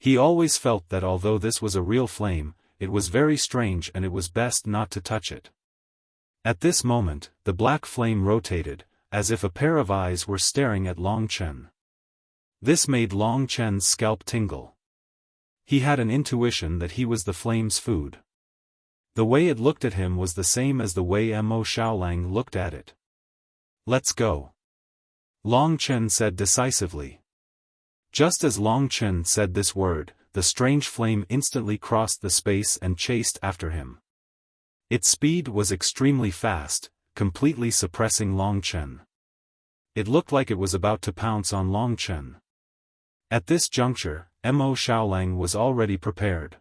He always felt that although this was a real flame, it was very strange and it was best not to touch it. At this moment, the black flame rotated, as if a pair of eyes were staring at Long Chen. This made Long Chen's scalp tingle. He had an intuition that he was the flame's food. The way it looked at him was the same as the way Mo Xiaolang looked at it. "Let's go," Long Chen said decisively. Just as Long Chen said this word, the strange flame instantly crossed the space and chased after him. Its speed was extremely fast, completely suppressing Long Chen. It looked like it was about to pounce on Long Chen. At this juncture, Mo Xiaolang was already prepared.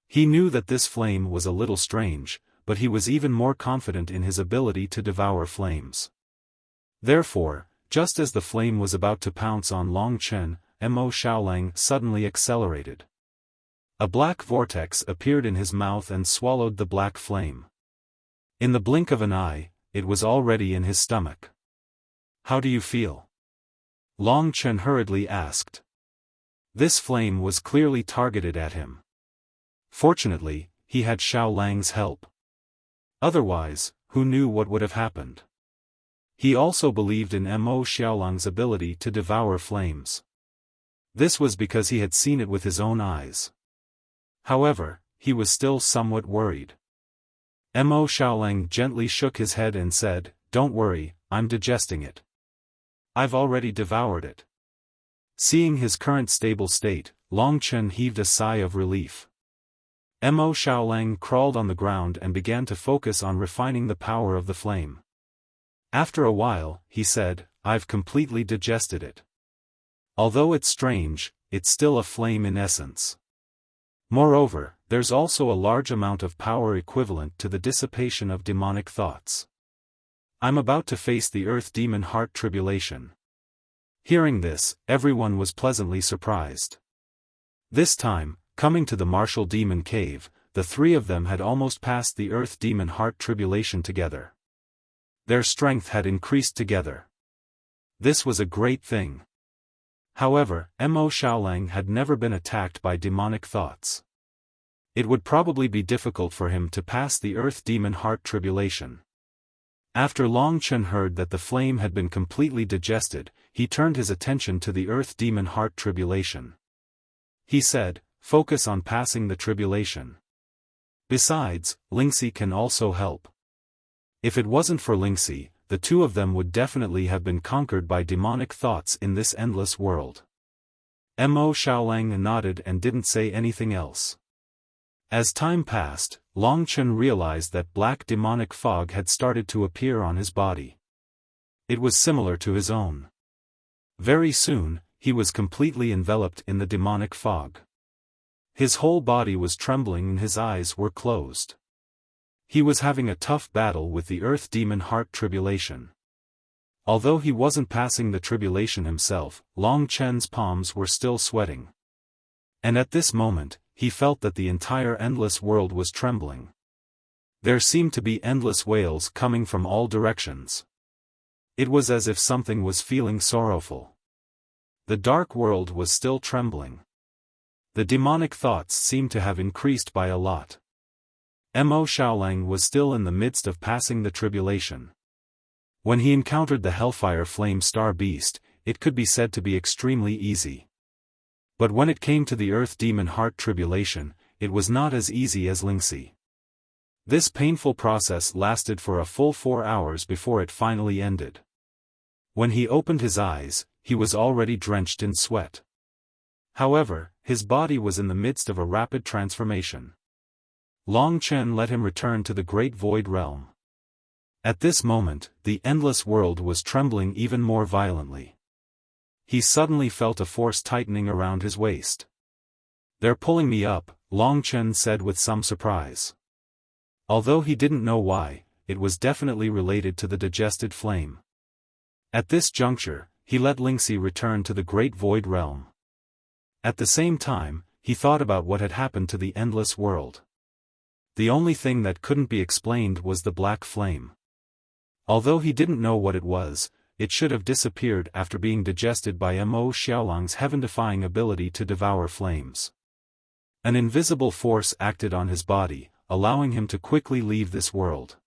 He knew that this flame was a little strange, but he was even more confident in his ability to devour flames. Therefore, just as the flame was about to pounce on Long Chen, Mo Xiaolang suddenly accelerated. A black vortex appeared in his mouth and swallowed the black flame. In the blink of an eye, it was already in his stomach. "How do you feel?" Long Chen hurriedly asked. This flame was clearly targeted at him. Fortunately, he had Xiaolang's help. Otherwise, who knew what would have happened? He also believed in Mo Xiaolang's ability to devour flames. This was because he had seen it with his own eyes. However, he was still somewhat worried. Mo Xiaolang gently shook his head and said, "Don't worry, I'm digesting it. I've already devoured it. Seeing his current stable state, Long Chen heaved a sigh of relief. Mo Xiaolang crawled on the ground and began to focus on refining the power of the flame. After a while, he said, I've completely digested it. Although it's strange, it's still a flame in essence. Moreover, there's also a large amount of power equivalent to the dissipation of demonic thoughts. I'm about to face the Earth Demon Heart tribulation. Hearing this, everyone was pleasantly surprised. This time, coming to the martial demon cave, the three of them had almost passed the Earth Demon Heart tribulation together. Their strength had increased together. This was a great thing. However, Mo Xiaolang had never been attacked by demonic thoughts. It would probably be difficult for him to pass the Earth Demon Heart tribulation. After Long Chen heard that the flame had been completely digested, he turned his attention to the Earth Demon Heart tribulation. He said, focus on passing the tribulation. Besides, Lingxi can also help. If it wasn't for Lingxi, the two of them would definitely have been conquered by demonic thoughts in this endless world. Mo Xiaolang nodded and didn't say anything else. As time passed, Long Chen realized that black demonic fog had started to appear on his body. It was similar to his own. Very soon, he was completely enveloped in the demonic fog. His whole body was trembling and his eyes were closed. He was having a tough battle with the Earth Demon Heart tribulation. Although he wasn't passing the tribulation himself, Long Chen's palms were still sweating. And at this moment, he felt that the entire endless world was trembling. There seemed to be endless wails coming from all directions. It was as if something was feeling sorrowful. The dark world was still trembling. The demonic thoughts seemed to have increased by a lot. Mo Xiaolang was still in the midst of passing the tribulation. When he encountered the Hellfire Flame Star Beast, it could be said to be extremely easy. But when it came to the Earth Demon Heart tribulation, it was not as easy as Lingxi. This painful process lasted for a full 4 hours before it finally ended. When he opened his eyes, he was already drenched in sweat. However, his body was in the midst of a rapid transformation. Long Chen let him return to the Great Void Realm. At this moment, the endless world was trembling even more violently. He suddenly felt a force tightening around his waist. They're pulling me up, Long Chen said with some surprise. Although he didn't know why, it was definitely related to the digested flame. At this juncture, he let Lingxi return to the Great Void Realm. At the same time, he thought about what had happened to the endless world. The only thing that couldn't be explained was the black flame. Although he didn't know what it was, it should have disappeared after being digested by Mo Xiaolang's heaven-defying ability to devour flames. An invisible force acted on his body, allowing him to quickly leave this world.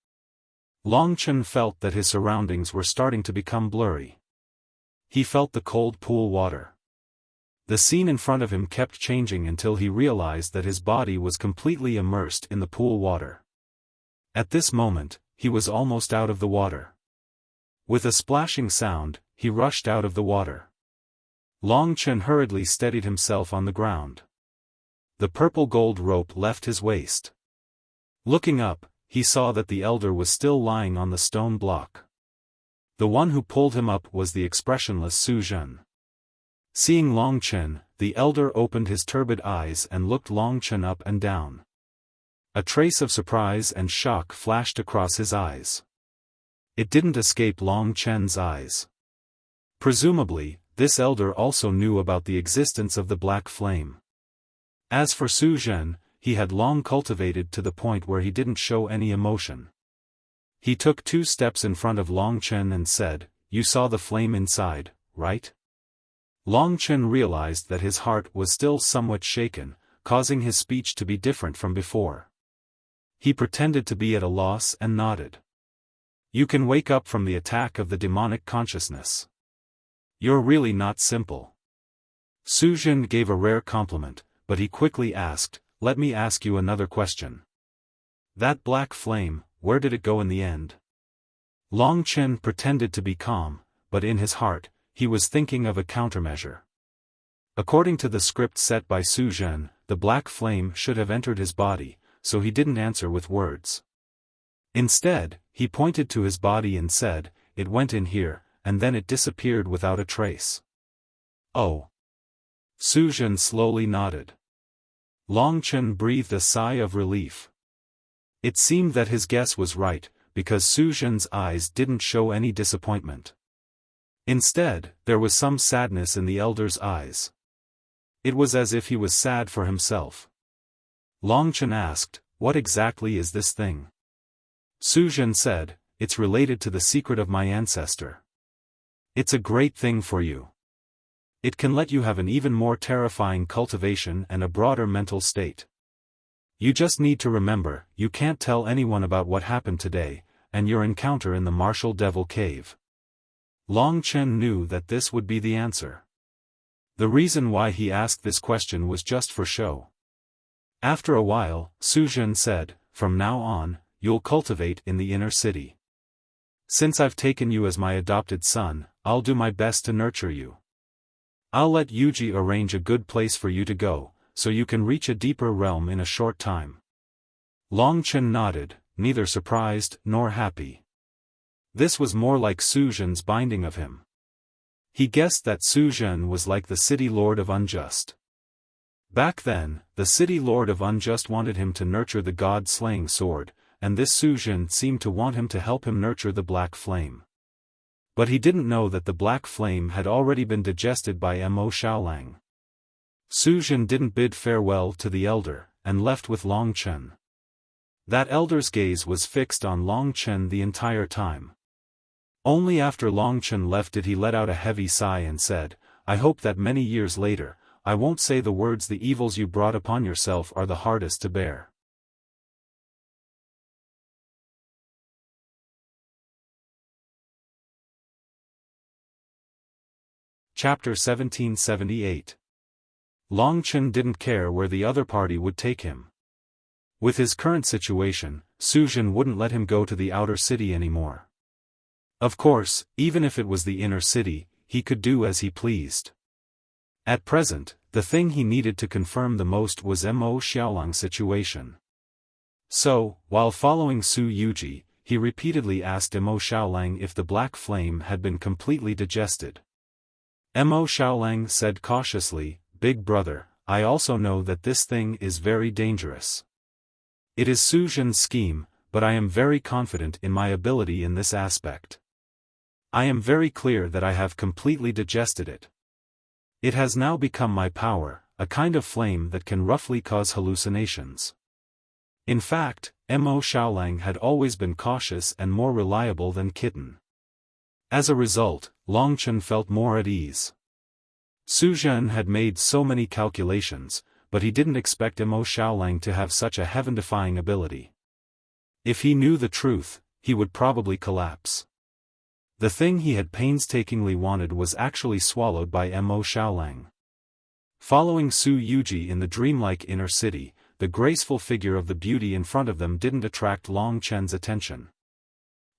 Long Chen felt that his surroundings were starting to become blurry. He felt the cold pool water. The scene in front of him kept changing until he realized that his body was completely immersed in the pool water. At this moment, he was almost out of the water. With a splashing sound, he rushed out of the water. Long Chen hurriedly steadied himself on the ground. The purple gold rope left his waist. Looking up, he saw that the elder was still lying on the stone block. The one who pulled him up was the expressionless Su Zhen. Seeing Long Chen, the elder opened his turbid eyes and looked Long Chen up and down. A trace of surprise and shock flashed across his eyes. It didn't escape Long Chen's eyes. Presumably, this elder also knew about the existence of the black flame. As for Su Zhen, he had long cultivated to the point where he didn't show any emotion. He took 2 steps in front of Long Chen and said, "You saw the flame inside, right?" Long Chen realized that his heart was still somewhat shaken, causing his speech to be different from before. He pretended to be at a loss and nodded. "You can wake up from the attack of the demonic consciousness. You're really not simple." Su Zhen gave a rare compliment, but he quickly asked, "Let me ask you another question. That black flame, where did it go in the end?" Long Chen pretended to be calm, but in his heart, he was thinking of a countermeasure. According to the script set by Su Zhen, the black flame should have entered his body, so he didn't answer with words. Instead, he pointed to his body and said, "It went in here, and then it disappeared without a trace." "Oh." Su Zhen slowly nodded. Long Chen breathed a sigh of relief. It seemed that his guess was right, because Su Zhen's eyes didn't show any disappointment. Instead, there was some sadness in the elder's eyes. It was as if he was sad for himself. Long Chen asked, "What exactly is this thing?" Su Zhen said, "It's related to the secret of my ancestor. It's a great thing for you. It can let you have an even more terrifying cultivation and a broader mental state. You just need to remember, you can't tell anyone about what happened today, and your encounter in the Martial Devil Cave." Long Chen knew that this would be the answer. The reason why he asked this question was just for show. After a while, Su Zhen said, "From now on, you'll cultivate in the inner city. Since I've taken you as my adopted son, I'll do my best to nurture you. I'll let Yuji arrange a good place for you to go, so you can reach a deeper realm in a short time." Long Chen nodded, neither surprised nor happy. This was more like Su Zhen's binding of him. He guessed that Su Zhen was like the city lord of Unjust. Back then, the city lord of Unjust wanted him to nurture the god-slaying sword, and this Su Zhen seemed to want him to help him nurture the black flame. But he didn't know that the black flame had already been digested by Mo Xiaolang. Su Zhen didn't bid farewell to the elder, and left with Long Chen. That elder's gaze was fixed on Long Chen the entire time. Only after Long Chen left did he let out a heavy sigh and said, "I hope that many years later, I won't say the words, 'The evils you brought upon yourself are the hardest to bear.'" Chapter 1778. Long Chen didn't care where the other party would take him. With his current situation, Su Zhen wouldn't let him go to the outer city anymore. Of course, even if it was the inner city, he could do as he pleased. At present, the thing he needed to confirm the most was Mo Xiaolang's situation. So, while following Su Yuji, he repeatedly asked Mo Xiaolang if the black flame had been completely digested. Mo Xiaolang said cautiously, "Big brother, I also know that this thing is very dangerous. It is Su Zhen's scheme, but I am very confident in my ability in this aspect. I am very clear that I have completely digested it. It has now become my power, a kind of flame that can roughly cause hallucinations." In fact, Mo Xiaolang had always been cautious and more reliable than Kitten. As a result, Long Chen felt more at ease. Su Zhen had made so many calculations, but he didn't expect Mo Xiaolang to have such a heaven-defying ability. If he knew the truth, he would probably collapse. The thing he had painstakingly wanted was actually swallowed by Mo Xiaolang. Following Su Yuji in the dreamlike inner city, the graceful figure of the beauty in front of them didn't attract Long Chen's attention.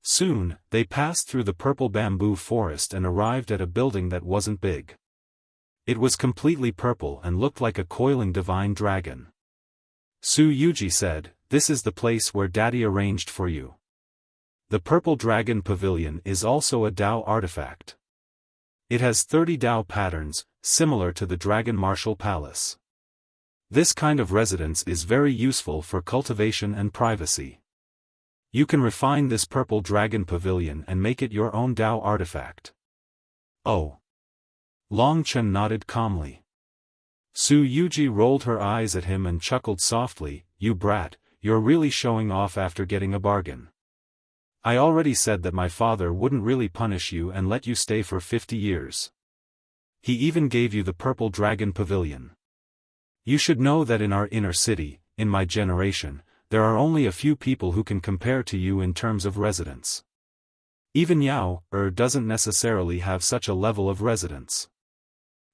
Soon, they passed through the purple bamboo forest and arrived at a building that wasn't big. It was completely purple and looked like a coiling divine dragon. Su Yuji said, "This is the place where Daddy arranged for you. The Purple Dragon Pavilion is also a Dao artifact. It has 30 Dao patterns, similar to the Dragon Martial Palace. This kind of residence is very useful for cultivation and privacy. You can refine this Purple Dragon Pavilion and make it your own Dao artifact." "Oh." Long Chen nodded calmly. Su Yuji rolled her eyes at him and chuckled softly, "You brat, you're really showing off after getting a bargain. I already said that my father wouldn't really punish you and let you stay for 50 years. He even gave you the Purple Dragon Pavilion. You should know that in our inner city, in my generation, there are only a few people who can compare to you in terms of residence. Even Yao doesn't necessarily have such a level of residence.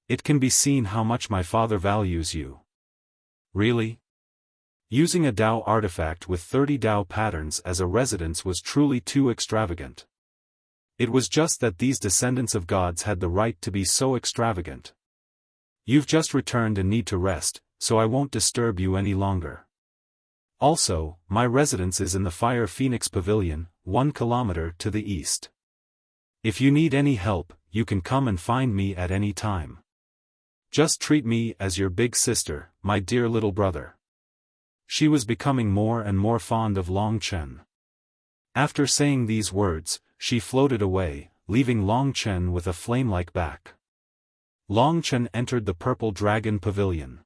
It can be seen how much my father values you." "Really?" Using a Dao artifact with 30 Dao patterns as a residence was truly too extravagant. It was just that these descendants of gods had the right to be so extravagant. You've just returned and need to rest, so I won't disturb you any longer. Also, my residence is in the Fire Phoenix Pavilion, 1 kilometer to the east. If you need any help, you can come and find me at any time. Just treat me as your big sister, my dear little brother. She was becoming more and more fond of Long Chen. After saying these words, she floated away, leaving Long Chen with a flame-like back. Long Chen entered the Purple Dragon Pavilion.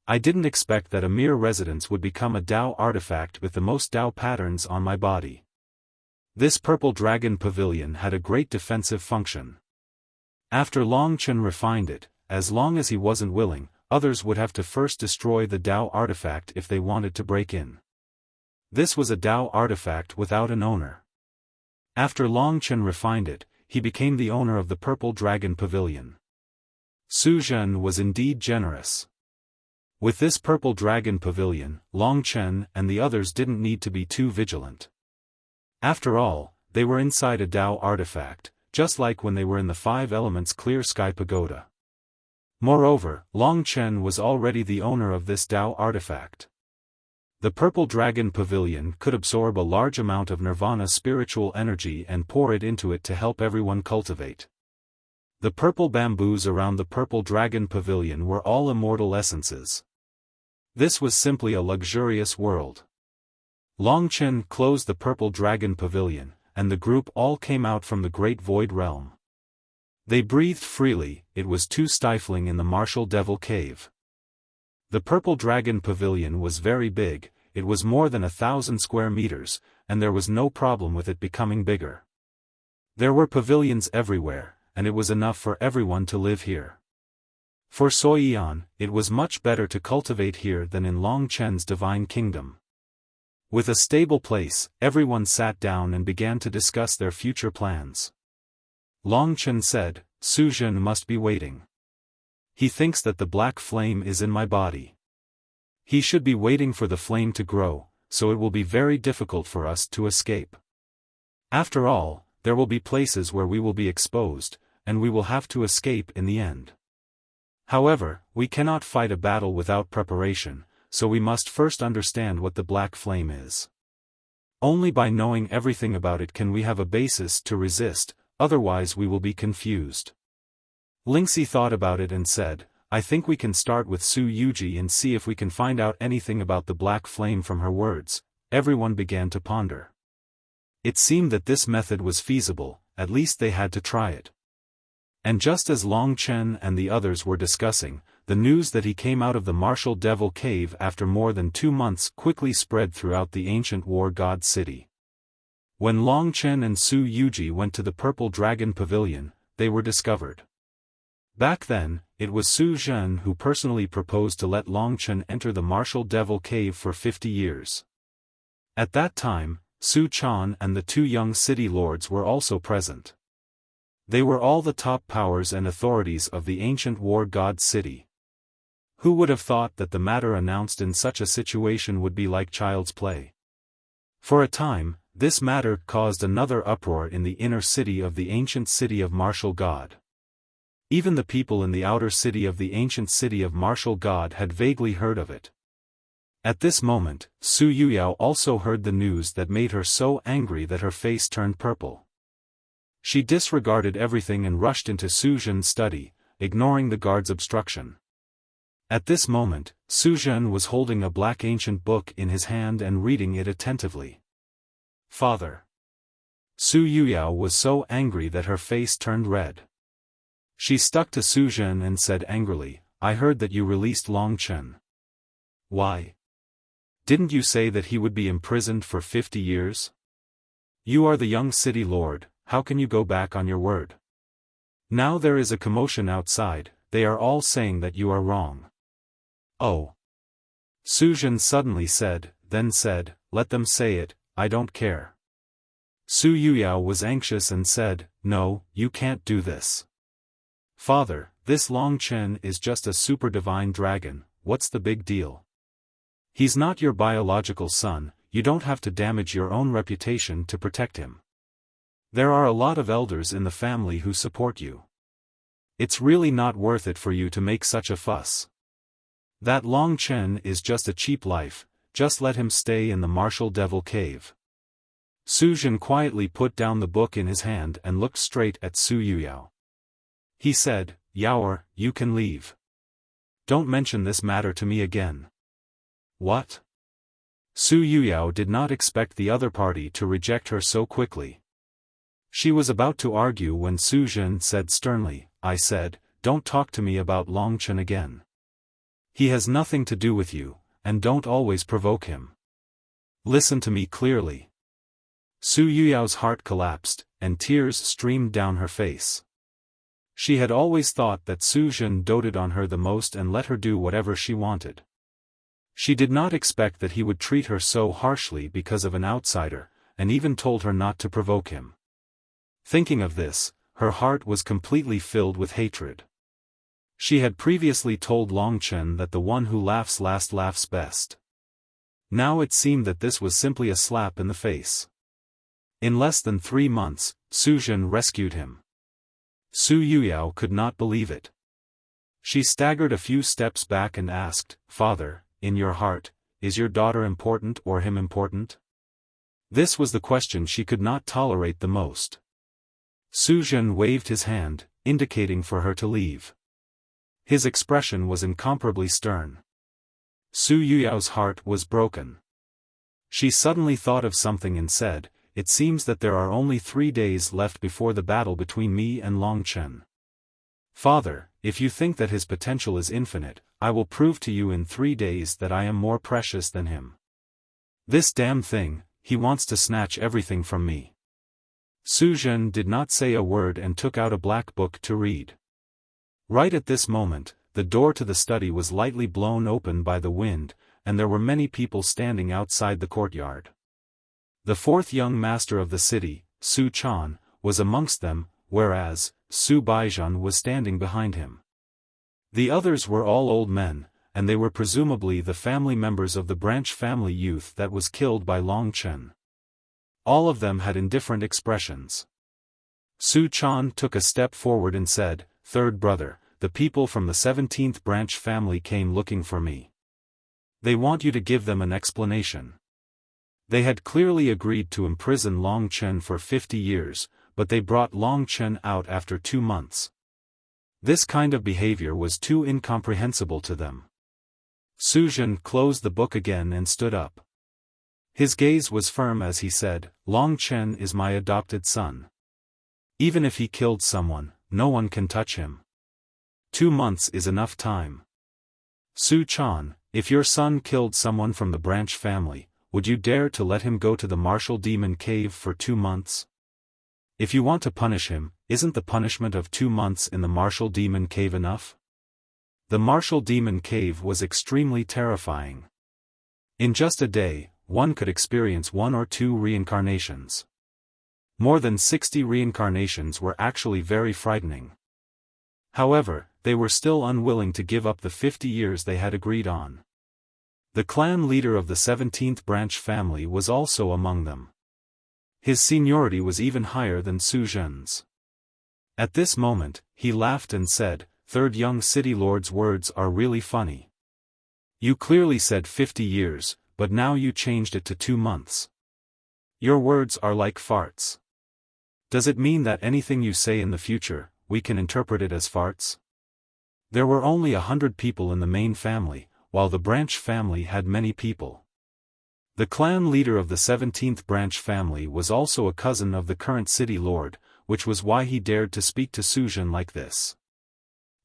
I didn't expect that a mere residence would become a Dao artifact with the most Dao patterns on my body. This Purple Dragon Pavilion had a great defensive function. After Long Chen refined it, as long as he wasn't willing, others would have to first destroy the Dao artifact if they wanted to break in. This was a Dao artifact without an owner. After Long Chen refined it, he became the owner of the Purple Dragon Pavilion. Su Zhen was indeed generous. With this Purple Dragon Pavilion, Long Chen and the others didn't need to be too vigilant. After all, they were inside a Dao artifact, just like when they were in the Five Elements Clear Sky Pagoda. Moreover, Long Chen was already the owner of this Dao artifact. The Purple Dragon Pavilion could absorb a large amount of Nirvana spiritual energy and pour it into it to help everyone cultivate. The purple bamboos around the Purple Dragon Pavilion were all immortal essences. This was simply a luxurious world. Long Chen closed the Purple Dragon Pavilion, and the group all came out from the Great Void Realm. They breathed freely, it was too stifling in the Martial Devil Cave. The Purple Dragon Pavilion was very big, it was more than 1,000 square meters, and there was no problem with it becoming bigger. There were pavilions everywhere, and it was enough for everyone to live here. For Soyian, it was much better to cultivate here than in Long Chen's divine kingdom. With a stable place, everyone sat down and began to discuss their future plans. Long Chen said, Su Zhen must be waiting. He thinks that the black flame is in my body. He should be waiting for the flame to grow, so it will be very difficult for us to escape. After all, there will be places where we will be exposed, and we will have to escape in the end. However, we cannot fight a battle without preparation, so we must first understand what the black flame is. Only by knowing everything about it can we have a basis to resist, otherwise we will be confused. Lingxi thought about it and said, I think we can start with Su Yuji and see if we can find out anything about the black flame from her words. Everyone began to ponder. It seemed that this method was feasible, at least they had to try it. And just as Long Chen and the others were discussing, the news that he came out of the Martial Devil Cave after more than 2 months quickly spread throughout the ancient war god city. When Long Chen and Su Yuji went to the Purple Dragon Pavilion, they were discovered. Back then, it was Su Zhen who personally proposed to let Long Chen enter the Martial Devil Cave for 50 years. At that time, Su Chan and the 2 young city lords were also present. They were all the top powers and authorities of the ancient war god city. Who would have thought that the matter announced in such a situation would be like child's play? For a time, this matter caused another uproar in the inner city of the ancient city of Martial God. Even the people in the outer city of the ancient city of Martial God had vaguely heard of it. At this moment, Su Yuyao also heard the news that made her so angry that her face turned purple. She disregarded everything and rushed into Su Zhen's study, ignoring the guard's obstruction. At this moment, Su Zhen was holding a black ancient book in his hand and reading it attentively. Father. Su Yuyao was so angry that her face turned red. She stuck to Su Zhen and said angrily, I heard that you released Long Chen. Why? Didn't you say that he would be imprisoned for 50 years? You are the young city lord, how can you go back on your word? Now there is a commotion outside, they are all saying that you are wrong. Oh. Su Zhen suddenly said, then said, let them say it, I don't care. Su Yuyao was anxious and said, no, you can't do this. Father, this Long Chen is just a super divine dragon, what's the big deal? He's not your biological son, you don't have to damage your own reputation to protect him. There are a lot of elders in the family who support you. It's really not worth it for you to make such a fuss. That Long Chen is just a cheap life, just let him stay in the Martial Devil Cave. Su Jin quietly put down the book in his hand and looked straight at Su Yuyao. He said, Yaoer, you can leave. Don't mention this matter to me again. What? Su Yuyao did not expect the other party to reject her so quickly. She was about to argue when Su Jin said sternly, I said, don't talk to me about Long Chen again. He has nothing to do with you, and don't always provoke him. Listen to me clearly. Su Yuyao's heart collapsed, and tears streamed down her face. She had always thought that Su Jin doted on her the most and let her do whatever she wanted. She did not expect that he would treat her so harshly because of an outsider, and even told her not to provoke him. Thinking of this, her heart was completely filled with hatred. She had previously told Long Chen that the one who laughs last laughs best. Now it seemed that this was simply a slap in the face. In less than 3 months, Su Jin rescued him. Su Yuyao could not believe it. She staggered a few steps back and asked, Father, in your heart, is your daughter important or him important? This was the question she could not tolerate the most. Su Jin waved his hand, indicating for her to leave. His expression was incomparably stern. Su Yuyao's heart was broken. She suddenly thought of something and said, It seems that there are only 3 days left before the battle between me and Long Chen. Father, if you think that his potential is infinite, I will prove to you in 3 days that I am more precious than him. This damn thing, he wants to snatch everything from me. Su Jin did not say a word and took out a black book to read. Right at this moment, the door to the study was lightly blown open by the wind, and there were many people standing outside the courtyard. The 4th young master of the city, Su Chan, was amongst them, whereas, Su Baijian was standing behind him. The others were all old men, and they were presumably the family members of the branch family youth that was killed by Long Chen. All of them had indifferent expressions. Su Chan took a step forward and said, Third brother, the people from the 17th branch family came looking for me. They want you to give them an explanation. They had clearly agreed to imprison Long Chen for 50 years, but they brought Long Chen out after 2 months. This kind of behavior was too incomprehensible to them. Su Jin closed the book again and stood up. His gaze was firm as he said, Long Chen is my adopted son. Even if he killed someone, no one can touch him. 2 months is enough time. Su Chan, if your son killed someone from the branch family, would you dare to let him go to the Martial Demon Cave for 2 months? If you want to punish him, isn't the punishment of 2 months in the Martial Demon Cave enough? The Martial Demon Cave was extremely terrifying. In just a day, one could experience 1 or 2 reincarnations. More than 60 reincarnations were actually very frightening. However, they were still unwilling to give up the 50 years they had agreed on. The clan leader of the 17th branch family was also among them. His seniority was even higher than Su Jin's. At this moment, he laughed and said, Third young city lord's words are really funny. You clearly said 50 years, but now you changed it to 2 months. Your words are like farts. Does it mean that anything you say in the future, we can interpret it as farts? There were only 100 people in the main family, while the branch family had many people. The clan leader of the 17th branch family was also a cousin of the current city lord, which was why he dared to speak to Su Jin like this.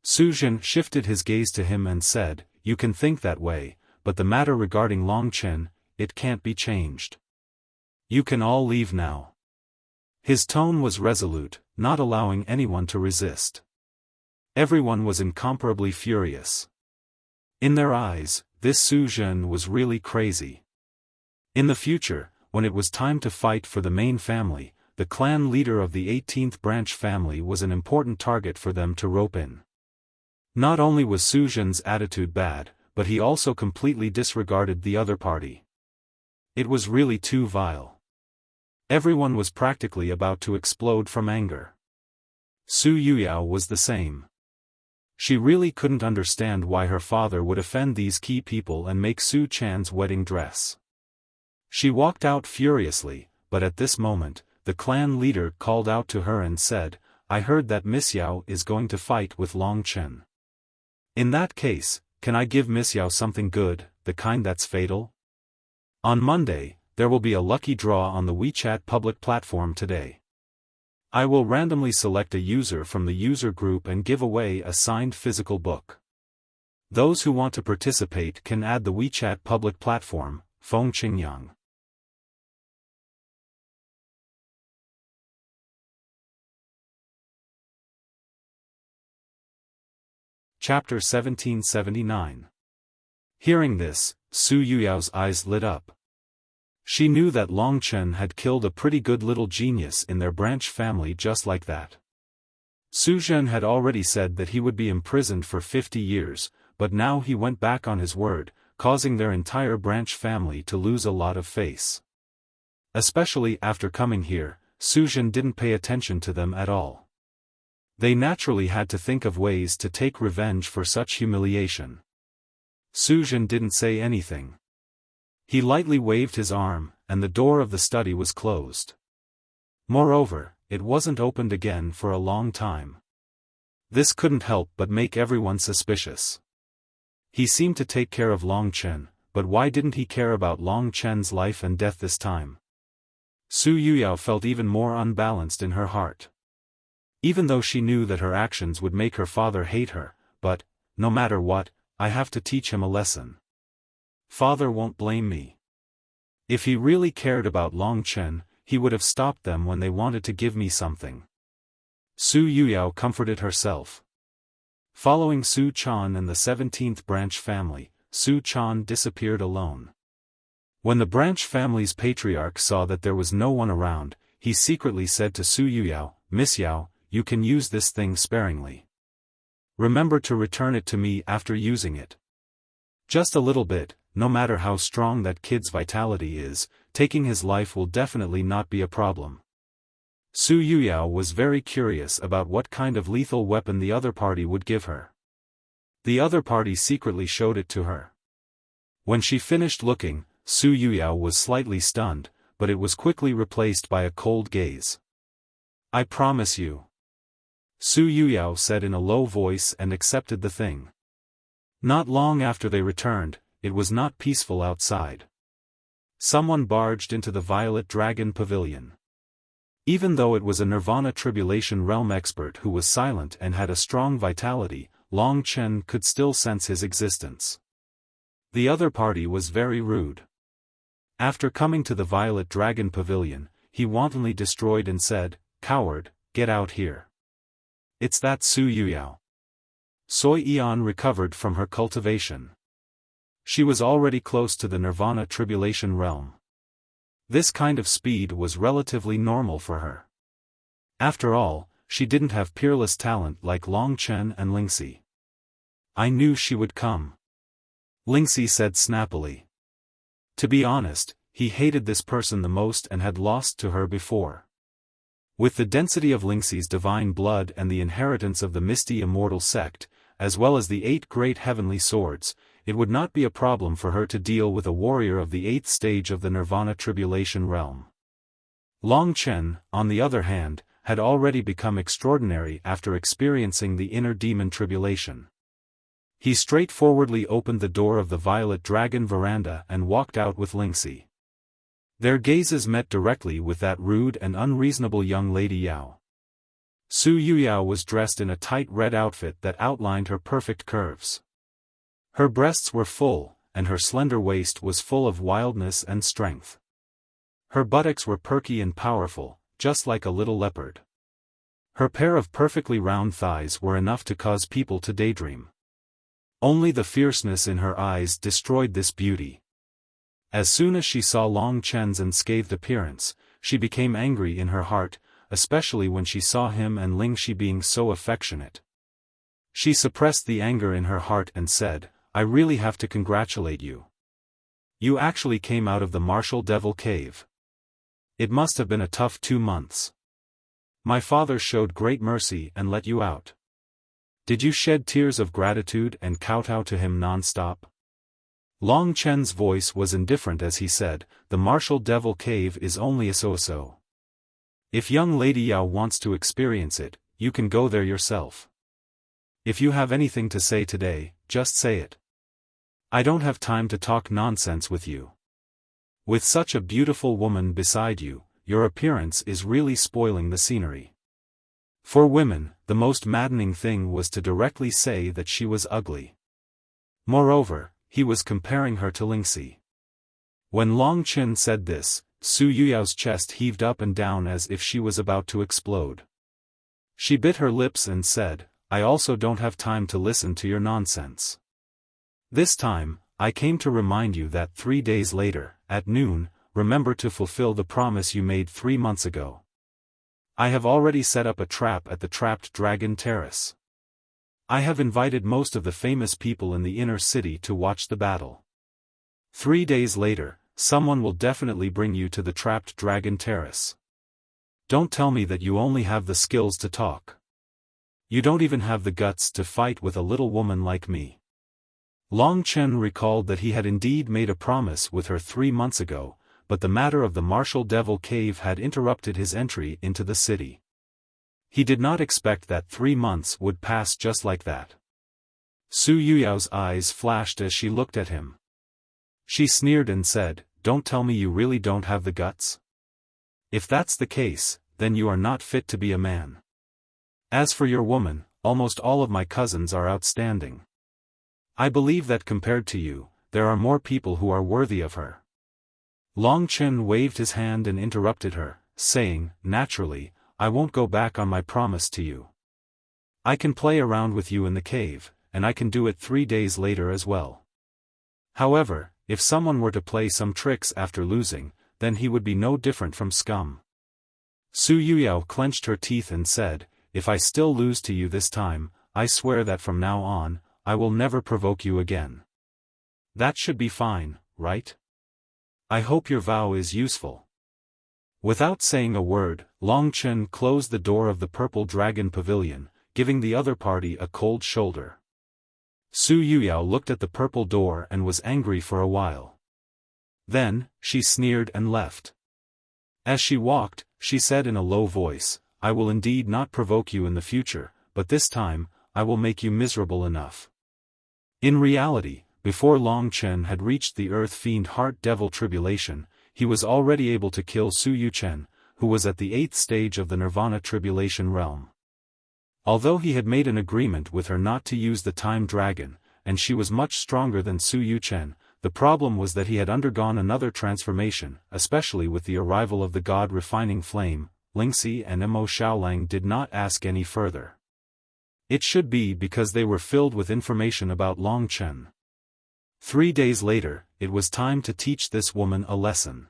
Su Jin shifted his gaze to him and said, You can think that way, but the matter regarding Long Chen, it can't be changed. You can all leave now. His tone was resolute, not allowing anyone to resist. Everyone was incomparably furious. In their eyes, this Su Jin was really crazy. In the future, when it was time to fight for the main family, the clan leader of the 18th branch family was an important target for them to rope in. Not only was Su Jin's attitude bad, but he also completely disregarded the other party. It was really too vile. Everyone was practically about to explode from anger. Su Yuyao was the same. She really couldn't understand why her father would offend these key people and make Su Chan's wedding dress. She walked out furiously, but at this moment, the clan leader called out to her and said, "I heard that Miss Yao is going to fight with Long Chen. In that case, can I give Miss Yao something good, the kind that's fatal? On Monday, there will be a lucky draw on the WeChat public platform today. I will randomly select a user from the user group and give away a signed physical book. Those who want to participate can add the WeChat public platform, Feng Qingyang." Chapter 1779. Hearing this, Su Yuyao's eyes lit up. She knew that Long Chen had killed a pretty good little genius in their branch family just like that. Su Zhen had already said that he would be imprisoned for 50 years, but now he went back on his word, causing their entire branch family to lose a lot of face. Especially after coming here, Su Zhen didn't pay attention to them at all. They naturally had to think of ways to take revenge for such humiliation. Su Zhen didn't say anything. He lightly waved his arm, and the door of the study was closed. Moreover, it wasn't opened again for a long time. This couldn't help but make everyone suspicious. He seemed to take care of Long Chen, but why didn't he care about Long Chen's life and death this time? Su Yuyao felt even more unbalanced in her heart. Even though she knew that her actions would make her father hate her, but, no matter what, I have to teach him a lesson. Father won't blame me. If he really cared about Long Chen, he would have stopped them when they wanted to give me something. Su Yuyao comforted herself. Following Su Chan and the 17th branch family, Su Chan disappeared alone. When the branch family's patriarch saw that there was no one around, he secretly said to Su Yuyao, "Miss Yao, you can use this thing sparingly. Remember to return it to me after using it. Just a little bit, no matter how strong that kid's vitality is, taking his life will definitely not be a problem." Su Yuyao was very curious about what kind of lethal weapon the other party would give her. The other party secretly showed it to her. When she finished looking, Su Yuyao was slightly stunned, but it was quickly replaced by a cold gaze. "I promise you," Su Yuyao said in a low voice and accepted the thing. Not long after they returned, it was not peaceful outside. Someone barged into the Violet Dragon Pavilion. Even though it was a Nirvana Tribulation Realm expert who was silent and had a strong vitality, Long Chen could still sense his existence. The other party was very rude. After coming to the Violet Dragon Pavilion, he wantonly destroyed and said, "Coward, get out here." It's that Su Yuyao. Soi Eon recovered from her cultivation. She was already close to the Nirvana Tribulation Realm. This kind of speed was relatively normal for her. After all, she didn't have peerless talent like Long Chen and Lingxi. "I knew she would come," Lingxi said snappily. To be honest, he hated this person the most and had lost to her before. With the density of Lingxi's divine blood and the inheritance of the Misty Immortal Sect, as well as the 8 great heavenly swords, it would not be a problem for her to deal with a warrior of the 8th stage of the Nirvana Tribulation Realm. Long Chen, on the other hand, had already become extraordinary after experiencing the inner demon tribulation. He straightforwardly opened the door of the Violet Dragon veranda and walked out with Lingxi. Their gazes met directly with that rude and unreasonable young lady Yao. Su Yuyao was dressed in a tight red outfit that outlined her perfect curves. Her breasts were full, and her slender waist was full of wildness and strength. Her buttocks were perky and powerful, just like a little leopard. Her pair of perfectly round thighs were enough to cause people to daydream. Only the fierceness in her eyes destroyed this beauty. As soon as she saw Long Chen's unscathed appearance, she became angry in her heart, especially when she saw him and Lingxi being so affectionate. She suppressed the anger in her heart and said, "I really have to congratulate you. You actually came out of the martial devil cave. It must have been a tough 2 months. My father showed great mercy and let you out. Did you shed tears of gratitude and kowtow to him non-stop? Long Chen's voice was indifferent as he said, the Martial Devil Cave is only a so-so. If young Lady Yao wants to experience it, you can go there yourself. If you have anything to say today, just say it. I don't have time to talk nonsense with you. With such a beautiful woman beside you, your appearance is really spoiling the scenery. For women, the most maddening thing was to directly say that she was ugly. Moreover, he was comparing her to Lingxi. When Long Chen said this, Su Yuyao's chest heaved up and down as if she was about to explode. She bit her lips and said, I also don't have time to listen to your nonsense. This time, I came to remind you that 3 days later, at noon, remember to fulfill the promise you made 3 months ago. I have already set up a trap at the Trapped Dragon Terrace. I have invited most of the famous people in the inner city to watch the battle. 3 days later, someone will definitely bring you to the Trapped Dragon Terrace. Don't tell me that you only have the skills to talk. You don't even have the guts to fight with a little woman like me. Long Chen recalled that he had indeed made a promise with her 3 months ago, but the matter of the Martial Devil Cave had interrupted his entry into the city. He did not expect that 3 months would pass just like that. Su Yuyao's eyes flashed as she looked at him. She sneered and said, Don't tell me you really don't have the guts. If that's the case, then you are not fit to be a man. As for your woman, almost all of my cousins are outstanding. I believe that compared to you, there are more people who are worthy of her. Long Chen waved his hand and interrupted her, saying, Naturally, I won't go back on my promise to you. I can play around with you in the cave, and I can do it 3 days later as well. However, if someone were to play some tricks after losing, then he would be no different from scum. Su Yuyao clenched her teeth and said, If I still lose to you this time, I swear that from now on, I will never provoke you again. That should be fine, right? I hope your vow is useful. Without saying a word, Long Chen closed the door of the Purple Dragon Pavilion, giving the other party a cold shoulder. Su Yuyao looked at the purple door and was angry for a while. Then, she sneered and left. As she walked, she said in a low voice, I will indeed not provoke you in the future, but this time, I will make you miserable enough. In reality, before Long Chen had reached the Earth Fiend Heart Devil Tribulation, he was already able to kill Su Yuchen, who was at the 8th stage of the Nirvana Tribulation realm. Although he had made an agreement with her not to use the Time Dragon, and she was much stronger than Su Yuchen, the problem was that he had undergone another transformation, especially with the arrival of the God Refining Flame. Lingxi and Mo Xiaolang did not ask any further. It should be because they were filled with information about Long Chen. 3 days later, it was time to teach this woman a lesson.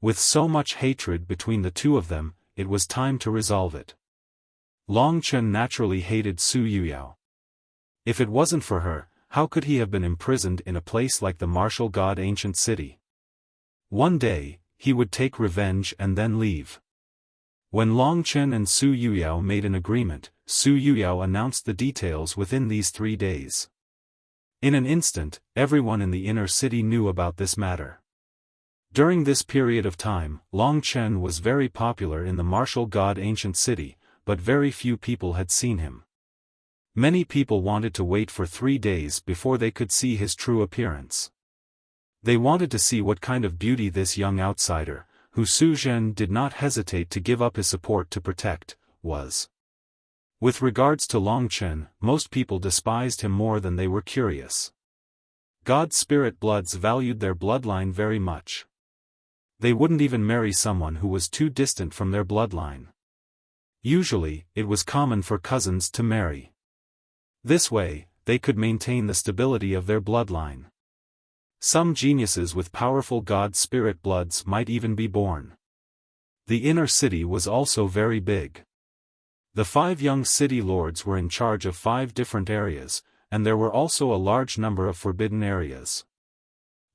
With so much hatred between the two of them, it was time to resolve it. Long Chen naturally hated Su Yuyao. If it wasn't for her, how could he have been imprisoned in a place like the Martial God Ancient City? One day, he would take revenge and then leave. When Long Chen and Su Yuyao made an agreement, Su Yuyao announced the details within these 3 days. In an instant, everyone in the inner city knew about this matter. During this period of time, Long Chen was very popular in the Martial God Ancient City, but very few people had seen him. Many people wanted to wait for 3 days before they could see his true appearance. They wanted to see what kind of beauty this young outsider, who Su Zhen did not hesitate to give up his support to protect, was. With regards to Long Chen, most people despised him more than they were curious. God Spirit Bloods valued their bloodline very much. They wouldn't even marry someone who was too distant from their bloodline. Usually, it was common for cousins to marry. This way, they could maintain the stability of their bloodline. Some geniuses with powerful God Spirit Bloods might even be born. The inner city was also very big. The 5 young city lords were in charge of 5 different areas, and there were also a large number of forbidden areas.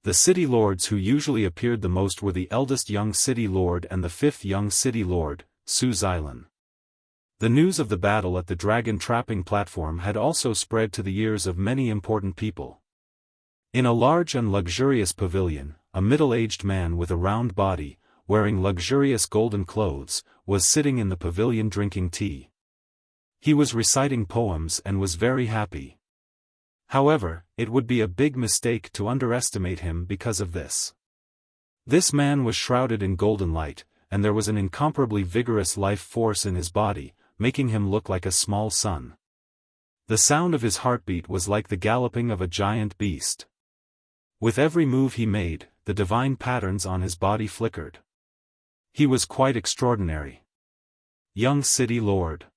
The city lords who usually appeared the most were the eldest young city lord and the fifth young city lord, Su Xilan. The news of the battle at the dragon trapping platform had also spread to the ears of many important people. In a large and luxurious pavilion, a middle-aged man with a round body, wearing luxurious golden clothes, was sitting in the pavilion drinking tea. He was reciting poems and was very happy. However, it would be a big mistake to underestimate him because of this. This man was shrouded in golden light, and there was an incomparably vigorous life force in his body, making him look like a small sun. The sound of his heartbeat was like the galloping of a giant beast. With every move he made, the divine patterns on his body flickered. He was quite extraordinary. Young City Lord.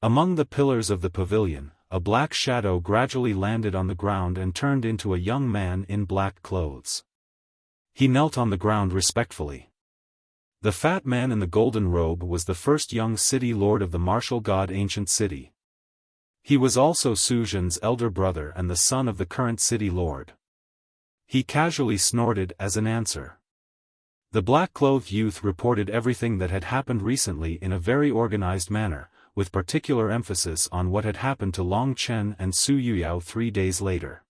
Among the pillars of the pavilion, a black shadow gradually landed on the ground and turned into a young man in black clothes. He knelt on the ground respectfully. The fat man in the golden robe was the first young city lord of the martial god ancient city. He was also Su Zhen's elder brother and the son of the current city lord. He casually snorted as an answer. The black-clothed youth reported everything that had happened recently in a very organized manner, with particular emphasis on what had happened to Long Chen and Su Yuyao 3 days later.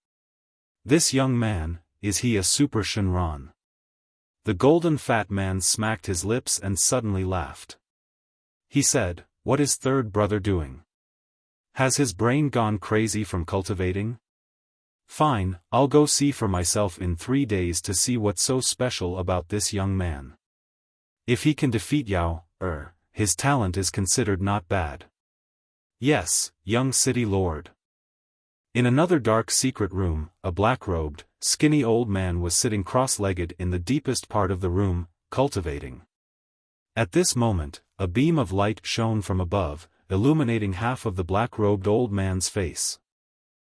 This young man, is he a super Shenron? The golden fat man smacked his lips and suddenly laughed. He said, "What is third brother doing? Has his brain gone crazy from cultivating? Fine, I'll go see for myself in 3 days to see what's so special about this young man. If he can defeat Yao, his talent is considered not bad." Yes, young city lord. In another dark secret room, a black-robed, skinny old man was sitting cross-legged in the deepest part of the room, cultivating. At this moment, a beam of light shone from above, illuminating half of the black-robed old man's face.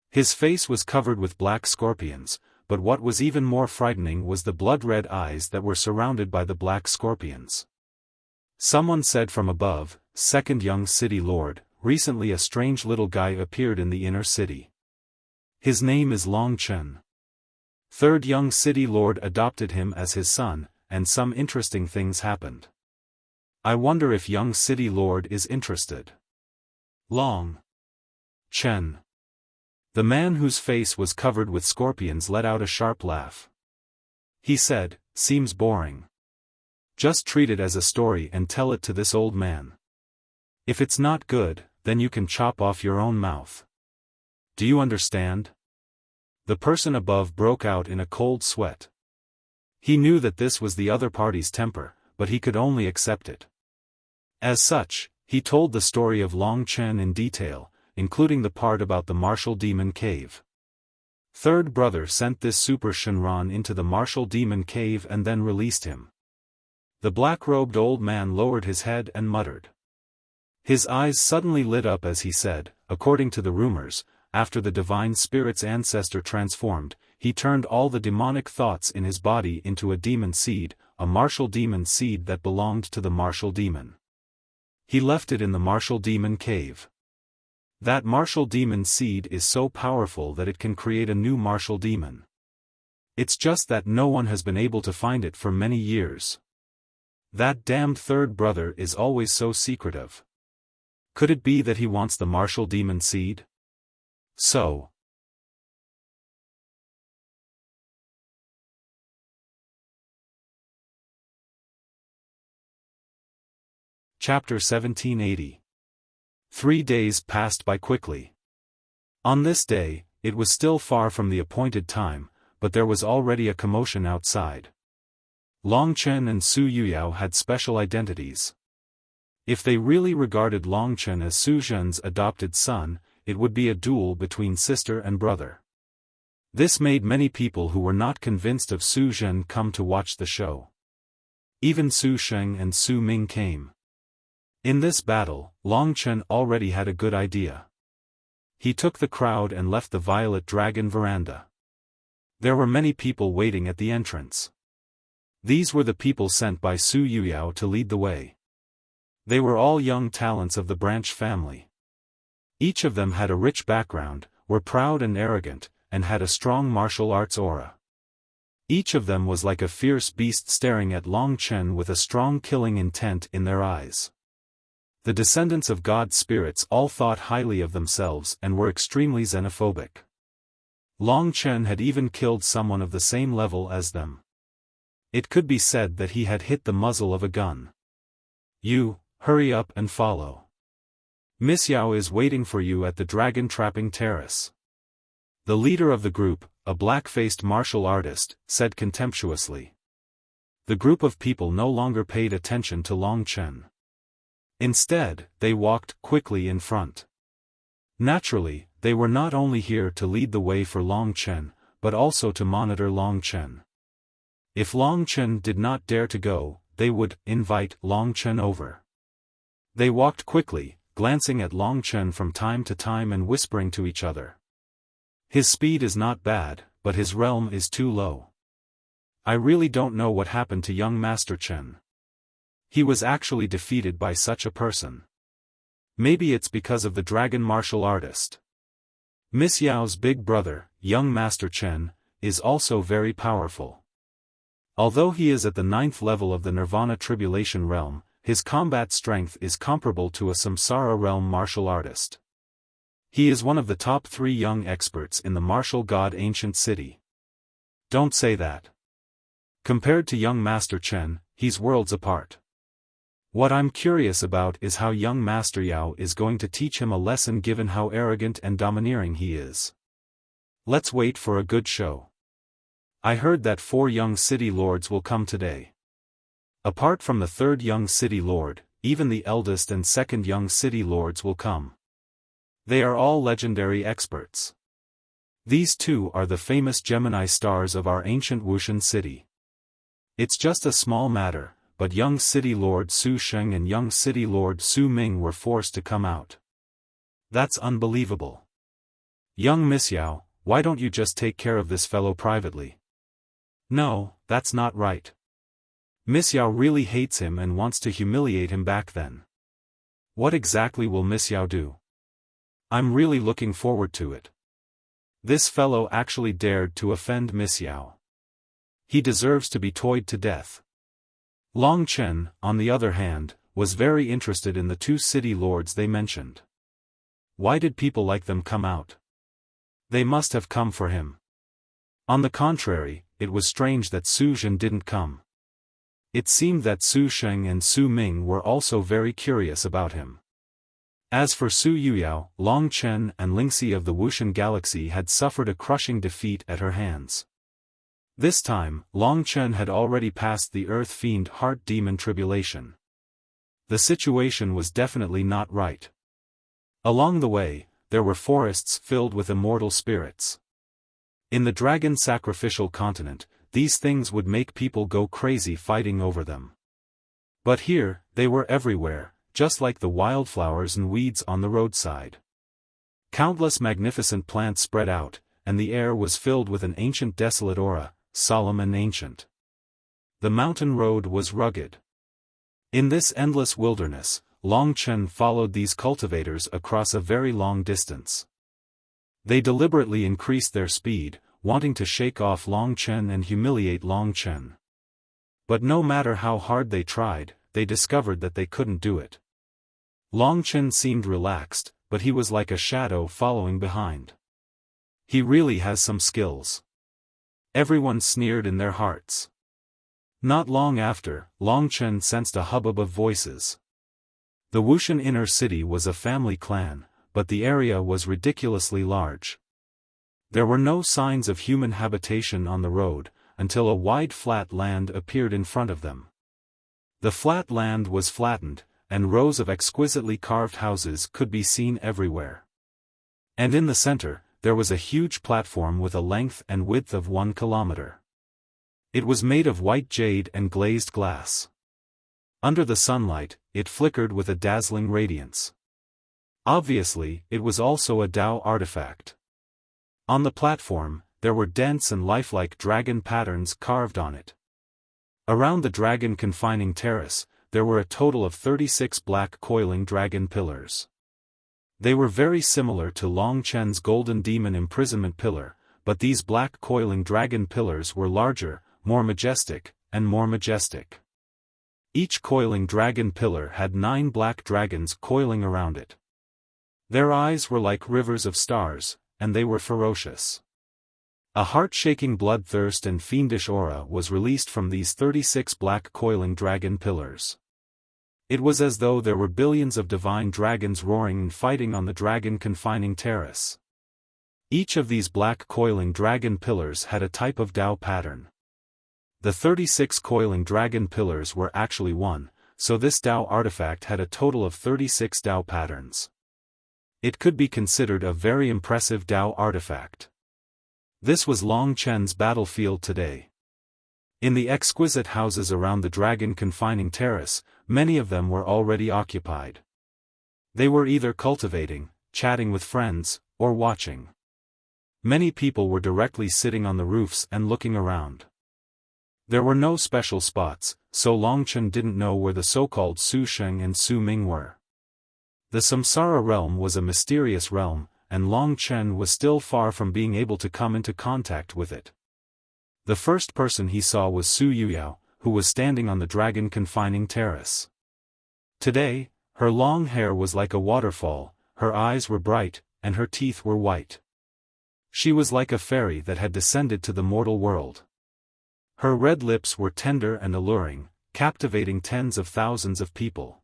His face was covered with black scorpions, but what was even more frightening was the blood-red eyes that were surrounded by the black scorpions. Someone said from above, "Second young city lord, recently a strange little guy appeared in the inner city. His name is Long Chen. Third young city lord adopted him as his son, and some interesting things happened. I wonder if young city lord is interested." Long Chen. The man whose face was covered with scorpions let out a sharp laugh. He said, "Seems boring. Just treat it as a story and tell it to this old man. If it's not good, then you can chop off your own mouth. Do you understand?" The person above broke out in a cold sweat. He knew that this was the other party's temper, but he could only accept it. As such, he told the story of Long Chen in detail, including the part about the martial demon cave. Third brother sent this super Shenron into the martial demon cave and then released him. The black-robed old man lowered his head and muttered. His eyes suddenly lit up as he said, according to the rumors, after the divine spirit's ancestor transformed, he turned all the demonic thoughts in his body into a demon seed, a martial demon seed that belonged to the martial demon. He left it in the martial demon cave. That martial demon seed is so powerful that it can create a new martial demon. It's just that no one has been able to find it for many years. That damned third brother is always so secretive. Could it be that he wants the martial demon seed? So. Chapter 1780. 3 days passed by quickly. On this day, it was still far from the appointed time, but there was already a commotion outside. Long Chen and Su Yuyao had special identities. If they really regarded Long Chen as Su Zhen's adopted son, it would be a duel between sister and brother. This made many people who were not convinced of Su Zhen come to watch the show. Even Su Sheng and Su Ming came. In this battle, Long Chen already had a good idea. He took the crowd and left the Violet Dragon veranda. There were many people waiting at the entrance. These were the people sent by Su Yuyao to lead the way. They were all young talents of the branch family. Each of them had a rich background, were proud and arrogant, and had a strong martial arts aura. Each of them was like a fierce beast staring at Long Chen with a strong killing intent in their eyes. The descendants of God spirits all thought highly of themselves and were extremely xenophobic. Long Chen had even killed someone of the same level as them. It could be said that he had hit the muzzle of a gun. You, hurry up and follow. Miss Yao is waiting for you at the dragon trapping terrace. The leader of the group, a black-faced martial artist, said contemptuously. The group of people no longer paid attention to Long Chen. Instead, they walked quickly in front. Naturally, they were not only here to lead the way for Long Chen, but also to monitor Long Chen. If Long Chen did not dare to go, they would invite Long Chen over. They walked quickly, glancing at Long Chen from time to time and whispering to each other. His speed is not bad, but his realm is too low. I really don't know what happened to young Master Chen. He was actually defeated by such a person. Maybe it's because of the dragon martial artist. Miss Yao's big brother, young Master Chen, is also very powerful. Although he is at the 9th level of the Nirvana Tribulation realm, his combat strength is comparable to a Samsara realm martial artist. He is one of the top 3 young experts in the martial god ancient city. Don't say that. Compared to young Master Chen, he's worlds apart. What I'm curious about is how young Master Yao is going to teach him a lesson given how arrogant and domineering he is. Let's wait for a good show. I heard that 4 young city lords will come today. Apart from the 3rd young city lord, even the eldest and 2nd young city lords will come. They are all legendary experts. These 2 are the famous Gemini stars of our ancient Wuxian city. It's just a small matter, but young city lord Su Sheng and young city lord Su Ming were forced to come out. That's unbelievable. Young Miss Yao, why don't you just take care of this fellow privately? No, that's not right. Miss Yao really hates him and wants to humiliate him back then. What exactly will Miss Yao do? I'm really looking forward to it. This fellow actually dared to offend Miss Yao. He deserves to be toyed to death. Long Chen, on the other hand, was very interested in the 2 city lords they mentioned. Why did people like them come out? They must have come for him. On the contrary, it was strange that Su Zhen didn't come. It seemed that Su Sheng and Su Ming were also very curious about him. As for Su Yuyao, Long Chen and Lingxi of the Wuxian galaxy had suffered a crushing defeat at her hands. This time, Long Chen had already passed the Earth Fiend Heart Demon tribulation. The situation was definitely not right. Along the way, there were forests filled with immortal spirits. In the dragon sacrificial continent, these things would make people go crazy fighting over them. But here, they were everywhere, just like the wildflowers and weeds on the roadside. Countless magnificent plants spread out, and the air was filled with an ancient desolate aura, solemn and ancient. The mountain road was rugged. In this endless wilderness, Long Chen followed these cultivators across a very long distance. They deliberately increased their speed, wanting to shake off Long Chen and humiliate Long Chen. But no matter how hard they tried, they discovered that they couldn't do it. Long Chen seemed relaxed, but he was like a shadow following behind. He really has some skills. Everyone sneered in their hearts. Not long after, Long Chen sensed a hubbub of voices. The Wuxian inner city was a family clan, but the area was ridiculously large. There were no signs of human habitation on the road, until a wide flat land appeared in front of them. The flat land was flattened, and rows of exquisitely carved houses could be seen everywhere. And in the center, there was a huge platform with a length and width of 1 kilometer. It was made of white jade and glazed glass. Under the sunlight, it flickered with a dazzling radiance. Obviously, it was also a Dao artifact. On the platform, there were dense and lifelike dragon patterns carved on it. Around the dragon confining terrace, there were a total of 36 black coiling dragon pillars. They were very similar to Long Chen's golden demon imprisonment pillar, but these black coiling dragon pillars were larger, more majestic, and more majestic. Each coiling dragon pillar had 9 black dragons coiling around it. Their eyes were like rivers of stars, and they were ferocious. A heart-shaking bloodthirst and fiendish aura was released from these 36 black coiling dragon pillars. It was as though there were billions of divine dragons roaring and fighting on the dragon confining terrace. Each of these black coiling dragon pillars had a type of Tao pattern. The 36 coiling dragon pillars were actually one, so this Tao artifact had a total of 36 Tao patterns. It could be considered a very impressive Tao artifact. This was Long Chen's battlefield today. In the exquisite houses around the dragon confining terrace, many of them were already occupied. They were either cultivating, chatting with friends, or watching. Many people were directly sitting on the roofs and looking around. There were no special spots, so Long Chen didn't know where the so-called Su Sheng and Su Ming were. The Samsara realm was a mysterious realm, and Long Chen was still far from being able to come into contact with it. The first person he saw was Su Yuyao, who was standing on the dragon confining terrace. Today, her long hair was like a waterfall, her eyes were bright, and her teeth were white. She was like a fairy that had descended to the mortal world. Her red lips were tender and alluring, captivating tens of thousands of people.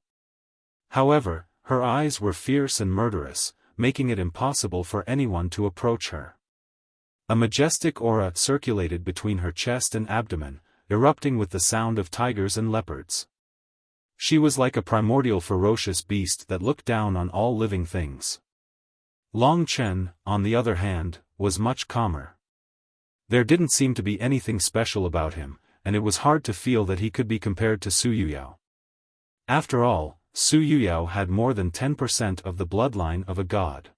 However, her eyes were fierce and murderous, making it impossible for anyone to approach her. A majestic aura circulated between her chest and abdomen, erupting with the sound of tigers and leopards. She was like a primordial ferocious beast that looked down on all living things. Long Chen, on the other hand, was much calmer. There didn't seem to be anything special about him, and it was hard to feel that he could be compared to Su Yuyao. After all, Su Yuyao had more than 10% of the bloodline of a god.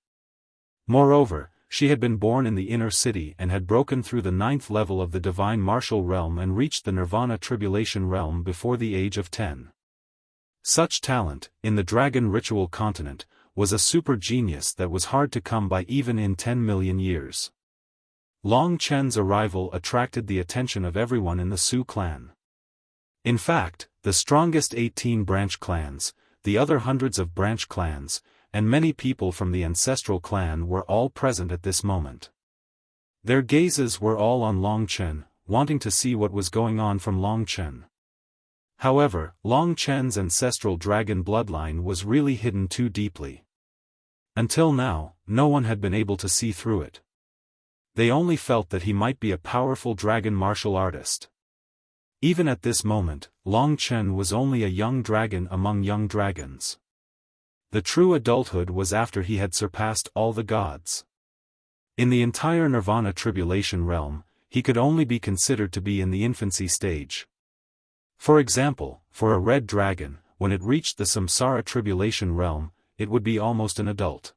Moreover, she had been born in the inner city and had broken through the 9th level of the divine martial realm and reached the nirvana tribulation realm before the age of 10. Such talent, in the dragon ritual continent, was a super genius that was hard to come by even in 10 million years. Long Chen's arrival attracted the attention of everyone in the Su clan. In fact, the strongest 18 branch clans, the other hundreds of branch clans, and many people from the ancestral clan were all present at this moment. Their gazes were all on Long Chen, wanting to see what was going on from Long Chen. However, Long Chen's ancestral dragon bloodline was really hidden too deeply. Until now, no one had been able to see through it. They only felt that he might be a powerful dragon martial artist. Even at this moment, Long Chen was only a young dragon among young dragons. The true adulthood was after he had surpassed all the gods. In the entire nirvana tribulation realm, he could only be considered to be in the infancy stage. For example, for a red dragon, when it reached the samsara tribulation realm, it would be almost an adult.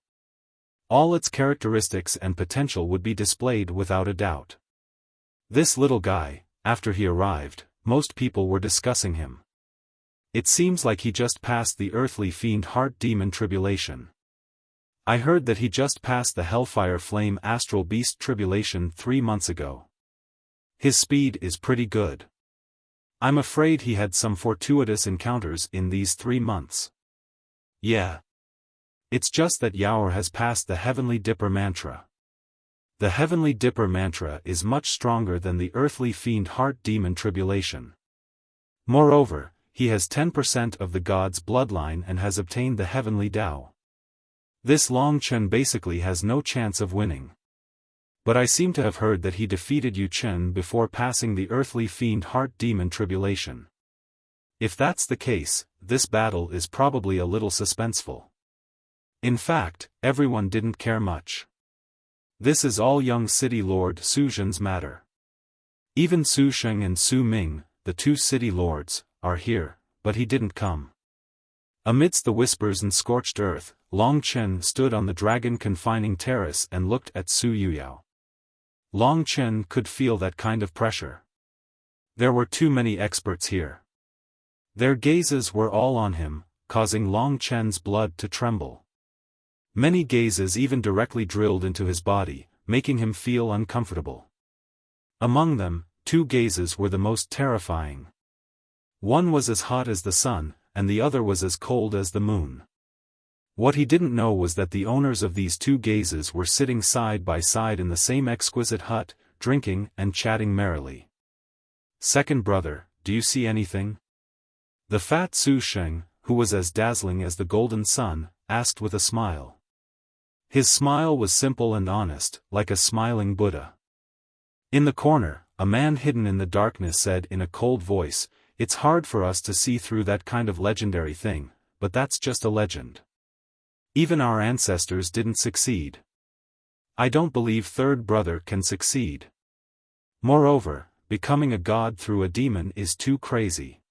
All its characteristics and potential would be displayed without a doubt. This little guy, after he arrived, most people were discussing him. It seems like he just passed the earthly fiend heart demon tribulation. I heard that he just passed the hellfire flame astral beast tribulation 3 months ago. His speed is pretty good. I'm afraid he had some fortuitous encounters in these 3 months. Yeah. It's just that Yaor has passed the Heavenly Dipper mantra. The Heavenly Dipper mantra is much stronger than the earthly fiend heart demon tribulation. Moreover, he has 10% of the god's bloodline and has obtained the Heavenly Tao. This Long Chen basically has no chance of winning. But I seem to have heard that he defeated Yu Chen before passing the earthly fiend heart demon tribulation. If that's the case, this battle is probably a little suspenseful. In fact, everyone didn't care much. This is all young city lord Su Zhen's matter. Even Su Sheng and Su Ming, the 2 city lords, are here, but he didn't come. Amidst the whispers and scorched earth, Long Chen stood on the dragon confining terrace and looked at Su Yuyao. Long Chen could feel that kind of pressure. There were too many experts here. Their gazes were all on him, causing Long Chen's blood to tremble. Many gazes even directly drilled into his body, making him feel uncomfortable. Among them, two gazes were the most terrifying. One was as hot as the sun, and the other was as cold as the moon. What he didn't know was that the owners of these two gazes were sitting side by side in the same exquisite hut, drinking and chatting merrily. "Second brother, do you see anything?" The fat Su Sheng, who was as dazzling as the golden sun, asked with a smile. His smile was simple and honest, like a smiling Buddha. In the corner, a man hidden in the darkness said in a cold voice, "It's hard for us to see through that kind of legendary thing, but that's just a legend. Even our ancestors didn't succeed. I don't believe third brother can succeed. Moreover, becoming a god through a demon is too crazy."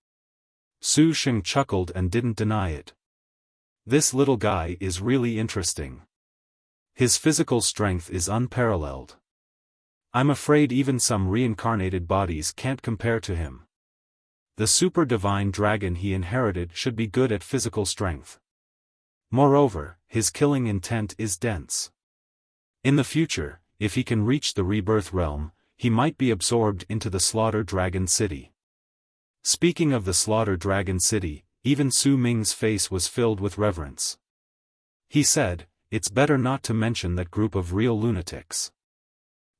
Su Sheng chuckled and didn't deny it. "This little guy is really interesting. His physical strength is unparalleled. I'm afraid even some reincarnated bodies can't compare to him. The super divine dragon he inherited should be good at physical strength. Moreover, his killing intent is dense. In the future, if he can reach the rebirth realm, he might be absorbed into the Slaughter Dragon City." Speaking of the Slaughter Dragon City, even Su Ming's face was filled with reverence. He said, "It's better not to mention that group of real lunatics."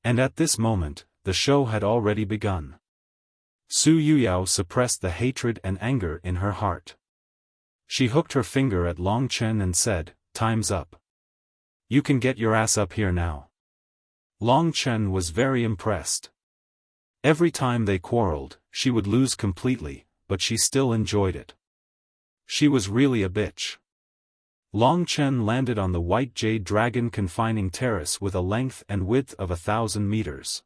And at this moment, the show had already begun. Su Yuyao suppressed the hatred and anger in her heart. She hooked her finger at Long Chen and said, "Time's up. You can get your ass up here now." Long Chen was very impressed. Every time they quarreled, she would lose completely, but she still enjoyed it. She was really a bitch. Long Chen landed on the white jade dragon confining terrace with a length and width of 1,000 meters.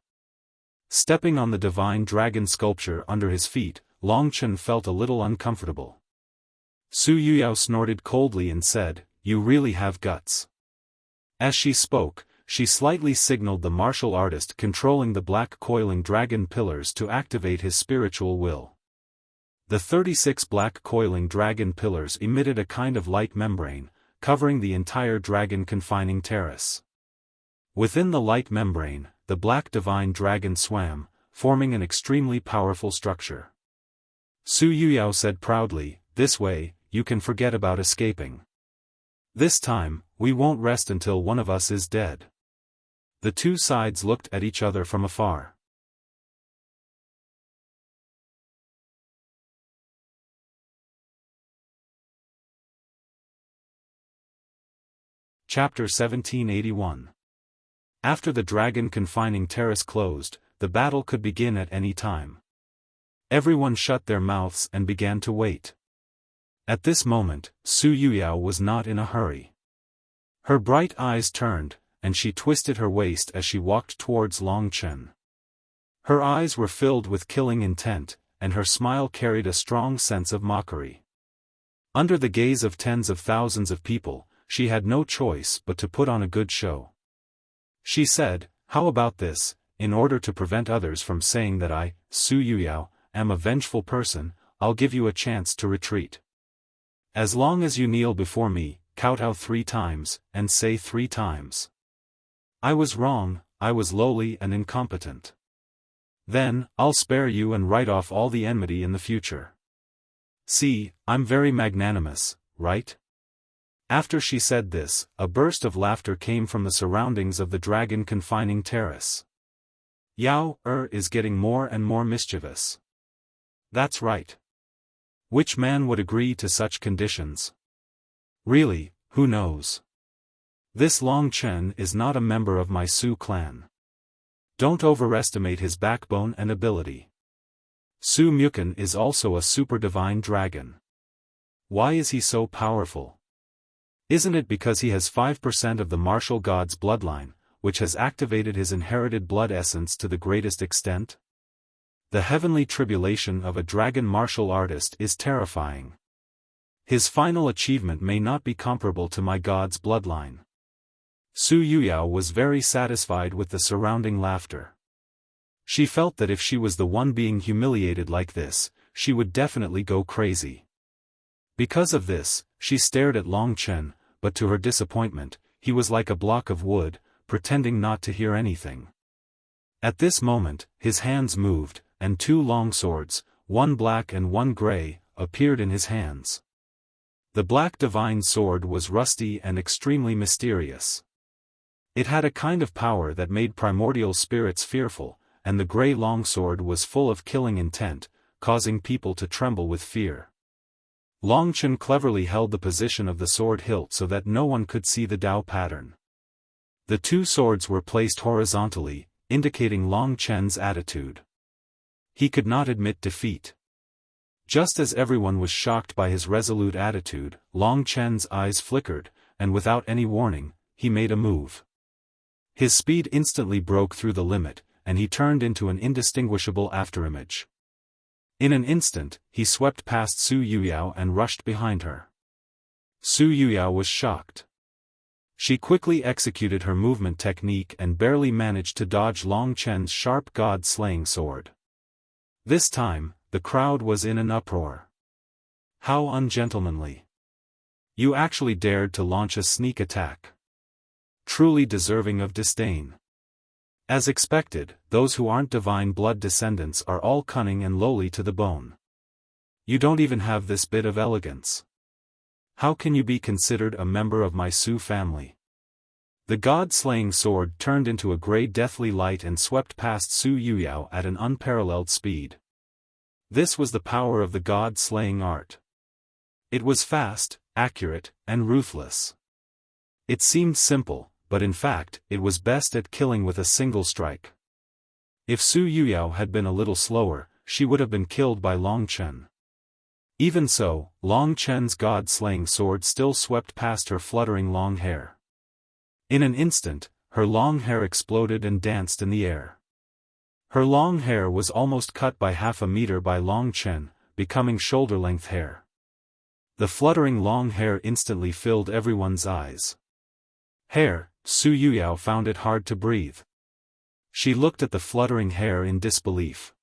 Stepping on the divine dragon sculpture under his feet, Long Chen felt a little uncomfortable. Su Yuyao snorted coldly and said, "You really have guts." As she spoke, she slightly signaled the martial artist controlling the black coiling dragon pillars to activate his spiritual will. The 36 black coiling dragon pillars emitted a kind of light membrane, covering the entire dragon confining terrace. Within the light membrane, the black divine dragon swam, forming an extremely powerful structure. Su Yuyao said proudly, "This way, you can forget about escaping. This time, we won't rest until one of us is dead." The two sides looked at each other from afar. Chapter 1781. After the dragon confining terrace closed, the battle could begin at any time. Everyone shut their mouths and began to wait. At this moment, Su Yuyao was not in a hurry. Her bright eyes turned, and she twisted her waist as she walked towards Long Chen. Her eyes were filled with killing intent, and her smile carried a strong sense of mockery. Under the gaze of tens of thousands of people, she had no choice but to put on a good show. She said, "How about this, in order to prevent others from saying that I, Su Yuyao, am a vengeful person, I'll give you a chance to retreat. As long as you kneel before me, kowtow 3 times, and say 3 times. I was wrong, I was lowly and incompetent. Then, I'll spare you and write off all the enmity in the future. See, I'm very magnanimous, right?" After she said this, a burst of laughter came from the surroundings of the dragon confining terrace. "Yao is getting more and more mischievous. That's right. Which man would agree to such conditions? Really, who knows? This Long Chen is not a member of my Su clan. Don't overestimate his backbone and ability. Su Mukan is also a super divine dragon. Why is he so powerful? Isn't it because he has 5% of the martial god's bloodline, which has activated his inherited blood essence to the greatest extent? The heavenly tribulation of a dragon martial artist is terrifying. His final achievement may not be comparable to my god's bloodline." Su Yuyao was very satisfied with the surrounding laughter. She felt that if she was the one being humiliated like this, she would definitely go crazy. Because of this, she stared at Long Chen, but to her disappointment, he was like a block of wood, pretending not to hear anything. At this moment, his hands moved, and two long swords, one black and one gray, appeared in his hands. The black divine sword was rusty and extremely mysterious. It had a kind of power that made primordial spirits fearful, and the gray longsword was full of killing intent, causing people to tremble with fear. Long Chen cleverly held the position of the sword hilt so that no one could see the Dao pattern. The two swords were placed horizontally, indicating Long Chen's attitude. He could not admit defeat. Just as everyone was shocked by his resolute attitude, Long Chen's eyes flickered, and without any warning, he made a move. His speed instantly broke through the limit, and he turned into an indistinguishable afterimage. In an instant, he swept past Su Yuyao and rushed behind her. Su Yuyao was shocked. She quickly executed her movement technique and barely managed to dodge Long Chen's sharp god-slaying sword. This time, the crowd was in an uproar. How ungentlemanly! You actually dared to launch a sneak attack. Truly deserving of disdain. As expected, those who aren't divine blood descendants are all cunning and lowly to the bone. You don't even have this bit of elegance. How can you be considered a member of my Su family? The god-slaying sword turned into a grey deathly light and swept past Su Yuyao at an unparalleled speed. This was the power of the god-slaying art. It was fast, accurate, and ruthless. It seemed simple, but in fact, it was best at killing with a single strike. If Su Yuyao had been a little slower, she would have been killed by Long Chen. Even so, Long Chen's god-slaying sword still swept past her fluttering long hair. In an instant, her long hair exploded and danced in the air. Her long hair was almost cut by half a meter by Long Chen, becoming shoulder-length hair. The fluttering long hair instantly filled everyone's eyes. Hair, Su Yuyao found it hard to breathe. She looked at the fluttering hair in disbelief.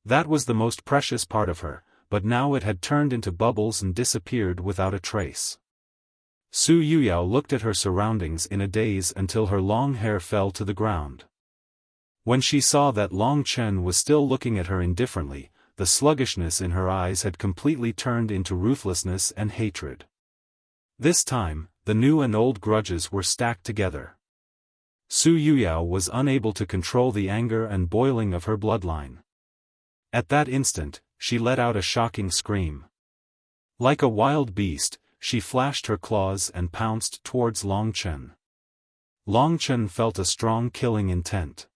That was the most precious part of her, but now it had turned into bubbles and disappeared without a trace. Su Yuyao looked at her surroundings in a daze until her long hair fell to the ground. When she saw that Long Chen was still looking at her indifferently, the sluggishness in her eyes had completely turned into ruthlessness and hatred. This time, the new and old grudges were stacked together. Su Yuyao was unable to control the anger and boiling of her bloodline. At that instant, she let out a shocking scream. Like a wild beast, she flashed her claws and pounced towards Long Chen. Long Chen felt a strong killing intent.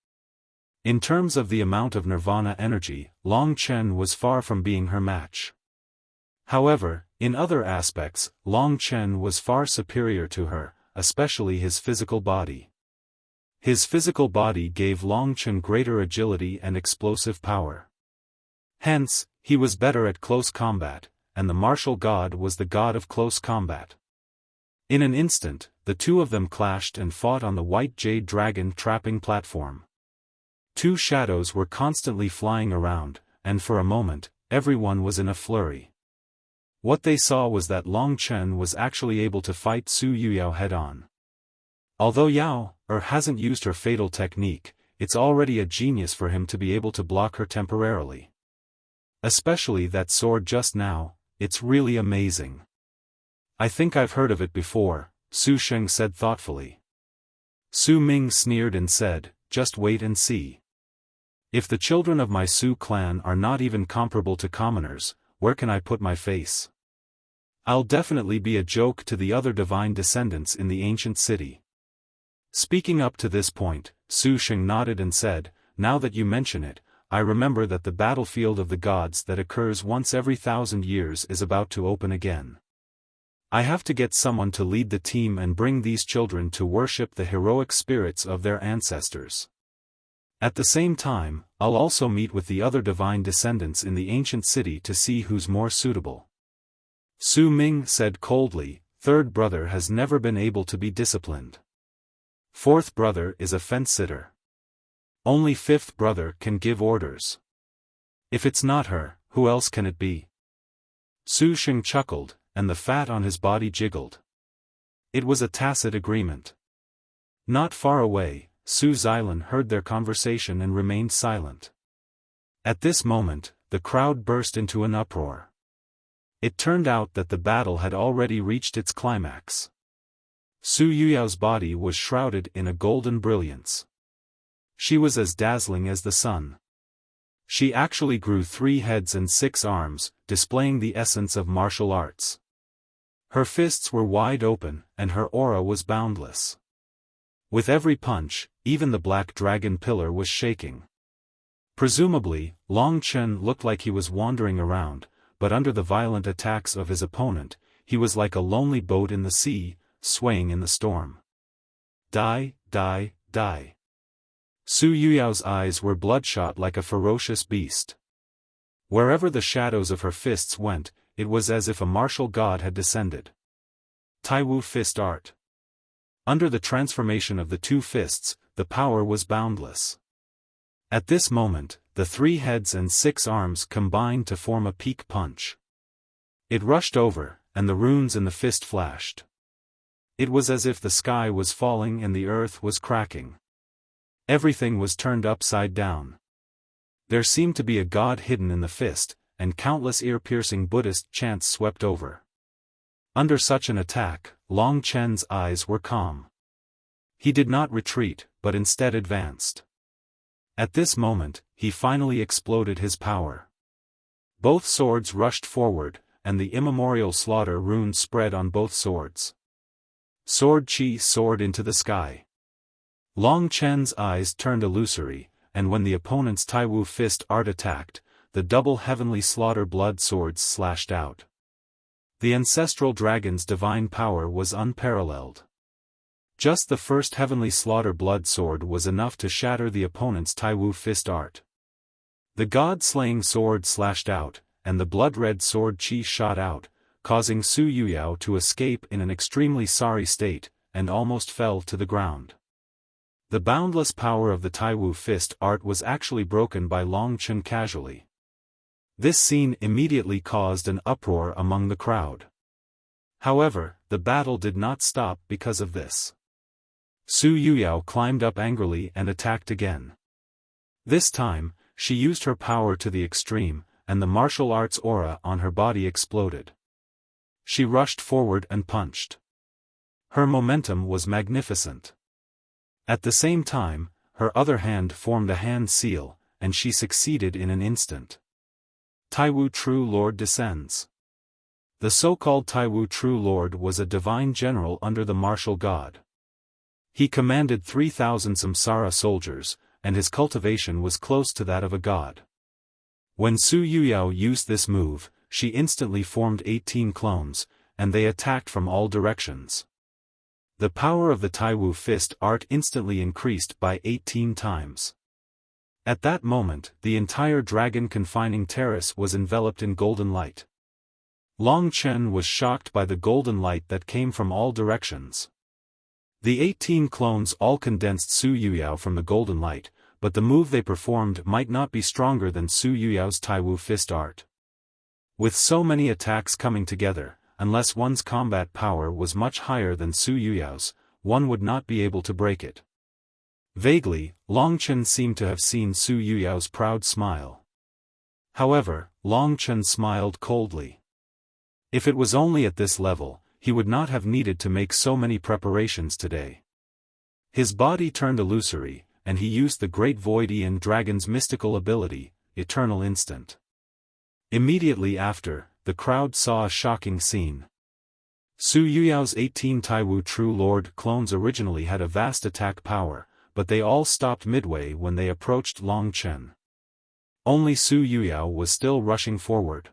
In terms of the amount of nirvana energy, Long Chen was far from being her match. However, in other aspects, Long Chen was far superior to her, especially his physical body. His physical body gave Long Chen greater agility and explosive power. Hence, he was better at close combat, and the martial god was the god of close combat. In an instant, the two of them clashed and fought on the white jade dragon trapping platform. Two shadows were constantly flying around, and for a moment, everyone was in a flurry. What they saw was that Long Chen was actually able to fight Su Yuyao head-on. Although Yao hasn't used her fatal technique, it's already a genius for him to be able to block her temporarily. Especially that sword just now, it's really amazing. I think I've heard of it before, Su Sheng said thoughtfully. Su Ming sneered and said, just wait and see. If the children of my Su clan are not even comparable to commoners, where can I put my face? I'll definitely be a joke to the other divine descendants in the ancient city. Speaking up to this point, Su Sheng nodded and said, now that you mention it, I remember that the battlefield of the gods that occurs once every 1,000 years is about to open again. I have to get someone to lead the team and bring these children to worship the heroic spirits of their ancestors. At the same time, I'll also meet with the other divine descendants in the ancient city to see who's more suitable. Su Ming said coldly, third brother has never been able to be disciplined. Fourth brother is a fence-sitter. Only fifth brother can give orders. If it's not her, who else can it be? Su Sheng chuckled, and the fat on his body jiggled. It was a tacit agreement. Not far away, Su Xilan heard their conversation and remained silent. At this moment, the crowd burst into an uproar. It turned out that the battle had already reached its climax. Su Yuyao's body was shrouded in a golden brilliance. She was as dazzling as the sun. She actually grew 3 heads and 6 arms, displaying the essence of martial arts. Her fists were wide open, and her aura was boundless. With every punch, even the black dragon pillar was shaking. Presumably, Long Chen looked like he was wandering around, but under the violent attacks of his opponent, he was like a lonely boat in the sea, swaying in the storm. Die, die, die. Su Yuyao's eyes were bloodshot like a ferocious beast. Wherever the shadows of her fists went, it was as if a martial god had descended. Taiwu Fist Art. Under the transformation of the 2 fists, the power was boundless. At this moment, the 3 heads and 6 arms combined to form a peak punch. It rushed over, and the runes in the fist flashed. It was as if the sky was falling and the earth was cracking. Everything was turned upside down. There seemed to be a god hidden in the fist, and countless ear-piercing Buddhist chants swept over. Under such an attack, Long Chen's eyes were calm. He did not retreat, but instead advanced. At this moment, he finally exploded his power. Both swords rushed forward, and the immemorial slaughter rune spread on both swords. Sword chi soared into the sky. Long Chen's eyes turned illusory, and when the opponent's Taiwu Fist Art attacked, the double heavenly slaughter blood swords slashed out. The ancestral dragon's divine power was unparalleled. Just the first heavenly slaughter blood sword was enough to shatter the opponent's Taiwu Fist Art. The god-slaying sword slashed out, and the blood-red sword chi shot out, causing Su Yuyao to escape in an extremely sorry state, and almost fell to the ground. The boundless power of the Taiwu Fist Art was actually broken by Long Chen casually. This scene immediately caused an uproar among the crowd. However, the battle did not stop because of this. Su Yuyao climbed up angrily and attacked again. This time, she used her power to the extreme, and the martial arts aura on her body exploded. She rushed forward and punched. Her momentum was magnificent. At the same time, her other hand formed a hand seal, and she succeeded in an instant. Taiwu True Lord descends. The so-called Taiwu True Lord was a divine general under the martial god. He commanded 3,000 samsara soldiers, and his cultivation was close to that of a god. When Su Yuyao used this move, she instantly formed 18 clones, and they attacked from all directions. The power of the Taiwu Fist Art instantly increased by 18 times. At that moment, the entire dragon confining terrace was enveloped in golden light. Long Chen was shocked by the golden light that came from all directions. The 18 clones all condensed Su Yuyao from the golden light, but the move they performed might not be stronger than Su Yuyao's Taiwu Fist Art. With so many attacks coming together, unless one's combat power was much higher than Su Yuyao's, one would not be able to break it. Vaguely, Long Chen seemed to have seen Su Yuyao's proud smile. However, Long Chen smiled coldly. If it was only at this level, he would not have needed to make so many preparations today. His body turned illusory, and he used the great Voidian dragon's mystical ability, Eternal Instant. Immediately after, the crowd saw a shocking scene. Su Yuyao's 18 Taiwu True Lord clones originally had a vast attack power, but they all stopped midway when they approached Long Chen. Only Su Yuyao was still rushing forward.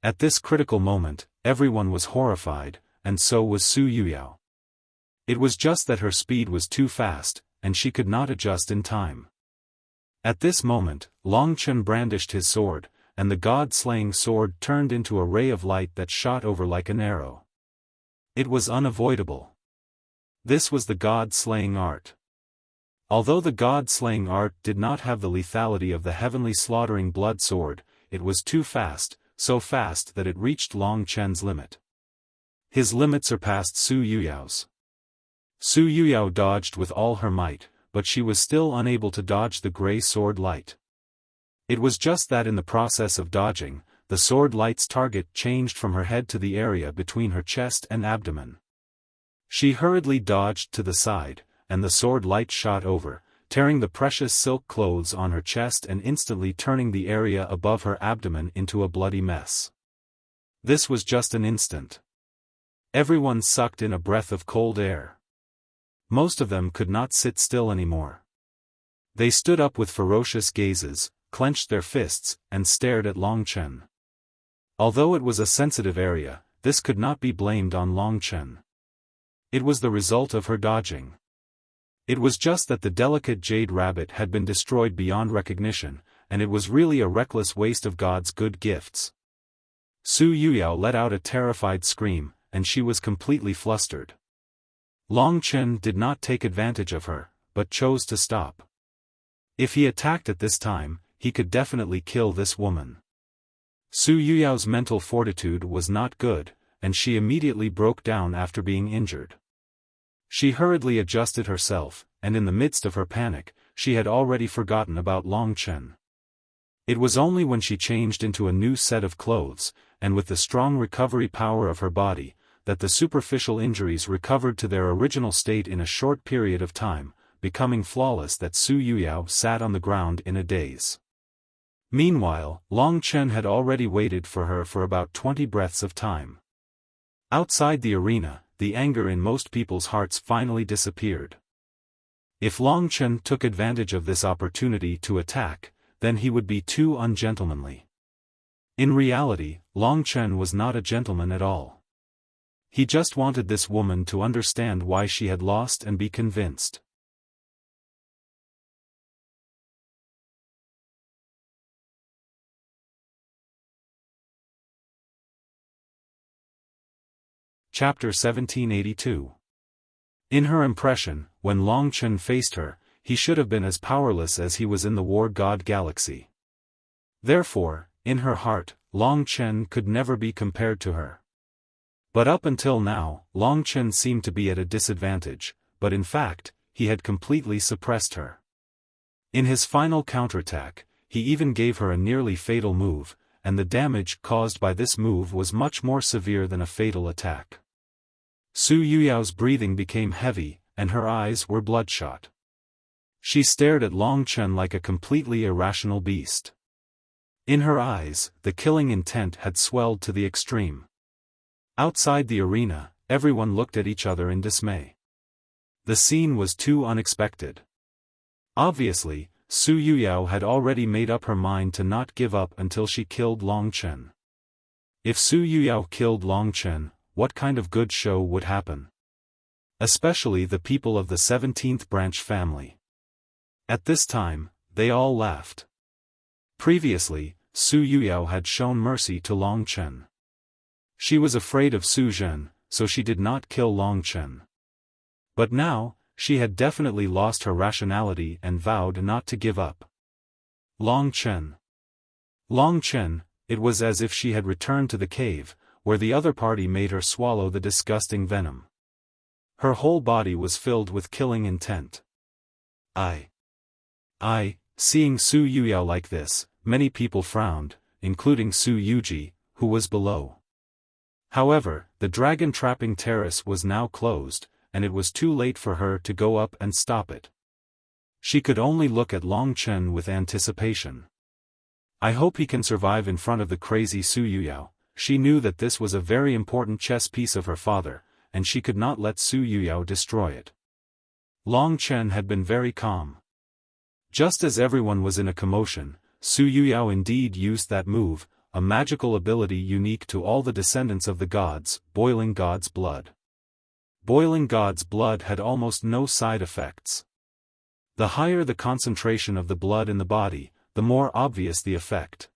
At this critical moment, everyone was horrified, and so was Su Yuyao. It was just that her speed was too fast, and she could not adjust in time. At this moment, Long Chen brandished his sword, and the god-slaying sword turned into a ray of light that shot over like an arrow. It was unavoidable. This was the god-slaying art. Although the god-slaying art did not have the lethality of the heavenly slaughtering blood sword, it was too fast, so fast that it reached Long Chen's limit. His limit surpassed Su Yuyao's. Su Yuyao dodged with all her might, but she was still unable to dodge the gray sword light. It was just that in the process of dodging, the sword light's target changed from her head to the area between her chest and abdomen. She hurriedly dodged to the side, and the sword light shot over, tearing the precious silk clothes on her chest and instantly turning the area above her abdomen into a bloody mess. This was just an instant. Everyone sucked in a breath of cold air. Most of them could not sit still anymore. They stood up with ferocious gazes, clenched their fists, and stared at Long Chen. Although it was a sensitive area, this could not be blamed on Long Chen. It was the result of her dodging. It was just that the delicate jade rabbit had been destroyed beyond recognition, and it was really a reckless waste of God's good gifts. Su Yuyao let out a terrified scream, and she was completely flustered. Long Chen did not take advantage of her, but chose to stop. If he attacked at this time, he could definitely kill this woman. Su Yuyao's mental fortitude was not good, and she immediately broke down after being injured. She hurriedly adjusted herself, and in the midst of her panic, she had already forgotten about Long Chen. It was only when she changed into a new set of clothes, and with the strong recovery power of her body, that the superficial injuries recovered to their original state in a short period of time, becoming flawless, that Su Yuyao sat on the ground in a daze. Meanwhile, Long Chen had already waited for her for about 20 breaths of time. Outside the arena, the anger in most people's hearts finally disappeared. If Long Chen took advantage of this opportunity to attack, then he would be too ungentlemanly. In reality, Long Chen was not a gentleman at all. He just wanted this woman to understand why she had lost and be convinced. Chapter 1782. In her impression, when Long Chen faced her, he should have been as powerless as he was in the war god galaxy. Therefore, in her heart, Long Chen could never be compared to her. But up until now, Long Chen seemed to be at a disadvantage, but in fact, he had completely suppressed her. In his final counterattack, he even gave her a nearly fatal move, and the damage caused by this move was much more severe than a fatal attack. Su Yuyao's breathing became heavy, and her eyes were bloodshot. She stared at Long Chen like a completely irrational beast. In her eyes, the killing intent had swelled to the extreme. Outside the arena, everyone looked at each other in dismay. The scene was too unexpected. Obviously, Su Yuyao had already made up her mind to not give up until she killed Long Chen. If Su Yuyao killed Long Chen, what kind of good show would happen? Especially the people of the 17th branch family. At this time, they all laughed. Previously, Su Yuyao had shown mercy to Long Chen. She was afraid of Su Zhen, so she did not kill Long Chen. But now, she had definitely lost her rationality and vowed not to give up. Long Chen. Long Chen, it was as if she had returned to the cave, where the other party made her swallow the disgusting venom. Her whole body was filled with killing intent. Seeing Su Yuyao like this, many people frowned, including Su Yuji, who was below. However, the dragon-trapping terrace was now closed, and it was too late for her to go up and stop it. She could only look at Long Chen with anticipation. I hope he can survive in front of the crazy Su Yuyao. She knew that this was a very important chess piece of her father, and she could not let Su Yuyao destroy it. Long Chen had been very calm. Just as everyone was in a commotion, Su Yuyao indeed used that move, a magical ability unique to all the descendants of the gods, boiling God's blood. Boiling God's blood had almost no side effects. The higher the concentration of the blood in the body, the more obvious the effect.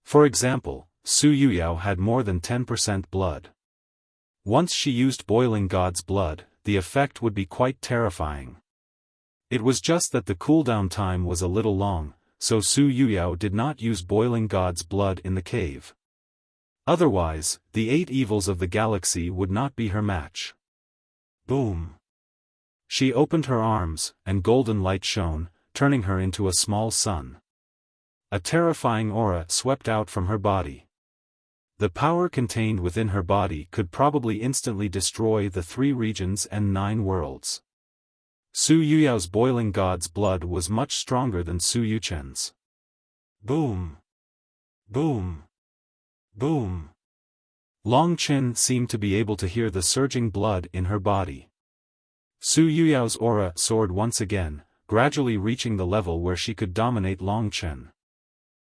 For example, Su Yuyao had more than 10% blood. Once she used boiling God's blood, the effect would be quite terrifying. It was just that the cooldown time was a little long, so Su Yuyao did not use boiling God's blood in the cave. Otherwise, the 8 evils of the galaxy would not be her match. Boom! She opened her arms, and golden light shone, turning her into a small sun. A terrifying aura swept out from her body. The power contained within her body could probably instantly destroy the 3 regions and 9 worlds. Su Yuyao's boiling god's blood was much stronger than Su Yuchen's. Boom! Boom! Boom! Long Chen seemed to be able to hear the surging blood in her body. Su Yuyao's aura soared once again, gradually reaching the level where she could dominate Long Chen.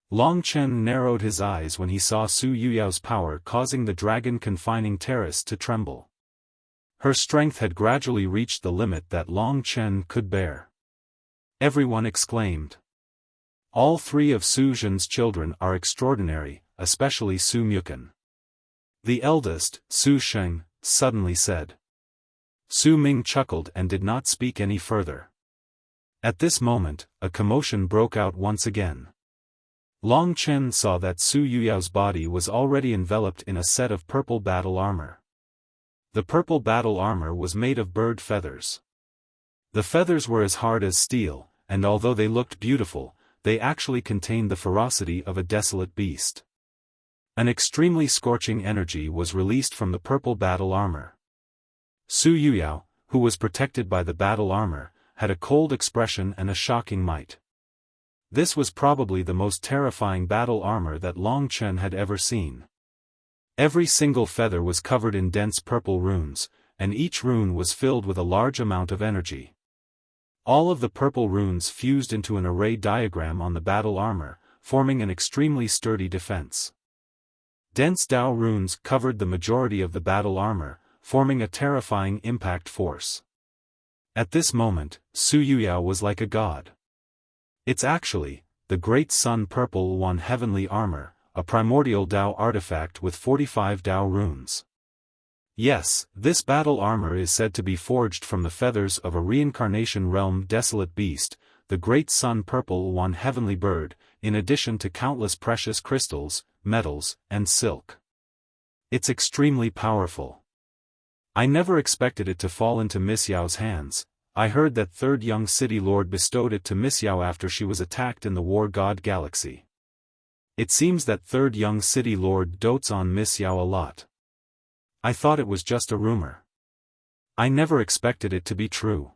Long Chen narrowed his eyes when he saw Su Yuyao's power causing the dragon confining terrace to tremble. Her strength had gradually reached the limit that Long Chen could bear. Everyone exclaimed. All 3 of Su Zhen's children are extraordinary, especially Su Muken. The eldest, Su Sheng, suddenly said. Su Ming chuckled and did not speak any further. At this moment, a commotion broke out once again. Long Chen saw that Su Yuyao's body was already enveloped in a set of purple battle armor. The purple battle armor was made of bird feathers. The feathers were as hard as steel, and although they looked beautiful, they actually contained the ferocity of a desolate beast. An extremely scorching energy was released from the purple battle armor. Su Yuyao, who was protected by the battle armor, had a cold expression and a shocking might. This was probably the most terrifying battle armor that Long Chen had ever seen. Every single feather was covered in dense purple runes, and each rune was filled with a large amount of energy. All of the purple runes fused into an array diagram on the battle armor, forming an extremely sturdy defense. Dense Dao runes covered the majority of the battle armor, forming a terrifying impact force. At this moment, Su Yuyao was like a god. It's actually, the Great Sun Purple One Heavenly Armor, a primordial Dao artifact with 45 Dao runes. Yes, this battle armor is said to be forged from the feathers of a reincarnation realm desolate beast, the Great Sun Purple One Heavenly Bird, in addition to countless precious crystals, metals, and silk. It's extremely powerful. I never expected it to fall into Miss Yao's hands. I heard that 3rd young city lord bestowed it to Miss Yao after she was attacked in the War God Galaxy. It seems that 3rd young city lord dotes on Miss Yao a lot. I thought it was just a rumor. I never expected it to be true.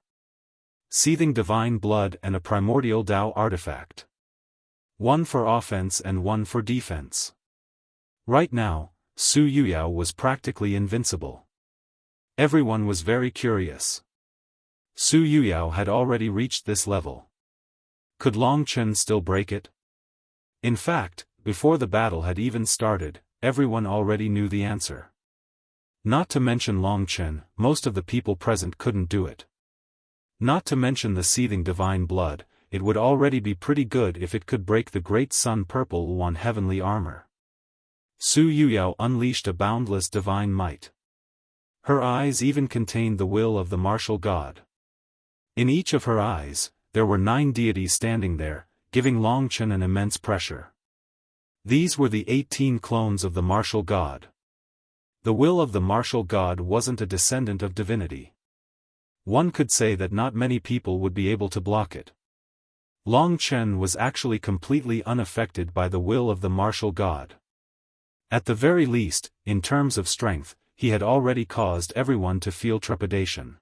Seething divine blood and a primordial Dao artifact. One for offense and one for defense. Right now, Su Yuyao was practically invincible. Everyone was very curious. Su Yuyao had already reached this level. Could Long Chen still break it? In fact, before the battle had even started, everyone already knew the answer. Not to mention Long Chen, most of the people present couldn't do it. Not to mention the seething divine blood, it would already be pretty good if it could break the Great Sun Purple One Heavenly Armor. Su Yuyao unleashed a boundless divine might. Her eyes even contained the will of the martial god. In each of her eyes, there were 9 deities standing there, giving Long Chen an immense pressure. These were the 18 clones of the martial god. The will of the martial god wasn't a descendant of divinity. One could say that not many people would be able to block it. Long Chen was actually completely unaffected by the will of the martial god. At the very least, in terms of strength, he had already caused everyone to feel trepidation.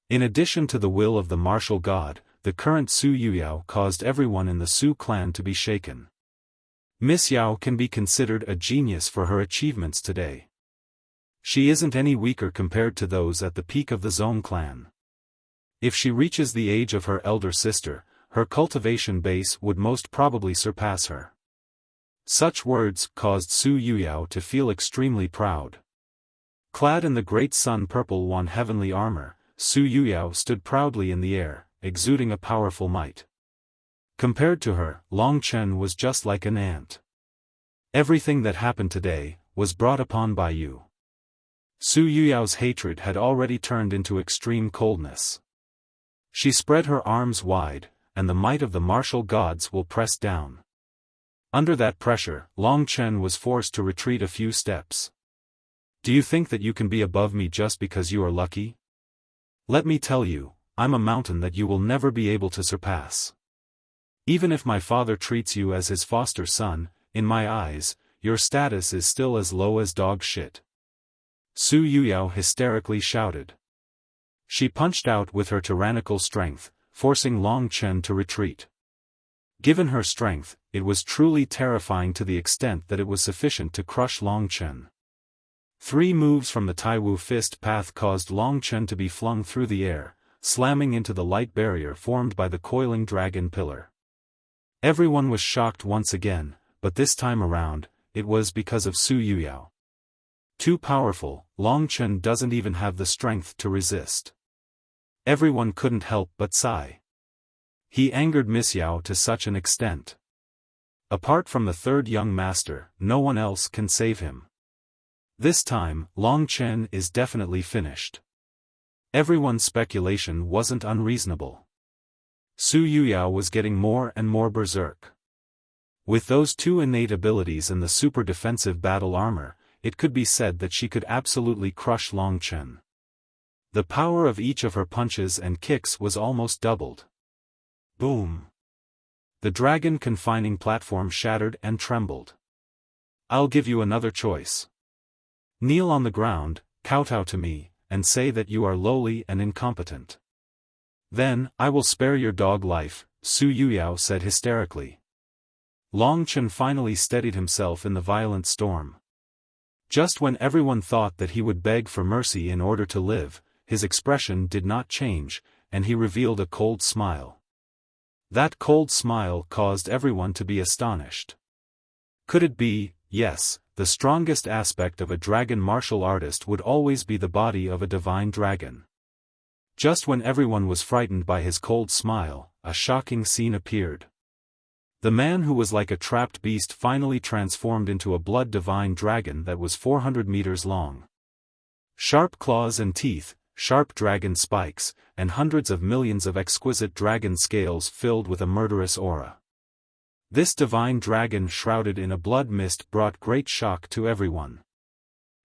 In addition to the will of the martial god, the current Su Yuyao caused everyone in the Su clan to be shaken. Miss Yao can be considered a genius for her achievements today. She isn't any weaker compared to those at the peak of the Zone clan. If she reaches the age of her elder sister, her cultivation base would most probably surpass her. Such words caused Su Yuyao to feel extremely proud. Clad in the Great Sun Purple One Heavenly Armor, Su Yuyao stood proudly in the air, exuding a powerful might. Compared to her, Long Chen was just like an ant. Everything that happened today was brought upon by you. Su Yuyao's hatred had already turned into extreme coldness. She spread her arms wide, and the might of the martial gods will press down. Under that pressure, Long Chen was forced to retreat a few steps. Do you think that you can be above me just because you are lucky? Let me tell you, I'm a mountain that you will never be able to surpass. Even if my father treats you as his foster son, in my eyes, your status is still as low as dog shit. Su Yuyao hysterically shouted. She punched out with her tyrannical strength, forcing Long Chen to retreat. Given her strength, it was truly terrifying to the extent that it was sufficient to crush Long Chen. 3 moves from the Taiwu fist path caused Long Chen to be flung through the air, slamming into the light barrier formed by the coiling dragon pillar. Everyone was shocked once again, but this time around, it was because of Su Yuyao. Too powerful, Long Chen doesn't even have the strength to resist. Everyone couldn't help but sigh. He angered Miss Yao to such an extent. Apart from the third young master, no one else can save him. This time, Long Chen is definitely finished. Everyone's speculation wasn't unreasonable. Su Yuyao was getting more and more berserk. With those 2 innate abilities and the super defensive battle armor, it could be said that she could absolutely crush Long Chen. The power of each of her punches and kicks was almost doubled. Boom! The dragon confining platform shattered and trembled. I'll give you another choice. Kneel on the ground, kowtow to me, and say that you are lowly and incompetent. Then, I will spare your dog life, Su Yuyao said hysterically. Long Chen finally steadied himself in the violent storm. Just when everyone thought that he would beg for mercy in order to live, his expression did not change, and he revealed a cold smile. That cold smile caused everyone to be astonished. Could it be, yes, the strongest aspect of a dragon martial artist would always be the body of a divine dragon. Just when everyone was frightened by his cold smile, a shocking scene appeared. The man who was like a trapped beast finally transformed into a blood divine dragon that was 400 meters long. Sharp claws and teeth, sharp dragon spikes, and hundreds of millions of exquisite dragon scales filled with a murderous aura. This divine dragon shrouded in a blood mist brought great shock to everyone.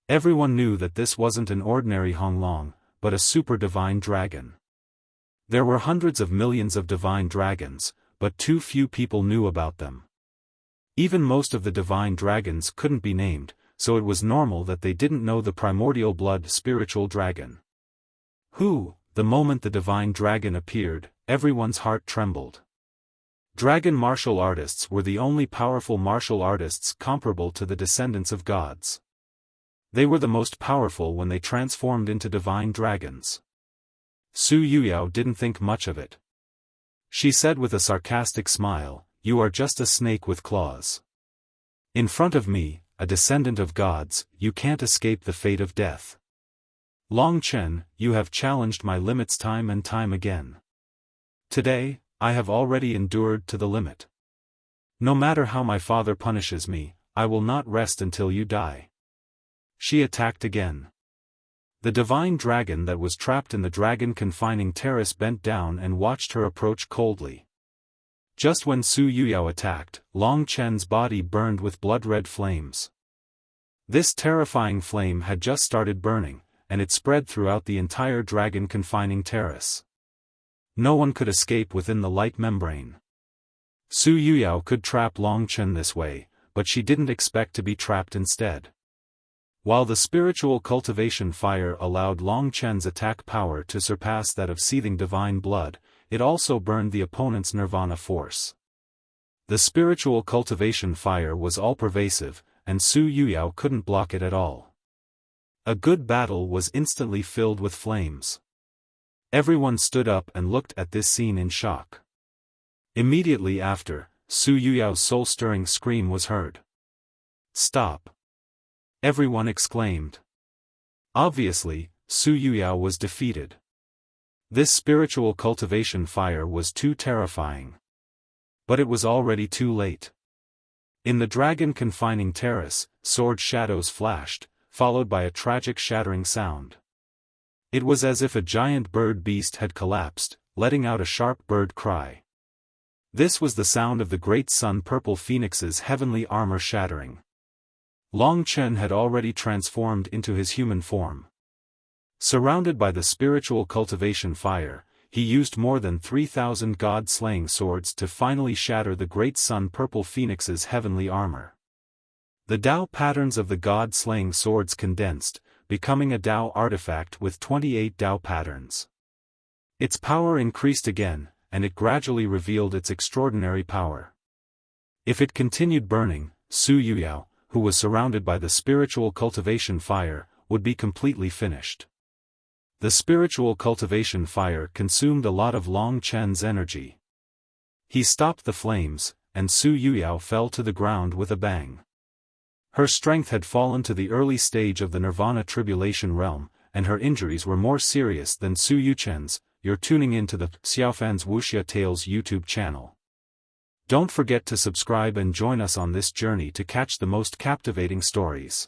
Everyone knew that this wasn't an ordinary Honglong, but a super divine dragon. There were hundreds of millions of divine dragons, but too few people knew about them. Even most of the divine dragons couldn't be named, so it was normal that they didn't know the primordial blood spiritual dragon. The moment the divine dragon appeared, everyone's heart trembled. Dragon martial artists were the only powerful martial artists comparable to the descendants of gods. They were the most powerful when they transformed into divine dragons. Su Yuyao didn't think much of it. She said with a sarcastic smile, "You are just a snake with claws. In front of me, a descendant of gods, you can't escape the fate of death. Long Chen, you have challenged my limits time and time again. Today, I have already endured to the limit. No matter how my father punishes me, I will not rest until you die." She attacked again. The divine dragon that was trapped in the dragon confining terrace bent down and watched her approach coldly. Just when Su Yuyao attacked, Long Chen's body burned with blood-red flames. This terrifying flame had just started burning, and it spread throughout the entire dragon confining terrace. No one could escape within the light membrane. Su Yuyao could trap Long Chen this way, but she didn't expect to be trapped instead. While the spiritual cultivation fire allowed Long Chen's attack power to surpass that of seething divine blood, it also burned the opponent's nirvana force. The spiritual cultivation fire was all-pervasive, and Su Yuyao couldn't block it at all. A good battle was instantly filled with flames. Everyone stood up and looked at this scene in shock. Immediately after, Su Yuyao's soul-stirring scream was heard. "Stop!" everyone exclaimed. Obviously, Su Yuyao was defeated. This spiritual cultivation fire was too terrifying. But it was already too late. In the dragon confining terrace, sword shadows flashed, followed by a tragic shattering sound. It was as if a giant bird beast had collapsed, letting out a sharp bird cry. This was the sound of the great sun purple phoenix's heavenly armor shattering. Long Chen had already transformed into his human form. Surrounded by the spiritual cultivation fire, he used more than 3,000 god-slaying swords to finally shatter the great sun purple phoenix's heavenly armor. The Tao patterns of the god-slaying swords condensed, becoming a Tao artifact with 28 Tao patterns. Its power increased again, and it gradually revealed its extraordinary power. If it continued burning, Su Yuyao, who was surrounded by the spiritual cultivation fire, would be completely finished. The spiritual cultivation fire consumed a lot of Long Chen's energy. He stopped the flames, and Su Yuyao fell to the ground with a bang. Her strength had fallen to the early stage of the Nirvana Tribulation realm, and her injuries were more serious than Su Yuchen's. You're tuning into the Xiaofan's Wuxia Tales YouTube channel. Don't forget to subscribe and join us on this journey to catch the most captivating stories.